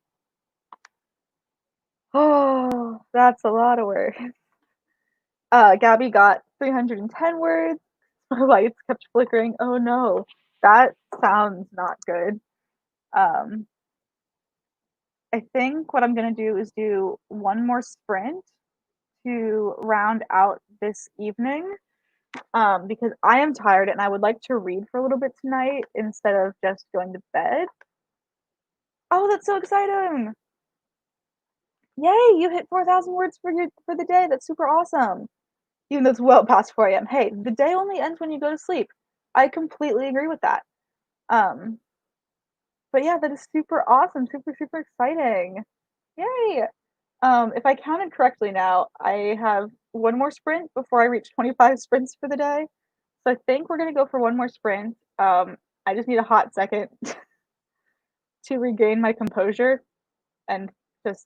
Oh, that's a lot of words. Gabby got 310 words. My lights kept flickering. Oh no, that sounds not good. Um, I think what I'm gonna do is do one more sprint to round out this evening. Because I am tired and I would like to read for a little bit tonight instead of just going to bed. Oh, that's so exciting! Yay, you hit 4,000 words for the day. That's super awesome. Even though it's well past 4 a.m. Hey, the day only ends when you go to sleep. I completely agree with that. Um, but yeah, that is super awesome, super, super exciting. Yay! If I counted correctly now, I have one more sprint before I reach 25 sprints for the day. So I think we're gonna go for one more sprint. I just need a hot second to regain my composure and just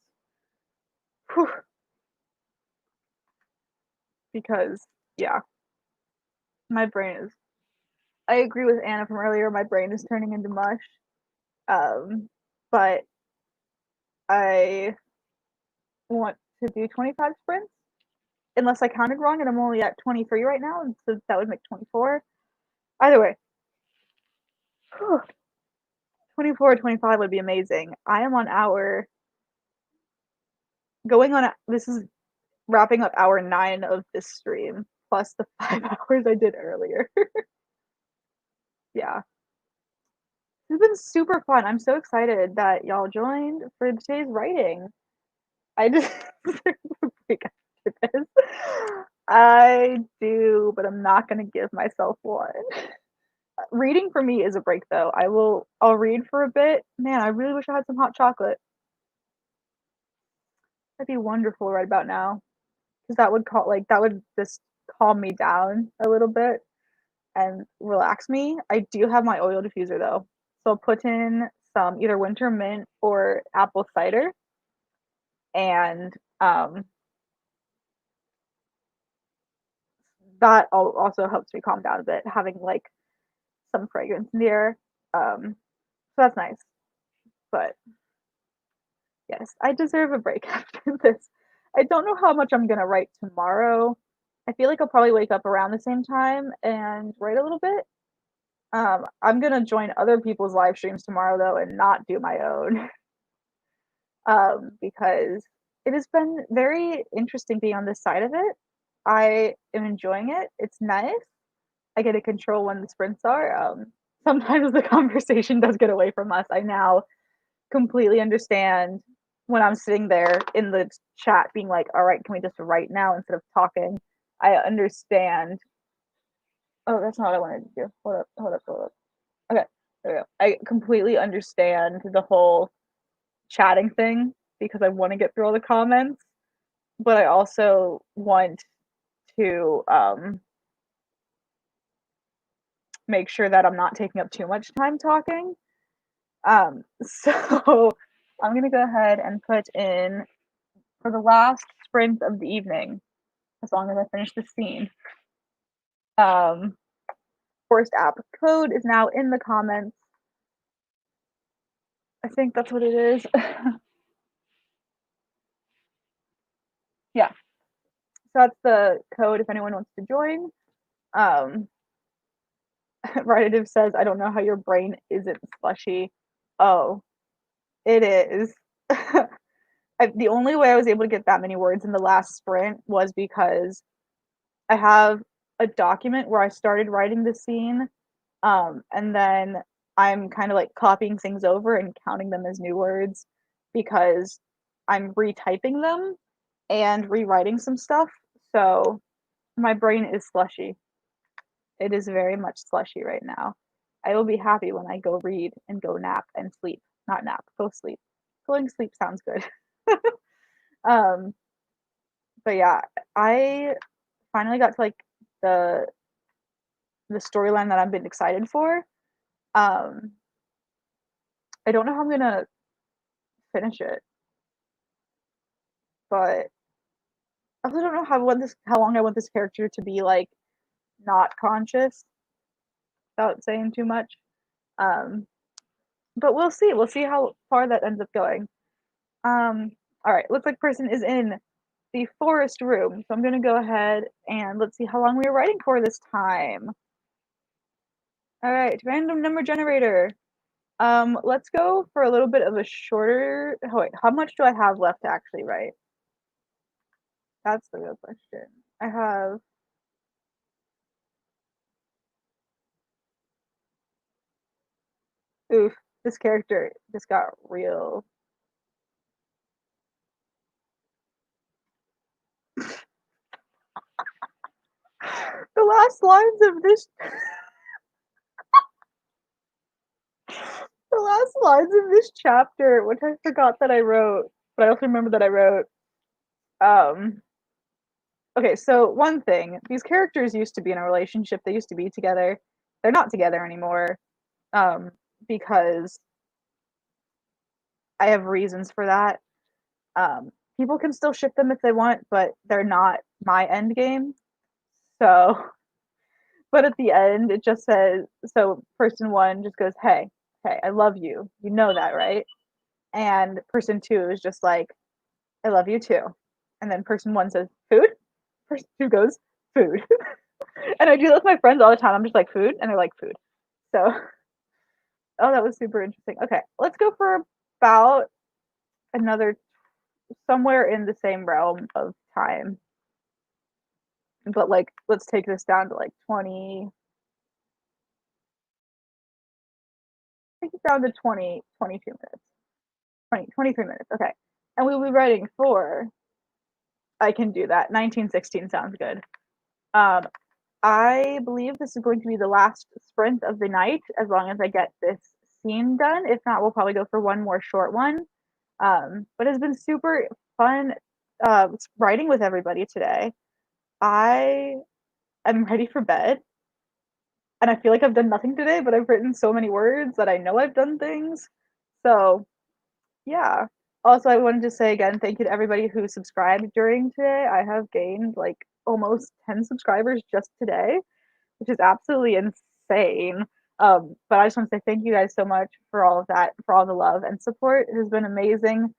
whew, because yeah, my brain is. I agree with Anna from earlier. My brain is turning into mush. Um, but I want to do 25 sprints unless I counted wrong and I'm only at 23 right now, and so that would make 24. Either way, whew, 24 or 25 would be amazing. I am on hour going on. This is wrapping up hour 9 of this stream plus the 5 hours I did earlier. Yeah, it's been super fun. I'm so excited that y'all joined for today's writing. I just break after this. I do, but I'm not gonna give myself one. Reading for me is a break though. I'll read for a bit. Man, I really wish I had some hot chocolate. That'd be wonderful right about now. Because that would just calm me down a little bit and relax me. I do have my oil diffuser though. So I'll put in some either winter mint or apple cider and that also helps me calm down a bit, having like some fragrance in the air. So that's nice. But yes, I deserve a break after this. I don't know how much I'm gonna write tomorrow. I feel like I'll probably wake up around the same time and write a little bit. I'm gonna join other people's live streams tomorrow though and not do my own. Because it has been very interesting being on this side of it. I am enjoying it. It's nice. I get to control when the sprints are. Sometimes the conversation does get away from us. I now completely understand when I'm sitting there in the chat being like, all right, can we just write now instead of talking? I understand. Oh, that's not what I wanted to do. Hold up, hold up, hold up. Okay, there we go. I completely understand the whole chatting thing because I want to get through all the comments, but I also want to make sure that I'm not taking up too much time talking. So I'm gonna go ahead and put in for the last sprint of the evening, as long as I finish the scene. Forced app code is now in the comments. I think that's what it is. Yeah, so that's the code if anyone wants to join. Um, Redditive says, I don't know how your brain isn't slushy. Oh, it is. The only way I was able to get that many words in the last sprint was because I have a document where I started writing the scene, and then I'm kind of like copying things over and counting them as new words because I'm retyping them and rewriting some stuff. So my brain is slushy. It is very much slushy right now. I will be happy when I go read and go nap and sleep. Not nap, go sleep. Going to sleep sounds good. um, but yeah, I finally got to like the the storyline that I've been excited for. Um, I don't know how I'm gonna finish it, but I also don't know how long I want this character to be like not conscious without saying too much. Um, but we'll see. We'll see how far that ends up going. All right. Looks like person is in the forest room. So I'm gonna go ahead and let's see how long we are writing for this time. All right, random number generator. Let's go for a little bit of a shorter. Oh, wait, how much do I have left to actually write? That's the real question. I have. Oof, this character just got real. The last lines of this. The last lines of this chapter, which I forgot that I wrote, but I also remember that I wrote. Um, okay, so one thing, these characters used to be in a relationship, they used to be together. They're not together anymore, um, because I have reasons for that. People can still ship them if they want, but they're not my end game. So, but at the end, it just says, so person one just goes, hey, hey, I love you. You know that, right? And person two is just like, I love you too. And then person one says, food? Person two goes, food. And I do that with my friends all the time. I'm just like, food? And they're like, food. So, oh, that was super interesting. Okay, let's go for about another, somewhere in the same realm of time. But like, let's take this down to like 20, take it down to 20, 22 minutes, 20, 23 minutes. Okay. And we'll be writing for, I can do that. 1916 sounds good. Um, I believe this is going to be the last sprint of the night as long as I get this scene done. If not, we'll probably go for one more short one. But it's been super fun writing with everybody today. I am ready for bed. And I feel like I've done nothing today, but I've written so many words that I know I've done things. So, yeah. Also, I wanted to say again, thank you to everybody who subscribed during today. I have gained like almost 10 subscribers just today, which is absolutely insane. But I just want to say thank you guys so much for all of that, for all the love and support. It has been amazing.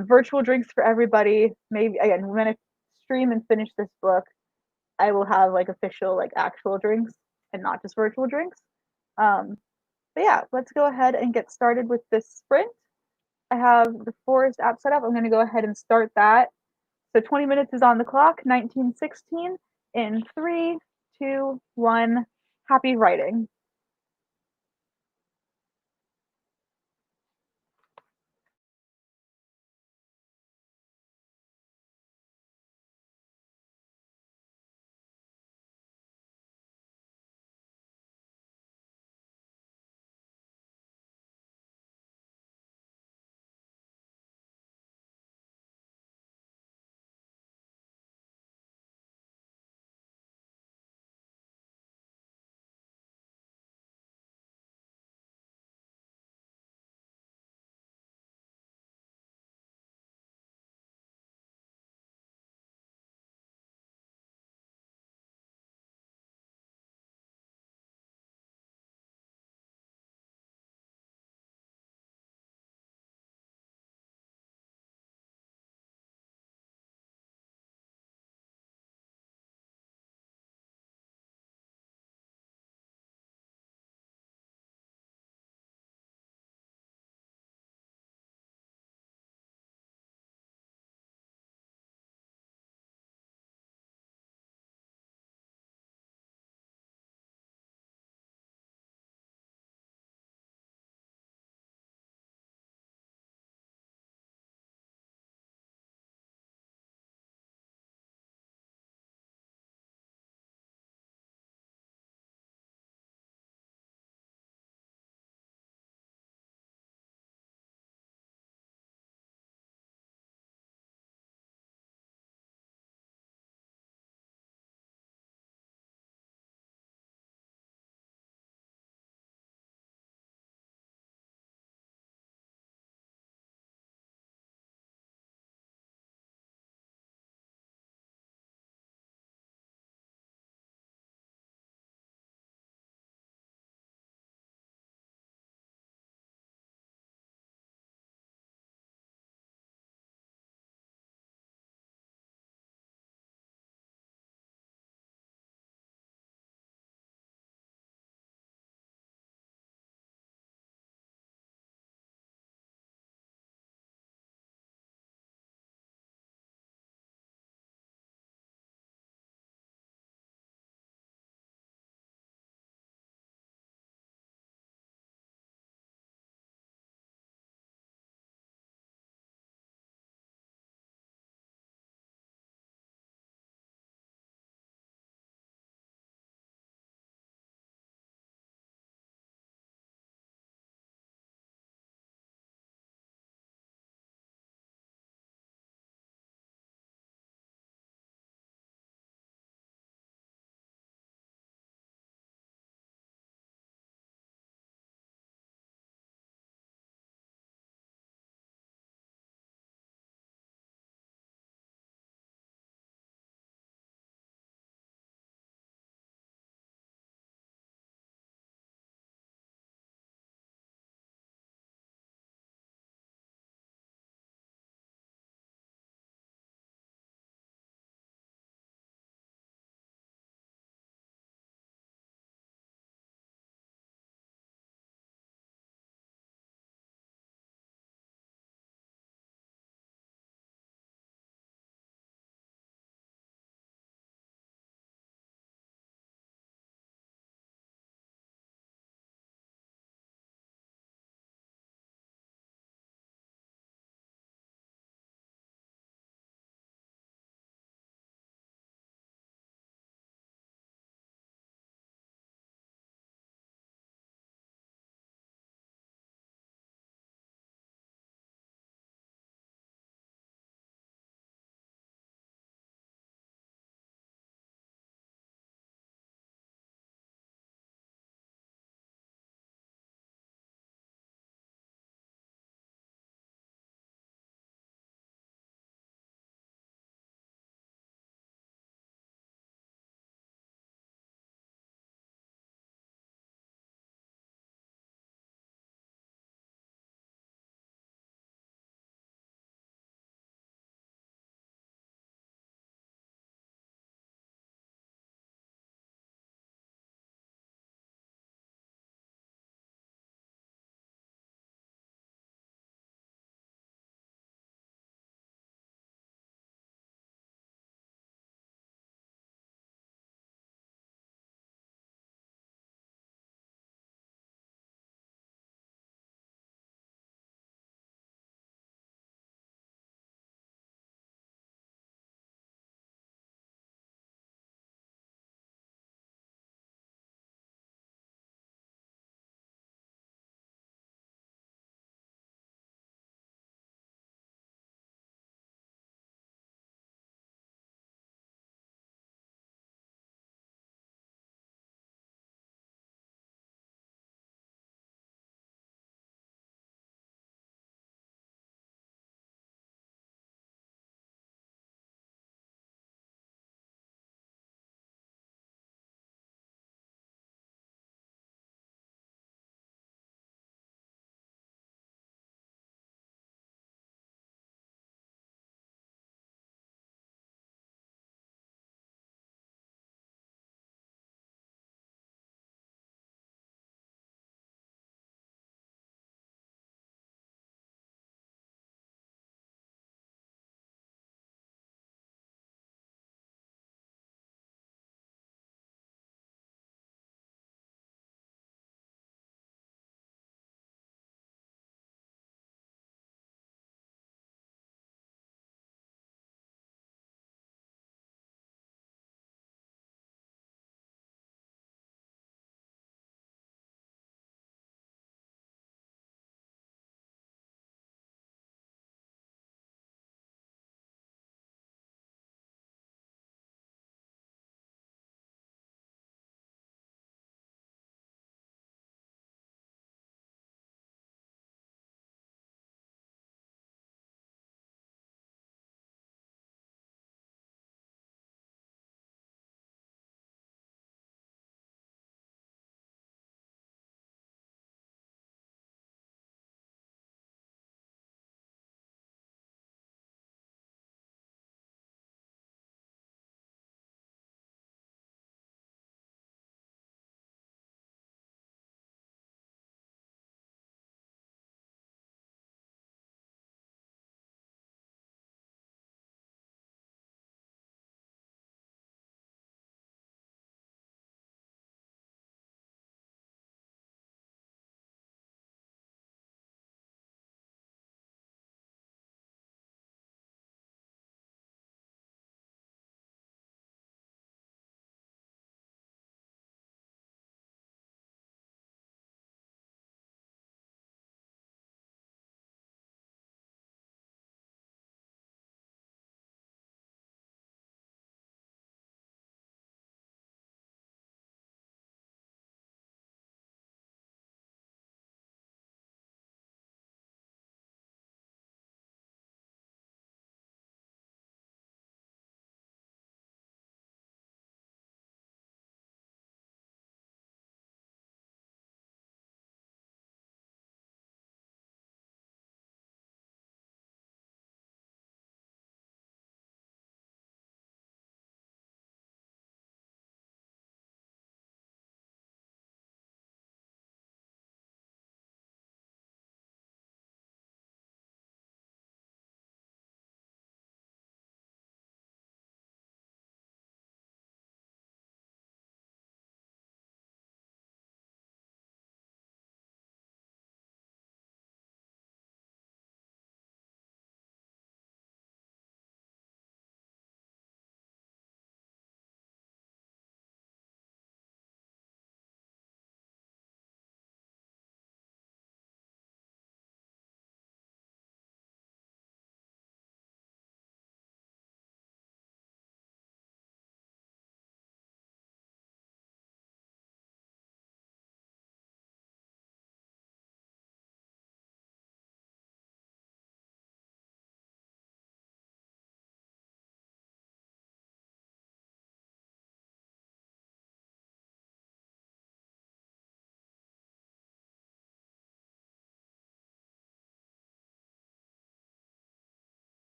Virtual drinks for everybody. Maybe again, when I stream and finish this book, I will have like official, like actual drinks and not just virtual drinks. Um, but yeah, let's go ahead and get started with this sprint. I have the Forest app set up. I'm going to go ahead and start that. So 20 minutes is on the clock, 1916 in 3, 2, 1. Happy writing.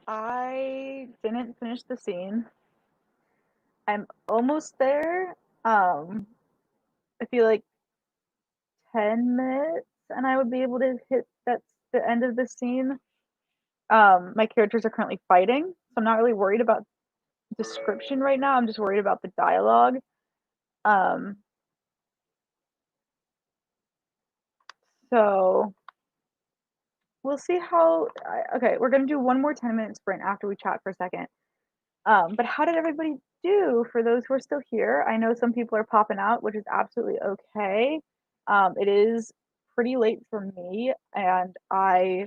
I didn't finish the scene. I'm almost there. I feel like 10 minutes and I would be able to hit that's the end of the scene. My characters are currently fighting, so I'm not really worried about description right now. I'm just worried about the dialogue. Um, so we'll see how. Okay, we're gonna do one more 10-minute sprint after we chat for a second. But how did everybody do for those who are still here? I know some people are popping out, which is absolutely okay. It is pretty late for me, and I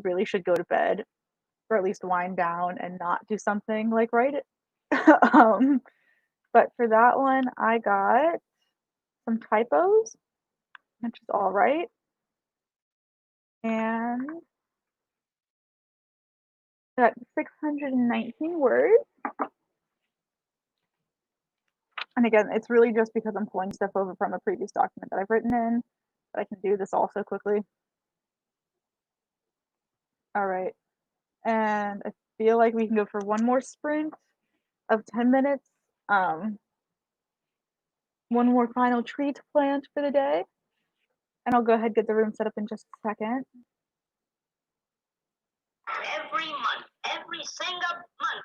really should go to bed or at least wind down and not do something like write it. um, but for that one, I got some typos, which is all right. And got 619 words. And again, it's really just because I'm pulling stuff over from a previous document that I've written in, but I can do this also quickly. All right. And I feel like we can go for one more sprint of 10 minutes. One more final tree to plant for the day. And I'll go ahead and get the room set up in just a second. Every month, every single month.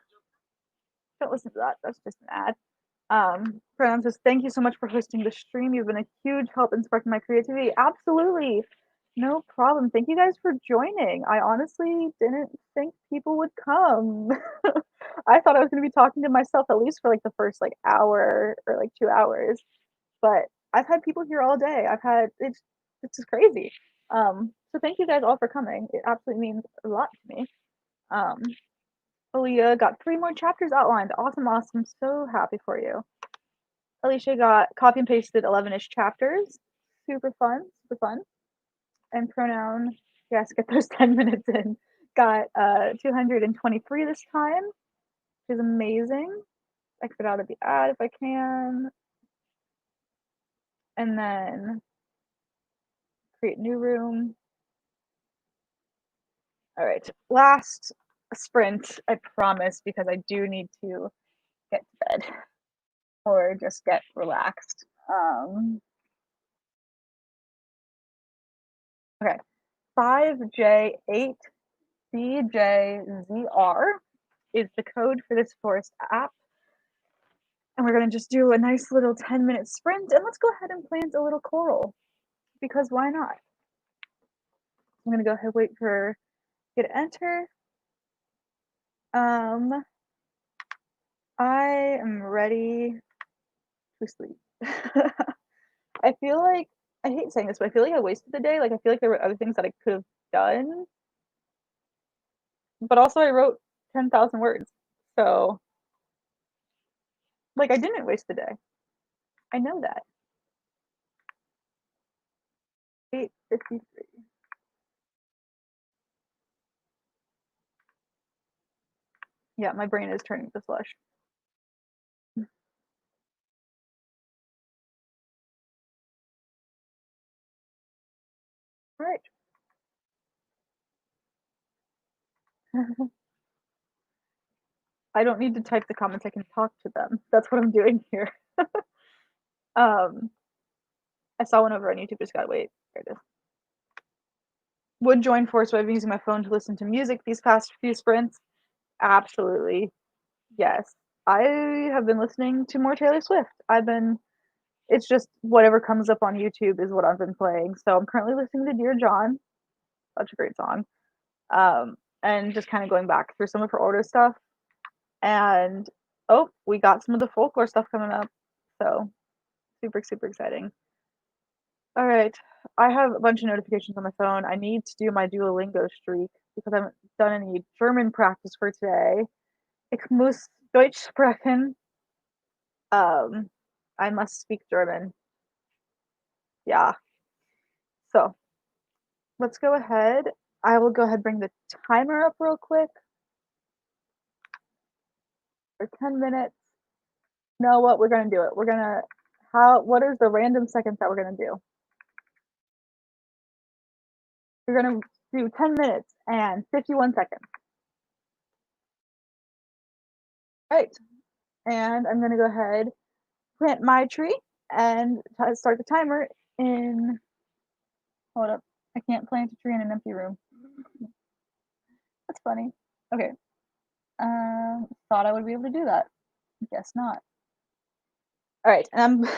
Don't listen to that. That's just an ad. Francis, thank you so much for hosting the stream. You've been a huge help in sparking my creativity. Absolutely. No problem. Thank you guys for joining. I honestly didn't think people would come. I thought I was going to be talking to myself at least for like the first like hour or like 2 hours. But I've had people here all day. It's just crazy. So thank you guys all for coming. It absolutely means a lot to me. Aaliyah got 3 more chapters outlined. Awesome, awesome. So happy for you. Alicia got copy and pasted 11-ish chapters. Super fun, super fun. And pronoun, yes, get those 10 minutes in. Got 223 this time, which is amazing. Exit out of the ad if I can. And then create new room. All right, last sprint, I promise, because I do need to get to bed or just get relaxed. Okay, 5J8BJZR is the code for this forest app. And we're going to just do a nice little 10-minute sprint. And let's go ahead and plant a little coral, because why not? I'm going to go ahead and wait for hit enter. I am ready to sleep. I feel like, I hate saying this, but I feel like I wasted the day. Like, I feel like there were other things that I could have done. But also, I wrote 10,000 words. So, like, I didn't waste the day. I know that. 8:53. Yeah, my brain is turning to slush. All right. I don't need to type the comments, I can talk to them. That's what I'm doing here. I saw one over on YouTube, just gotta wait. There it is. Would join force, but I've been using my phone to listen to music these past few sprints. Absolutely. Yes. I have been listening to more Taylor Swift. It's just whatever comes up on YouTube is what I've been playing. So I'm currently listening to Dear John, such a great song. And just kind of going back through some of her older stuff. And oh, we got some of the folklore stuff coming up. So super, super exciting. All right. I have a bunch of notifications on my phone. I need to do my Duolingo streak because I haven't done any German practice for today. Ich muss Deutsch sprechen. I must speak German. Yeah. So let's go ahead. I will go ahead and bring the timer up real quick for 10 minutes. Know what? We're going to do it. What is the random seconds that we're going to do? We're going to do 10 minutes and 51 seconds. Right. And I'm gonna go ahead, plant my tree, and start the timer in. Hold up. I can't plant a tree in an empty room. That's funny. Okay. Thought I would be able to do that. Guess not. All right, and I'm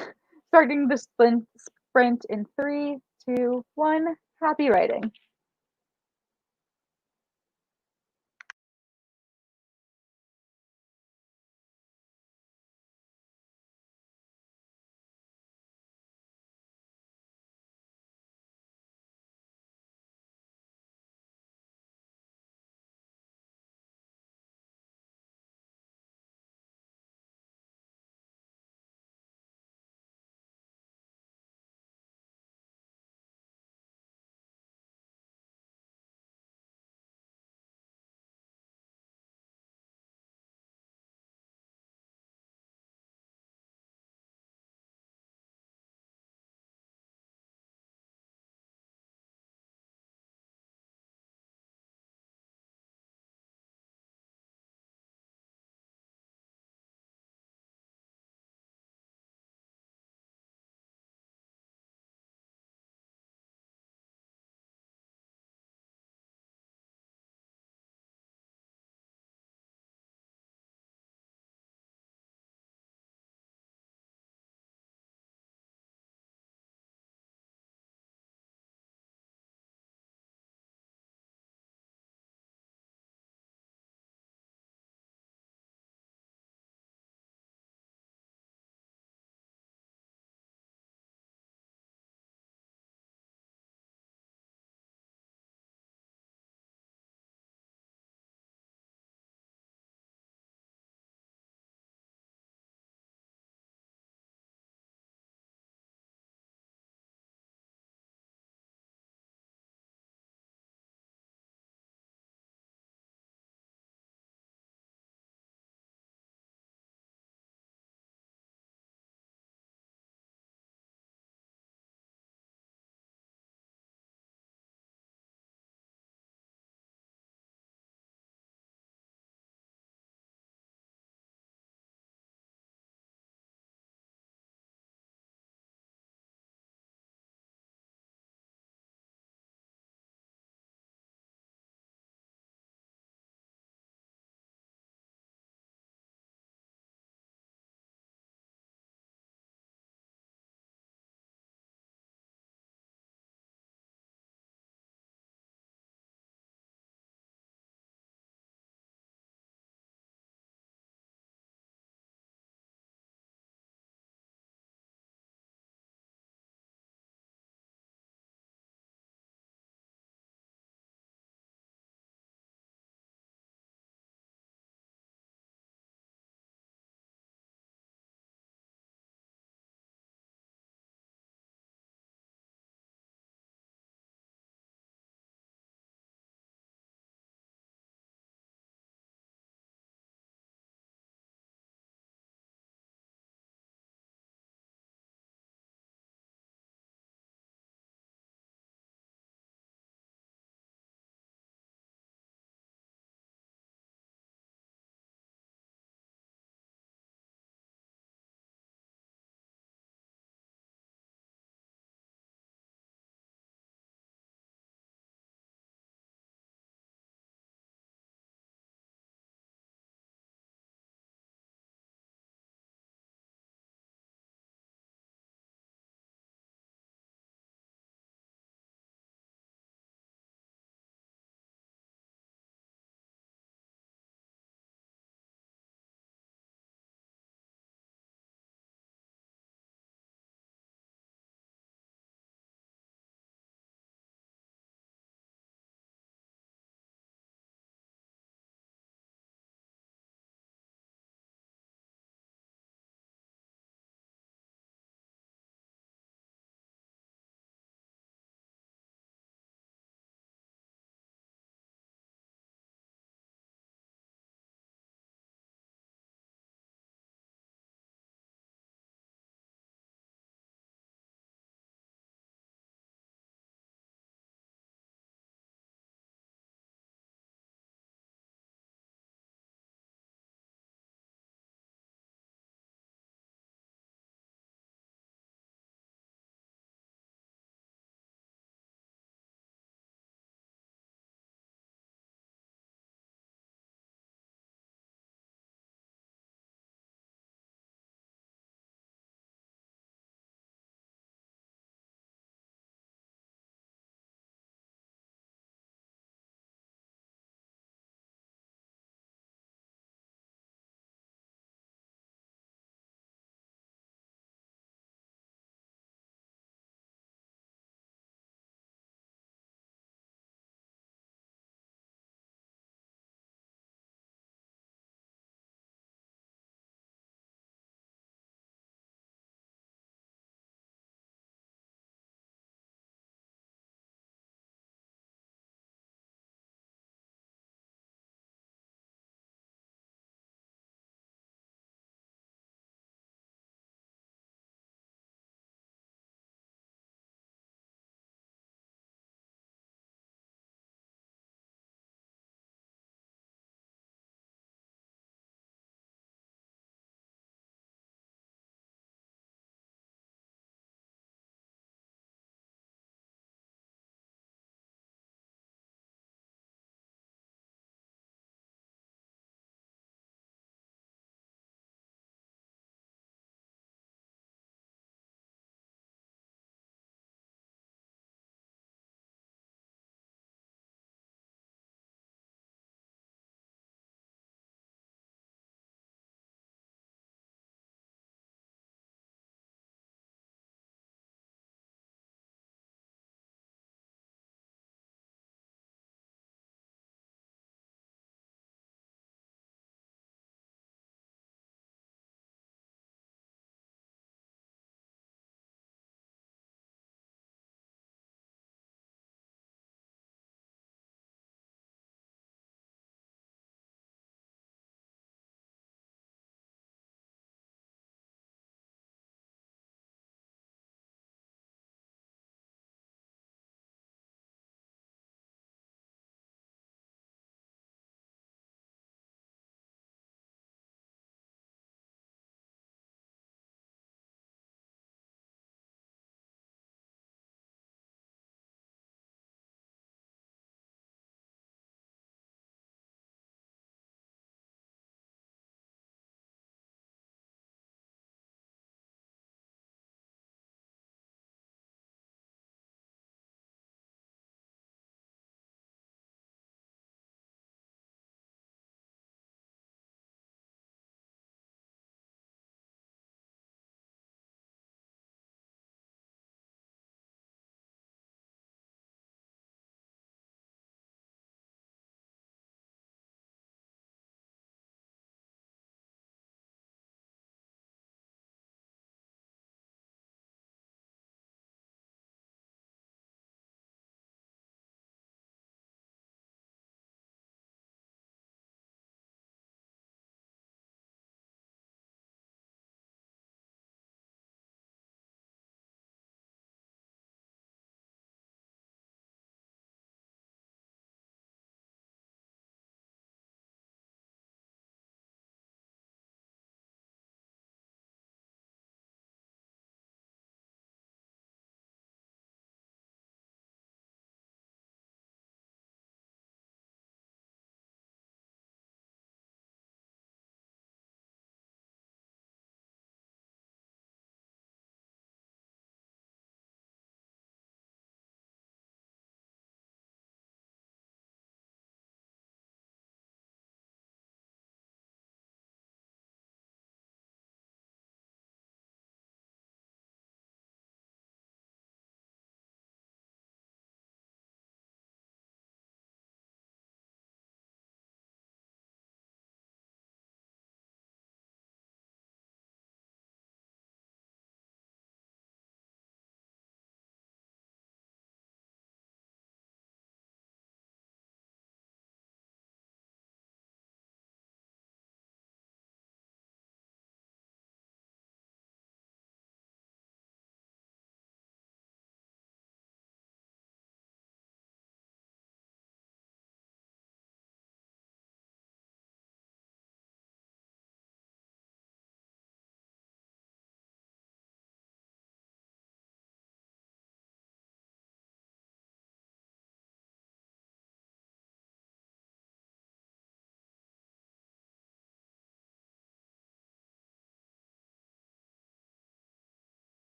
starting the sprint in 3, 2, 1. Happy writing.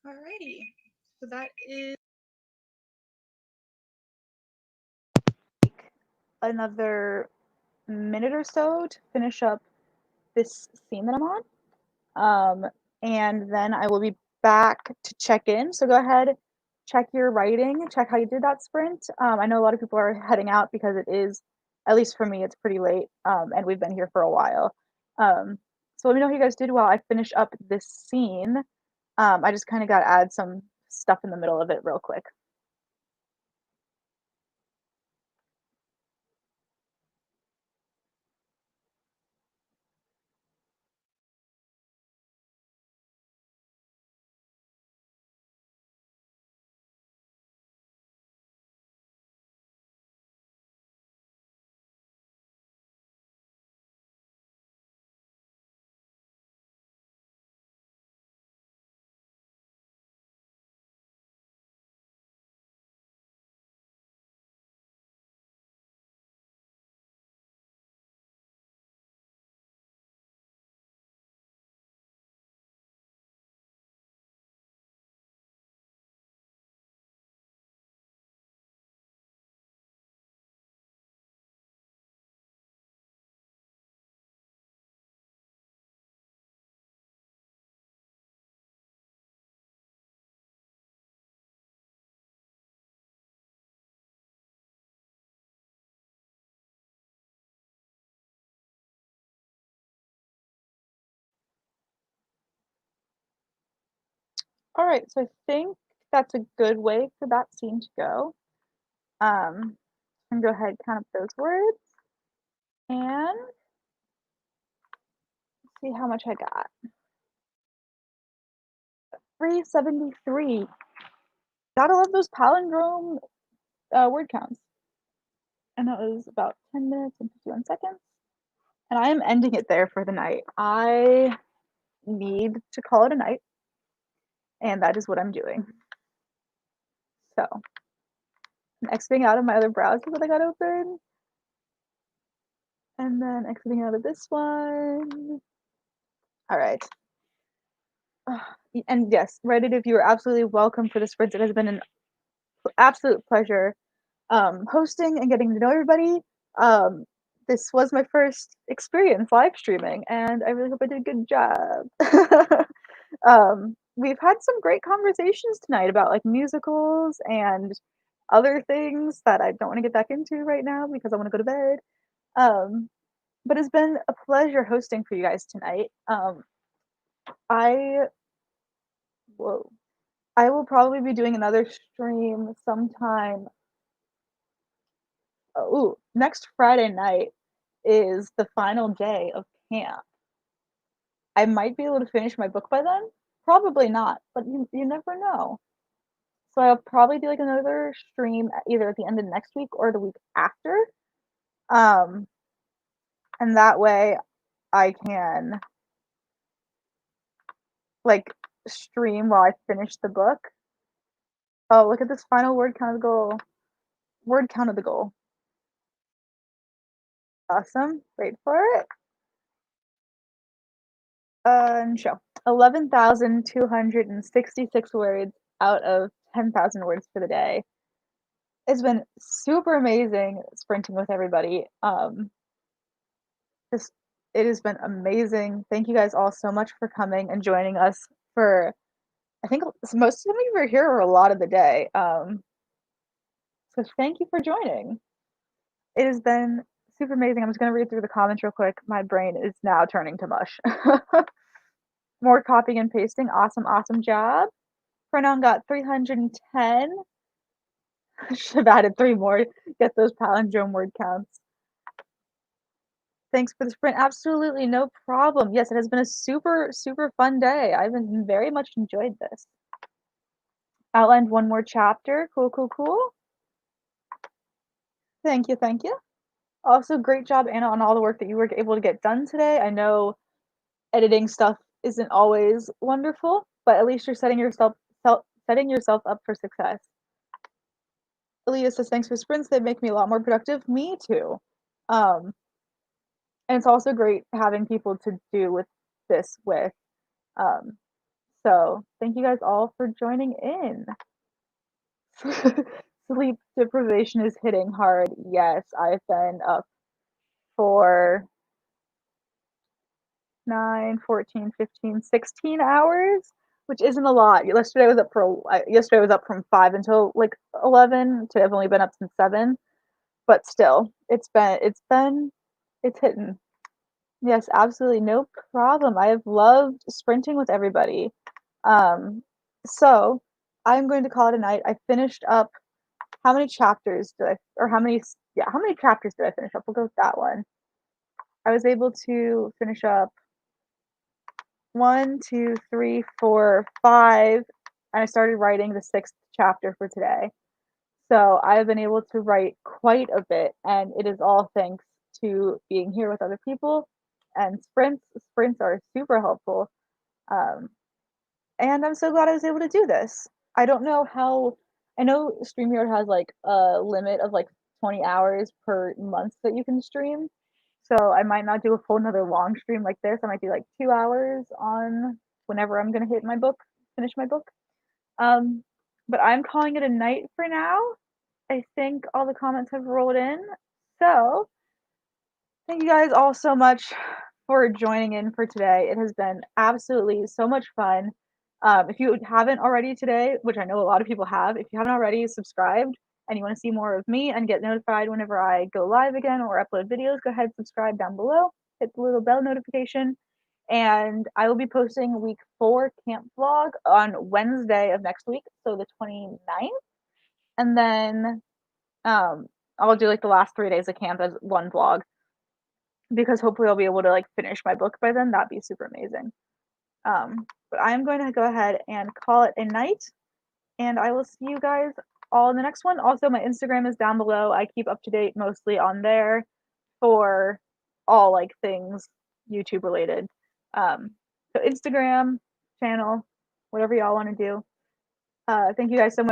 Alrighty. So that is another minute or so to finish up this scene that I'm on. And then I will be back to check in. So go ahead, check your writing, check how you did that sprint. I know a lot of people are heading out because it is, at least for me, it's pretty late, and we've been here for a while. So let me know how you guys did while I finish up this scene. I just kind of got to add some stuff in the middle of it real quick. All right, so I think that's a good way for that scene to go. And go ahead, count up those words, and see how much I got. 373. Gotta love those palindrome word counts. And that was about 10 minutes and 51 seconds. And I am ending it there for the night. I need to call it a night, and that is what I'm doing. So, I'm exiting out of my other browser that I got open, and then exiting out of this one. All right. And yes, Reddit, if you are absolutely welcome for the sprint, it has been an absolute pleasure hosting and getting to know everybody. Um, this was my first experience live streaming, and I really hope I did a good job. We've had some great conversations tonight about like musicals and other things that I don't want to get back into right now because I want to go to bed. Um, but it's been a pleasure hosting for you guys tonight. I whoa, I will probably be doing another stream sometime. Oh, next Friday night is the final day of camp. I might be able to finish my book by then. Probably not, but you never know. So I'll probably do like another stream either at the end of next week or the week after. Um, and that way I can like stream while I finish the book. Oh, look at this final word count of the goal. Word count of the goal. Awesome. Wait for it. And show 11,266 words out of 10,000 words for the day. It's been super amazing sprinting with everybody. Just it has been amazing. Thank you guys all so much for coming and joining us for. I think most of you were here for a lot of the day. So thank you for joining. It has been super amazing. I'm just gonna read through the comments real quick. My brain is now turning to mush. More copying and pasting. Awesome, awesome job. Pronoun got 310. Should have added 3 more. Get those palindrome word counts. Thanks for the sprint. Absolutely, no problem. Yes, it has been a super, super fun day. I've been very much enjoyed this. Outlined 1 more chapter. Cool, cool, cool. Thank you, thank you. Also, great job, Anna, on all the work that you were able to get done today. I know editing stuff isn't always wonderful, but at least you're setting yourself up for success. Aaliyah says, thanks for sprints. They make me a lot more productive. Me too. And it's also great having people to do with this with. So thank you guys all for joining in. Sleep deprivation is hitting hard. Yes, I've been up for 9, 14, 15, 16 hours, which isn't a lot. Yesterday I was up from 5 until like 11. Today I've only been up since 7, but still, it's hitting. Yes, absolutely no problem. I have loved sprinting with everybody. So I'm going to call it a night. I finished up how many chapters did I or how many chapters did I finish up? We'll go with that one. I was able to finish up 1, 2, 3, 4, 5, and I started writing the 6th chapter for today. So I've been able to write quite a bit, and it is all thanks to being here with other people. And sprints are super helpful. Um, and I'm so glad I was able to do this. I don't know how. I know StreamYard has like a limit of like 20 hours per month that you can stream. So I might not do a full another long stream like this. I might do like 2 hours on whenever I'm gonna finish my book. Um, but I'm calling it a night for now. I think all the comments have rolled in. So thank you guys all so much for joining in for today. It has been absolutely so much fun. If you haven't already today, which I know a lot of people have, if you haven't already subscribed and you want to see more of me and get notified whenever I go live again or upload videos, go ahead, subscribe down below, hit the little bell notification. And I will be posting week 4 camp vlog on Wednesday of next week, so the 29th. And then I'll do like the last 3 days of camp as one vlog because hopefully I'll be able to like finish my book by then. That'd be super amazing. But I'm going to go ahead and call it a night, and I will see you guys all in the next one. Also, my Instagram is down below. I keep up to date mostly on there for all like things YouTube related. So Instagram channel, whatever y'all want to do. Thank you guys so much